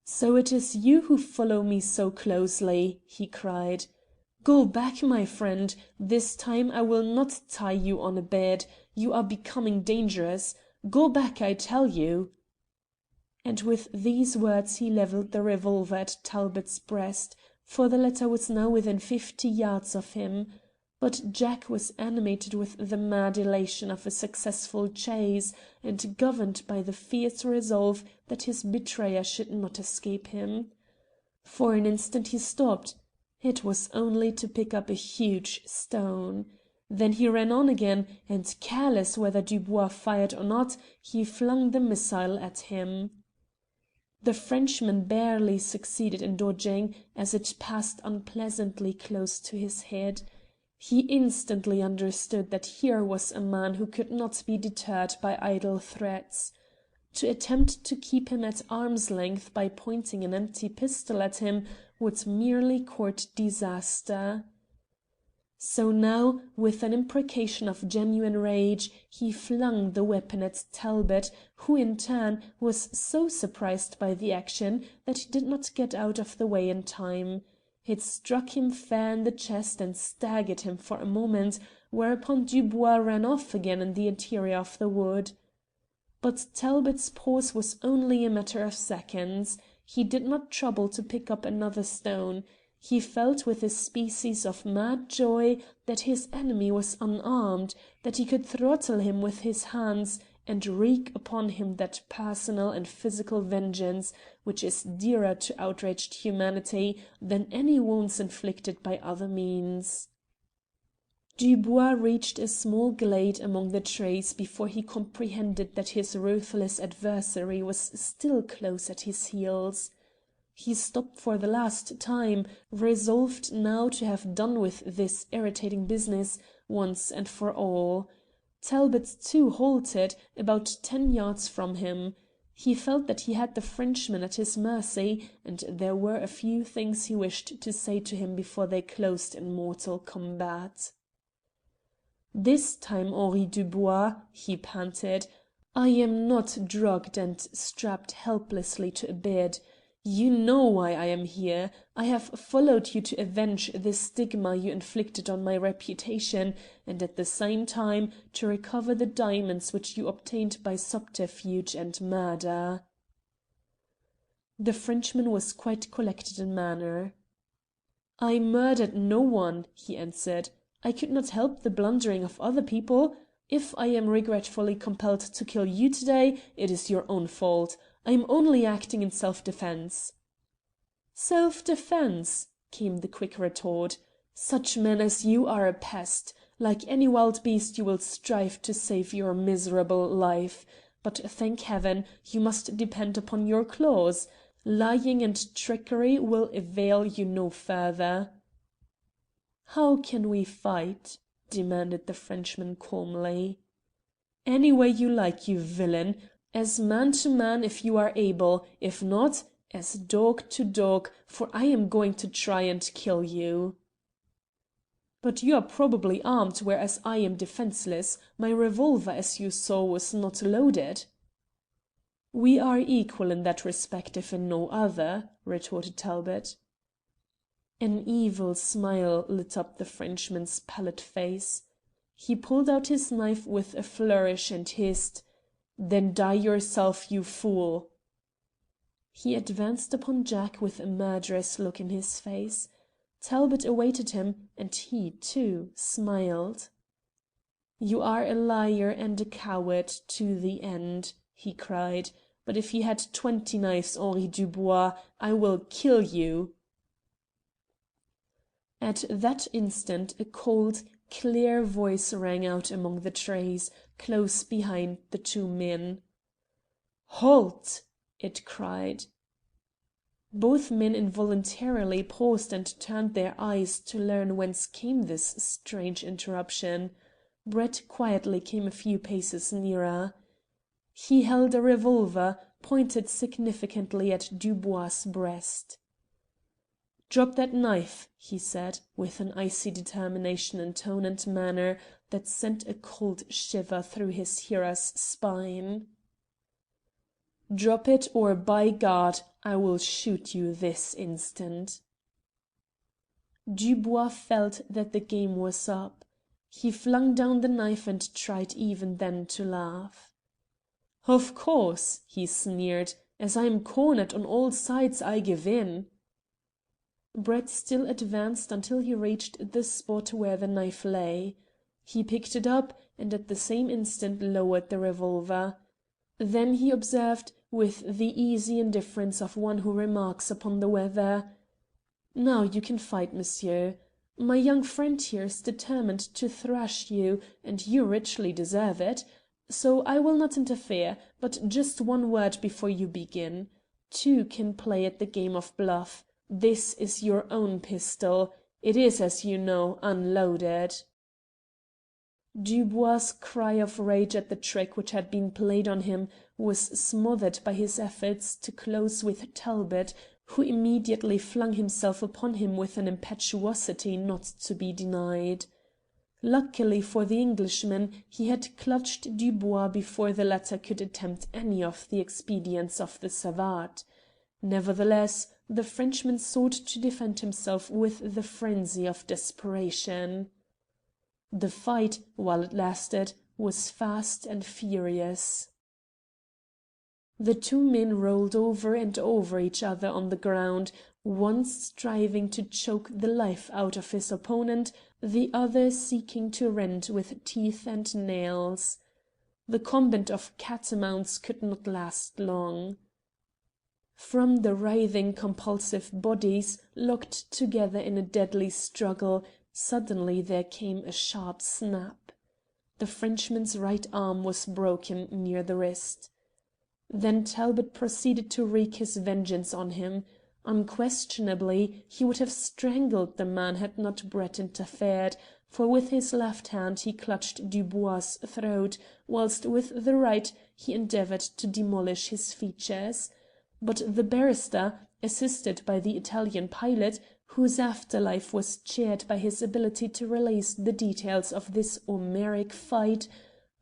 "So it is you who follow me so closely," he cried. "Go back, my friend. This time I will not tie you on a bed. You are becoming dangerous. Go back, I tell you." And with these words he levelled the revolver at Talbot's breast, for the latter was now within 50 yards of him. But Jack was animated with the mad elation of a successful chase, and governed by the fierce resolve that his betrayer should not escape him. For an instant he stopped. It was only to pick up a huge stone. Then he ran on again, and, careless whether Dubois fired or not, he flung the missile at him. The Frenchman barely succeeded in dodging, as it passed unpleasantly close to his head. He instantly understood that here was a man who could not be deterred by idle threats. To attempt to keep him at arm's length by pointing an empty pistol at him would merely court disaster. So now, with an imprecation of genuine rage, he flung the weapon at Talbot, who in turn was so surprised by the action that he did not get out of the way in time. It struck him fair in the chest and staggered him for a moment, whereupon Dubois ran off again in the interior of the wood. But Talbot's pause was only a matter of seconds. He did not trouble to pick up another stone. He felt with a species of mad joy that his enemy was unarmed, that he could throttle him with his hands, and wreak upon him that personal and physical vengeance which is dearer to outraged humanity than any wounds inflicted by other means. Dubois reached a small glade among the trees before he comprehended that his ruthless adversary was still close at his heels. He stopped for the last time, resolved now to have done with this irritating business once and for all. Talbot too halted, about 10 yards from him. He felt that he had the Frenchman at his mercy, and there were a few things he wished to say to him before they closed in mortal combat. "This time, Henri Dubois," he panted, "I am not drugged and strapped helplessly to a bed. You know why I am here. I have followed you to avenge the stigma you inflicted on my reputation, and at the same time to recover the diamonds which you obtained by subterfuge and murder." The Frenchman was quite collected in manner. "I murdered no one," he answered. "I could not help the blundering of other people. If I am regretfully compelled to kill you today, it is your own fault. I am only acting in self-defence." "Self-defence!" came the quick retort. "Such men as you are a pest. Like any wild beast you will strive to save your miserable life. But, thank heaven, you must depend upon your claws. Lying and trickery will avail you no further." "How can we fight?" demanded the Frenchman calmly. "Any way you like, you villain. As man to man if you are able, if not, as dog to dog, for I am going to try and kill you." "But you are probably armed, whereas I am defenceless. My revolver, as you saw, was not loaded." "We are equal in that respect if in no other," retorted Talbot. An evil smile lit up the Frenchman's pallid face. He pulled out his knife with a flourish and hissed, "Then die yourself, you fool!" He advanced upon Jack with a murderous look in his face. Talbot awaited him, and he, too, smiled. "You are a liar and a coward to the end," he cried. "But if you had 20 knives, Henri Dubois, I will kill you." At that instant a cold, clear voice rang out among the trees, close behind the two men. "Halt!" it cried. Both men involuntarily paused and turned their eyes to learn whence came this strange interruption. Brett quietly came a few paces nearer. He held a revolver, pointed significantly at Dubois' breast. "Drop that knife," he said, with an icy determination in tone and manner that sent a cold shiver through his hearer's spine. "Drop it, or, by God, I will shoot you this instant." Dubois felt that the game was up. He flung down the knife and tried even then to laugh. "Of course," he sneered, "as I am cornered on all sides I give in." Brett still advanced until he reached the spot where the knife lay. He picked it up, and at the same instant lowered the revolver. Then he observed, with the easy indifference of one who remarks upon the weather, "Now you can fight, monsieur. My young friend here is determined to thrash you, and you richly deserve it. So I will not interfere, but just one word before you begin. Two can play at the game of bluff. This is your own pistol. It is, as you know, unloaded." Dubois' cry of rage at the trick which had been played on him was smothered by his efforts to close with Talbot, who immediately flung himself upon him with an impetuosity not to be denied. Luckily for the Englishman, he had clutched Dubois before the latter could attempt any of the expedients of the savate. Nevertheless, the Frenchman sought to defend himself with the frenzy of desperation. The fight, while it lasted, was fast and furious. The two men rolled over and over each other on the ground, one striving to choke the life out of his opponent, the other seeking to rend with teeth and nails. The combat of catamounts could not last long. From the writhing compulsive bodies, locked together in a deadly struggle, suddenly there came a sharp snap. The Frenchman's right arm was broken near the wrist. Then Talbot proceeded to wreak his vengeance on him. Unquestionably, he would have strangled the man had not Brett interfered, for with his left hand he clutched Dubois' throat, whilst with the right he endeavoured to demolish his features. But the barrister, assisted by the Italian pilot, whose afterlife was cheered by his ability to relate the details of this Homeric fight,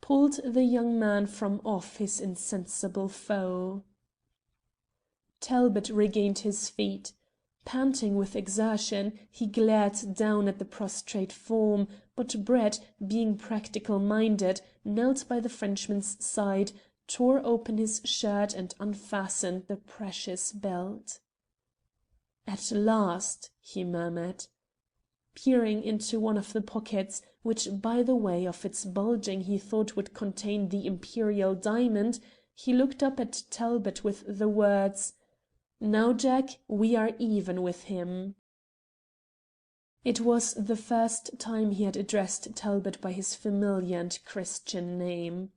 pulled the young man from off his insensible foe. Talbot regained his feet. Panting with exertion, he glared down at the prostrate form, but Brett, being practical-minded, knelt by the Frenchman's side, tore open his shirt and unfastened the precious belt. "At last," he murmured. Peering into one of the pockets, which by the way of its bulging he thought would contain the imperial diamond, he looked up at Talbot with the words, "Now, Jack, we are even with him." It was the first time he had addressed Talbot by his familiar and Christian name.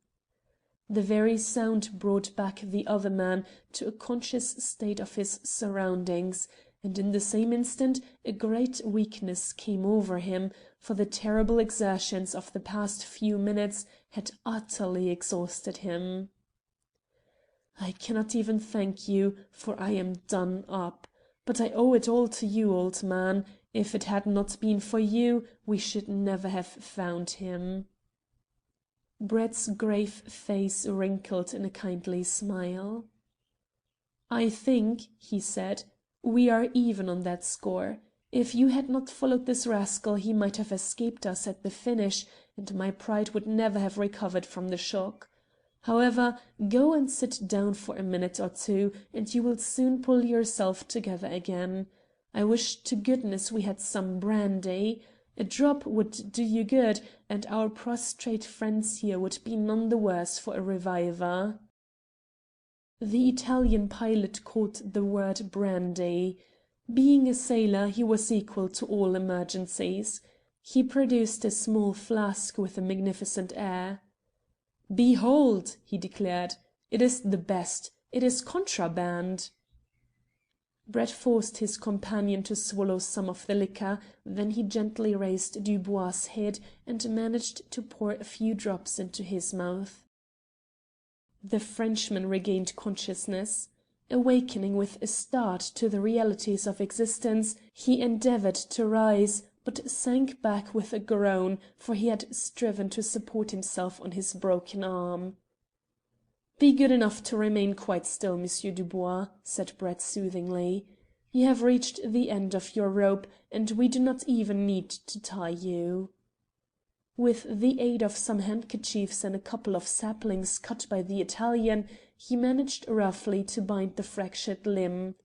The very sound brought back the other man to a conscious state of his surroundings, and in the same instant a great weakness came over him, for the terrible exertions of the past few minutes had utterly exhausted him. "I cannot even thank you, for I am done up. But I owe it all to you, old man. If it had not been for you, we should never have found him." Brett's grave face wrinkled in a kindly smile. "I think," he said, "we are even on that score. If you had not followed this rascal he might have escaped us at the finish, and my pride would never have recovered from the shock. However, go and sit down for a minute or two, and you will soon pull yourself together again. I wish to goodness we had some brandy. A drop would do you good, and our prostrate friends here would be none the worse for a reviver." The Italian pilot caught the word brandy. Being a sailor, he was equal to all emergencies. He produced a small flask with a magnificent air. "Behold!" he declared, "it is the best. It is contraband." Brett forced his companion to swallow some of the liquor, then he gently raised Dubois' head and managed to pour a few drops into his mouth. The Frenchman regained consciousness. Awakening with a start to the realities of existence, he endeavoured to rise, but sank back with a groan, for he had striven to support himself on his broken arm. "Be good enough to remain quite still, Monsieur Dubois," said Brett soothingly. "You have reached the end of your rope, and we do not even need to tie you." With the aid of some handkerchiefs and a couple of saplings cut by the Italian, he managed roughly to bind the fractured limb.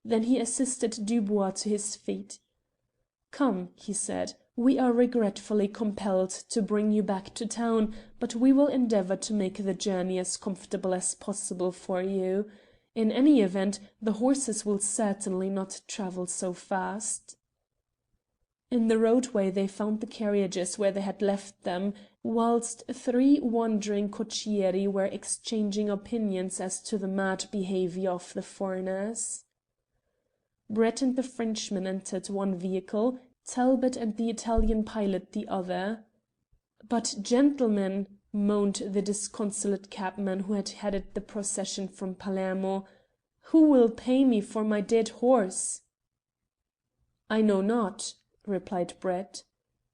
Then he assisted Dubois to his feet. "Come," he said, "we are regretfully compelled to bring you back to town, but we will endeavour to make the journey as comfortable as possible for you. In any event, the horses will certainly not travel so fast." In the roadway they found the carriages where they had left them, whilst three wondering cocchieri were exchanging opinions as to the mad behaviour of the foreigners. Brett and the Frenchman entered one vehicle, Talbot and the Italian pilot the other. "But, gentlemen," moaned the disconsolate cabman who had headed the procession from Palermo, "who will pay me for my dead horse?" "I know not," replied Brett.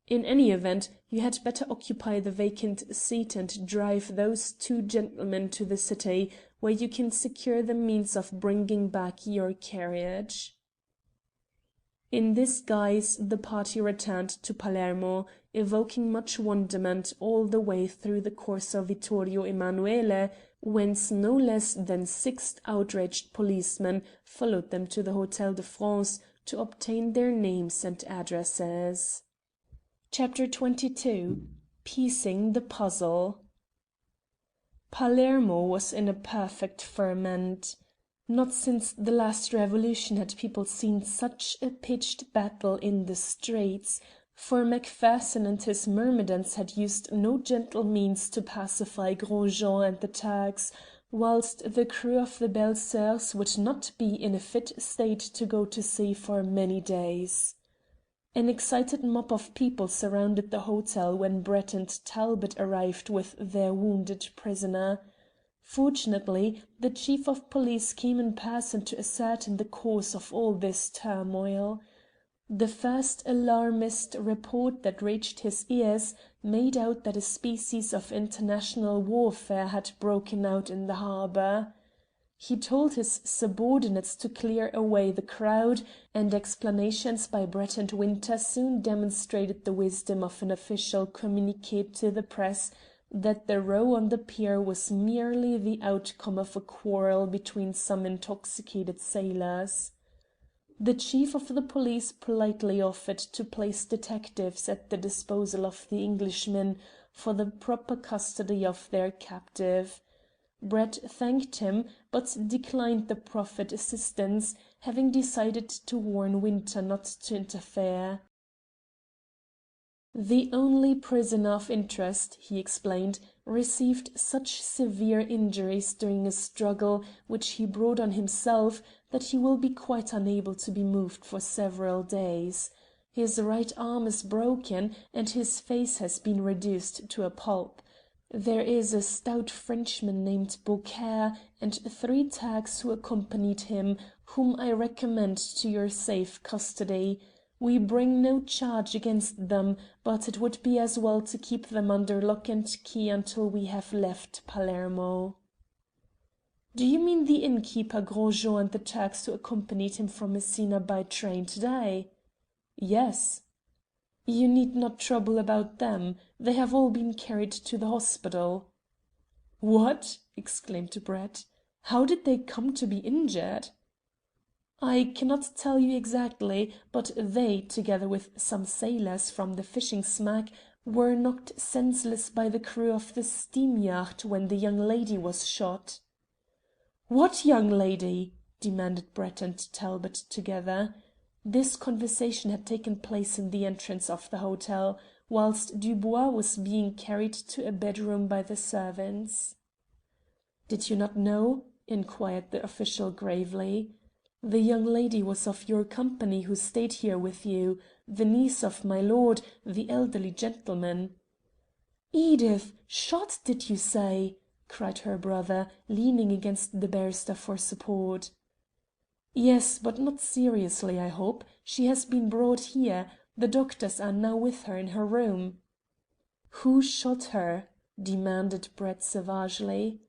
"In any event, you had better occupy the vacant seat and drive those two gentlemen to the city, where you can secure the means of bringing back your carriage." In this guise the party returned to Palermo, evoking much wonderment all the way through the Corso Vittorio Emanuele, whence no less than 6 outraged policemen followed them to the Hotel de France to obtain their names and addresses. Chapter 22. Piecing the Puzzle. Palermo was in a perfect ferment. Not since the last revolution had people seen such a pitched battle in the streets, for Macpherson and his myrmidons had used no gentle means to pacify Gros Jean and the Turks, whilst the crew of the Belles Soeurs would not be in a fit state to go to sea for many days. An excited mob of people surrounded the hotel when Brett and Talbot arrived with their wounded prisoner. Fortunately, the chief of police came in person to ascertain the cause of all this turmoil. The first alarmist report that reached his ears made out that a species of international warfare had broken out in the harbour. He told his subordinates to clear away the crowd, and explanations by Brett and Winter soon demonstrated the wisdom of an official communiqué to the press that the row on the pier was merely the outcome of a quarrel between some intoxicated sailors. The chief of the police politely offered to place detectives at the disposal of the Englishmen for the proper custody of their captive. Brett thanked him, but declined the proffered assistance, having decided to warn Winter not to interfere. The only prisoner of interest, he explained, received such severe injuries during a struggle which he brought on himself that he will be quite unable to be moved for several days. His right arm is broken, and his face has been reduced to a pulp. There is a stout Frenchman named Beaucaire and 3 Turks who accompanied him, whom I recommend to your safe custody. We bring no charge against them, but it would be as well to keep them under lock and key until we have left Palermo." "Do you mean the innkeeper Gros Jean and the Turks who accompanied him from Messina by train today?" "Yes." "You need not trouble about them. They have all been carried to the hospital." "What!" exclaimed Brett. "How did they come to be injured?" "I cannot tell you exactly, but they, together with some sailors from the fishing smack, were knocked senseless by the crew of the steam yacht when the young lady was shot." "What young lady?" demanded Brett and Talbot together. This conversation had taken place in the entrance of the hotel, whilst Dubois was being carried to a bedroom by the servants. "Did you not know?" inquired the official gravely. "The young lady was of your company who stayed here with you, the niece of my lord, the elderly gentleman." "Edith! Shot, did you say?" cried her brother, leaning against the barrister for support. "Yes, but not seriously, I hope. She has been brought here. The doctors are now with her in her room." "Who shot her?" demanded Brett savagely.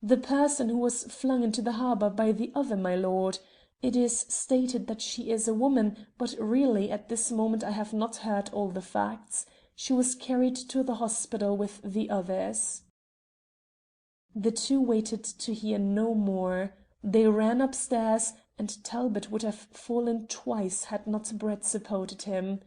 "The person who was flung into the harbour by the other, my lord. It is stated that she is a woman, but really at this moment I have not heard all the facts. She was carried to the hospital with the others." The two waited to hear no more. They ran upstairs, and Talbot would have fallen twice had not Brett supported him.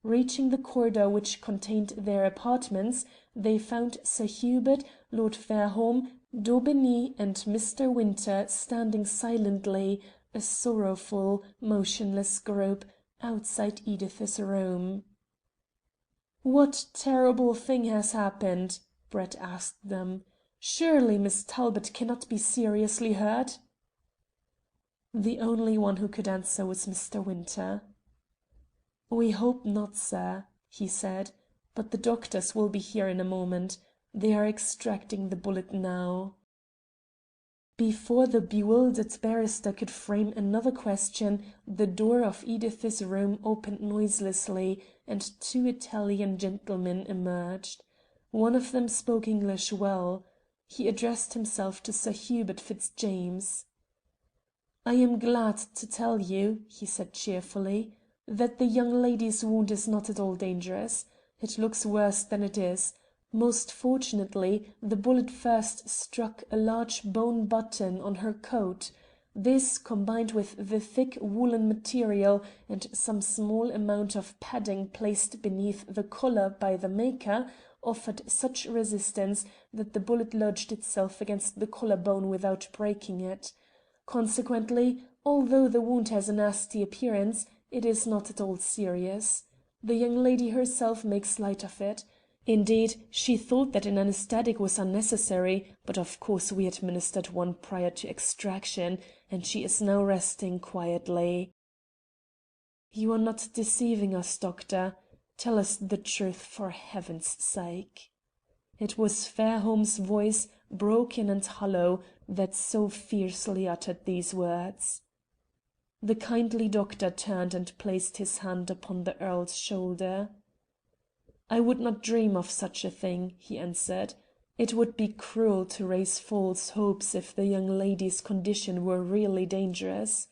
Reaching the corridor which contained their apartments, they found Sir Hubert, Lord Fairholme, Daubeny, and Mr. Winter standing silently, a sorrowful, motionless group, outside Edith's room. "What terrible thing has happened?" Brett asked them. "Surely Miss Talbot cannot be seriously hurt?" The only one who could answer was Mr. Winter. "We hope not, sir," he said, "but the doctors will be here in a moment. They are extracting the bullet now." Before the bewildered barrister could frame another question, the door of Edith's room opened noiselessly, and 2 Italian gentlemen emerged. One of them spoke English well. He addressed himself to Sir Hubert Fitzjames. "I am glad to tell you," he said cheerfully, "that the young lady's wound is not at all dangerous. It looks worse than it is. Most fortunately, the bullet first struck a large bone button on her coat. This, combined with the thick woolen material and some small amount of padding placed beneath the collar by the maker, offered such resistance that the bullet lodged itself against the collar bone without breaking it. Consequently, although the wound has a nasty appearance, it is not at all serious. The young lady herself makes light of it. Indeed, she thought that an anaesthetic was unnecessary, but of course we administered one prior to extraction, and she is now resting quietly. You are not deceiving us, doctor. Tell us the truth for heaven's sake. It was Fairholme's voice, broken and hollow, that so fiercely uttered these words. The kindly doctor turned and placed his hand upon the Earl's shoulder. I would not dream of such a thing, he answered. It would be cruel to raise false hopes if the young lady's condition were really dangerous.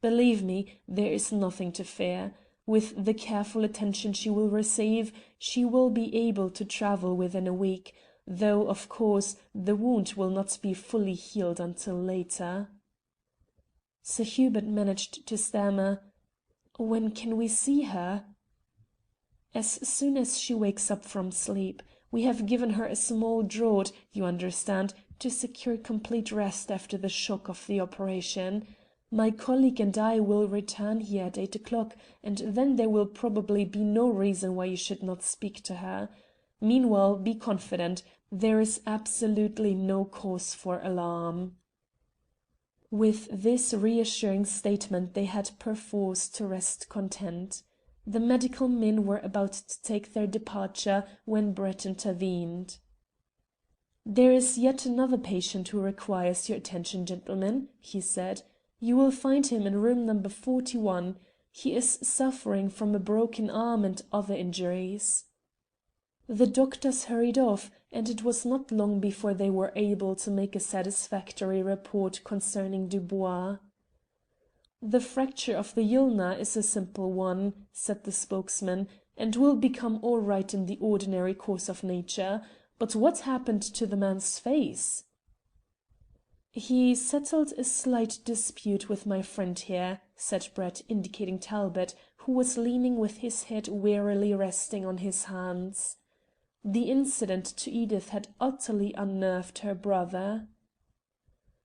Believe me, there is nothing to fear. With the careful attention she will receive, she will be able to travel within a week, though, of course, the wound will not be fully healed until later. Sir Hubert managed to stammer, "When can we see her?" "As soon as she wakes up from sleep. We have given her a small draught, you understand, to secure complete rest after the shock of the operation. My colleague and I will return here at 8 o'clock, and then there will probably be no reason why you should not speak to her. Meanwhile, be confident. There is absolutely no cause for alarm." With this reassuring statement they had perforce to rest content. The medical men were about to take their departure when Brett intervened. "There is yet another patient who requires your attention, gentlemen," he said. "You will find him in room number 41. He is suffering from a broken arm and other injuries." The doctors hurried off, and it was not long before they were able to make a satisfactory report concerning Dubois. "The fracture of the ulna is a simple one," said the spokesman, "and will become all right in the ordinary course of nature. But what happened to the man's face?" "He settled a slight dispute with my friend here," said Brett, indicating Talbot, who was leaning with his head wearily resting on his hands. The incident to Edith had utterly unnerved her brother.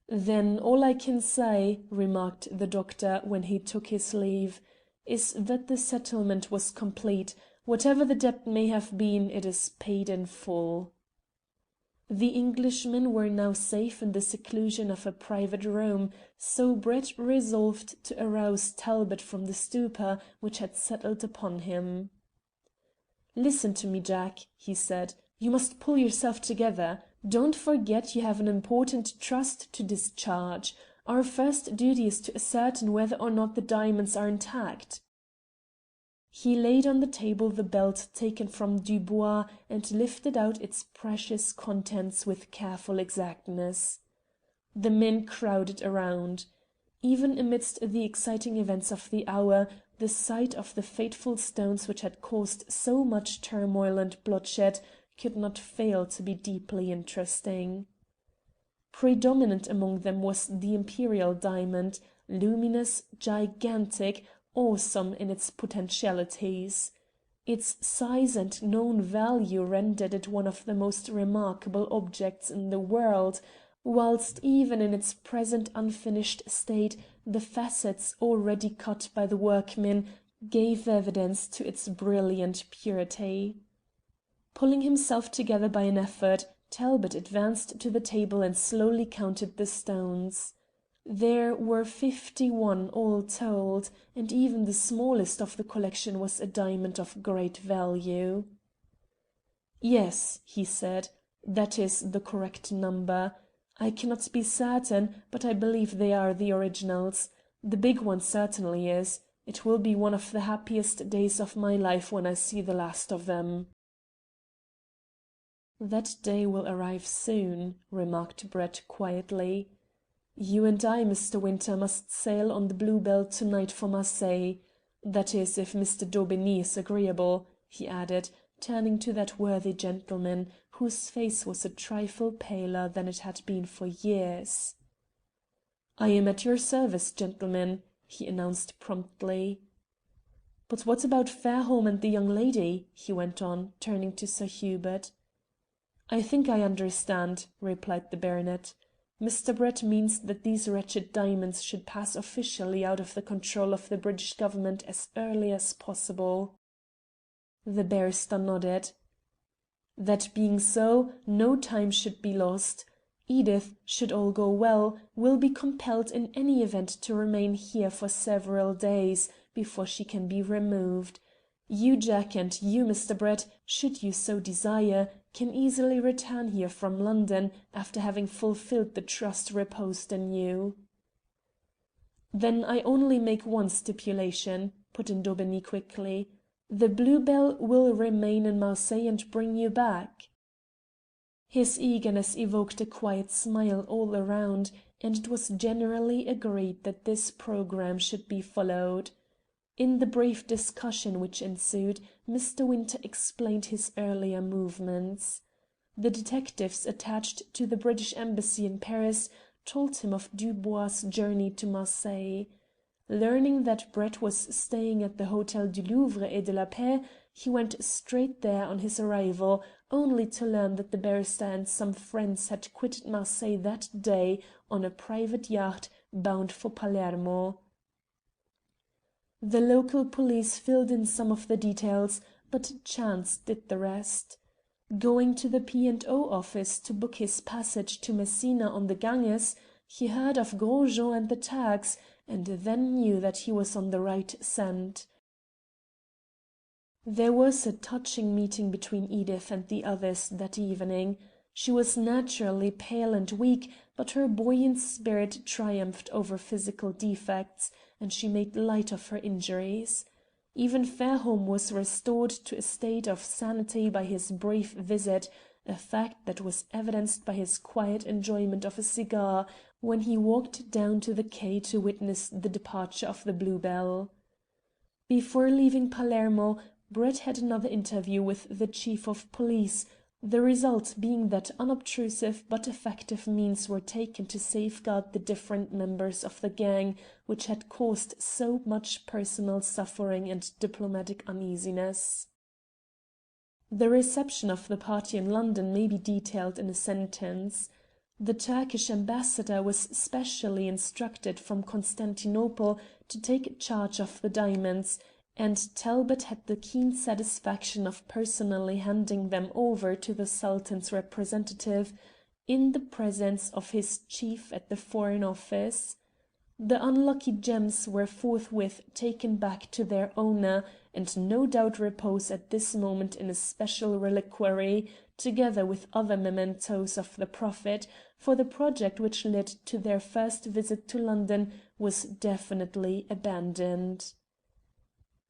"Then all I can say," remarked the doctor when he took his leave, "is that the settlement was complete. Whatever the debt may have been, it is paid in full." The Englishmen were now safe in the seclusion of a private room, so Brett resolved to arouse Talbot from the stupor which had settled upon him. "Listen to me, Jack," he said. "You must pull yourself together. Don't forget you have an important trust to discharge. Our first duty is to ascertain whether or not the diamonds are intact." He laid on the table the belt taken from Dubois and lifted out its precious contents with careful exactness. The men crowded around. Even amidst the exciting events of the hour, the sight of the fateful stones which had caused so much turmoil and bloodshed could not fail to be deeply interesting. Predominant among them was the imperial diamond, luminous, gigantic, awesome in its potentialities. Its size and known value rendered it one of the most remarkable objects in the world, whilst even in its present unfinished state the facets already cut by the workmen gave evidence to its brilliant purity. Pulling himself together by an effort, Talbot advanced to the table and slowly counted the stones. There were 51 all told, and even the smallest of the collection was a diamond of great value. "Yes," he said, "that is the correct number. I cannot be certain, but I believe they are the originals. The big one certainly is. It will be one of the happiest days of my life when I see the last of them." "That day will arrive soon," remarked Brett quietly. "You and I, Mr. Winter, must sail on the Bluebell to-night for Marseilles. That is, if Mr. Daubigny is agreeable," he added, turning to that worthy gentleman, whose face was a trifle paler than it had been for years. "I am at your service, gentlemen," he announced promptly. "But what about Fairholme and the young lady?" he went on, turning to Sir Hubert. "I think I understand," replied the baronet. "Mr. Brett means that these wretched diamonds should pass officially out of the control of the British Government as early as possible." The barrister nodded. "That being so, no time should be lost. Edith, should all go well, will be compelled in any event to remain here for several days before she can be removed. You, Jack, and you, Mr. Brett, should you so desire, can easily return here from London after having fulfilled the trust reposed in you." "Then I only make one stipulation," put in Daubeny quickly. "The Blue Bell will remain in Marseilles and bring you back." His eagerness evoked a quiet smile all around, and it was generally agreed that this programme should be followed. In the brief discussion which ensued, Mr. Winter explained his earlier movements. The detectives attached to the British Embassy in Paris told him of Dubois' journey to Marseilles. Learning that Brett was staying at the Hotel du Louvre et de la Paix, he went straight there on his arrival, only to learn that the barrister and some friends had quitted Marseilles that day on a private yacht bound for Palermo. The local police filled in some of the details, but chance did the rest. Going to the P&O office to book his passage to Messina on the Ganges, he heard of Gros Jean and the Turks, and then knew that he was on the right scent. There was a touching meeting between Edith and the others that evening. She was naturally pale and weak, but her buoyant spirit triumphed over physical defects, and she made light of her injuries. Even Fairholme was restored to a state of sanity by his brief visit, a fact that was evidenced by his quiet enjoyment of a cigar when he walked down to the quay to witness the departure of the Blue Bell. Before leaving Palermo, Brett had another interview with the chief of police, the result being that unobtrusive but effective means were taken to safeguard the different members of the gang which had caused so much personal suffering and diplomatic uneasiness. The reception of the party in London may be detailed in a sentence. The Turkish ambassador was specially instructed from Constantinople to take charge of the diamonds, and Talbot had the keen satisfaction of personally handing them over to the Sultan's representative in the presence of his chief at the Foreign Office. The unlucky gems were forthwith taken back to their owner, and no doubt repose at this moment in a special reliquary, together with other mementos of the Prophet, for the project which led to their first visit to London was definitely abandoned.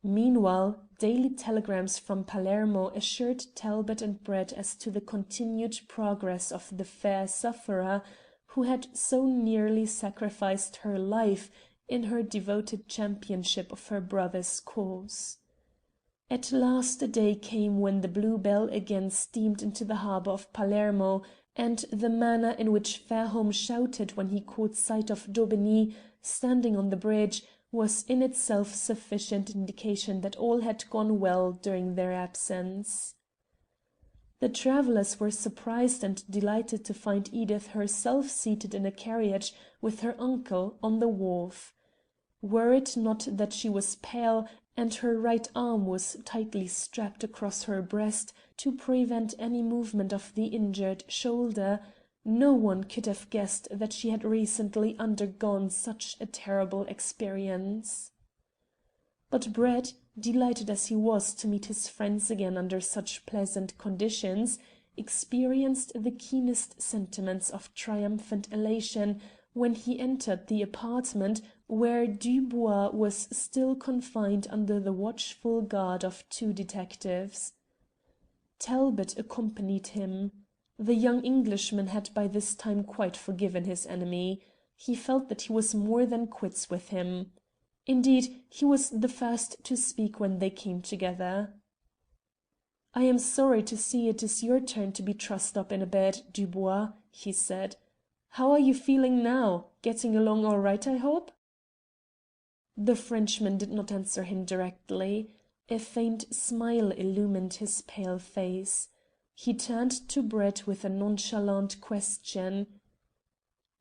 Meanwhile, daily telegrams from Palermo assured Talbot and Brett as to the continued progress of the fair sufferer who had so nearly sacrificed her life in her devoted championship of her brother's cause. At last a day came when the Blue Bell again steamed into the harbour of Palermo, and the manner in which Fairholme shouted when he caught sight of Daubeny standing on the bridge was in itself sufficient indication that all had gone well during their absence. The travellers were surprised and delighted to find Edith herself seated in a carriage with her uncle on the wharf. Were it not that she was pale, and her right arm was tightly strapped across her breast to prevent any movement of the injured shoulder, no one could have guessed that she had recently undergone such a terrible experience. But Brett, delighted as he was to meet his friends again under such pleasant conditions, experienced the keenest sentiments of triumphant elation when he entered the apartment where Dubois was still confined under the watchful guard of two detectives. Talbot accompanied him. The young Englishman had by this time quite forgiven his enemy. He felt that he was more than quits with him. Indeed, he was the first to speak when they came together. "I am sorry to see it is your turn to be trussed up in a bed, Dubois," he said. "How are you feeling now? Getting along all right, I hope?" The Frenchman did not answer him directly. A faint smile illumined his pale face. He turned to Brett with a nonchalant question.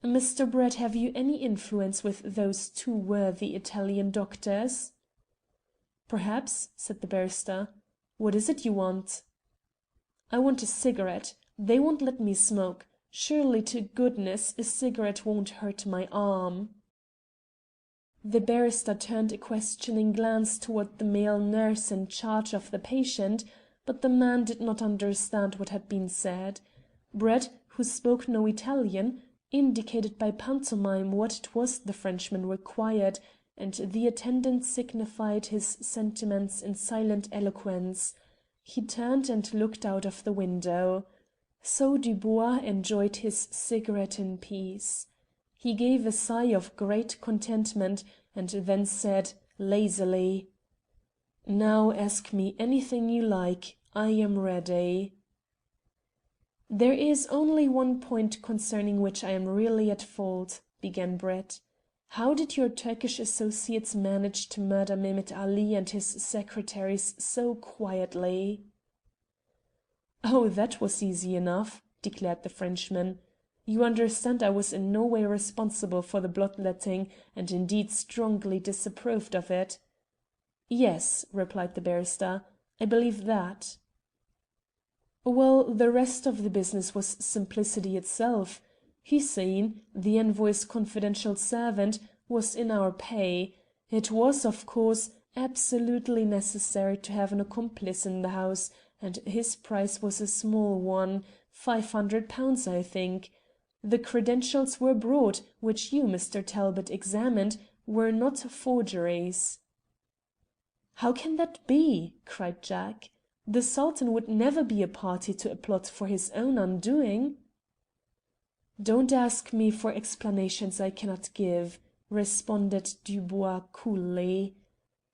"Mr. Brett, have you any influence with those two worthy Italian doctors?" "Perhaps," said the barrister. "What is it you want?" "I want a cigarette. They won't let me smoke. Surely to goodness a cigarette won't hurt my arm." The barrister turned a questioning glance toward the male nurse in charge of the patient, but the man did not understand what had been said. Brett, who spoke no Italian, indicated by pantomime what it was the Frenchman required, and the attendant signified his sentiments in silent eloquence. He turned and looked out of the window. So Dubois enjoyed his cigarette in peace. He gave a sigh of great contentment, and then said, lazily, "Now ask me anything you like. I am ready." "There is only one point concerning which I am really at fault," began Brett. "How did your Turkish associates manage to murder Mehemet Ali and his secretaries so quietly?" "Oh, that was easy enough," declared the Frenchman. "You understand I was in no way responsible for the bloodletting, and indeed strongly disapproved of it." "Yes," replied the barrister, "I believe that." "Well, the rest of the business was simplicity itself. Hussein, the envoy's confidential servant, was in our pay. It was, of course, absolutely necessary to have an accomplice in the house, and his price was a small one, £500, I think. The credentials were brought, which you, Mr. Talbot, examined, were not forgeries." "How can that be?" cried Jack. "The Sultan would never be a party to a plot for his own undoing." "Don't ask me for explanations I cannot give," responded Dubois coolly.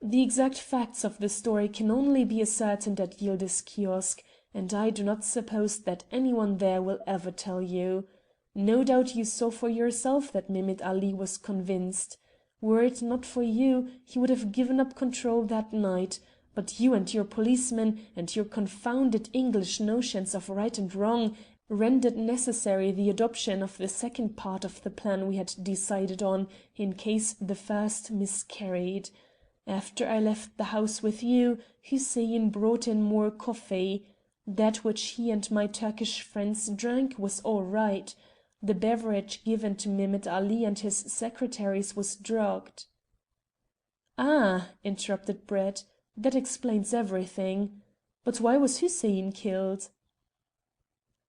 "The exact facts of the story can only be ascertained at Yildiz Kiosk, and I do not suppose that anyone there will ever tell you. No doubt you saw for yourself that Mehemet Ali was convinced. Were it not for you, he would have given up control that night. But you and your policemen, and your confounded English notions of right and wrong, rendered necessary the adoption of the second part of the plan we had decided on in case the first miscarried. After I left the house with you, Hussein brought in more coffee. That which he and my Turkish friends drank was all right. The beverage given to Mehemet Ali and his secretaries was drugged." "Ah," interrupted Brett, "that explains everything. But why was Hussein killed?"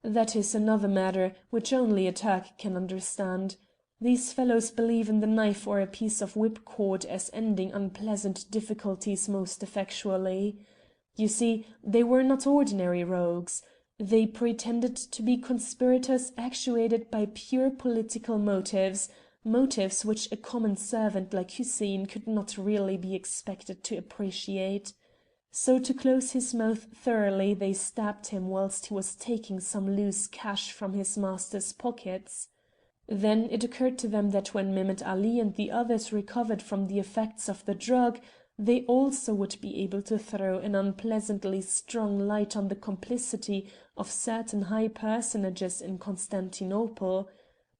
"That is another matter, which only a Turk can understand. These fellows believe in the knife or a piece of whipcord as ending unpleasant difficulties most effectually. You see, they were not ordinary rogues. They pretended to be conspirators actuated by pure political motives, motives which a common servant like Hussein could not really be expected to appreciate. So to close his mouth thoroughly they stabbed him whilst he was taking some loose cash from his master's pockets. Then it occurred to them that when Mehemet Ali and the others recovered from the effects of the drug, they also would be able to throw an unpleasantly strong light on the complicity of certain high personages in Constantinople.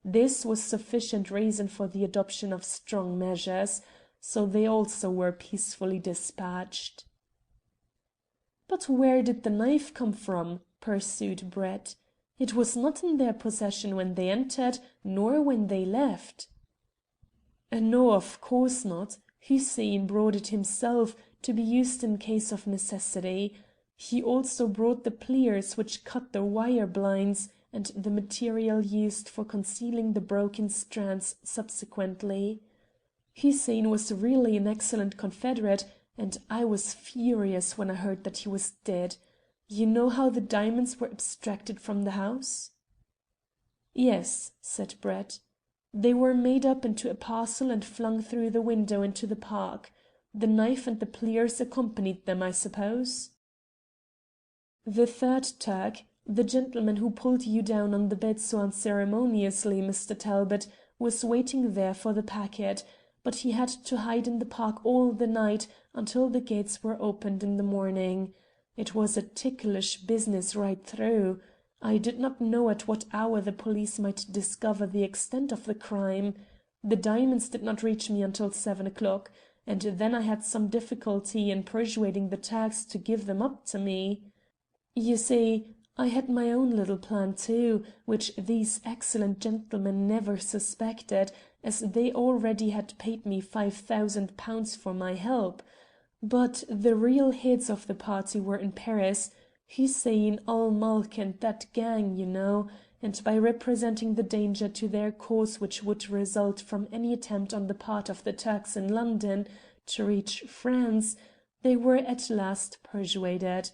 This was sufficient reason for the adoption of strong measures, so they also were peacefully dispatched." "But where did the knife come from?" pursued Brett. "It was not in their possession when they entered, nor when they left." "No, of course not. Hussein brought it himself, to be used in case of necessity. He also brought the pliers which cut the wire blinds, and the material used for concealing the broken strands subsequently. Hussein was really an excellent confederate, and I was furious when I heard that he was dead. You know how the diamonds were abstracted from the house?" "Yes," said Brett. "They were made up into a parcel and flung through the window into the park. The knife and the pliers accompanied them, I suppose?" The third Turk, the gentleman who pulled you down on the bed so unceremoniously, Mr. Talbot, was waiting there for the packet, but he had to hide in the park all the night until the gates were opened in the morning. It was a ticklish business right through. I did not know at what hour the police might discover the extent of the crime. The diamonds did not reach me until 7 o'clock, and then I had some difficulty in persuading the Turks to give them up to me. You see, I had my own little plan too, which these excellent gentlemen never suspected, as they already had paid me £5,000 for my help. But the real heads of the party were in Paris, Hussein ul Mulk and that gang, you know, and by representing the danger to their cause which would result from any attempt on the part of the Turks in London to reach France, they were at last persuaded.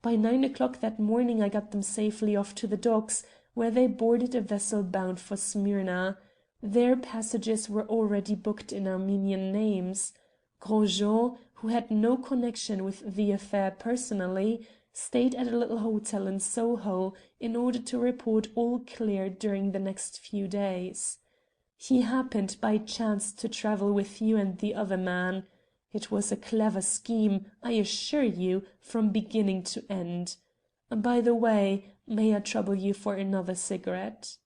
By 9 o'clock that morning I got them safely off to the docks, where they boarded a vessel bound for Smyrna. Their passages were already booked in Armenian names. Gros Jean, who had no connection with the affair personally, stayed at a little hotel in Soho in order to report all clear during the next few days. He happened by chance to travel with you and the other man. It was a clever scheme, I assure you, from beginning to end. By the way, may I trouble you for another cigarette?"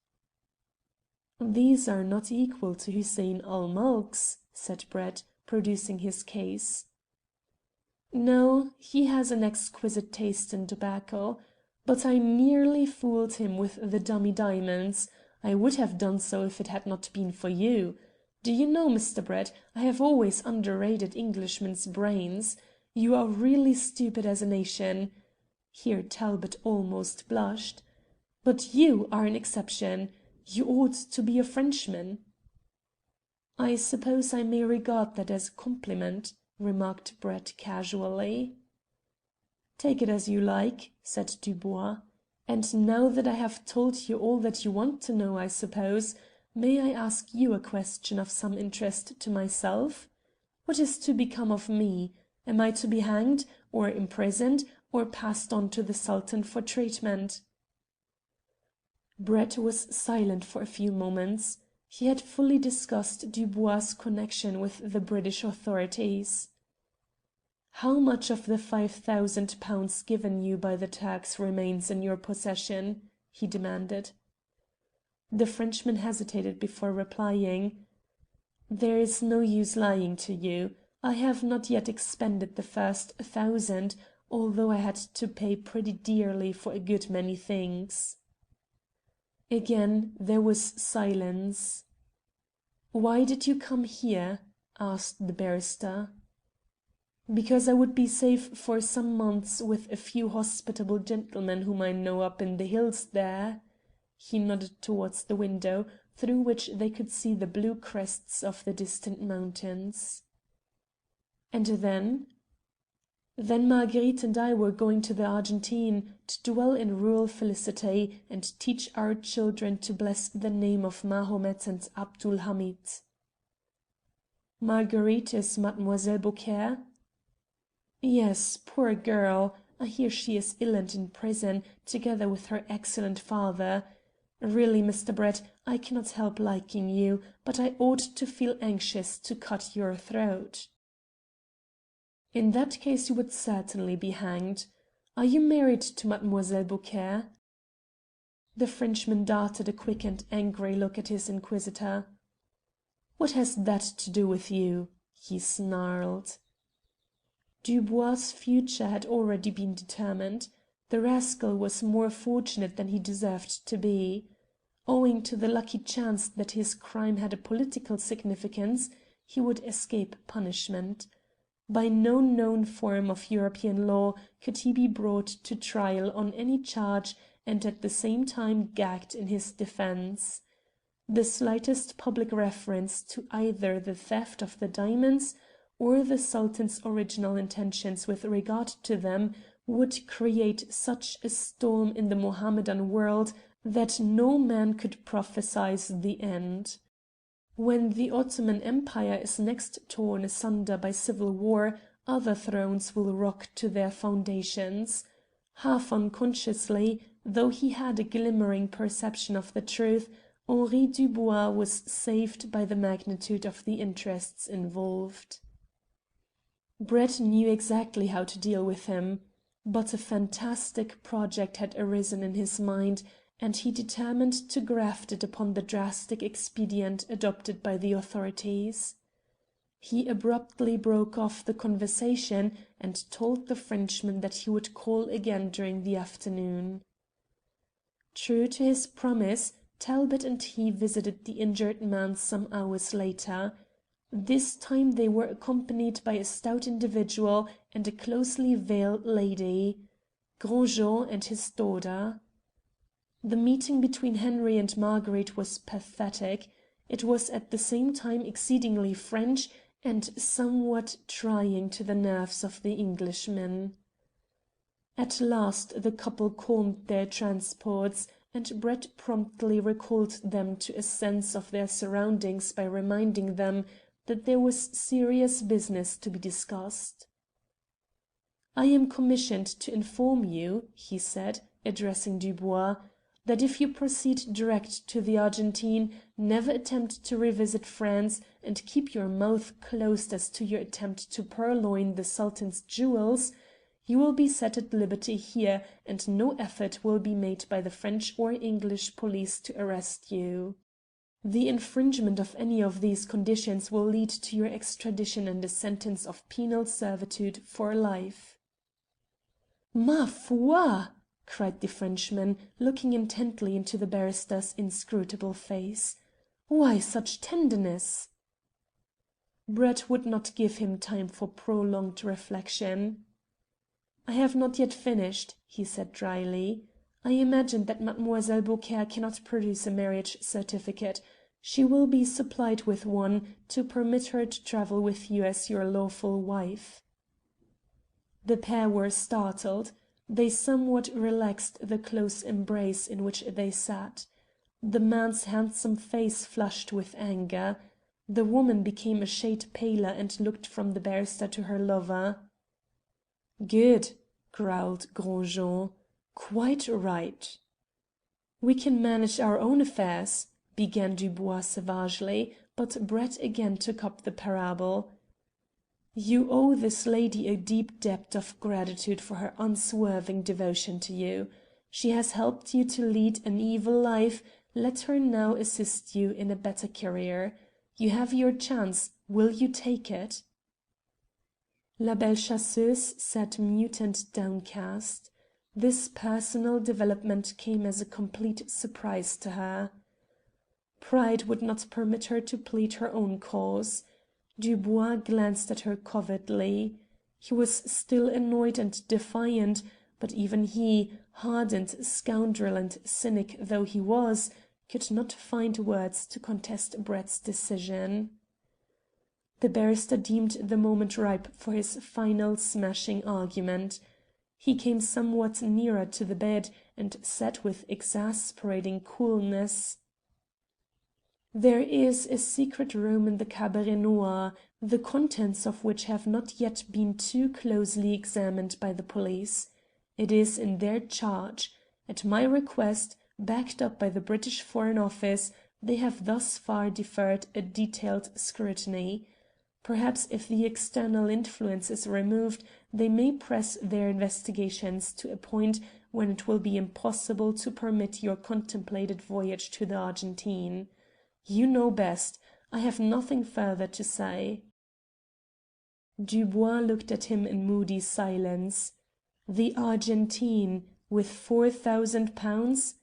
"These are not equal to Hussein ul Mulk's," said Brett, producing his case. "No, he has an exquisite taste in tobacco. But I nearly fooled him with the dummy diamonds. I would have done so if it had not been for you. Do you know, Mr. Brett, I have always underrated Englishmen's brains. You are really stupid as a nation." Here Talbot almost blushed. "But you are an exception. You ought to be a Frenchman." "I suppose I may regard that as a compliment," remarked Brett casually. "Take it as you like," said Dubois. "And now that I have told you all that you want to know, I suppose, may I ask you a question of some interest to myself? What is to become of me? Am I to be hanged, or imprisoned, or passed on to the Sultan for treatment?" Brett was silent for a few moments. He had fully discussed Dubois' connection with the British authorities. "How much of the £5,000 given you by the Turks remains in your possession?" he demanded. The Frenchman hesitated before replying. "There is no use lying to you. I have not yet expended the first 1,000, although I had to pay pretty dearly for a good many things." Again there was silence. "Why did you come here?" asked the barrister. "Because I would be safe for some months with a few hospitable gentlemen whom I know up in the hills there." He nodded towards the window, through which they could see the blue crests of the distant mountains. "And then?" "Then Marguerite and I were going to the Argentine, to dwell in rural felicity, and teach our children to bless the name of Mahomet and Abdul Hamid." "Marguerite is Mademoiselle Beaucaire?" "Yes, poor girl. I hear she is ill and in prison, together with her excellent father. Really, Mr. Brett, I cannot help liking you, but I ought to feel anxious to cut your throat." "In that case you would certainly be hanged. Are you married to Mademoiselle Beaucaire?" The Frenchman darted a quick and angry look at his inquisitor. "What has that to do with you?" he snarled. Dubois' future had already been determined. The rascal was more fortunate than he deserved to be. Owing to the lucky chance that his crime had a political significance, he would escape punishment. By no known form of European law could he be brought to trial on any charge and at the same time gagged in his defence. The slightest public reference to either the theft of the diamonds or the Sultan's original intentions with regard to them would create such a storm in the Mohammedan world that no man could prophesy the end. When the Ottoman Empire is next torn asunder by civil war, other thrones will rock to their foundations. Half unconsciously, though he had a glimmering perception of the truth, Henri Dubois was saved by the magnitude of the interests involved. Brett knew exactly how to deal with him. But a fantastic project had arisen in his mind, and he determined to graft it upon the drastic expedient adopted by the authorities. He abruptly broke off the conversation and told the Frenchman that he would call again during the afternoon. True to his promise, Talbot and he visited the injured man some hours later. This time they were accompanied by a stout individual and a closely veiled lady, Gros Jean and his daughter. The meeting between Henry and Marguerite was pathetic. It was at the same time exceedingly French and somewhat trying to the nerves of the Englishmen. At last the couple calmed their transports, and Brett promptly recalled them to a sense of their surroundings by reminding them that there was serious business to be discussed. "I am commissioned to inform you," he said, addressing Dubois, "that if you proceed direct to the Argentine, never attempt to revisit France, and keep your mouth closed as to your attempt to purloin the Sultan's jewels, you will be set at liberty here, and no effort will be made by the French or English police to arrest you. The infringement of any of these conditions will lead to your extradition and a sentence of penal servitude for life." "Ma foi!" cried the Frenchman, looking intently into the barrister's inscrutable face. "Why such tenderness?" Brett would not give him time for prolonged reflection. "I have not yet finished," he said dryly. "I imagine that Mademoiselle Beaucaire cannot produce a marriage certificate. She will be supplied with one to permit her to travel with you as your lawful wife." The pair were startled. They somewhat relaxed the close embrace in which they sat. The man's handsome face flushed with anger. The woman became a shade paler and looked from the barrister to her lover. "Good," growled Gros Jean. "Quite right." "We can manage our own affairs," began Dubois savagely, but Brett again took up the parable. "You owe this lady a deep debt of gratitude for her unswerving devotion to you. She has helped you to lead an evil life, let her now assist you in a better career. You have your chance, will you take it?" La Belle Chasseuse sat mute and downcast. This personal development came as a complete surprise to her. Pride would not permit her to plead her own cause. Dubois glanced at her covertly. He was still annoyed and defiant, but even he, hardened scoundrel and cynic though he was, could not find words to contest Brett's decision. The barrister deemed the moment ripe for his final smashing argument. He came somewhat nearer to the bed, and said with exasperating coolness: "There is a secret room in the Cabaret Noir, the contents of which have not yet been too closely examined by the police. It is in their charge. At my request, backed up by the British Foreign Office, they have thus far deferred a detailed scrutiny. Perhaps if the external influence is removed, they may press their investigations to a point when it will be impossible to permit your contemplated voyage to the Argentine. You know best. I have nothing further to say." Dubois looked at him in moody silence. The Argentine, with £4,000?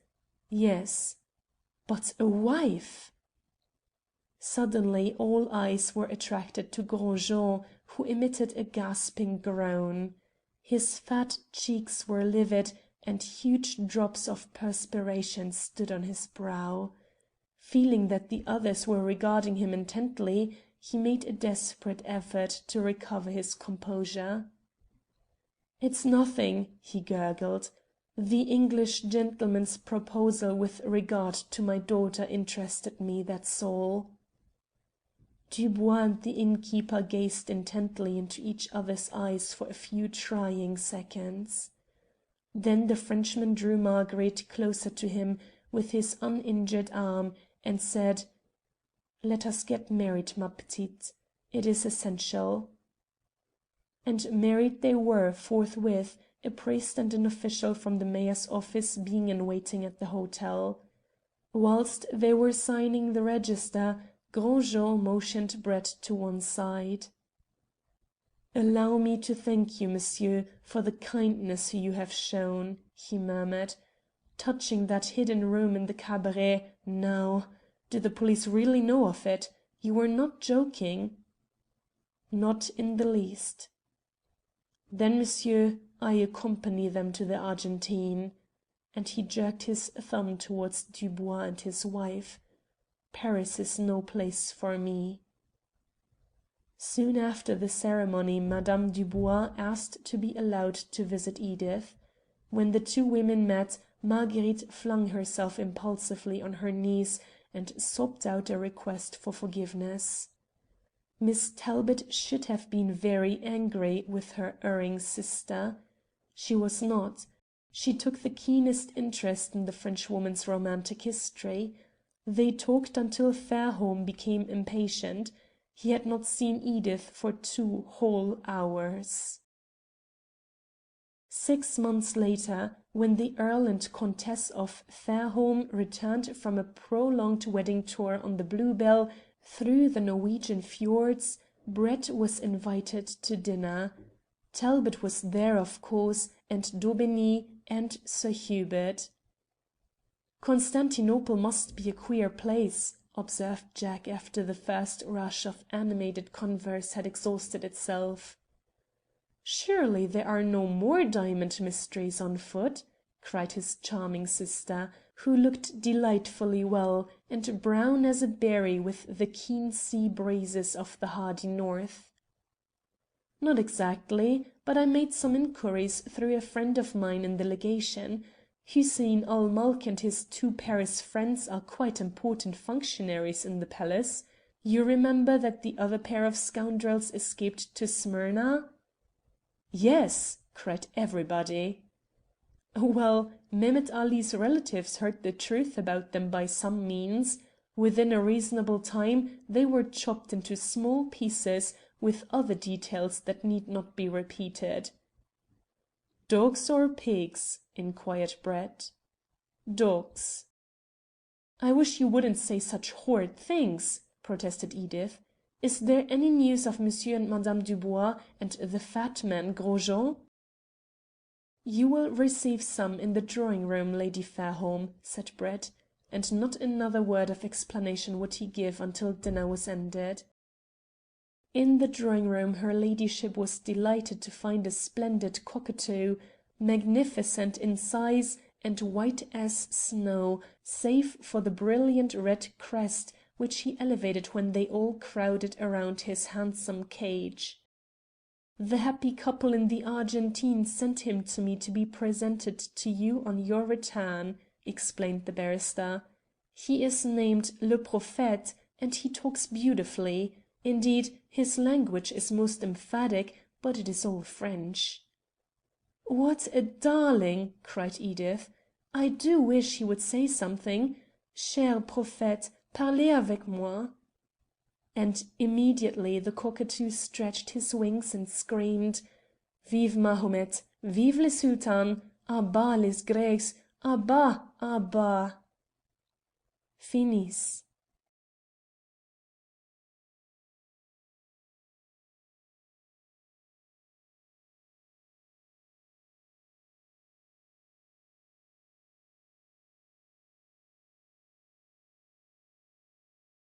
Yes. But a wife! Suddenly all eyes were attracted to Gros Jean, who emitted a gasping groan. His fat cheeks were livid, and huge drops of perspiration stood on his brow. Feeling that the others were regarding him intently, he made a desperate effort to recover his composure. "It's nothing," he gurgled. "The English gentleman's proposal with regard to my daughter interested me, that's all." Dubois and the innkeeper gazed intently into each other's eyes for a few trying seconds. Then the Frenchman drew Marguerite closer to him with his uninjured arm, and said: "Let us get married, ma petite. It is essential." And married they were forthwith, a priest and an official from the mayor's office being in waiting at the hotel. Whilst they were signing the register, Gros Jean motioned Brett to one side. "Allow me to thank you, monsieur, for the kindness you have shown," he murmured. "Touching that hidden room in the cabaret, now do the police really know of it? You were not joking?" "Not in the least." "Then, monsieur, I accompany them to the Argentine," and he jerked his thumb towards Dubois and his wife. "Paris is no place for me." Soon after the ceremony Madame Dubois asked to be allowed to visit Edith. When the two women met, Marguerite flung herself impulsively on her knees and sobbed out a request for forgiveness. Miss Talbot should have been very angry with her erring sister. She was not. She took the keenest interest in the Frenchwoman's romantic history. They talked until Fairholme became impatient. He had not seen Edith for 2 whole hours. 6 months later, when the Earl and Countess of Fairholme returned from a prolonged wedding tour on the Bluebell through the Norwegian fjords, Brett was invited to dinner. Talbot was there, of course, and Daubigny and Sir Hubert. "Constantinople must be a queer place," observed Jack after the first rush of animated converse had exhausted itself. "Surely there are no more diamond mysteries on foot?" cried his charming sister, who looked delightfully well, and brown as a berry with the keen sea breezes of the hardy north. "Not exactly, but I made some inquiries through a friend of mine in the legation. Hussein ul Mulk and his 2 Paris friends are quite important functionaries in the palace. You remember that the other pair of scoundrels escaped to Smyrna?" "Yes," cried everybody. "Well, Mehemet Ali's relatives heard the truth about them by some means. Within a reasonable time they were chopped into small pieces, with other details that need not be repeated." "Dogs or pigs?" inquired Brett. "Dogs." "I wish you wouldn't say such horrid things," protested Edith. "Is there any news of Monsieur and Madame Dubois and the fat man Gros Jean?" "You will receive some in the drawing room, Lady Fairholme," said Brett, and not another word of explanation would he give until dinner was ended. In the drawing room her ladyship was delighted to find a splendid cockatoo, magnificent in size and white as snow, save for the brilliant red crest, which he elevated when they all crowded around his handsome cage. "The happy couple in the Argentine sent him to me to be presented to you on your return," explained the barrister. "He is named Le Prophète, and he talks beautifully. Indeed, his language is most emphatic, but it is all French." "What a darling!" cried Edith. "I do wish he would say something. Cher Prophète, parlez avec moi." And immediately the cockatoo stretched his wings and screamed: "Vive Mahomet! Vive le Sultan! À bas les Grecs! À bas! À bas!" Finis.